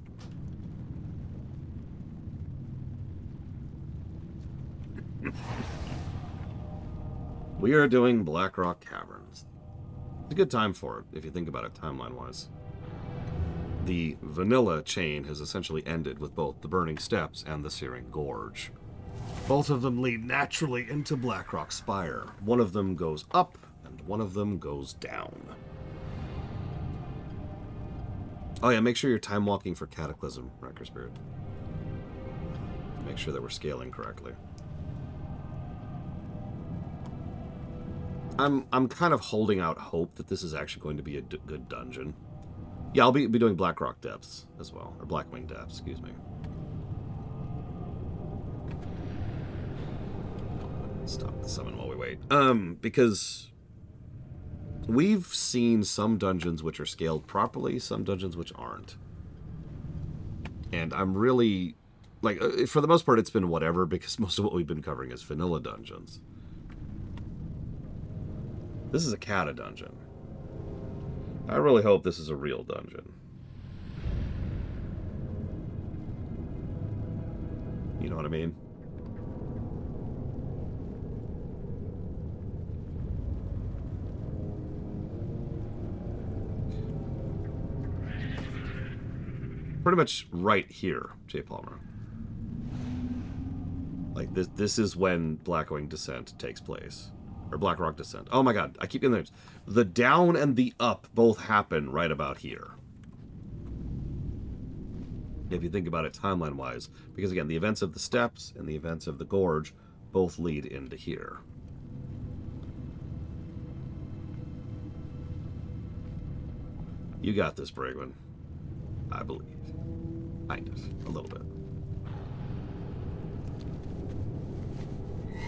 We are doing Blackrock Caverns. It's a good time for it, if you think about it timeline-wise. The vanilla chain has essentially ended with both the Burning Steps and the Searing Gorge. Both of them lead naturally into Blackrock Spire. One of them goes up, and one of them goes down. Oh yeah, make sure you're time-walking for Cataclysm, Wrecker Spirit. Make sure that we're scaling correctly. I'm kind of holding out hope that this is actually going to be a good dungeon. Yeah, I'll be doing Blackrock Depths as well, or Blackwing Depths, excuse me. Stop the summon while we wait. Because we've seen some dungeons which are scaled properly, some dungeons which aren't. And I'm really, like, for the most part, it's been whatever, because most of what we've been covering is vanilla dungeons. This is a Kata dungeon. I really hope this is a real dungeon. You know what I mean? Pretty much right here, J. Palmer. Like, this is when Blackwing Descent takes place. Or Blackrock Descent. Oh my god, I keep getting those. The down and the up both happen right about here. If you think about it timeline-wise. Because again, the events of the steps and the events of the gorge both lead into here. You got this, Bragwin. I believe. Kind of. A little bit.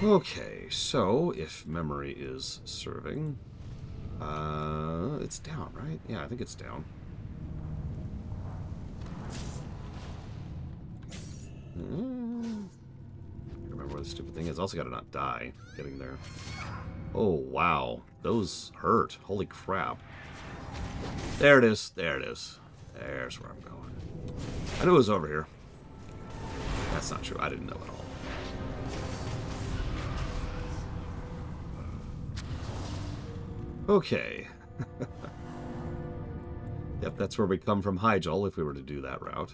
Okay, so if memory is serving, it's down, right? Yeah, I think it's down. Remember where the stupid thing is. Also got to not die getting there. Oh, wow. Those hurt. Holy crap. There it is. There it is. There's where I'm going. I knew it was over here. That's not true. I didn't know at all. Okay. Yep, that's where we come from Hyjal if we were to do that route.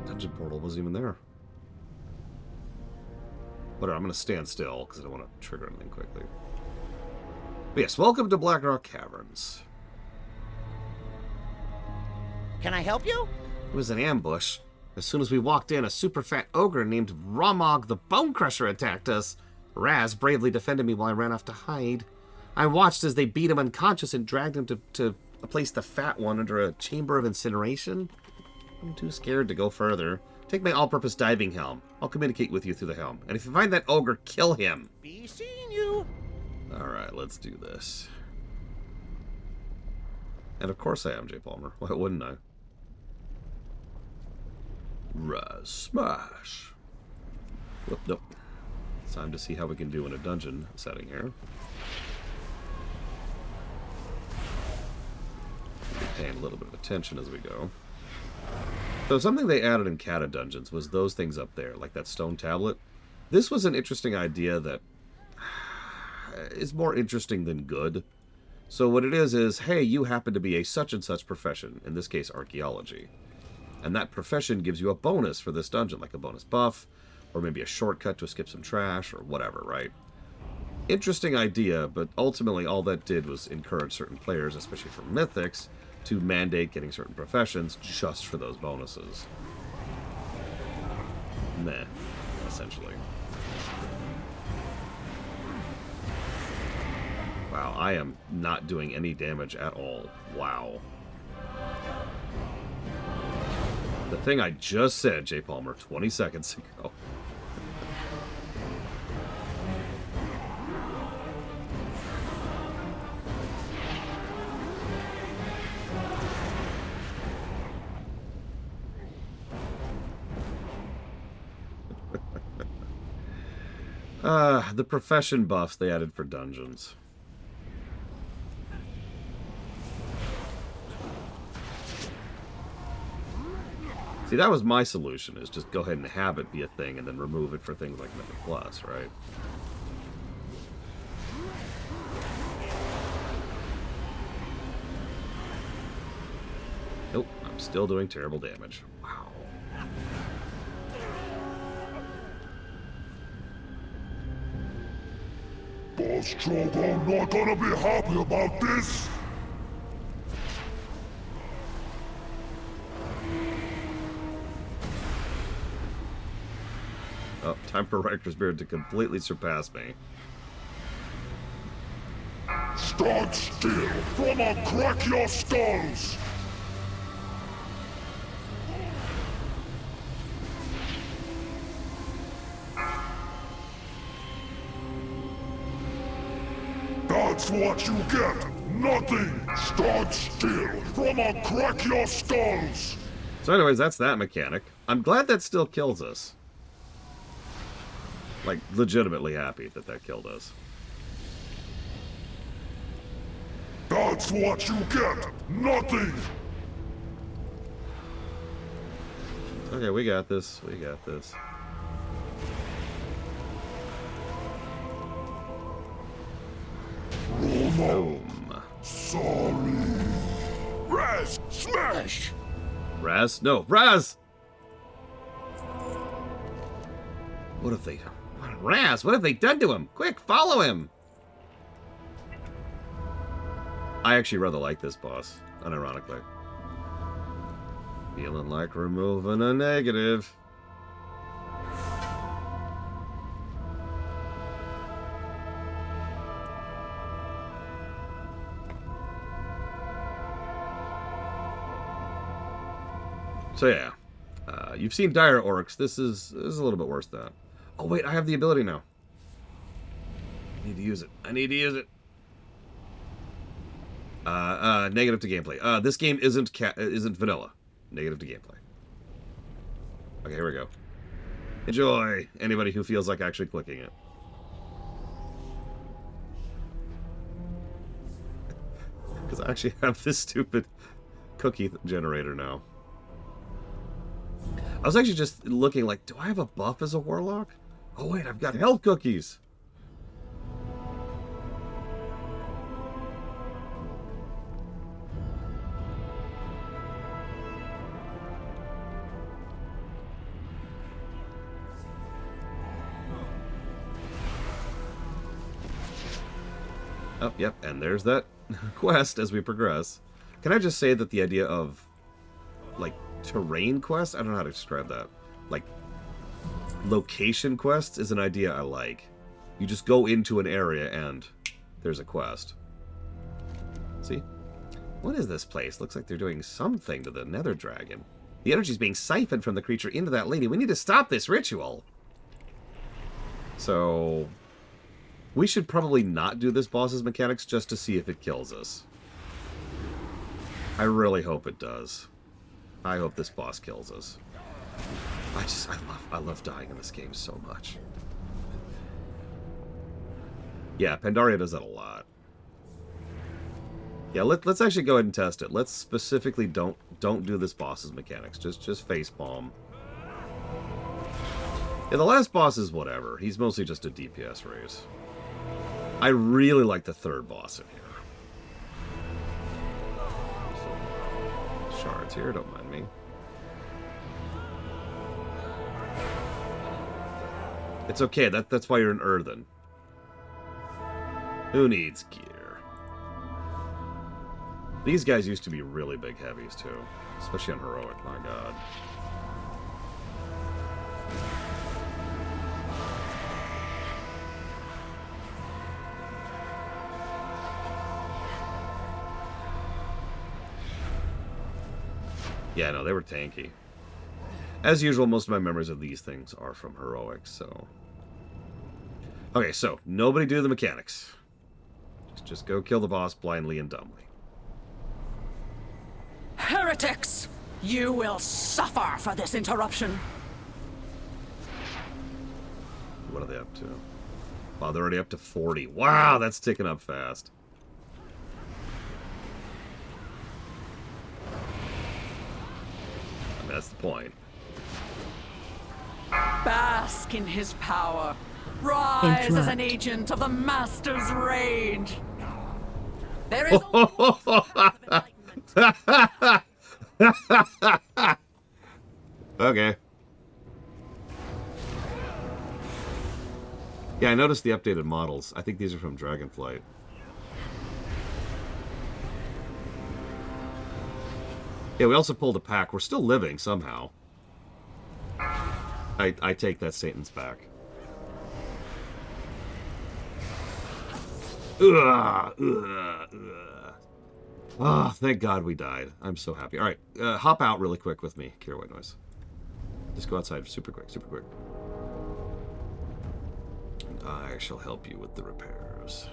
Dungeon portal wasn't even there. Whatever, I'm going to stand still because I don't want to trigger anything quickly. But yes, welcome to Blackrock Caverns. Can I help you? It was an ambush. As soon as we walked in, a super fat ogre named Ramog the Bone Crusher attacked us. Raz bravely defended me while I ran off to hide. I watched as they beat him unconscious and dragged him to place the fat one under a chamber of incineration. I'm too scared to go further. Take my all-purpose diving helm. I'll communicate with you through the helm. And if you find that ogre, kill him. Be seeing you. Alright, let's do this. And of course I am, J. Palmer. Why wouldn't I? Rise, smash. Whoop, nope. It's time to see how we can do in a dungeon setting here. Be paying a little bit of attention as we go. So something they added in Kata dungeons was those things up there, like that stone tablet. This was an interesting idea that is more interesting than good. So what it is, hey, you happen to be a such and such profession, in this case archaeology. And that profession gives you a bonus for this dungeon, like a bonus buff, or maybe a shortcut to skip some trash, or whatever, right? Interesting idea, but ultimately all that did was encourage certain players, especially for Mythics, to mandate getting certain professions just for those bonuses. Meh, essentially. Wow, I am not doing any damage at all. Wow. The thing I just said, J. Palmer, 20 seconds ago. The profession buffs they added for dungeons. See, that was my solution, is just go ahead and have it be a thing and then remove it for things like Mythic Plus, right? Nope, I'm still doing terrible damage. Wow. Boss Drogo not gonna be happy about this. Oh, time for Rector's Beard to completely surpass me. Stand still, from I'll crack your skulls. That's what you get! Nothing! Stand still, from I'll crack your skulls! So anyways, that's that mechanic. I'm glad that still kills us. Like, legitimately happy that that killed us. That's what you get! Nothing! Okay, we got this. We got this. Boom. Sorry. Raz, smash! Raz? No, Raz! What have they... Raz, what have they done to him? Quick, follow him! I actually rather like this boss, unironically. Feeling like removing a negative. So yeah, you've seen dire orcs. This is a little bit worse than that. Oh wait, I have the ability now. I need to use it. I need to use it. Negative to gameplay. This game isn't vanilla. Negative to gameplay. Okay, here we go. Enjoy. Anybody who feels like actually clicking it. Because I actually have this stupid cookie generator now. I was actually just looking like, do I have a buff as a warlock? Oh wait, I've got health cookies. Oh, yep, and there's that quest as we progress. Can I just say that the idea of, like, terrain quests? I don't know how to describe that. Like, location quests is an idea I like. You just go into an area and there's a quest. See? What is this place? Looks like they're doing something to the nether dragon. The energy's being siphoned from the creature into that lady. We need to stop this ritual. So... we should probably not do this boss's mechanics just to see if it kills us. I really hope it does. I hope this boss kills us. I love dying in this game so much. Yeah, Pandaria does that a lot. Yeah, let's actually go ahead and test it. Let's specifically don't do this boss's mechanics. Just facepalm. Yeah, the last boss is whatever. He's mostly just a DPS race. I really like the third boss in here. Shards here, don't mind me. It's okay, that's why you're an earthen. Who needs gear? These guys used to be really big heavies too. Especially on heroic, my god. Yeah, no, they were tanky. As usual, most of my memories of these things are from heroics, so... okay, so, nobody do the mechanics. Just go kill the boss blindly and dumbly. Heretics! You will suffer for this interruption. What are they up to? Wow, they're already up to 40. Wow, that's ticking up fast. I mean, that's the point. Bask in his power. Rise as an agent of the Master's rage. There is okay. Yeah, I noticed the updated models. I think these are from Dragonflight. Yeah, we also pulled a pack. We're still living somehow. I take that sentence back. Oh, thank God we died. I'm so happy. All right, hop out really quick with me, Kira White Noise. Just go outside super quick, super quick. And I shall help you with the repairs.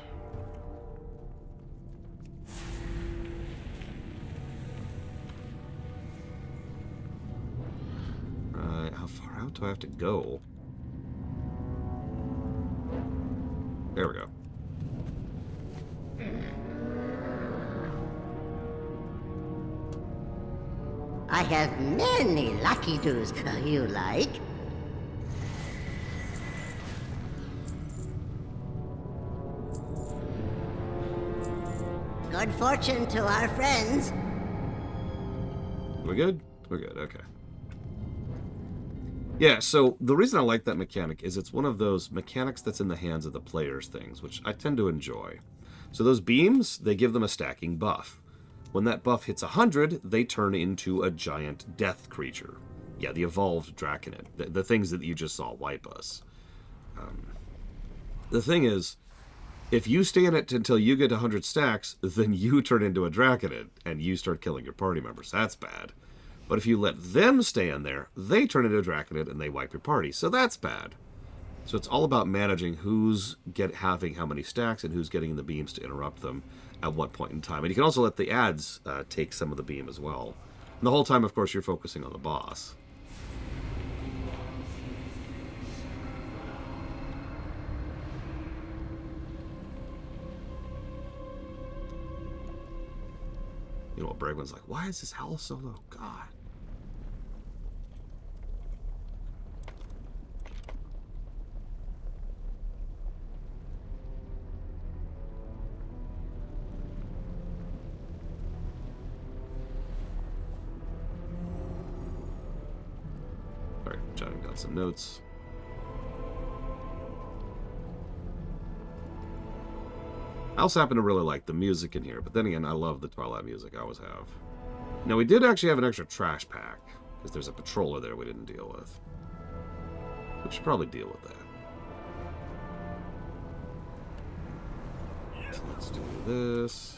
How do I have to go? There we go. I have many lucky doos you like. Good fortune to our friends. We're good? We're good, okay. Yeah, so the reason I like that mechanic is it's one of those mechanics that's in the hands of the players things, which I tend to enjoy. So those beams, they give them a stacking buff. When that buff hits 100, they turn into a giant death creature. Yeah, the evolved Draconid. The things that you just saw wipe us. The thing is, if you stay in it until you get 100 stacks, then you turn into a Draconid, and you start killing your party members. That's bad. But if you let them stay in there, they turn into a Draconid, and they wipe your party. So that's bad. So it's all about managing who's having how many stacks and who's getting the beams to interrupt them at what point in time. And you can also let the ads take some of the beam as well. And the whole time, of course, you're focusing on the boss. You know what Bregman's like, why is this hell so low? God. Alright, jotting down some notes. I also happen to really like the music in here, but then again, I love the Twilight music, I always have. Now, we did actually have an extra trash pack, because there's a patroller there we didn't deal with. We should probably deal with that. So let's do this.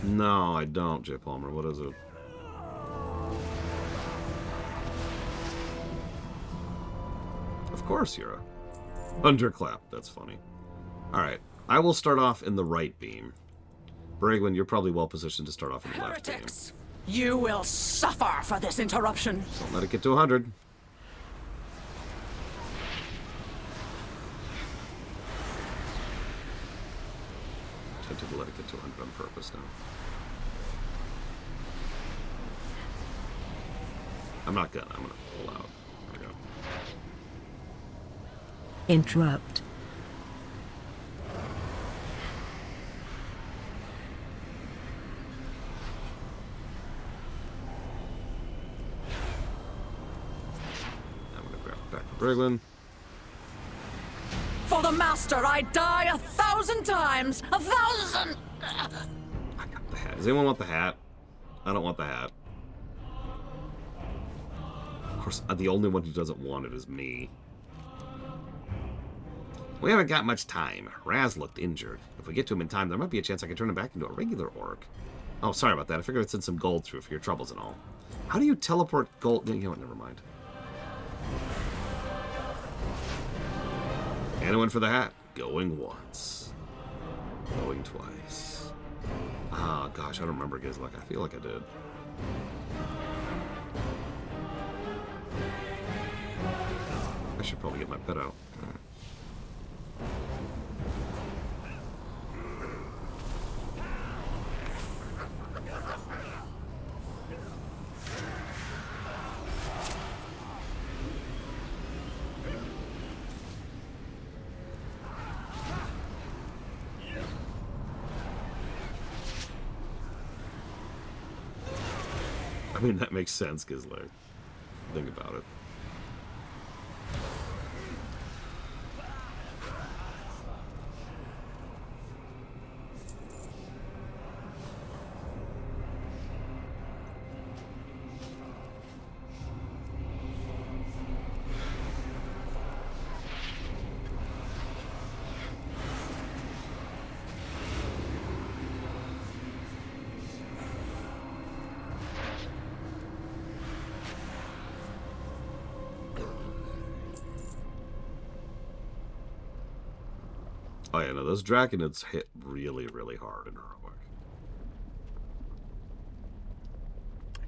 No, I don't, J. Palmer. What is it? Of course you're a thunderclap. That's funny. Alright. I will start off in the right beam. Bragwin, you're probably well positioned to start off in the left beam. Heretics! You will suffer for this interruption. Don't let it get to 100. Tempted to let it get to 100 on purpose now. I'm not gonna. I'm gonna pull out. There we go. Interrupt. I'm gonna grab back to Briglin. For the Master, I die 1,000 times! 1,000! I got the hat. Does anyone want the hat? I don't want the hat. Of course, the only one who doesn't want it is me. We haven't got much time. Raz looked injured. If we get to him in time, there might be a chance I can turn him back into a regular orc. Oh, sorry about that. I figured I'd send some gold through for your troubles and all. How do you teleport gold? You know what? Never mind. Anyone for the hat? Going once. Going twice. Ah, gosh, I don't remember Gizlek. I feel like I did. I should probably get my pet out. I mean, that makes sense, Gizlek. Think about it. Oh yeah, no, those Draconids hit really, really hard in Heroic.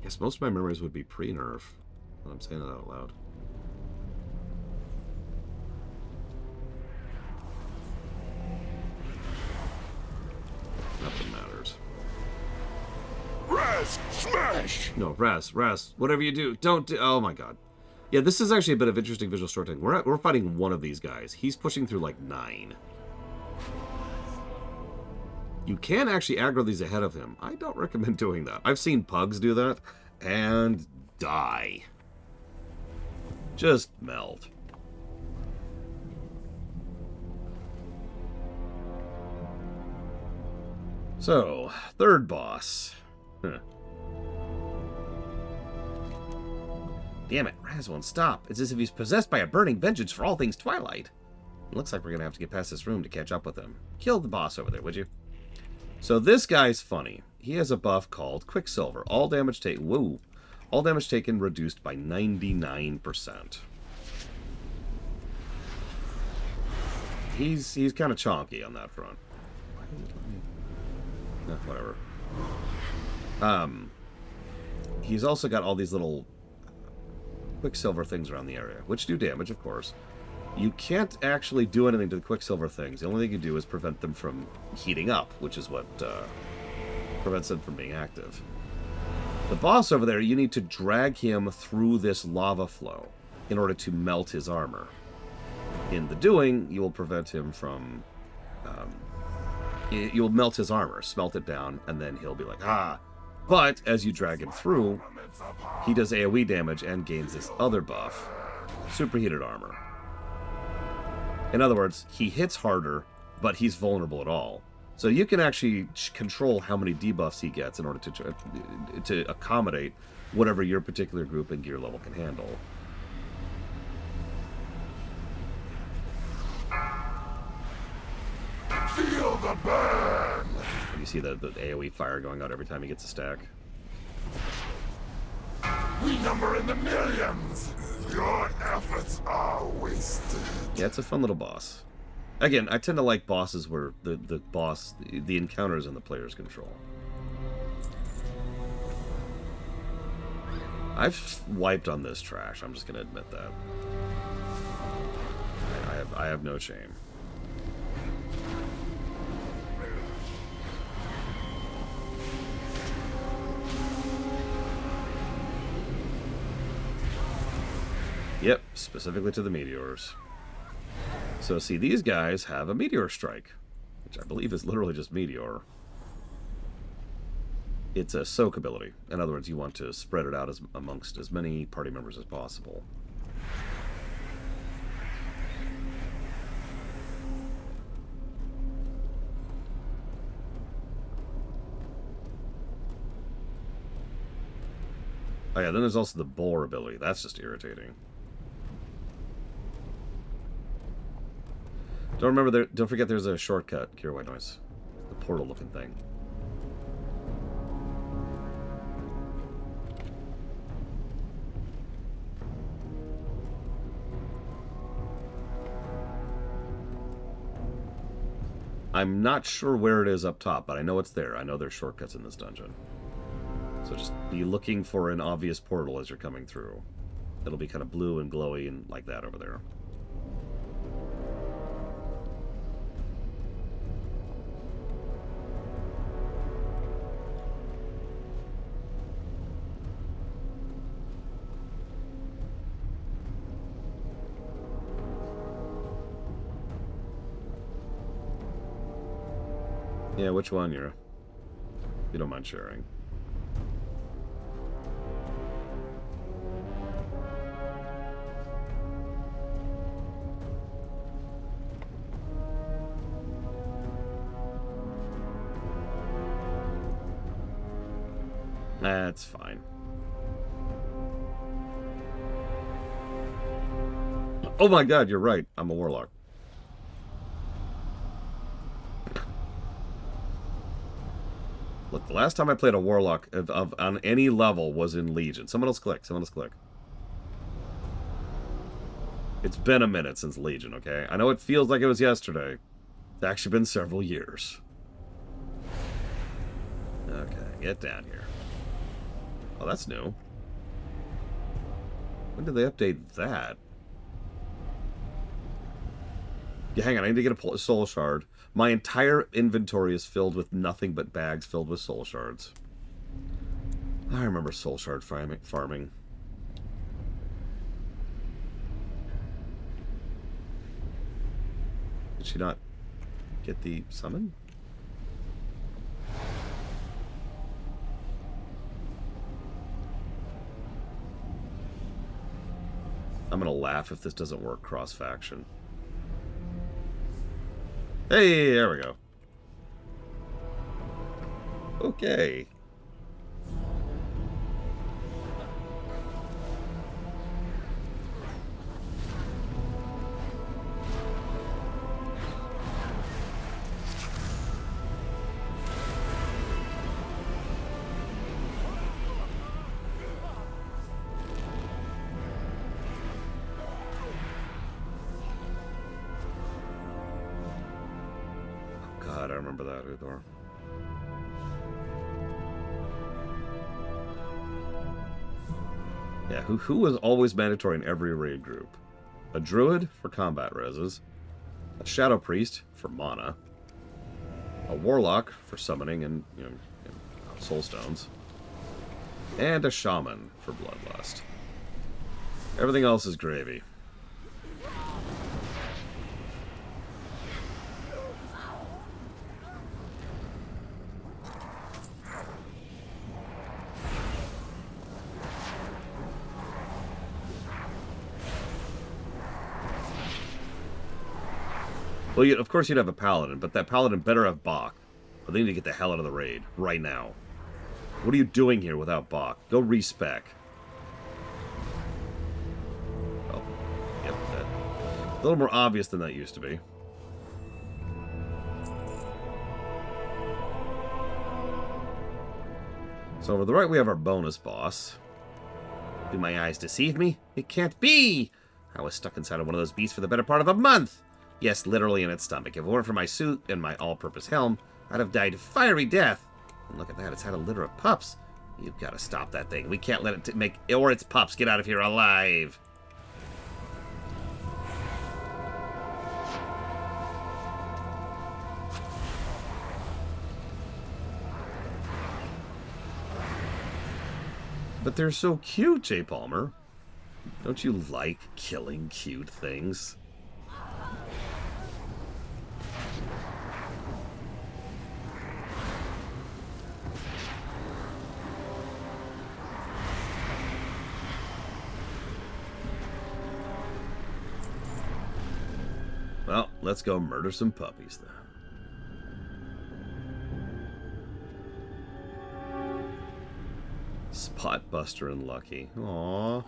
I guess most of my memories would be pre-nerf. I'm saying that out loud. Nothing matters. Raz, smash! No, Raz, whatever you do, don't do... Oh my god. Yeah, this is actually a bit of interesting visual storytelling. We're fighting one of these guys. He's pushing through like 9. You can actually aggro these ahead of him. I don't recommend doing that. I've seen pugs do that and die. Just melt. So, third boss. Huh. Damn it, Raz won't stop. It's as if he's possessed by a burning vengeance for all things Twilight. It looks like we're gonna have to get past this room to catch up with him. Kill the boss over there, would you? So this guy's funny. He has a buff called Quicksilver. All damage taken. Whoa. All damage taken reduced by 99%. He's kind of chonky on that front. No, whatever. He's also got all these little Quicksilver things around the area, which do damage, of course. You can't actually do anything to the Quicksilver things. The only thing you do is prevent them from heating up, which is what prevents them from being active. The boss over there, you need to drag him through this lava flow in order to melt his armor. In the doing, you will prevent him from... you'll melt his armor, smelt it down, and then he'll be like, ah! But as you drag him through, he does AoE damage and gains this other buff, superheated armor. In other words, he hits harder, but he's vulnerable at all. So you can actually control how many debuffs he gets in order to accommodate whatever your particular group and gear level can handle. Feel the burn! You see the AoE fire going out every time he gets a stack. We number in the millions! Your efforts are wasted. Yeah, it's a fun little boss. Again, I tend to like bosses where the encounter is in the player's control. I've wiped on this trash, I'm just going to admit that. I have no shame. Yep, specifically to the meteors. So see, these guys have a meteor strike, which I believe is literally just meteor. It's a soak ability. In other words, you want to spread it out amongst as many party members as possible. Oh yeah, then there's also the boar ability. That's just irritating. Don't forget there's a shortcut, Cure White Noise. The portal looking thing. I'm not sure where it is up top, but I know it's there. I know there's shortcuts in this dungeon. So just be looking for an obvious portal as you're coming through. It'll be kind of blue and glowy and like that over there. Yeah, which one, Yura? If you don't mind sharing. That's fine. Oh my god, you're right. I'm a warlock. Look, the last time I played a warlock on any level was in Legion. Someone else click. Someone else click. It's been a minute since Legion, okay? I know it feels like it was yesterday. It's actually been several years. Okay, get down here. Oh, that's new. When did they update that? Yeah, hang on. I need to get a soul shard. My entire inventory is filled with nothing but bags filled with soul shards. I remember soul shard farming. Did she not get the summon? I'm gonna laugh if this doesn't work cross-faction. Hey, there we go. Okay. God, I remember that, Uthor. Yeah, who was always mandatory in every raid group? A druid for combat reses, a shadow priest for mana, a warlock for summoning and soul stones, and a shaman for bloodlust. Everything else is gravy. Well, of course you'd have a paladin, but that paladin better have Bach. But they need to get the hell out of the raid right now. What are you doing here without Bach? Go respec. Oh, yep, that. A little more obvious than that used to be. So over the right we have our bonus boss. Do my eyes deceive me? It can't be! I was stuck inside of one of those beasts for the better part of a month! Yes, literally in its stomach. If it weren't for my suit and my all-purpose helm, I'd have died a fiery death. And look at that, it's had a litter of pups. You've got to stop that thing. We can't let it make or its pups get out of here alive. But they're so cute, J. Palmer. Don't you like killing cute things? Well, let's go murder some puppies then. Spot Buster and Lucky. Aww.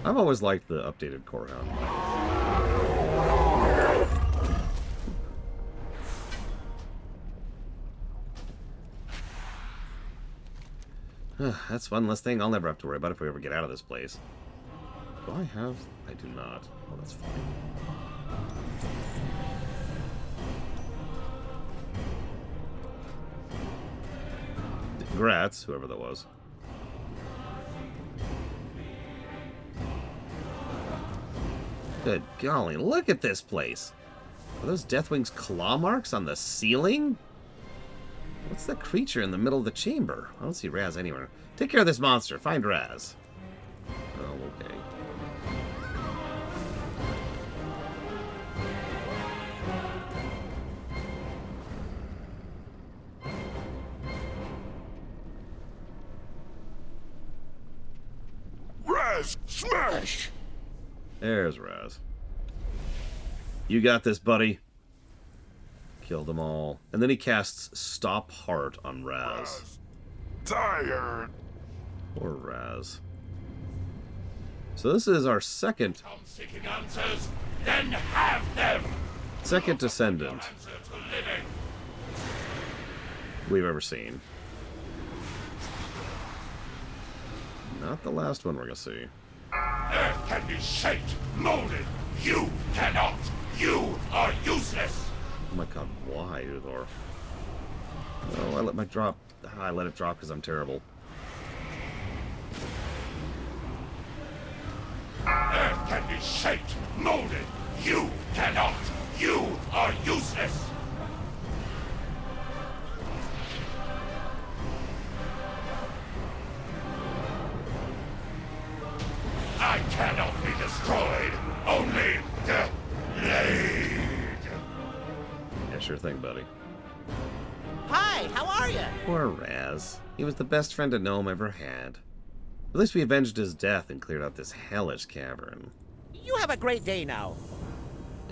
I've always liked the updated core hound. That's one less thing I'll never have to worry about if we ever get out of this place. Do I have? I do not. Oh, that's fine. Congrats, whoever that was. Good golly, look at this place. Are those Deathwing's claw marks on the ceiling? What's that creature in the middle of the chamber? I don't see Raz anywhere. Take care of this monster. Find Raz. Oh, okay. Raz, smash! There's Raz. You got this, buddy. Kill them all. And then he casts Stop Heart on Raz. Tired. Poor Raz. So this is our second Seeking answers, then have them. second descendant Answer to living. we've ever seen. Not the last one we're gonna see. Earth can be shaped, molded. You cannot. You are useless. Oh my god, why, Uthor? No, I let my drop. I let it drop because I'm terrible. Earth can be shaped, molded. You cannot. You are useless. I cannot be destroyed. Only delayed. Yeah, sure thing, buddy. Hi, how are you? Poor Raz. He was the best friend a gnome ever had. At least we avenged his death and cleared out this hellish cavern. You have a great day now.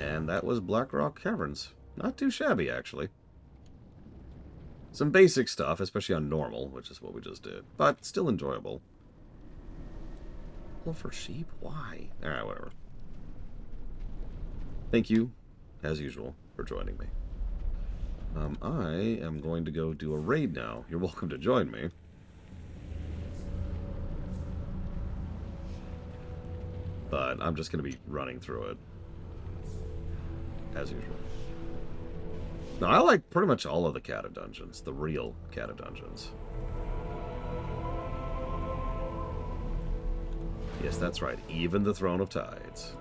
And that was Blackrock Caverns. Not too shabby, actually. Some basic stuff, especially on normal, which is what we just did. But still enjoyable. Well, for sheep? Why? Alright, whatever. Thank you, as usual, for joining me. I am going to go do a raid now. You're welcome to join me. But I'm just going to be running through it. As usual. Now, I like pretty much all of the Kata dungeons. The real Kata dungeons. Yes, that's right. Even the Throne of Tides.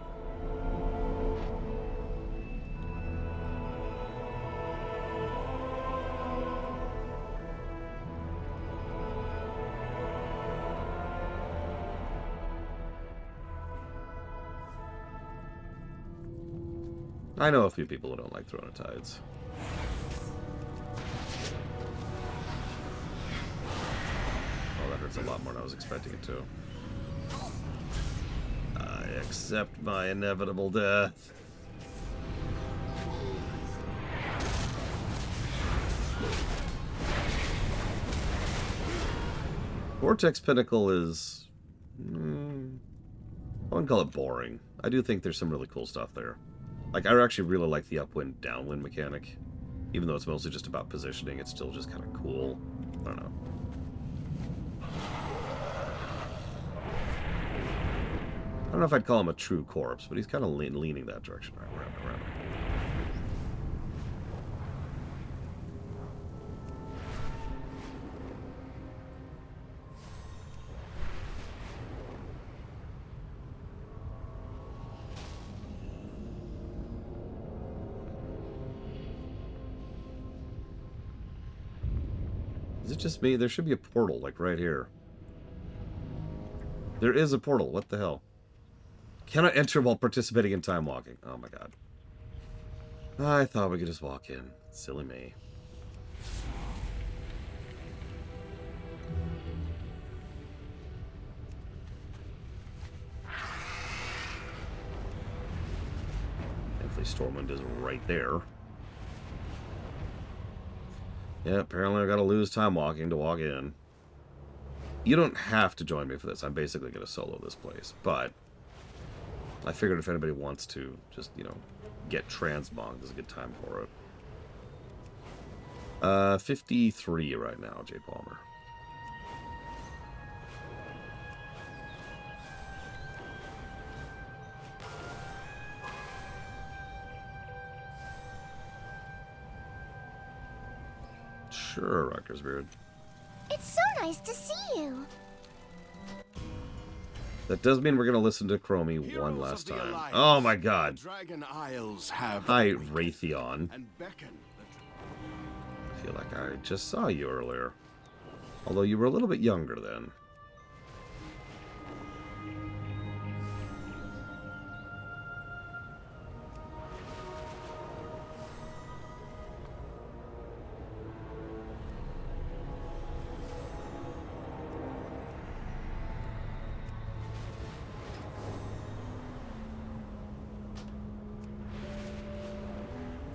I know a few people who don't like Throne of Tides. Oh, that hurts a lot more than I was expecting it to. I accept my inevitable death. Vortex Pinnacle is... I wouldn't call it boring. I do think there's some really cool stuff there. Like, I actually really like the upwind, downwind mechanic. Even though it's mostly just about positioning, it's still just kind of cool. I don't know. I don't know if I'd call him a true corpse, but he's kind of leaning that direction. All right, around. Is it just me? There should be a portal, like right here. There is a portal. What the hell? Cannot enter while participating in time walking. Oh my god. I thought we could just walk in. Silly me. Thankfully Stormwind is right there. Yeah, apparently I gotta lose time walking to walk in. You don't have to join me for this. I'm basically gonna solo this place, but I figured if anybody wants to just, you know, get transmogged, there's a good time for it. 53 right now, Jay Palmer. Sure, Rutgers Beard. It's so nice to see you. That does mean we're going to listen to Chromie one last time. Oh my god. Dragon Isles have Hi, Raytheon. and beckon. I feel like I just saw you earlier. Although you were a little bit younger then.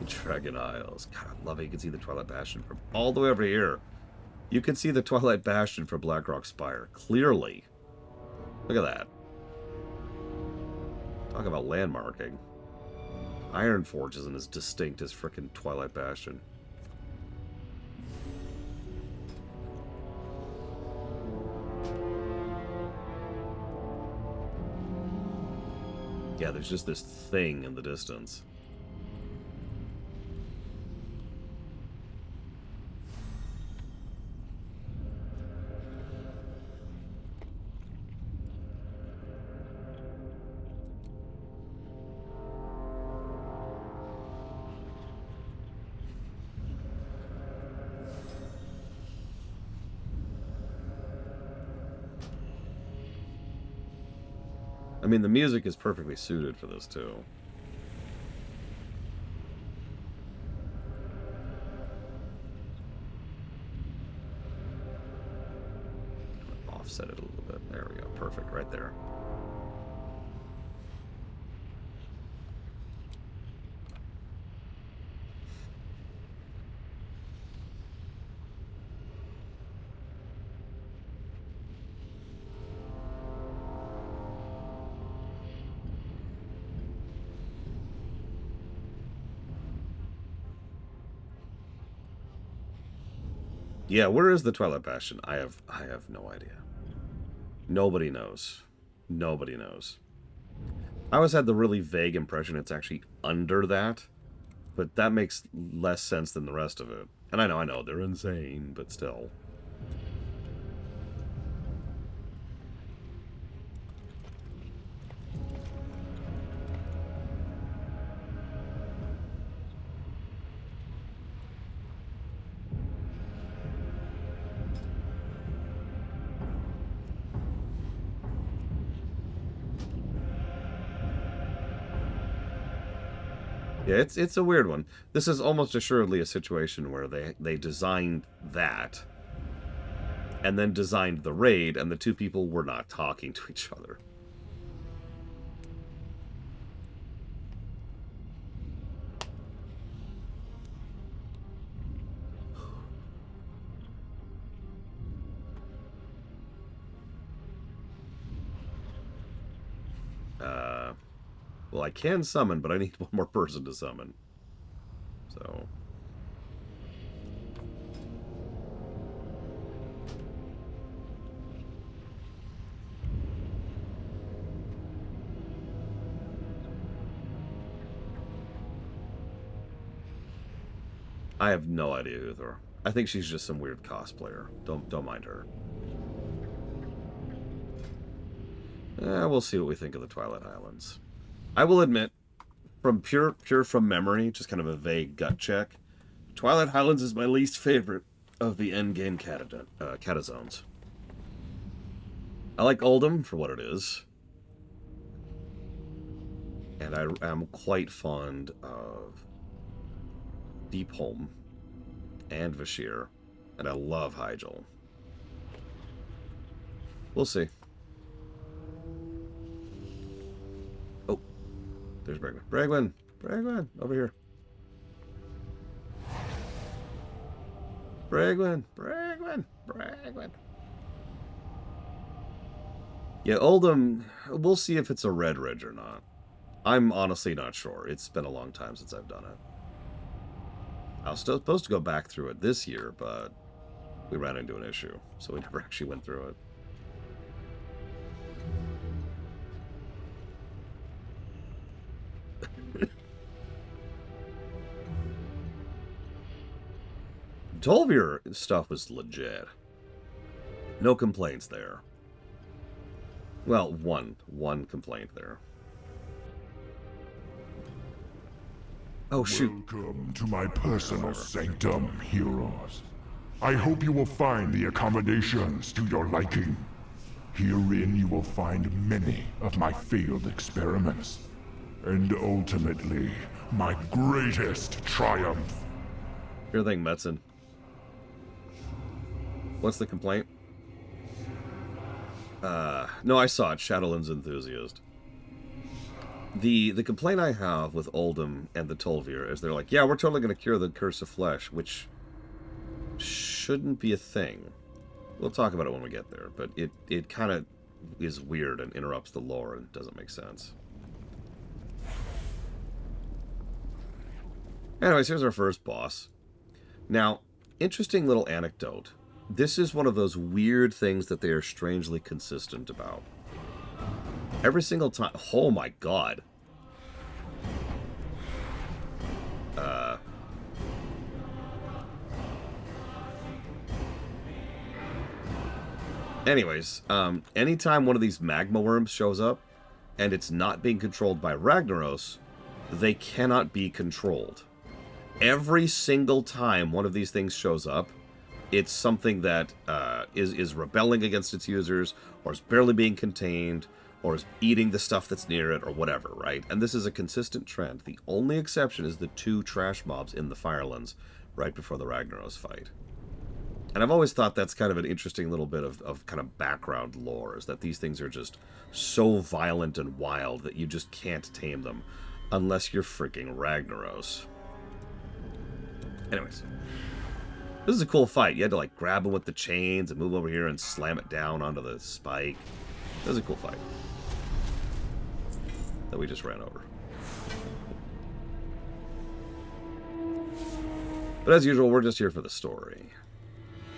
Dragon Isles. God, I love it. You can see the Twilight Bastion from all the way over here. You can see the Twilight Bastion from Blackrock Spire. Clearly. Look at that. Talk about landmarking. Ironforge isn't as distinct as frickin' Twilight Bastion. Yeah, there's just this thing in the distance. I mean, the music is perfectly suited for this, too. Offset it a little bit. There we go. Perfect. Right there. Yeah, where is the Twilight Bastion? I have no idea. Nobody knows. Nobody knows. I always had the really vague impression it's actually under that, but that makes less sense than the rest of it. And I know, they're insane, but still. Yeah, it's a weird one. This is almost assuredly a situation where they designed that and then designed the raid, and the two people were not talking to each other. Well, I can summon, but I need one more person to summon. So... I have no idea who they're. I think she's just some weird cosplayer. Don't mind her. We'll see what we think of the Twilight Highlands. I will admit, from pure from memory, just kind of a vague gut check, Twilight Highlands is my least favorite of the endgame catazones. I like Oldham for what it is, and I am quite fond of Deepholm and Vashir, and I love Hyjal. We'll see. Oh, there's Bregwin. Bregwin, over here. Bregwin. Yeah, Oldham, we'll see if it's a red ridge or not. I'm honestly not sure. It's been a long time since I've done it. I was supposed to go back through it this year, but we ran into an issue, so we never actually went through it. Tolvir stuff was legit. No complaints there. Well, one complaint there. Oh, shoot. Welcome to my personal sanctum, heroes. I hope you will find the accommodations to your liking. Herein you will find many of my failed experiments. And ultimately, my greatest triumph. Sure thing, Metzen. What's the complaint? No, I saw it. Shadowlands Enthusiast. The complaint I have with Oldham and the Tolvir is they're like, yeah, we're totally going to cure the Curse of Flesh, which shouldn't be a thing. We'll talk about it when we get there, but it kind of is weird and interrupts the lore and doesn't make sense. Anyways, here's our first boss. Now, interesting little anecdote. This is one of those weird things that they are strangely consistent about. Every single time... Oh my god. Anyways, anytime one of these magma worms shows up, and it's not being controlled by Ragnaros, they cannot be controlled. Every single time one of these things shows up, it's something that is rebelling against its users, or is barely being contained, or is eating the stuff that's near it, or whatever, right? And this is a consistent trend. The only exception is the 2 trash mobs in the Firelands right before the Ragnaros fight. And I've always thought that's kind of an interesting little bit of kind of background lore, is that these things are just so violent and wild that you just can't tame them unless you're freaking Ragnaros. Anyways, this is a cool fight. You had to like grab him with the chains and move over here and slam it down onto the spike. This is a cool fight that we just ran over. But as usual, we're just here for the story.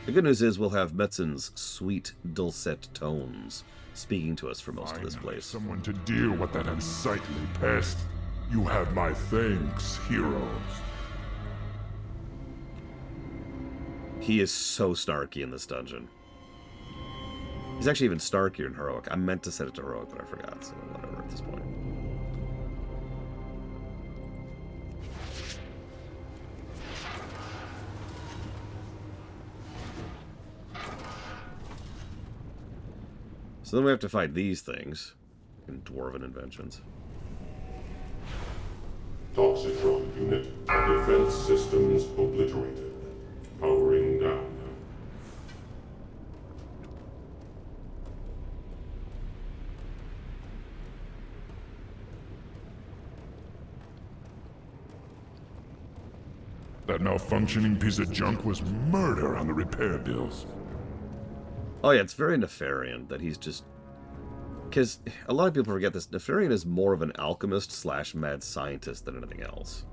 The good news is we'll have Metzen's sweet, dulcet tones speaking to us for most of this place. Someone to deal with that unsightly pest. You have my thanks, heroes. He is so snarky in this dungeon. He's actually even snarkier in Heroic. I meant to set it to Heroic, but I forgot, so whatever at this point. So then we have to fight these things in Dwarven inventions. Toxitron unit, defense systems obliterated. Powering down. That malfunctioning piece of junk was murder on the repair bills. Oh yeah, it's very Nefarian that he's just... Because a lot of people forget this. Nefarian is more of an alchemist / mad scientist than anything else.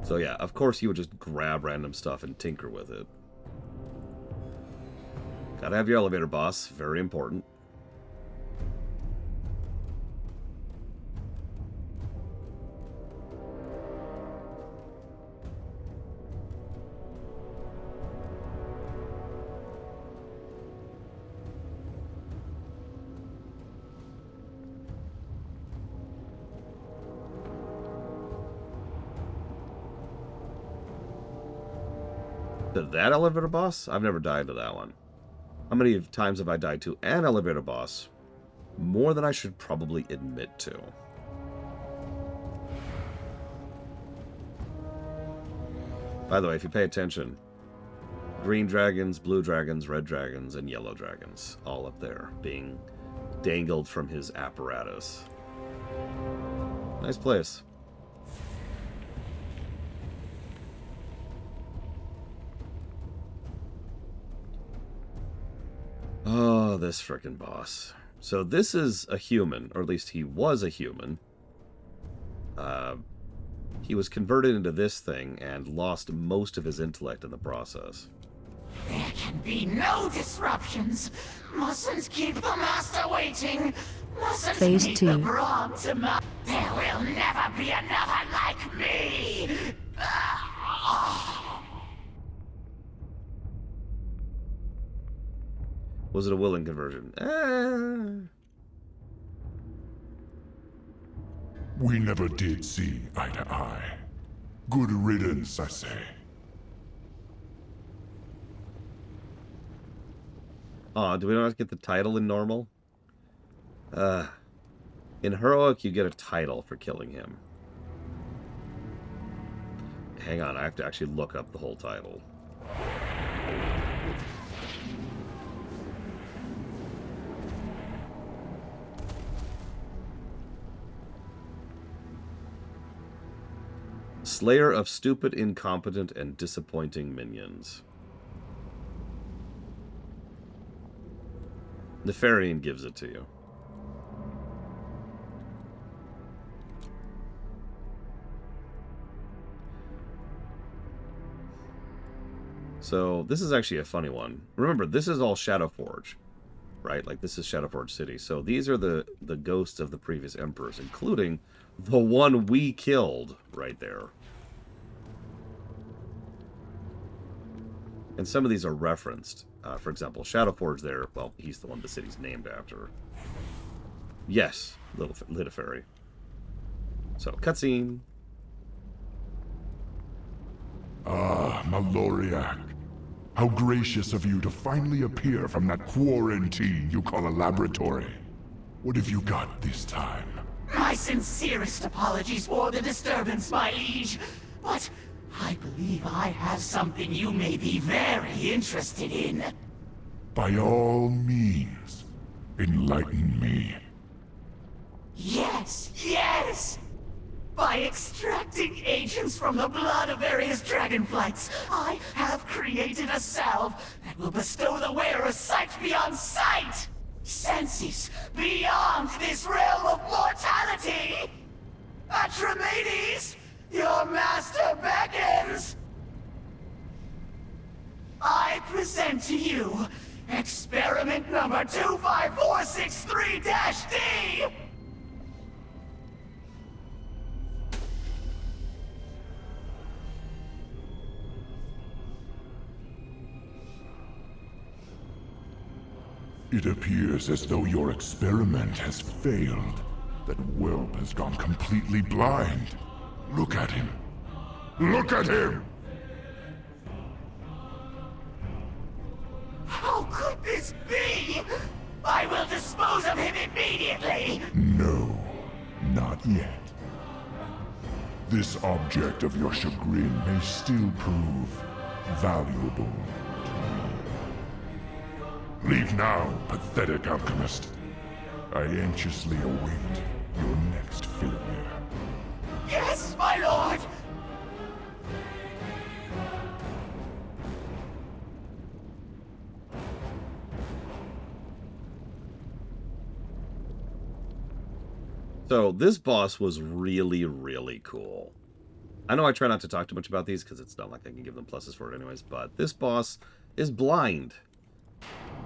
So yeah, of course he would just grab random stuff and tinker with it. Gotta have your elevator boss. Very important. To that elevator boss? I've never died to that one. How many times have I died to an elevator boss? More than I should probably admit to. By the way, if you pay attention, green dragons, blue dragons, red dragons, and yellow dragons, all up there, being dangled from his apparatus. Nice place. Oh, this frickin' boss. So this is a human, or at least he was a human. He was converted into this thing and lost most of his intellect in the process. There can be no disruptions. Mustn't keep the master waiting. Mustn't Phase meet 2. the broad to there will never be another like me. Was it a willing conversion? We never did see eye to eye. Good riddance, I say. Aw, do we not get the title in normal? In Heroic, you get a title for killing him. Hang on, I have to actually look up the whole title. Slayer of stupid, incompetent, and disappointing minions. Nefarian gives it to you. So this is actually a funny one. Remember, this is all Shadowforge, right? Like, this is Shadowforge City. So these are the ghosts of the previous emperors, including the one we killed right there. And some of these are referenced. For example, Shadowforge there, well, he's the one the city's named after. Yes, Little Fairy. So, cutscene. Ah, Maloriak. How gracious of you to finally appear from that quarantine you call a laboratory. What have you got this time? My sincerest apologies for the disturbance, my liege. But I believe I have something you may be very interested in. By all means, enlighten me. Yes, yes! By extracting agents from the blood of various dragonflights, I have created a salve that will bestow the wearer sight beyond sight! Senses beyond this realm of mortality! Atramenes, your master beckons! I present to you experiment number 25463-D! It appears as though your experiment has failed. That whelp has gone completely blind. Look at him. Look at him! How could this be? I will dispose of him immediately! No, not yet. This object of your chagrin may still prove valuable. Leave now, pathetic alchemist. I anxiously await your next failure. Yes, my lord! So this boss was really, really cool. I know I try not to talk too much about these because it's not like I can give them pluses for it anyways, but this boss is blind.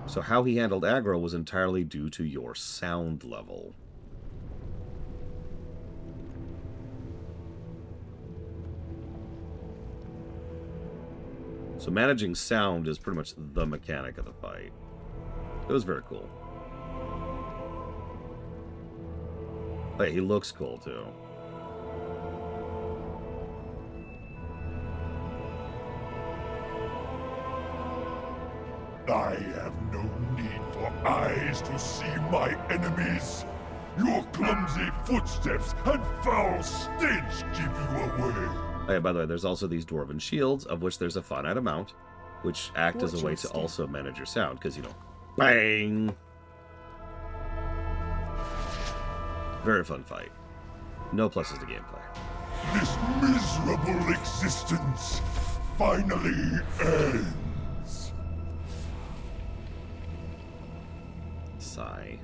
So how he handled aggro was entirely due to your sound level. So managing sound is pretty much the mechanic of the fight. It was very cool. Hey, he looks cool too. I have no need for eyes to see my enemies. Your clumsy footsteps and foul stench give you away. Hey, by the way, there's also these dwarven shields, of which there's a finite amount, which act as a way to also manage your sound, because, you know, bang! Very fun fight. No pluses to gameplay. This miserable existence finally ends. Sigh.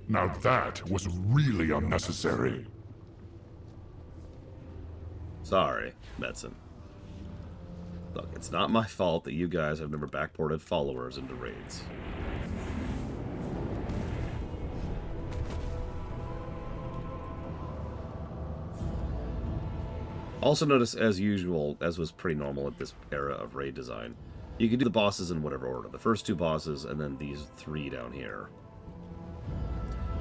Now that was really unnecessary. Sorry, Medicine. Look, it's not my fault that you guys have never backported followers into raids. Also notice, as usual, as was pretty normal at this era of raid design, you can do the bosses in whatever order. The first two bosses, and then these three down here.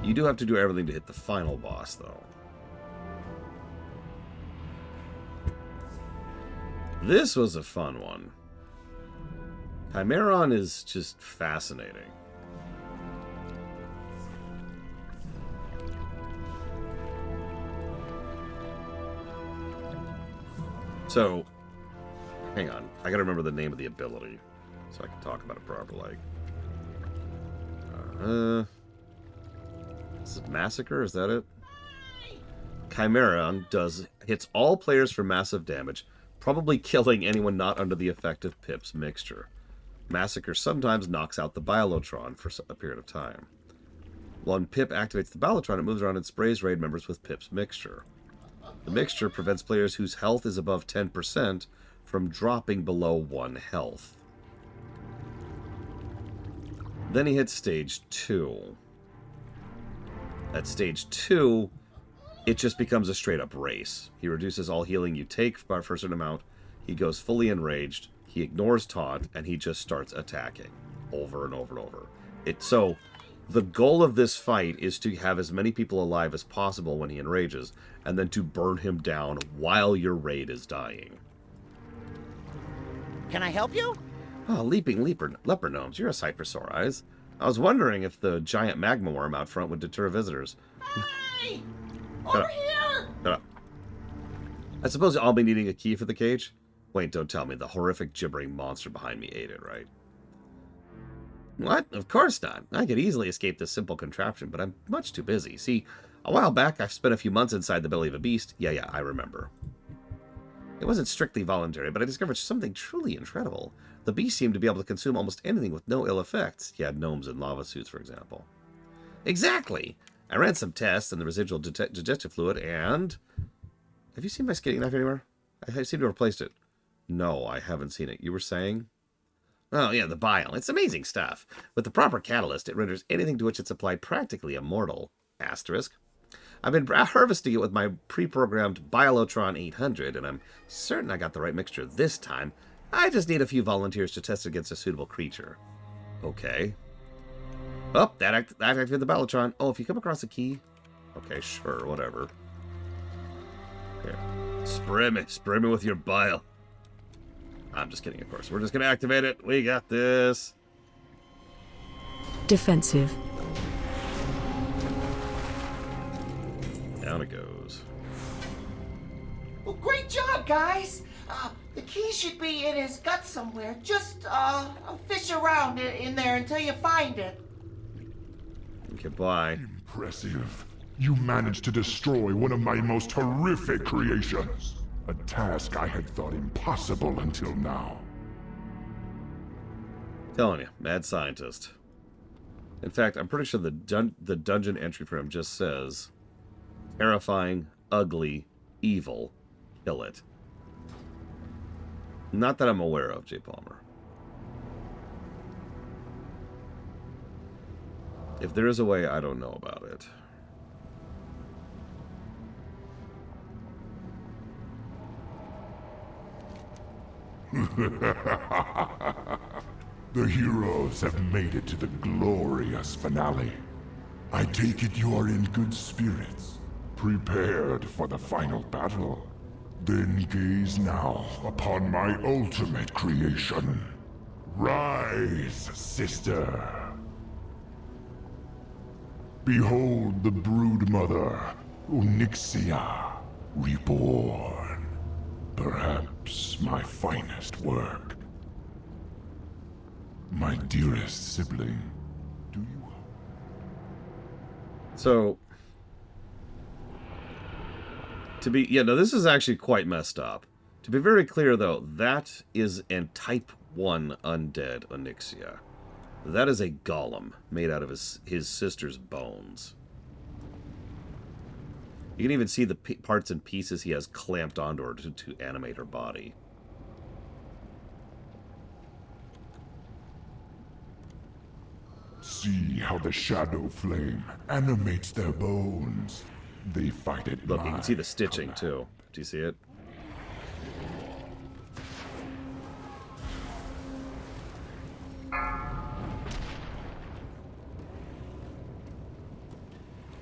You do have to do everything to hit the final boss, though. This was a fun one. Chimeron is just fascinating. So, hang on. I gotta remember the name of the ability so I can talk about it properly. Is it Massacre? Is that it? Chimeron hits all players for massive damage, probably killing anyone not under the effect of Pip's mixture. Massacre sometimes knocks out the Biolotron for a period of time. When Pip activates the Biolotron, it moves around and sprays raid members with Pip's mixture. The mixture prevents players whose health is above 10% from dropping below 1 health. Then he hits stage 2. At stage 2, it just becomes a straight-up race. He reduces all healing you take for a certain amount. He goes fully enraged. He ignores taunt, and he just starts attacking over and over and over. So the goal of this fight is to have as many people alive as possible when he enrages, and then to burn him down while your raid is dying. Can I help you? Oh, leaping leper gnomes, you're a sight for sore eyes. I was wondering if the giant magma worm out front would deter visitors. Hey! Over here! Shut up. I suppose I'll be needing a key for the cage? Wait, don't tell me the horrific gibbering monster behind me ate it, right? What? Of course not. I could easily escape this simple contraption, but I'm much too busy. See, a while back, I've spent a few months inside the belly of a beast. Yeah, I remember. It wasn't strictly voluntary, but I discovered something truly incredible. The beast seemed to be able to consume almost anything with no ill effects. He had gnomes in lava suits, for example. Exactly! I ran some tests on the residual digestive fluid, and... Have you seen my skinning knife anywhere? I seem to have replaced it. No, I haven't seen it. You were saying? Oh, yeah, the bile. It's amazing stuff. With the proper catalyst, it renders anything to which it's applied practically immortal. Asterisk. I've been harvesting it with my pre-programmed Biolotron 800, and I'm certain I got the right mixture this time. I just need a few volunteers to test it against a suitable creature. Okay. Oh, that activated the Biolotron. Oh, if you come across a key... Okay, sure, whatever. Here. Spray me with your bile. I'm just kidding, of course. We're just going to activate it. We got this. Defensive. Down it goes. Well, great job, guys. The key should be in his gut somewhere. Just fish around in there until you find it. Goodbye. Impressive. You managed to destroy one of my most horrific creations. A task I had thought impossible until now. Telling you, mad scientist. In fact, I'm pretty sure the dungeon entry for him just says, terrifying, ugly, evil, kill it. Not that I'm aware of, J. Palmer. If there is a way, I don't know about it. The heroes have made it to the glorious finale. I take it you are in good spirits, prepared for the final battle. Then gaze now upon my ultimate creation. Rise, sister. Behold the broodmother, Onyxia, reborn. Perhaps my finest work. My dearest sibling, do you... So... this is actually quite messed up. To be very clear, though, that is an Type 1 undead Onyxia. That is a golem made out of his sister's bones. You can even see the parts and pieces he has clamped onto her to animate her body. See how the shadow flame animates their bones. They fight it. Look, you can see the stitching, too. Do you see it?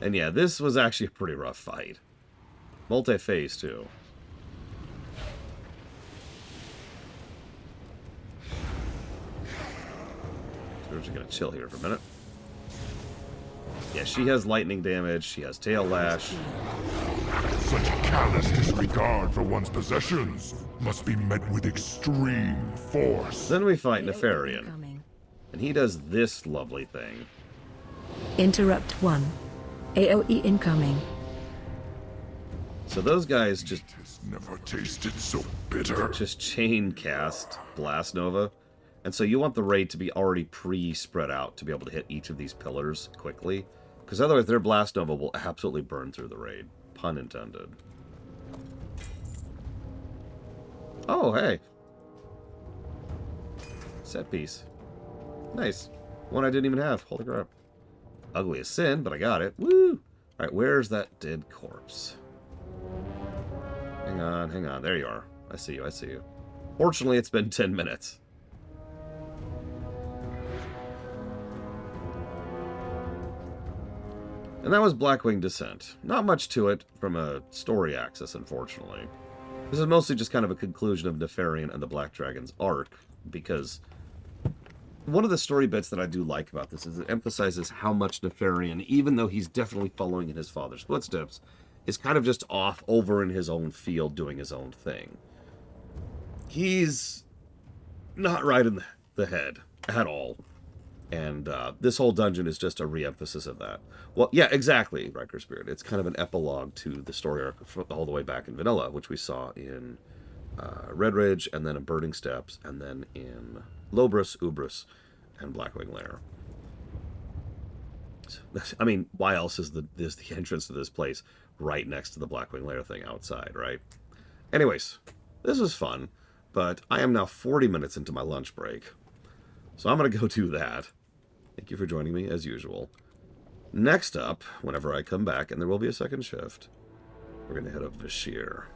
And yeah, this was actually a pretty rough fight. Multi-phase, too. So we're just gonna chill here for a minute. Yeah, she has lightning damage, she has tail lash. Such callous disregard for one's possessions must be met with extreme force. Then we fight Nefarian. And he does this lovely thing. Interrupt 1. AOE incoming. So those guys just never tasted so bitter. Just chain cast Blast Nova. And so you want the raid to be already pre-spread out to be able to hit each of these pillars quickly. Because otherwise their Blast Nova will absolutely burn through the raid. Pun intended. Oh, hey. Set piece. Nice. One I didn't even have. Holy crap. Ugly as sin, but I got it. Woo! Alright, where's that dead corpse? Hang on, hang on. There you are. I see you, I see you. Fortunately, it's been 10 minutes. And that was Blackwing Descent. Not much to it from a story axis, unfortunately. This is mostly just kind of a conclusion of Nefarian and the Black Dragon's arc, because one of the story bits that I do like about this is it emphasizes how much Nefarian, even though he's definitely following in his father's footsteps, is kind of just off over in his own field doing his own thing. He's not right in the head at all. And this whole dungeon is just a re-emphasis of that. Well, yeah, exactly, Riker Spirit. It's kind of an epilogue to the story arc all the way back in Vanilla, which we saw in Red Ridge, and then in Burning Steps, and then in Lobris, Ubris, and Blackwing Lair. I mean, why else is the entrance to this place right next to the Blackwing Lair thing outside, right? Anyways, this was fun, but I am now 40 minutes into my lunch break. So I'm going to go do that. Thank you for joining me, as usual. Next up, whenever I come back, and there will be a second shift, we're going to head up to Sheer.